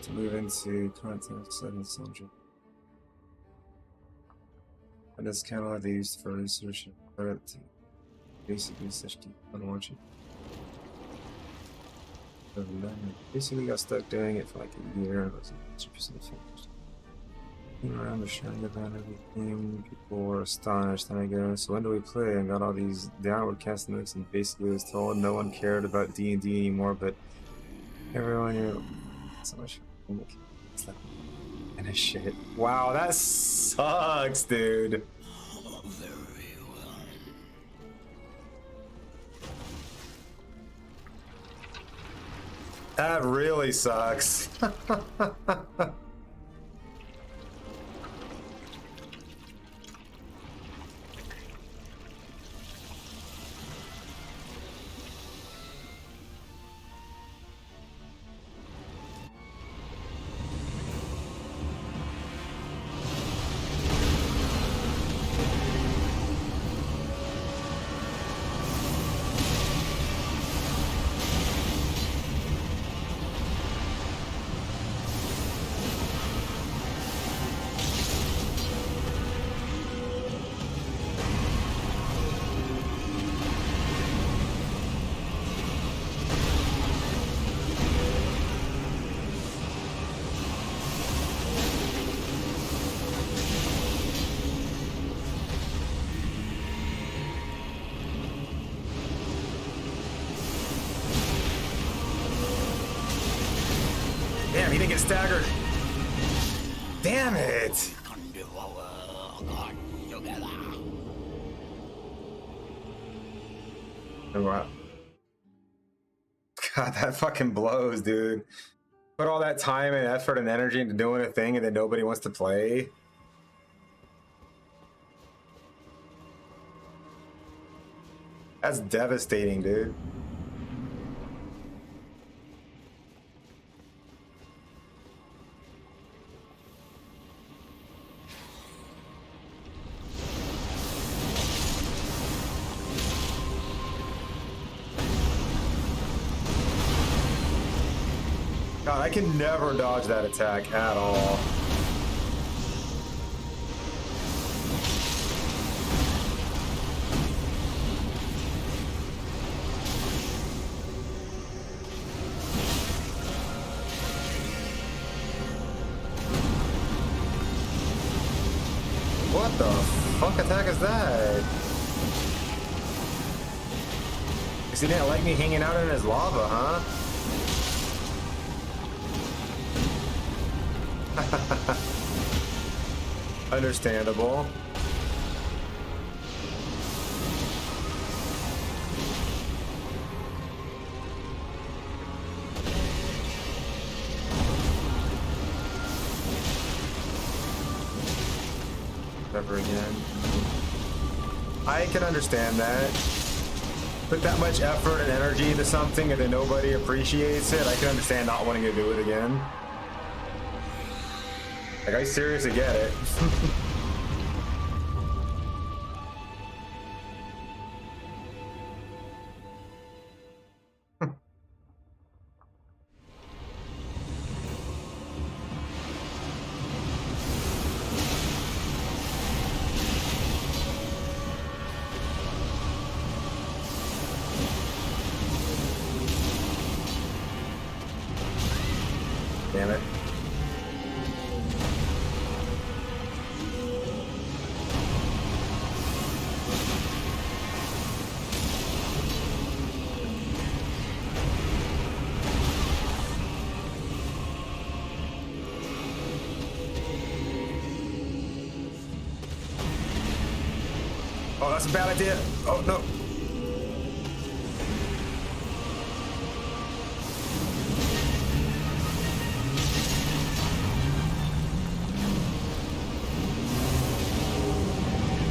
to move into content 700. And this channel they used for research and basically such deep unwatching. Basically got stuck doing it for like a year and wasn't 100% finished. Around the sharing about everything, people were astonished. Then I go, so when do we play? And got all these downward cast notes, and basically was told no one cared about D&D anymore, but everyone knew so much and shit. Wow, that sucks, dude. Very well. That really sucks. Damn, he didn't get staggered. Damn it. Oh, wow. God, that fucking blows, dude. Put all that time and effort and energy into doing a thing and then nobody wants to play. That's devastating, dude. God, I can never dodge that attack at all. What the fuck attack is that? Because he didn't like me hanging out in his lava, huh? Understandable. Never again. I can understand that. Put that much effort and energy into something and then nobody appreciates it. I can understand not wanting to do it again. Like, I seriously get it. Damn it. Oh, that's a bad idea. Oh, no.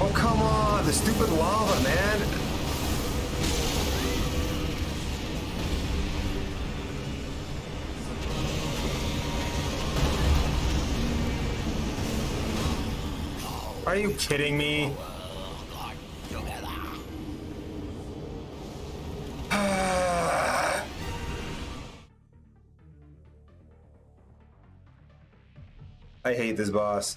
Oh, come on. The stupid lava, man. Are you kidding me? I hate this boss.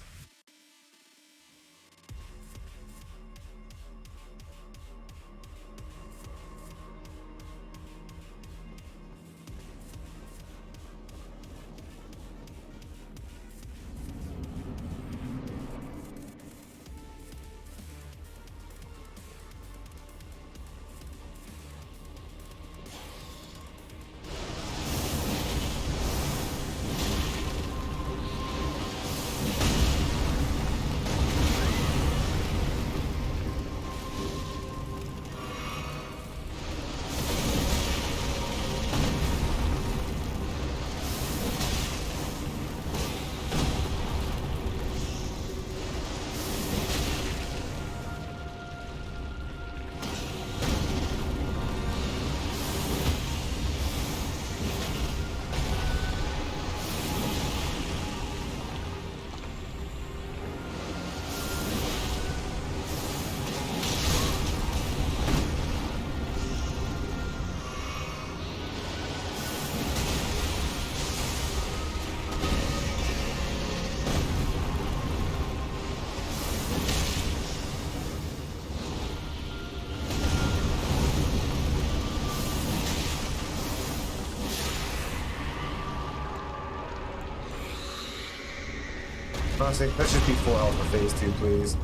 Honestly, let's just be full health for phase 2, please.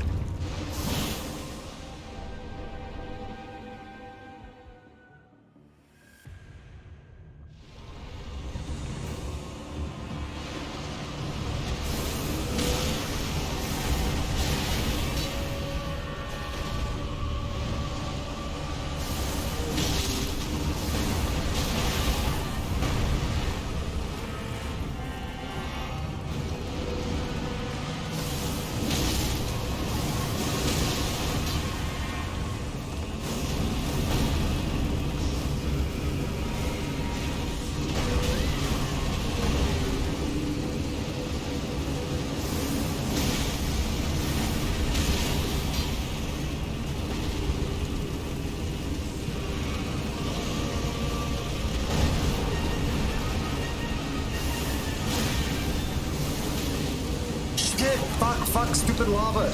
Fuck, stupid lava.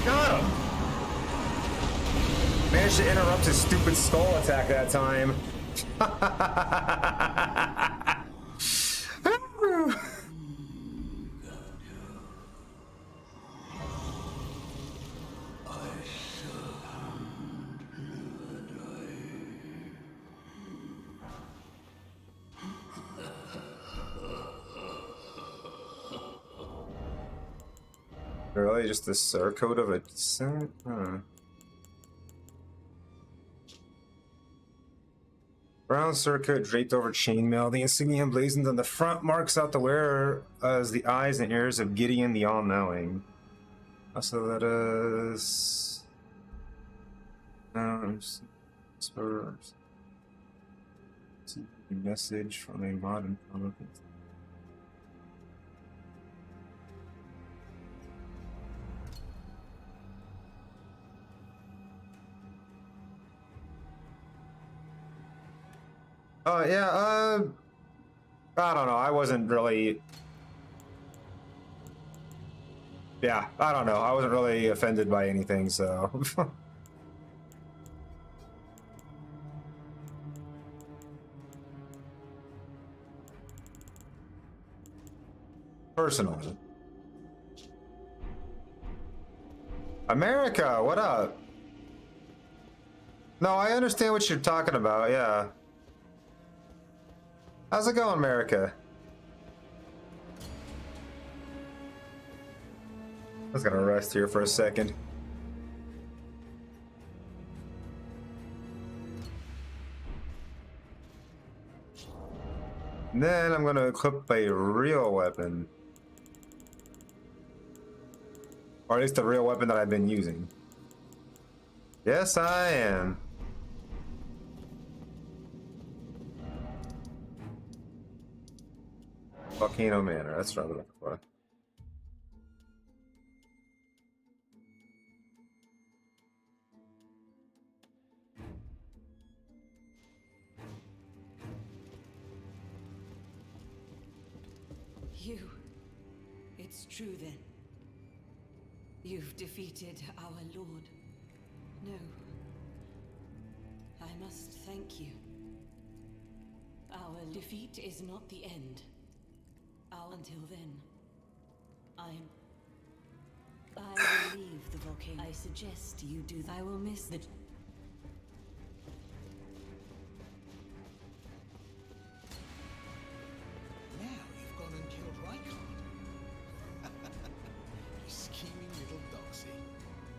Got him. Managed to interrupt his stupid skull attack that time. Really? Just the circuit of a descent? Huh. Brown circuit draped over chainmail. The insignia emblazoned on the front marks out the wearer as the eyes and ears of Gideon the All-Knowing. Also, that is... Spurs. Message from a modern public. Yeah, I don't know. I wasn't really... Yeah, I don't know. I wasn't really offended by anything, so... Personally. America, what up? No, I understand what you're talking about, yeah. How's it going, America? I was gonna rest here for a second. And then I'm gonna equip a real weapon. Or at least the real weapon that I've been using. Yes, I am. Volcano Manor, that's what I'm looking for. You. It's true then. You've defeated our lord. No. I must thank you. Our defeat is not the end. Until then, I will leave the volcano. I suggest you do that. I will miss the... Now you've gone and killed Rykard. You scheming little doxy.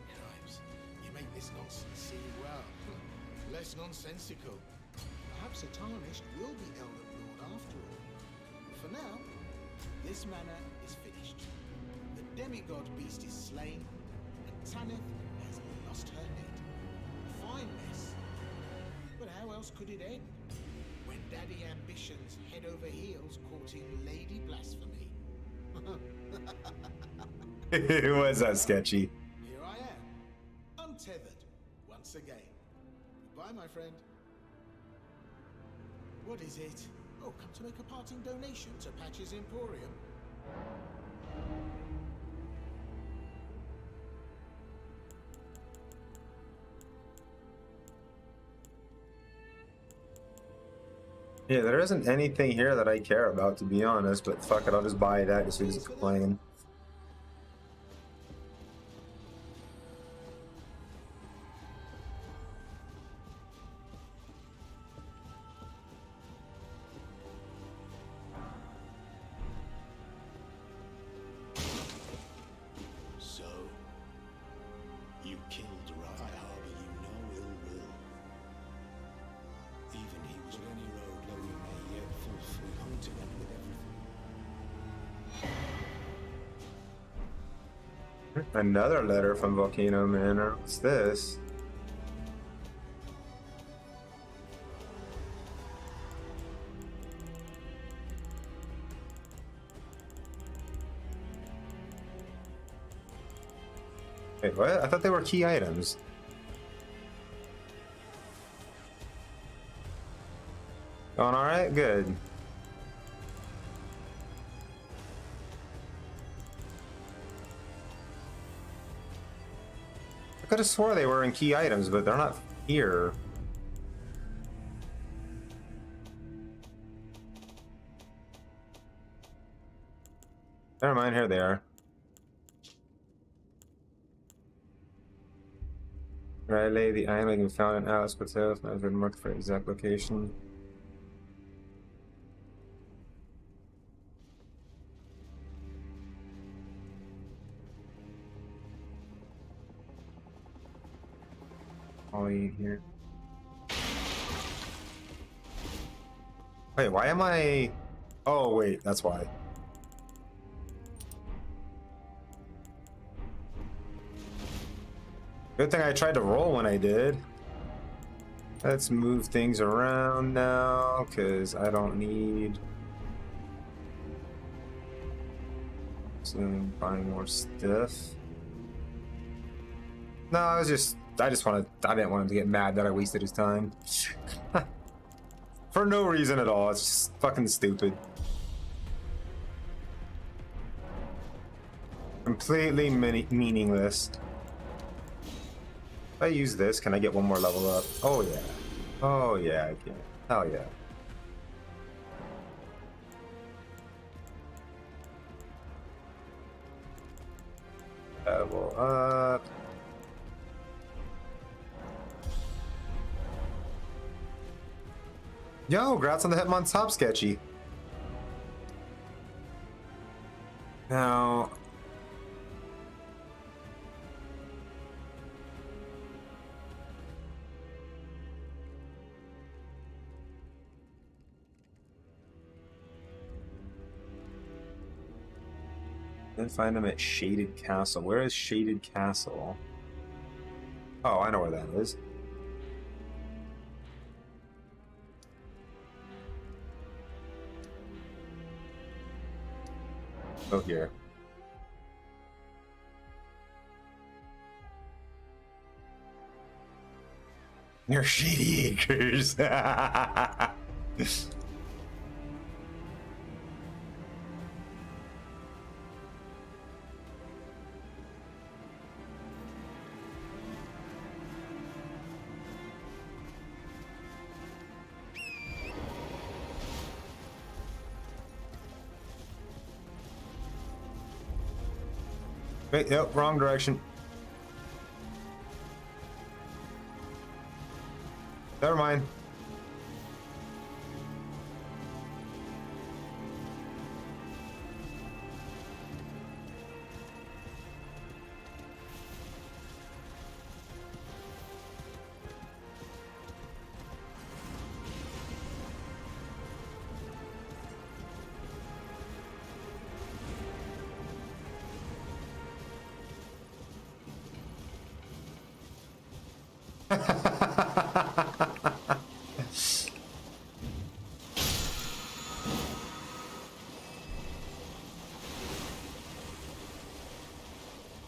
Crimes. You make this nonsense seem, well, less nonsensical. Perhaps a tarnished will be Elden Lord after all. For now, this manor is finished. The demigod beast is slain, and Tanith has lost her head. Fine mess. But how else could it end? When daddy ambitions head over heels courting Lady Blasphemy. It was that sketchy. Here I am, untethered, once again. Goodbye, my friend. What is it? Oh, come to make a parting donation to Patch's Emporium? Yeah, there isn't anything here that I care about, to be honest, but fuck it, I'll just buy that as soon as it's playing. Another letter from Volcano Manor. What's this? Wait, what? I thought they were key items. Going alright? Good. I could have swore they were in key items, but they're not here. Never mind, here they are. Right, lay the item can be found in Alice Patel, not been marked for exact location. All you here. Wait, why am I? Oh wait, that's why. Good thing I tried to roll when I did. Let's move things around now, because I don't need... So, buying more stuff. No, I just wanted... I didn't want him to get mad that I wasted his time. For no reason at all, it's just fucking stupid. Completely meaningless. If I use this, can I get one more level up? Oh yeah. Oh yeah, I can. Hell yeah. Level up. Yo, congrats on the Hitmon top sketchy. Now... Then find them at Shaded Castle. Where is Shaded Castle? Oh, I know where that is. Oh, here. Near Shady Acres. Wait, yep, wrong direction. Never mind.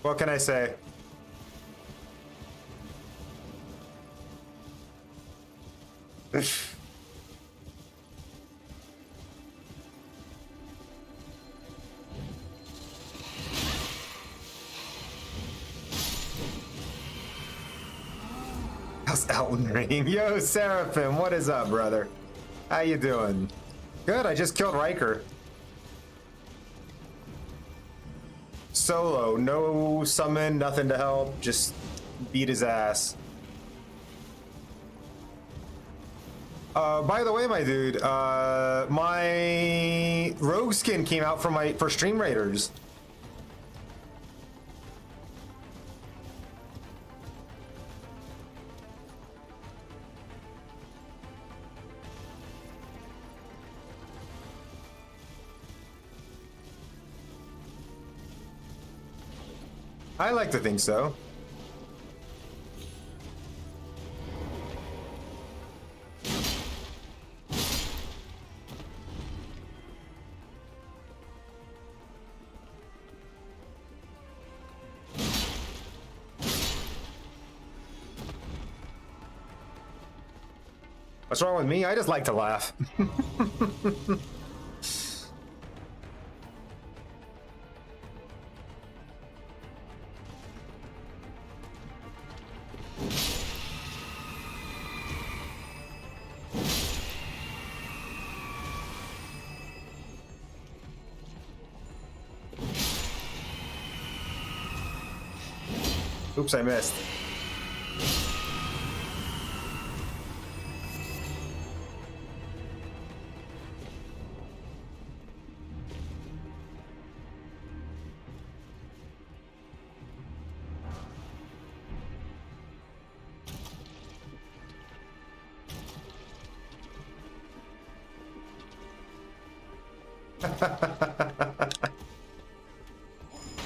What can I say? How's Elden Ring? Yo, Seraphim, what is up, brother? How you doing? Good, I just killed Riker. Solo, no summon, nothing to help, just beat his ass. By the way, my dude, my rogue skin came out for Stream Raiders. I like to think so. What's wrong with me? I just like to laugh. Oops, I missed.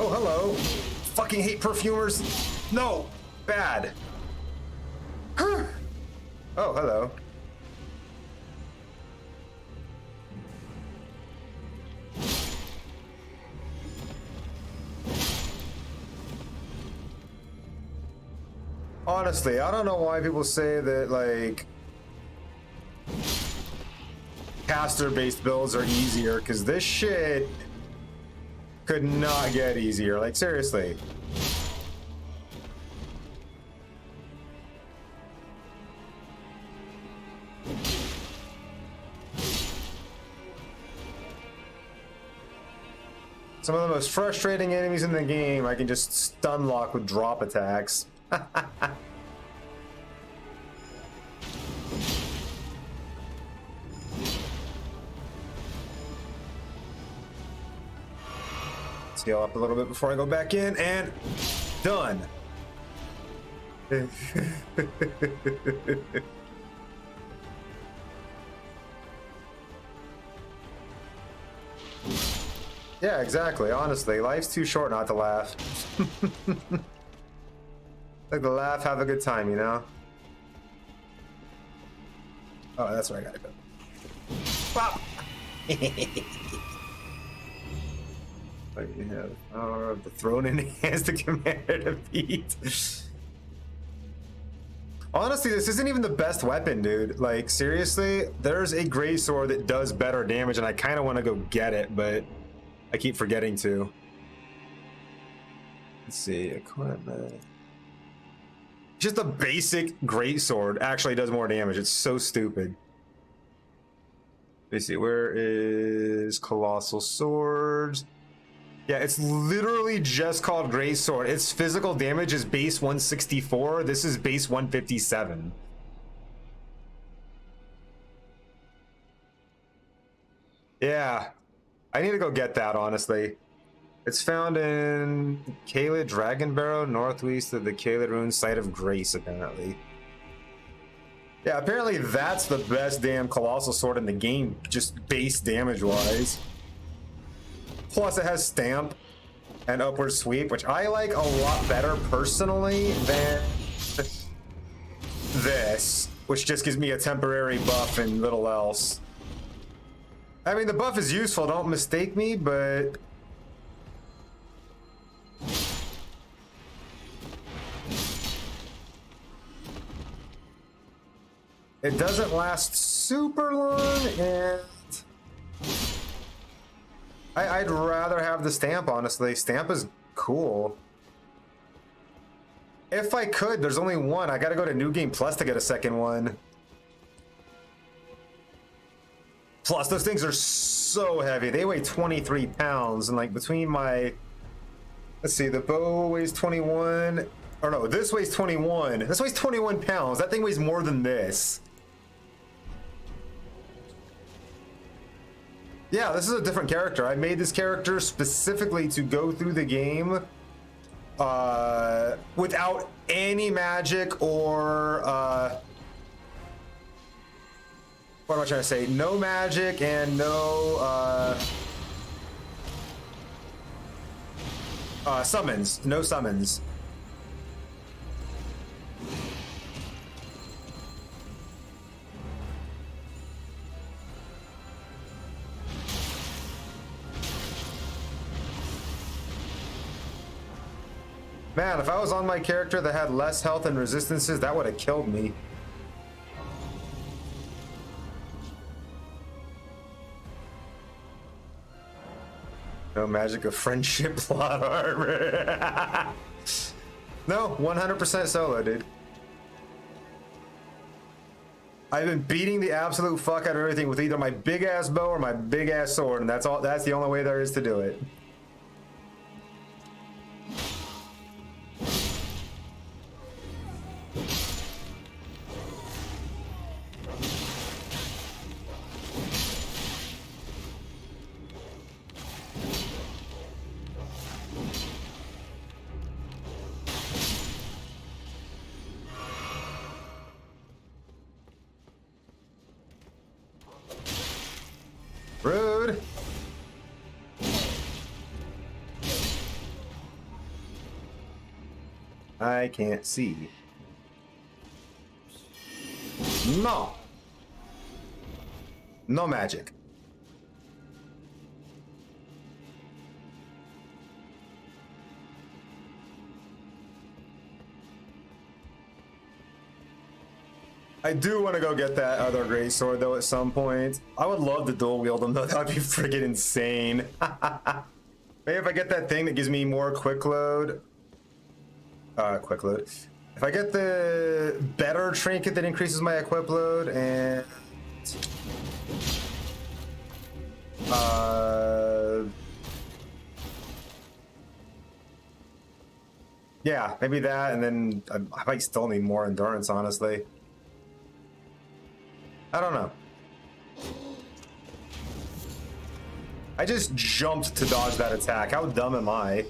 Oh, hello. Fucking hate perfumers. No, bad. Oh, hello. Honestly, I don't know why people say that, like, caster-based builds are easier, because this shit could not get easier. Like, seriously. Some of the most frustrating enemies in the game, I can just stun lock with drop attacks. Let's heal up a little bit before I go back in, and done. Yeah, exactly. Honestly, life's too short not to laugh. Like to laugh, have a good time, you know? Oh, that's where I gotta go. Pop! But you have power of the throne in hands to commander to beat. Honestly, this isn't even the best weapon, dude. Like, seriously, there's a greatsword that does better damage, and I kind of want to go get it, but I keep forgetting to. Let's see, equipment. Just a basic greatsword actually does more damage. It's so stupid. Let me see, where is Colossal Swords? Yeah, it's literally just called greatsword. Its physical damage is base 164. This is base 157. Yeah. I need to go get that, honestly. It's found in Caelid Dragon Barrow, northwest of the Caelid Rune Site of Grace, apparently. Yeah, apparently that's the best damn Colossal Sword in the game, just base damage-wise. Plus, it has Stamp and Upward Sweep, which I like a lot better, personally, than this, which just gives me a temporary buff and little else. I mean, the buff is useful, don't mistake me, but it doesn't last super long, and I'd rather have the Stamp, honestly. Stamp is cool. If I could, there's only one. I gotta go to New Game Plus to get a second one. Plus, those things are so heavy. They weigh 23 pounds, and like between my... Let's see, the bow weighs 21. Or no, this weighs 21. This weighs 21 pounds. That thing weighs more than this. Yeah, this is a different character. I made this character specifically to go through the game without any magic or... what am I trying to say? No magic and no summons. No summons. Man, if I was on my character that had less health and resistances, that would have killed me. No magic of friendship plot armor. No, 100% solo, dude. I've been beating the absolute fuck out of everything with either my big ass bow or my big ass sword, and that's all. That's the only way there is to do it. Rude. I can't see. No. No magic. I do want to go get that other great sword though at some point. I would love to dual wield them though. That would be freaking insane. Maybe if I get that thing that gives me more quick load. If I get the better trinket that increases my equip load and yeah, maybe that, and then I might still need more endurance, honestly. I don't know. I just jumped to dodge that attack. How dumb am I?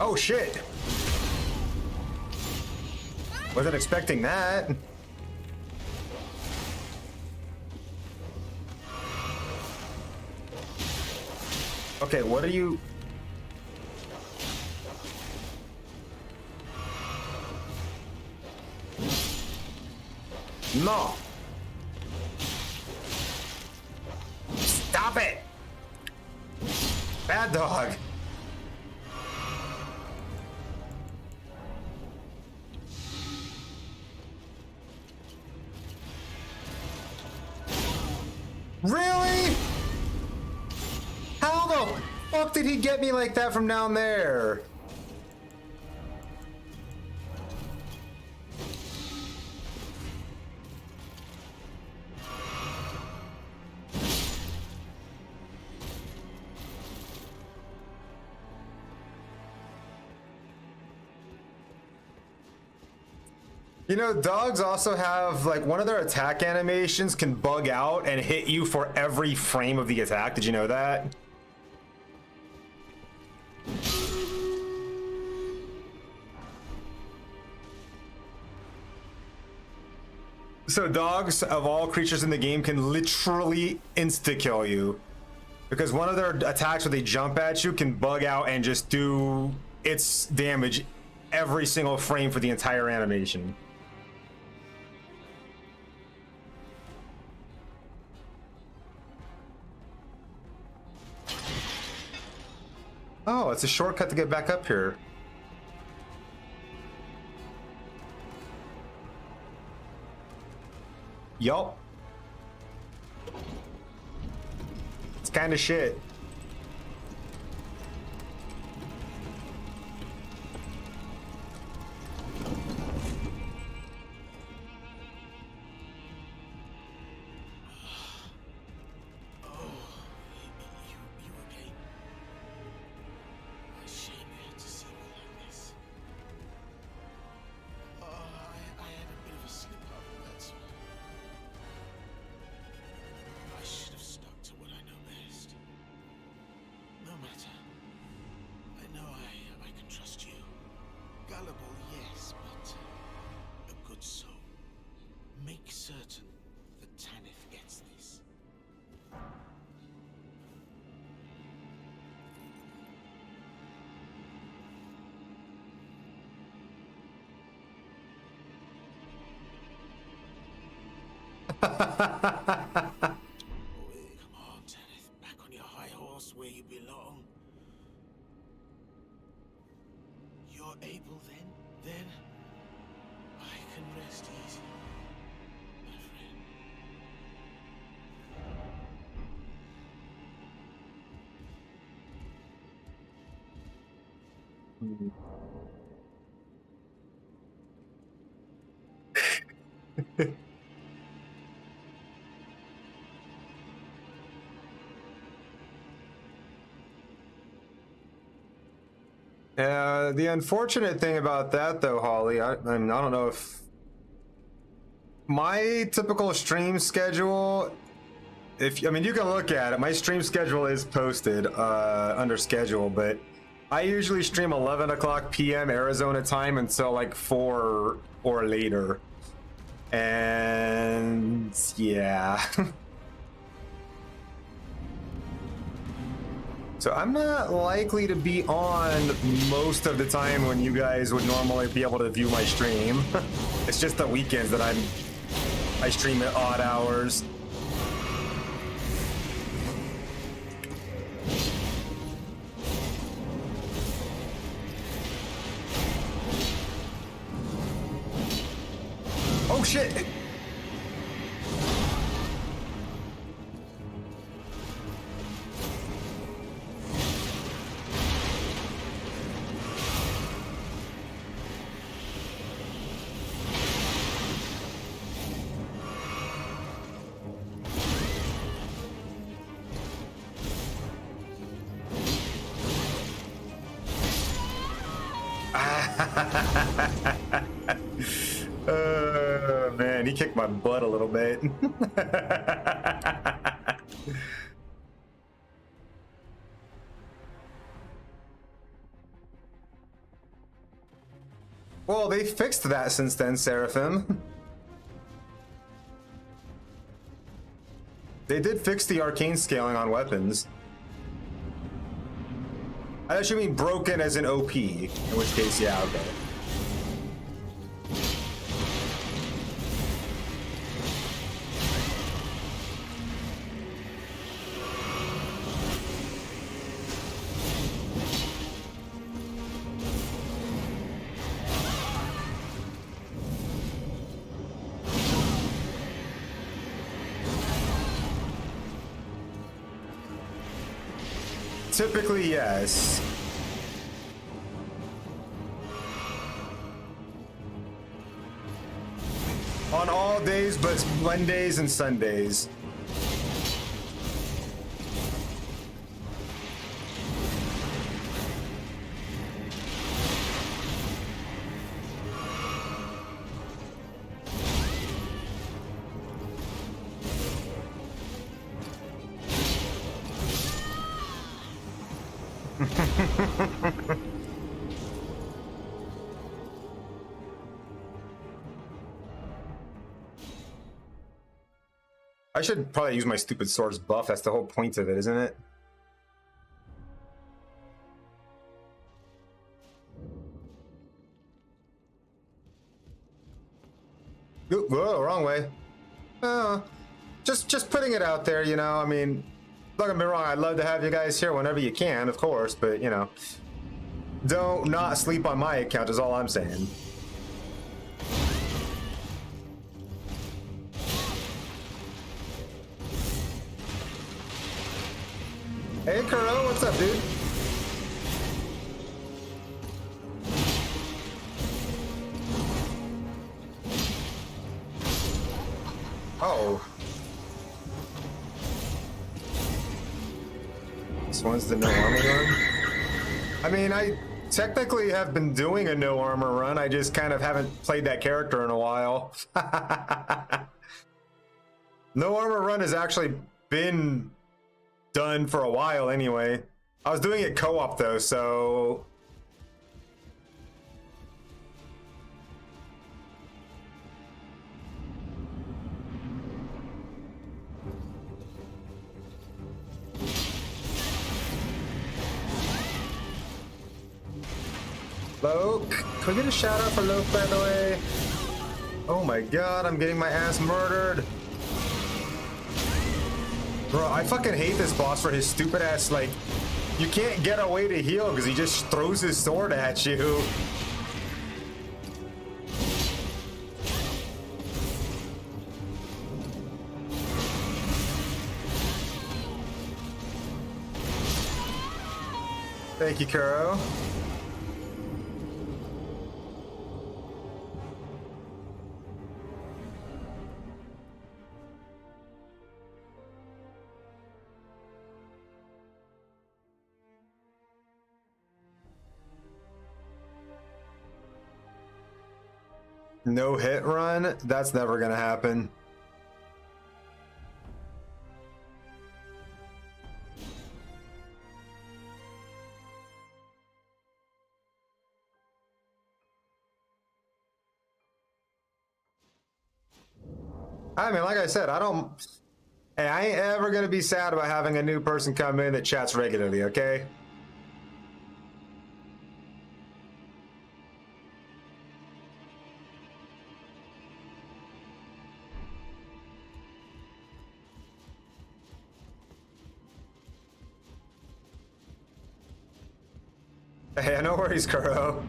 Oh shit! Wasn't expecting that. Okay, what are you? No! Stop it! Bad dog! Really? How the fuck did he get me like that from down there? You know, dogs also have, like, one of their attack animations can bug out and hit you for every frame of the attack. Did you know that? So dogs, of all creatures in the game, can literally insta-kill you. Because one of their attacks where they jump at you can bug out and just do its damage every single frame for the entire animation. Oh, it's a shortcut to get back up here. Yup. It's kind of shit. Come on, Tanith. Back on your high horse where you belong. You're able then? Then I can rest easy, my friend. The unfortunate thing about that, though, Holly, I mean, I don't know if my typical stream schedule. I mean, you can look at it. My stream schedule is posted under schedule, but I usually stream 11 o'clock p.m. Arizona time until like 4 or later. And yeah. So I'm not likely to be on most of the time when you guys would normally be able to view my stream. It's just the weekends that I stream at odd hours. Oh shit! Man, he kicked my butt a little bit. Well, they fixed that since then, Seraphim. They did fix the arcane scaling on weapons. I actually mean broken as in OP, in which case, yeah, okay. Typically, yes. On all days but Mondays and Sundays. I should probably use my stupid sword's buff. That's the whole point of it, isn't it? Ooh, whoa, wrong way. Just putting it out there, you know. I mean, don't get me wrong. I'd love to have you guys here whenever you can, of course. But you know, don't not sleep on my account is all I'm saying. Hey, Kuro, what's up, dude? Oh. This one's the no armor run? I mean, I technically have been doing a no armor run. I just kind of haven't played that character in a while. No armor run has actually been done for a while anyway. I was doing it co-op though, so Loke, can we get a shout out for Loke, by the way? Oh my god, I'm getting my ass murdered. Bro, I fucking hate this boss for his stupid ass, like, you can't get away to heal because he just throws his sword at you. Thank you, Kuro. No hit run? That's never gonna happen. I mean, like I said, hey, I ain't ever gonna be sad about having a new person come in that chats regularly, okay? Hey, no worries, Kuro.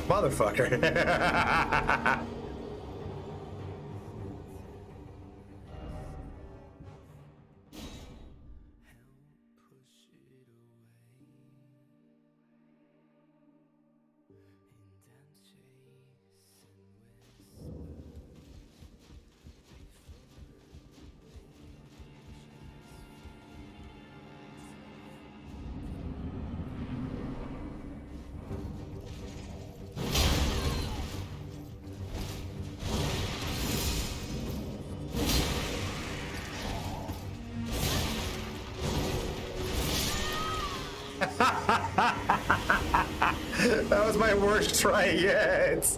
Motherfucker. That was my worst try yet.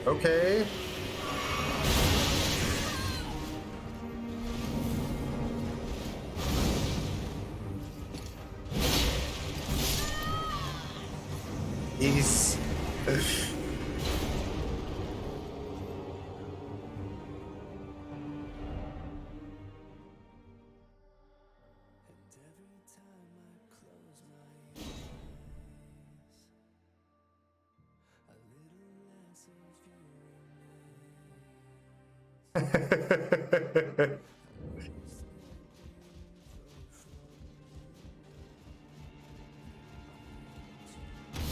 Okay. He's...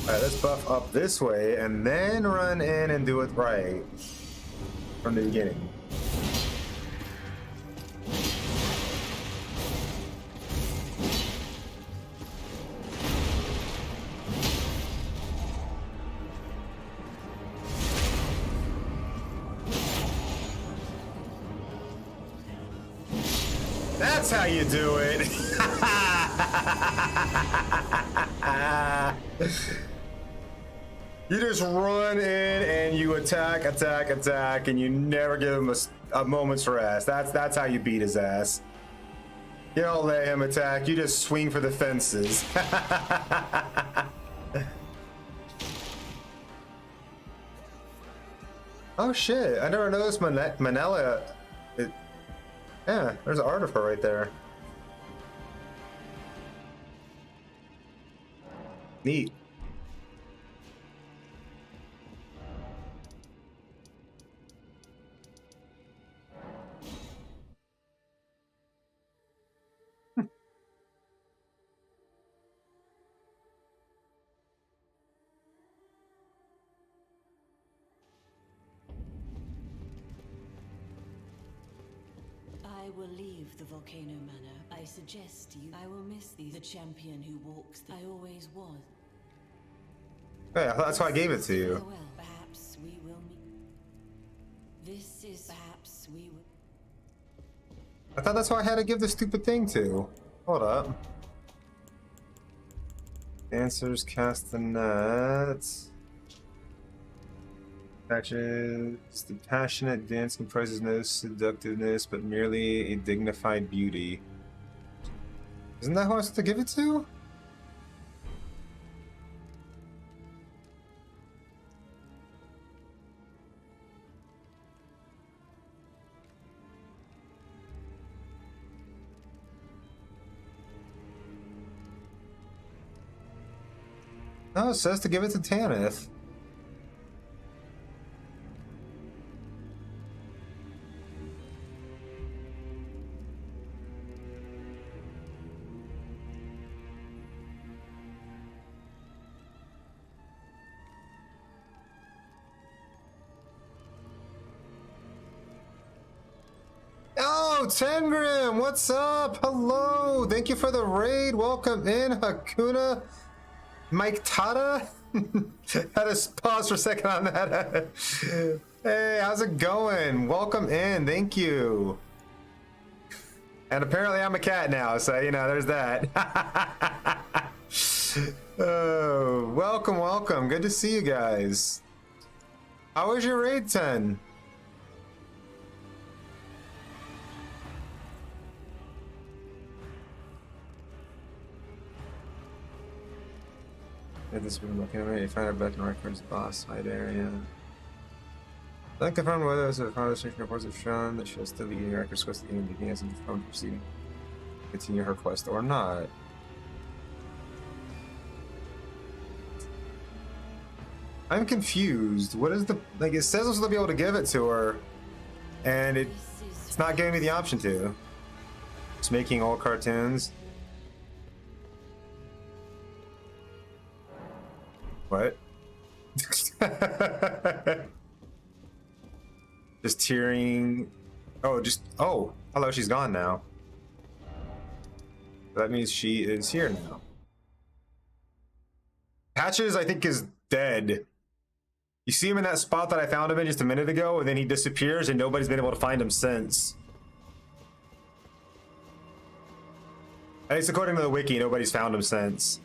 Alright, let's buff up this way and then run in and do it right from the beginning. That's how you do it. You just run in and you attack, and you never give him a moment's rest. That's how you beat his ass. You don't let him attack. You just swing for the fences. Oh shit! I never noticed Manila. Yeah, there's an art of her right there. Neat. I will leave the Volcano Manor. I suggest you. I will miss the champion who walks. I always was. Yeah, that's why I gave it to you. Farewell. Perhaps we will meet. This is perhaps we will. I thought that's why I had to give the stupid thing to. Hold up. Dancers cast the net. Patches. The passionate dance comprises no seductiveness, but merely a dignified beauty. Isn't that who I was to give it to? No, it says to give it to Tanith. Oh, Tengrim, what's up? Hello, thank you for the raid. Welcome in, Hakuna. Mike Tata? Had to pause for a second on that. Hey, how's it going? Welcome in, thank you. And apparently I'm a cat now, so you know, there's that. Oh, welcome, welcome. Good to see you guys. How was your raid 10? At this room, looking at me, you find our back and records boss fight area. Then confirm whether there's a conversation reports have shown that she'll still be eating records quest at the end of the game as a phone proceeding. Continue her quest or not. I'm confused. What is the like? It says I'm supposed to be able to give it to her, and it's not giving me the option to. It's making old cartoons. What? Just tearing. Oh, oh, hello, she's gone now. That means she is here now. Patches, I think, is dead. You see him in that spot that I found him in just a minute ago, and then he disappears, and nobody's been able to find him since. At least according to the wiki, nobody's found him since.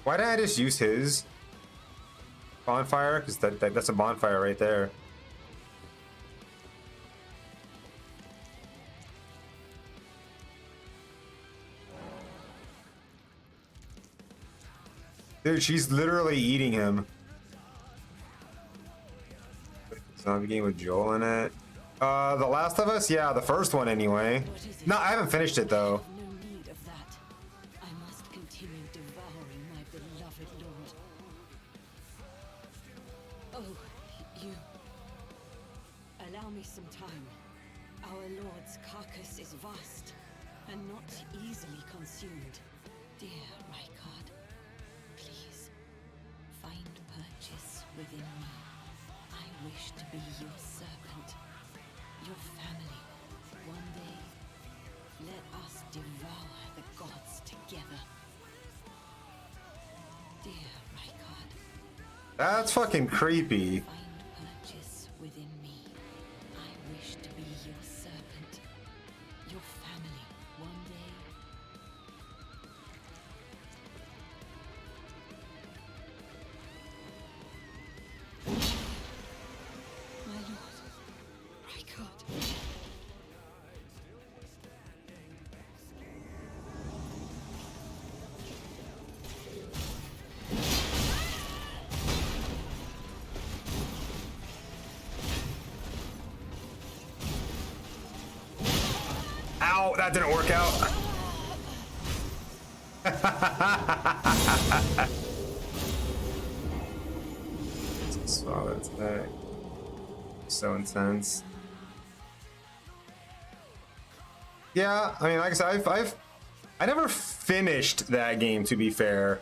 Why didn't I just use his bonfire? Because that's a bonfire right there. Dude, she's literally eating him. Zombie game with Joel in it. The Last of Us? Yeah, the first one anyway. No, I haven't finished it though. Some time. Our Lord's carcass is vast and not easily consumed. Dear Rykard, please find purchase within me. I wish to be your servant, your family. One day, let us devour the gods together. Dear Rykard. That's fucking creepy. Ow, that didn't work out. Swallow attack. So intense. Yeah, I mean, like I said, I never finished that game, to be fair.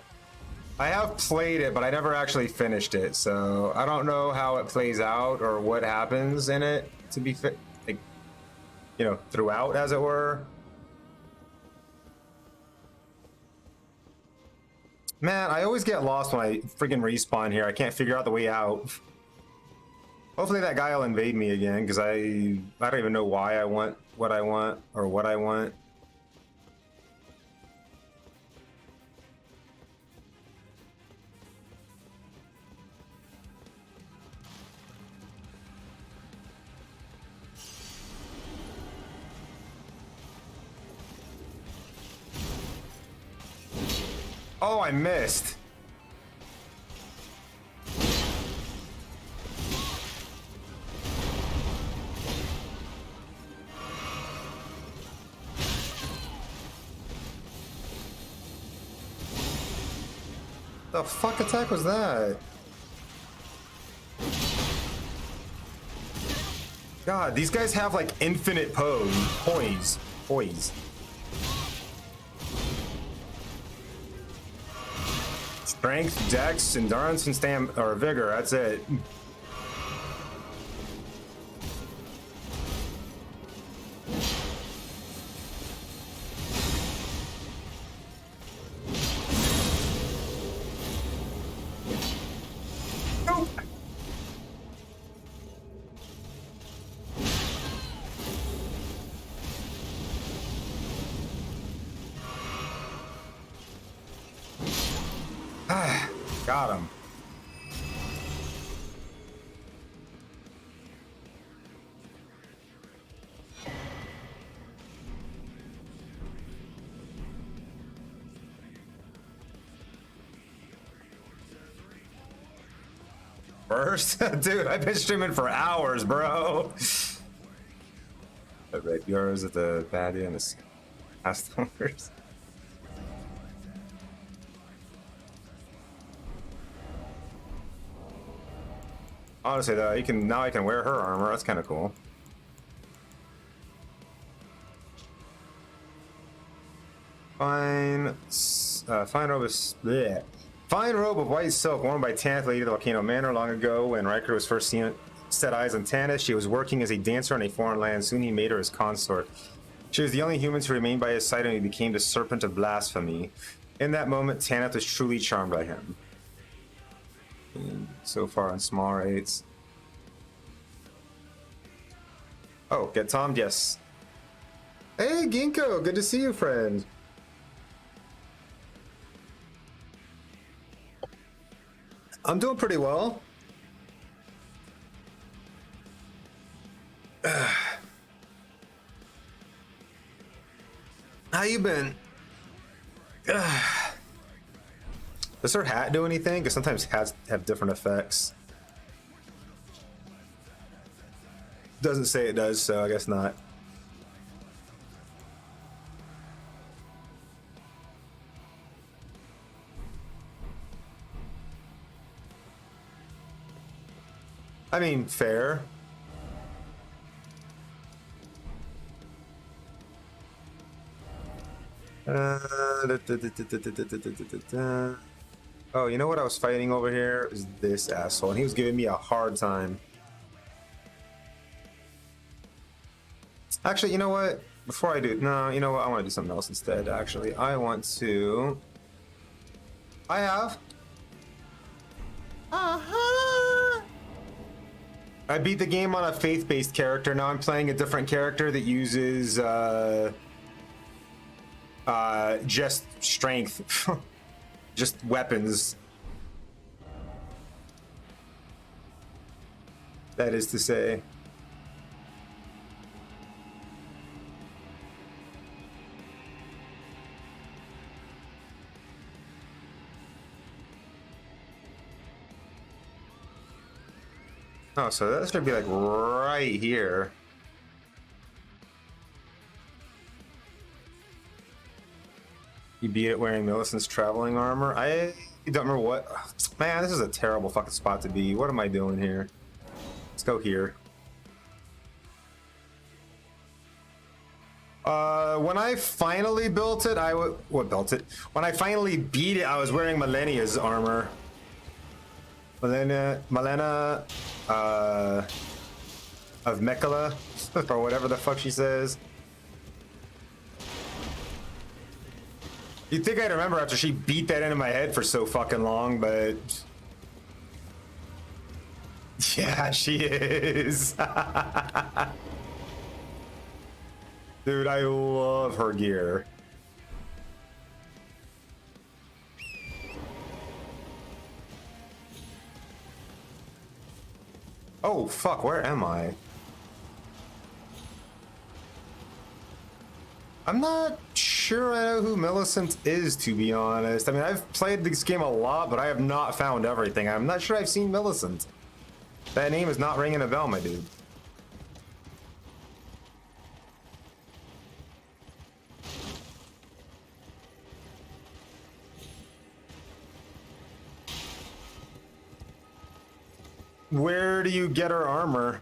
I have played it, but I never actually finished it, so I don't know how it plays out or what happens in it. To be like, you know, throughout, as it were. Man, I always get lost when I freaking respawn here. I can't figure out the way out. Hopefully that guy will invade me again, because I don't even know why I want what I want or what I want. Oh, I missed. The fuck attack was that? God, these guys have like infinite poise. Strength, dex, endurance, and or vigor. That's it. Got him. First? Dude, I've been streaming for hours, bro. The red yours at the baddie and the past numbers. Honestly, though, now I can wear her armor. That's kind of cool. Fine robe of white silk worn by Tanith, Lady of the Volcano Manor. Long ago, when Riker was first set eyes on Tanith, she was working as a dancer in a foreign land. Soon he made her his consort. She was the only human to remain by his side, and he became the Serpent of Blasphemy. In that moment, Tanith was truly charmed by him. And so far on smaller 8s. Oh, get Tom? Yes. Hey, Ginkgo, good to see you, friend. I'm doing pretty well. How you been? Does her hat do anything? Because sometimes hats have different effects. Doesn't say it does, so I guess not. I mean, fair. Oh, you know what I was fighting over here? Is this asshole, and he was giving me a hard time. Actually, you know what? Before I do, no, you know what? I want to do something else instead. Actually, I want to. I have. I beat the game on a faith-based character. Now I'm playing a different character that uses just strength, just weapons. That is to say. Oh, so that should be like right here. You beat it wearing Millicent's traveling armor. I don't remember what. Man, this is a terrible fucking spot to be. What am I doing here? Let's go here. When I finally built it, built it? When I finally beat it, I was wearing Malenia's armor. Malena, of Mekala, or whatever the fuck she says. You'd think I'd remember after she beat that into my head for so fucking long, but... Yeah, she is. Dude, I love her gear. Oh, fuck, where am I? I'm not sure I know who Millicent is, to be honest. I mean, I've played this game a lot, but I have not found everything. I'm not sure I've seen Millicent. That name is not ringing a bell, my dude. Where do you get her armor?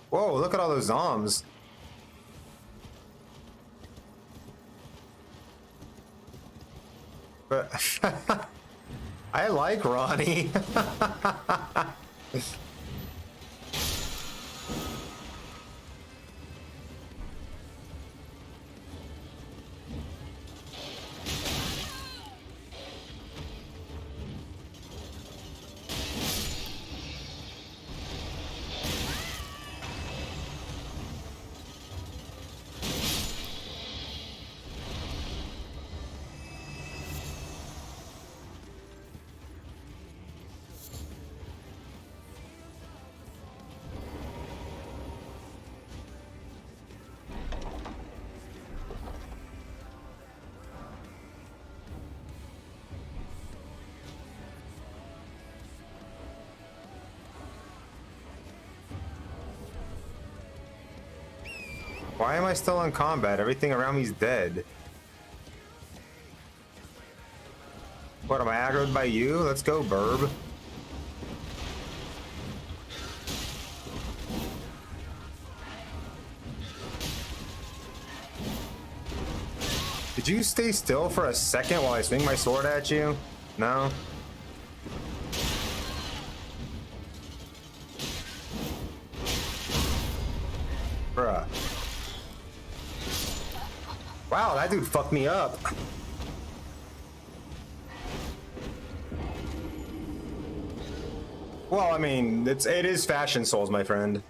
Whoa, look at all those zombs. But I like Ronnie. Why am I still in combat? Everything around me is dead. What, am I aggroed by you? Let's go, Burb. Did you stay still for a second while I swing my sword at you? No? Bruh. Wow, that dude fucked me up. Well, I mean, it is Fashion Souls, my friend.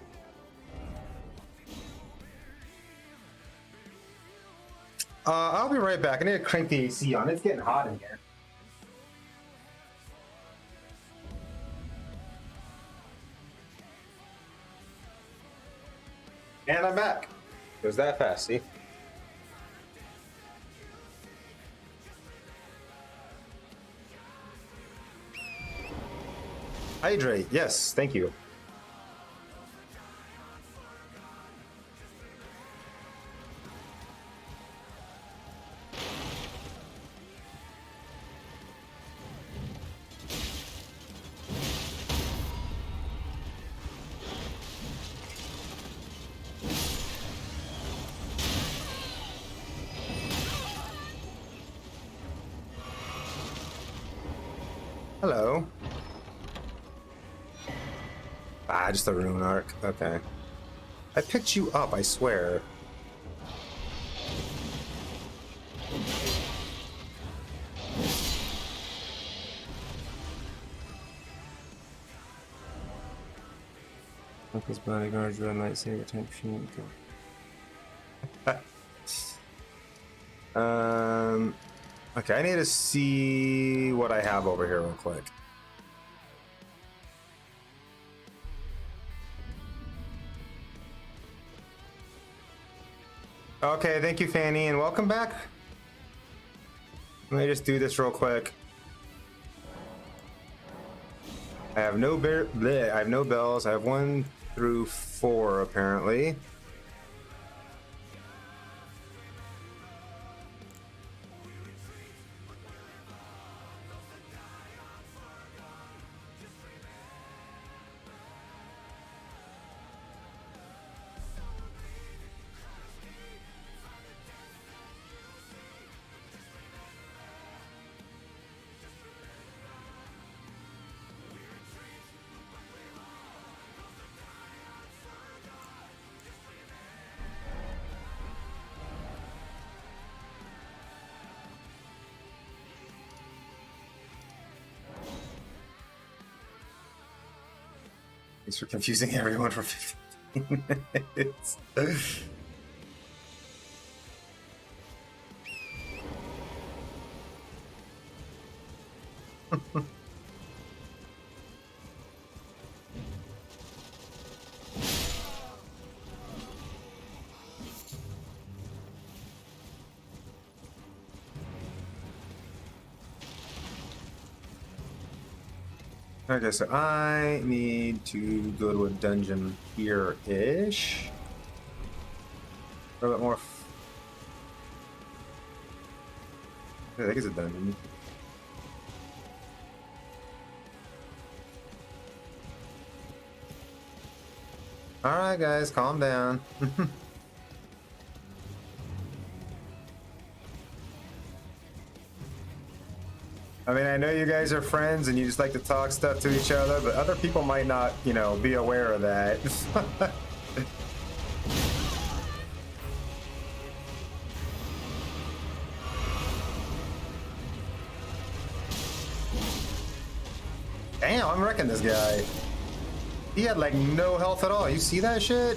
I'll be right back. I need to crank the AC on. It's getting hot in here. And I'm back. It was that fast, see? Hydrate, yes, thank you. Hello. Ah, just a rune arc. Okay. I picked you up, I swear. His bodyguards run lightsaber type machine. Okay, I need to see what I have over here real quick. Okay, thank you, Fanny, and welcome back. Let me just do this real quick. I have no I have no bells. I have 1 through 4 apparently. Thanks for confusing everyone for 15 minutes. Okay, so I need to go to a dungeon here-ish. A little bit more. I think it's a dungeon. Alright, guys, calm down. I mean, I know you guys are friends and you just like to talk stuff to each other, but other people might not, you know, be aware of that. Damn, I'm wrecking this guy. He had like no health at all. You see that shit?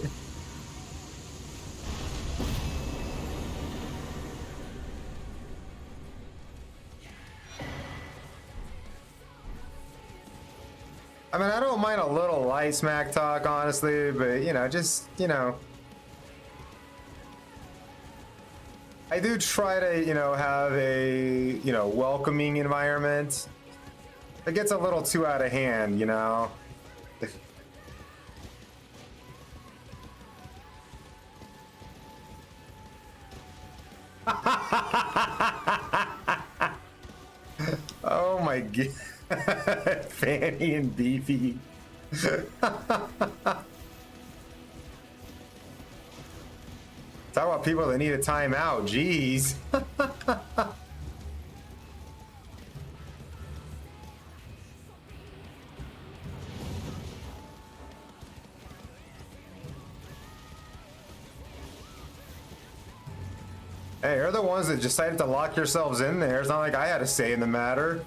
I mean, I don't mind a little light smack talk, honestly, but, you know, just, you know. I do try to, you know, have a, you know, welcoming environment. It gets a little too out of hand, you know. Oh my god. Fanny and Beefy. Talk about people that need a timeout. Jeez. Hey, you're the ones that decided to lock yourselves in there. It's not like I had a say in the matter.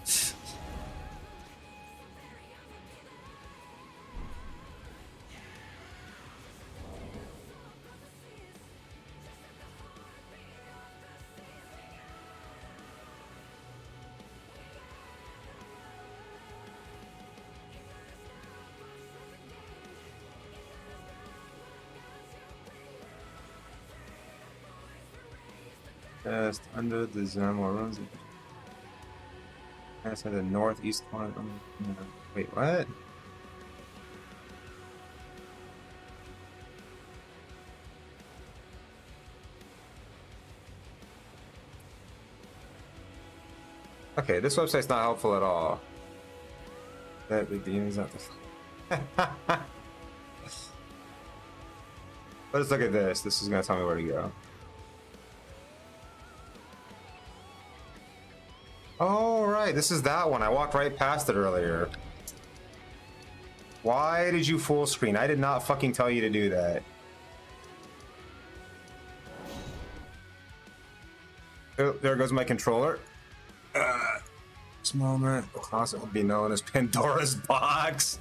Just under the Zamor runs. That's at the northeast corner. Wait, what? Okay, this website's not helpful at all. That big game is not the. Let's look at this. This is gonna tell me where to go. Oh, right, this is that one. I walked right past it earlier. Why did you full screen? I did not fucking tell you to do that. Oh, there goes my controller. This moment, the closet will be known as Pandora's box.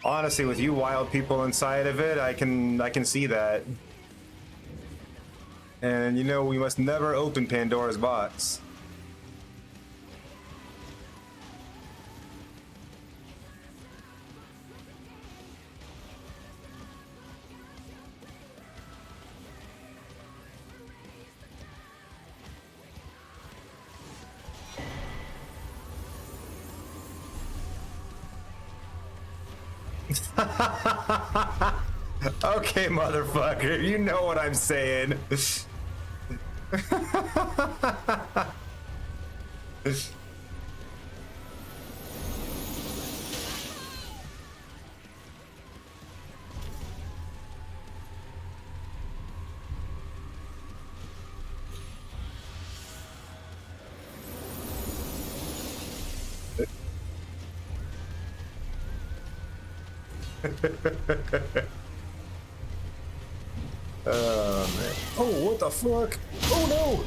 Honestly, with you wild people inside of it, I can see that. And you know, we must never open Pandora's box. Okay, motherfucker, you know what I'm saying. Oh man. Oh, what the fuck? Oh no!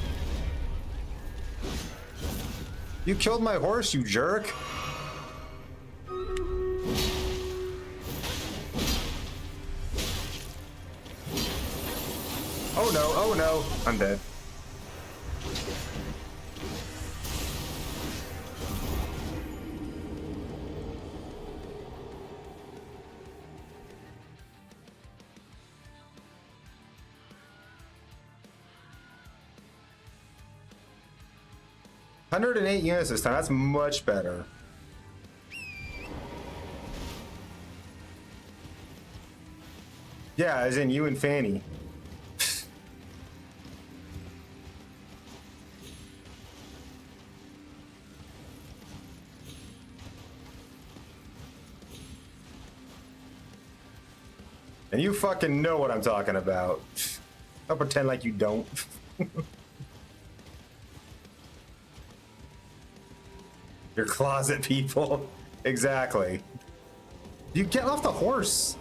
You killed my horse, you jerk! Oh no, oh no. I'm dead. $108 units this time. That's much better. Yeah, as in you and Fanny. And you fucking know what I'm talking about. Don't pretend like you don't. Your closet people. Exactly. You get off the horse.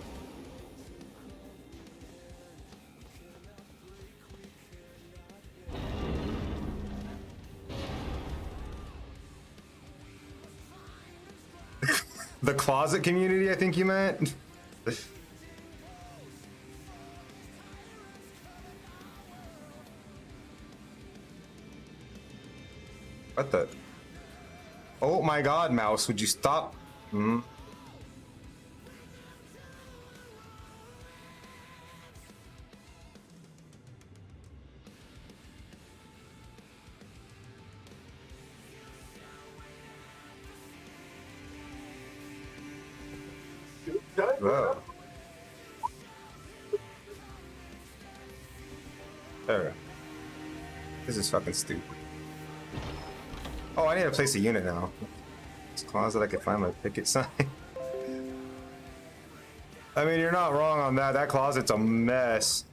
The closet community, I think you meant. What the? Oh my god, mouse, would you stop? Hmm. Whoa. There we go. This is fucking stupid. Oh, I need to place a unit now. This closet, I can find my picket sign. I mean, you're not wrong on that. That closet's a mess.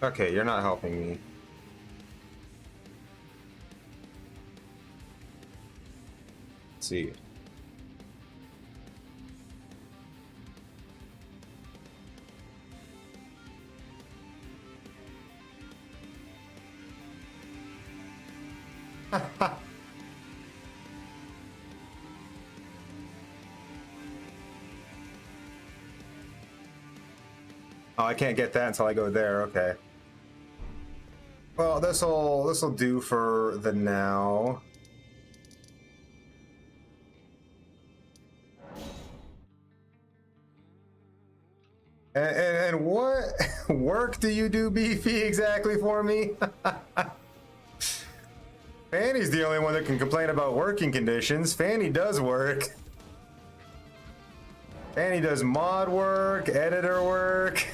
Okay, you're not helping me. Let's see. Oh, I can't get that until I go there. Okay. Well, this'll do for the now. And what work do you do, Beefy, exactly for me? Fanny's the only one that can complain about working conditions. Fanny does work. Fanny does mod work, editor work.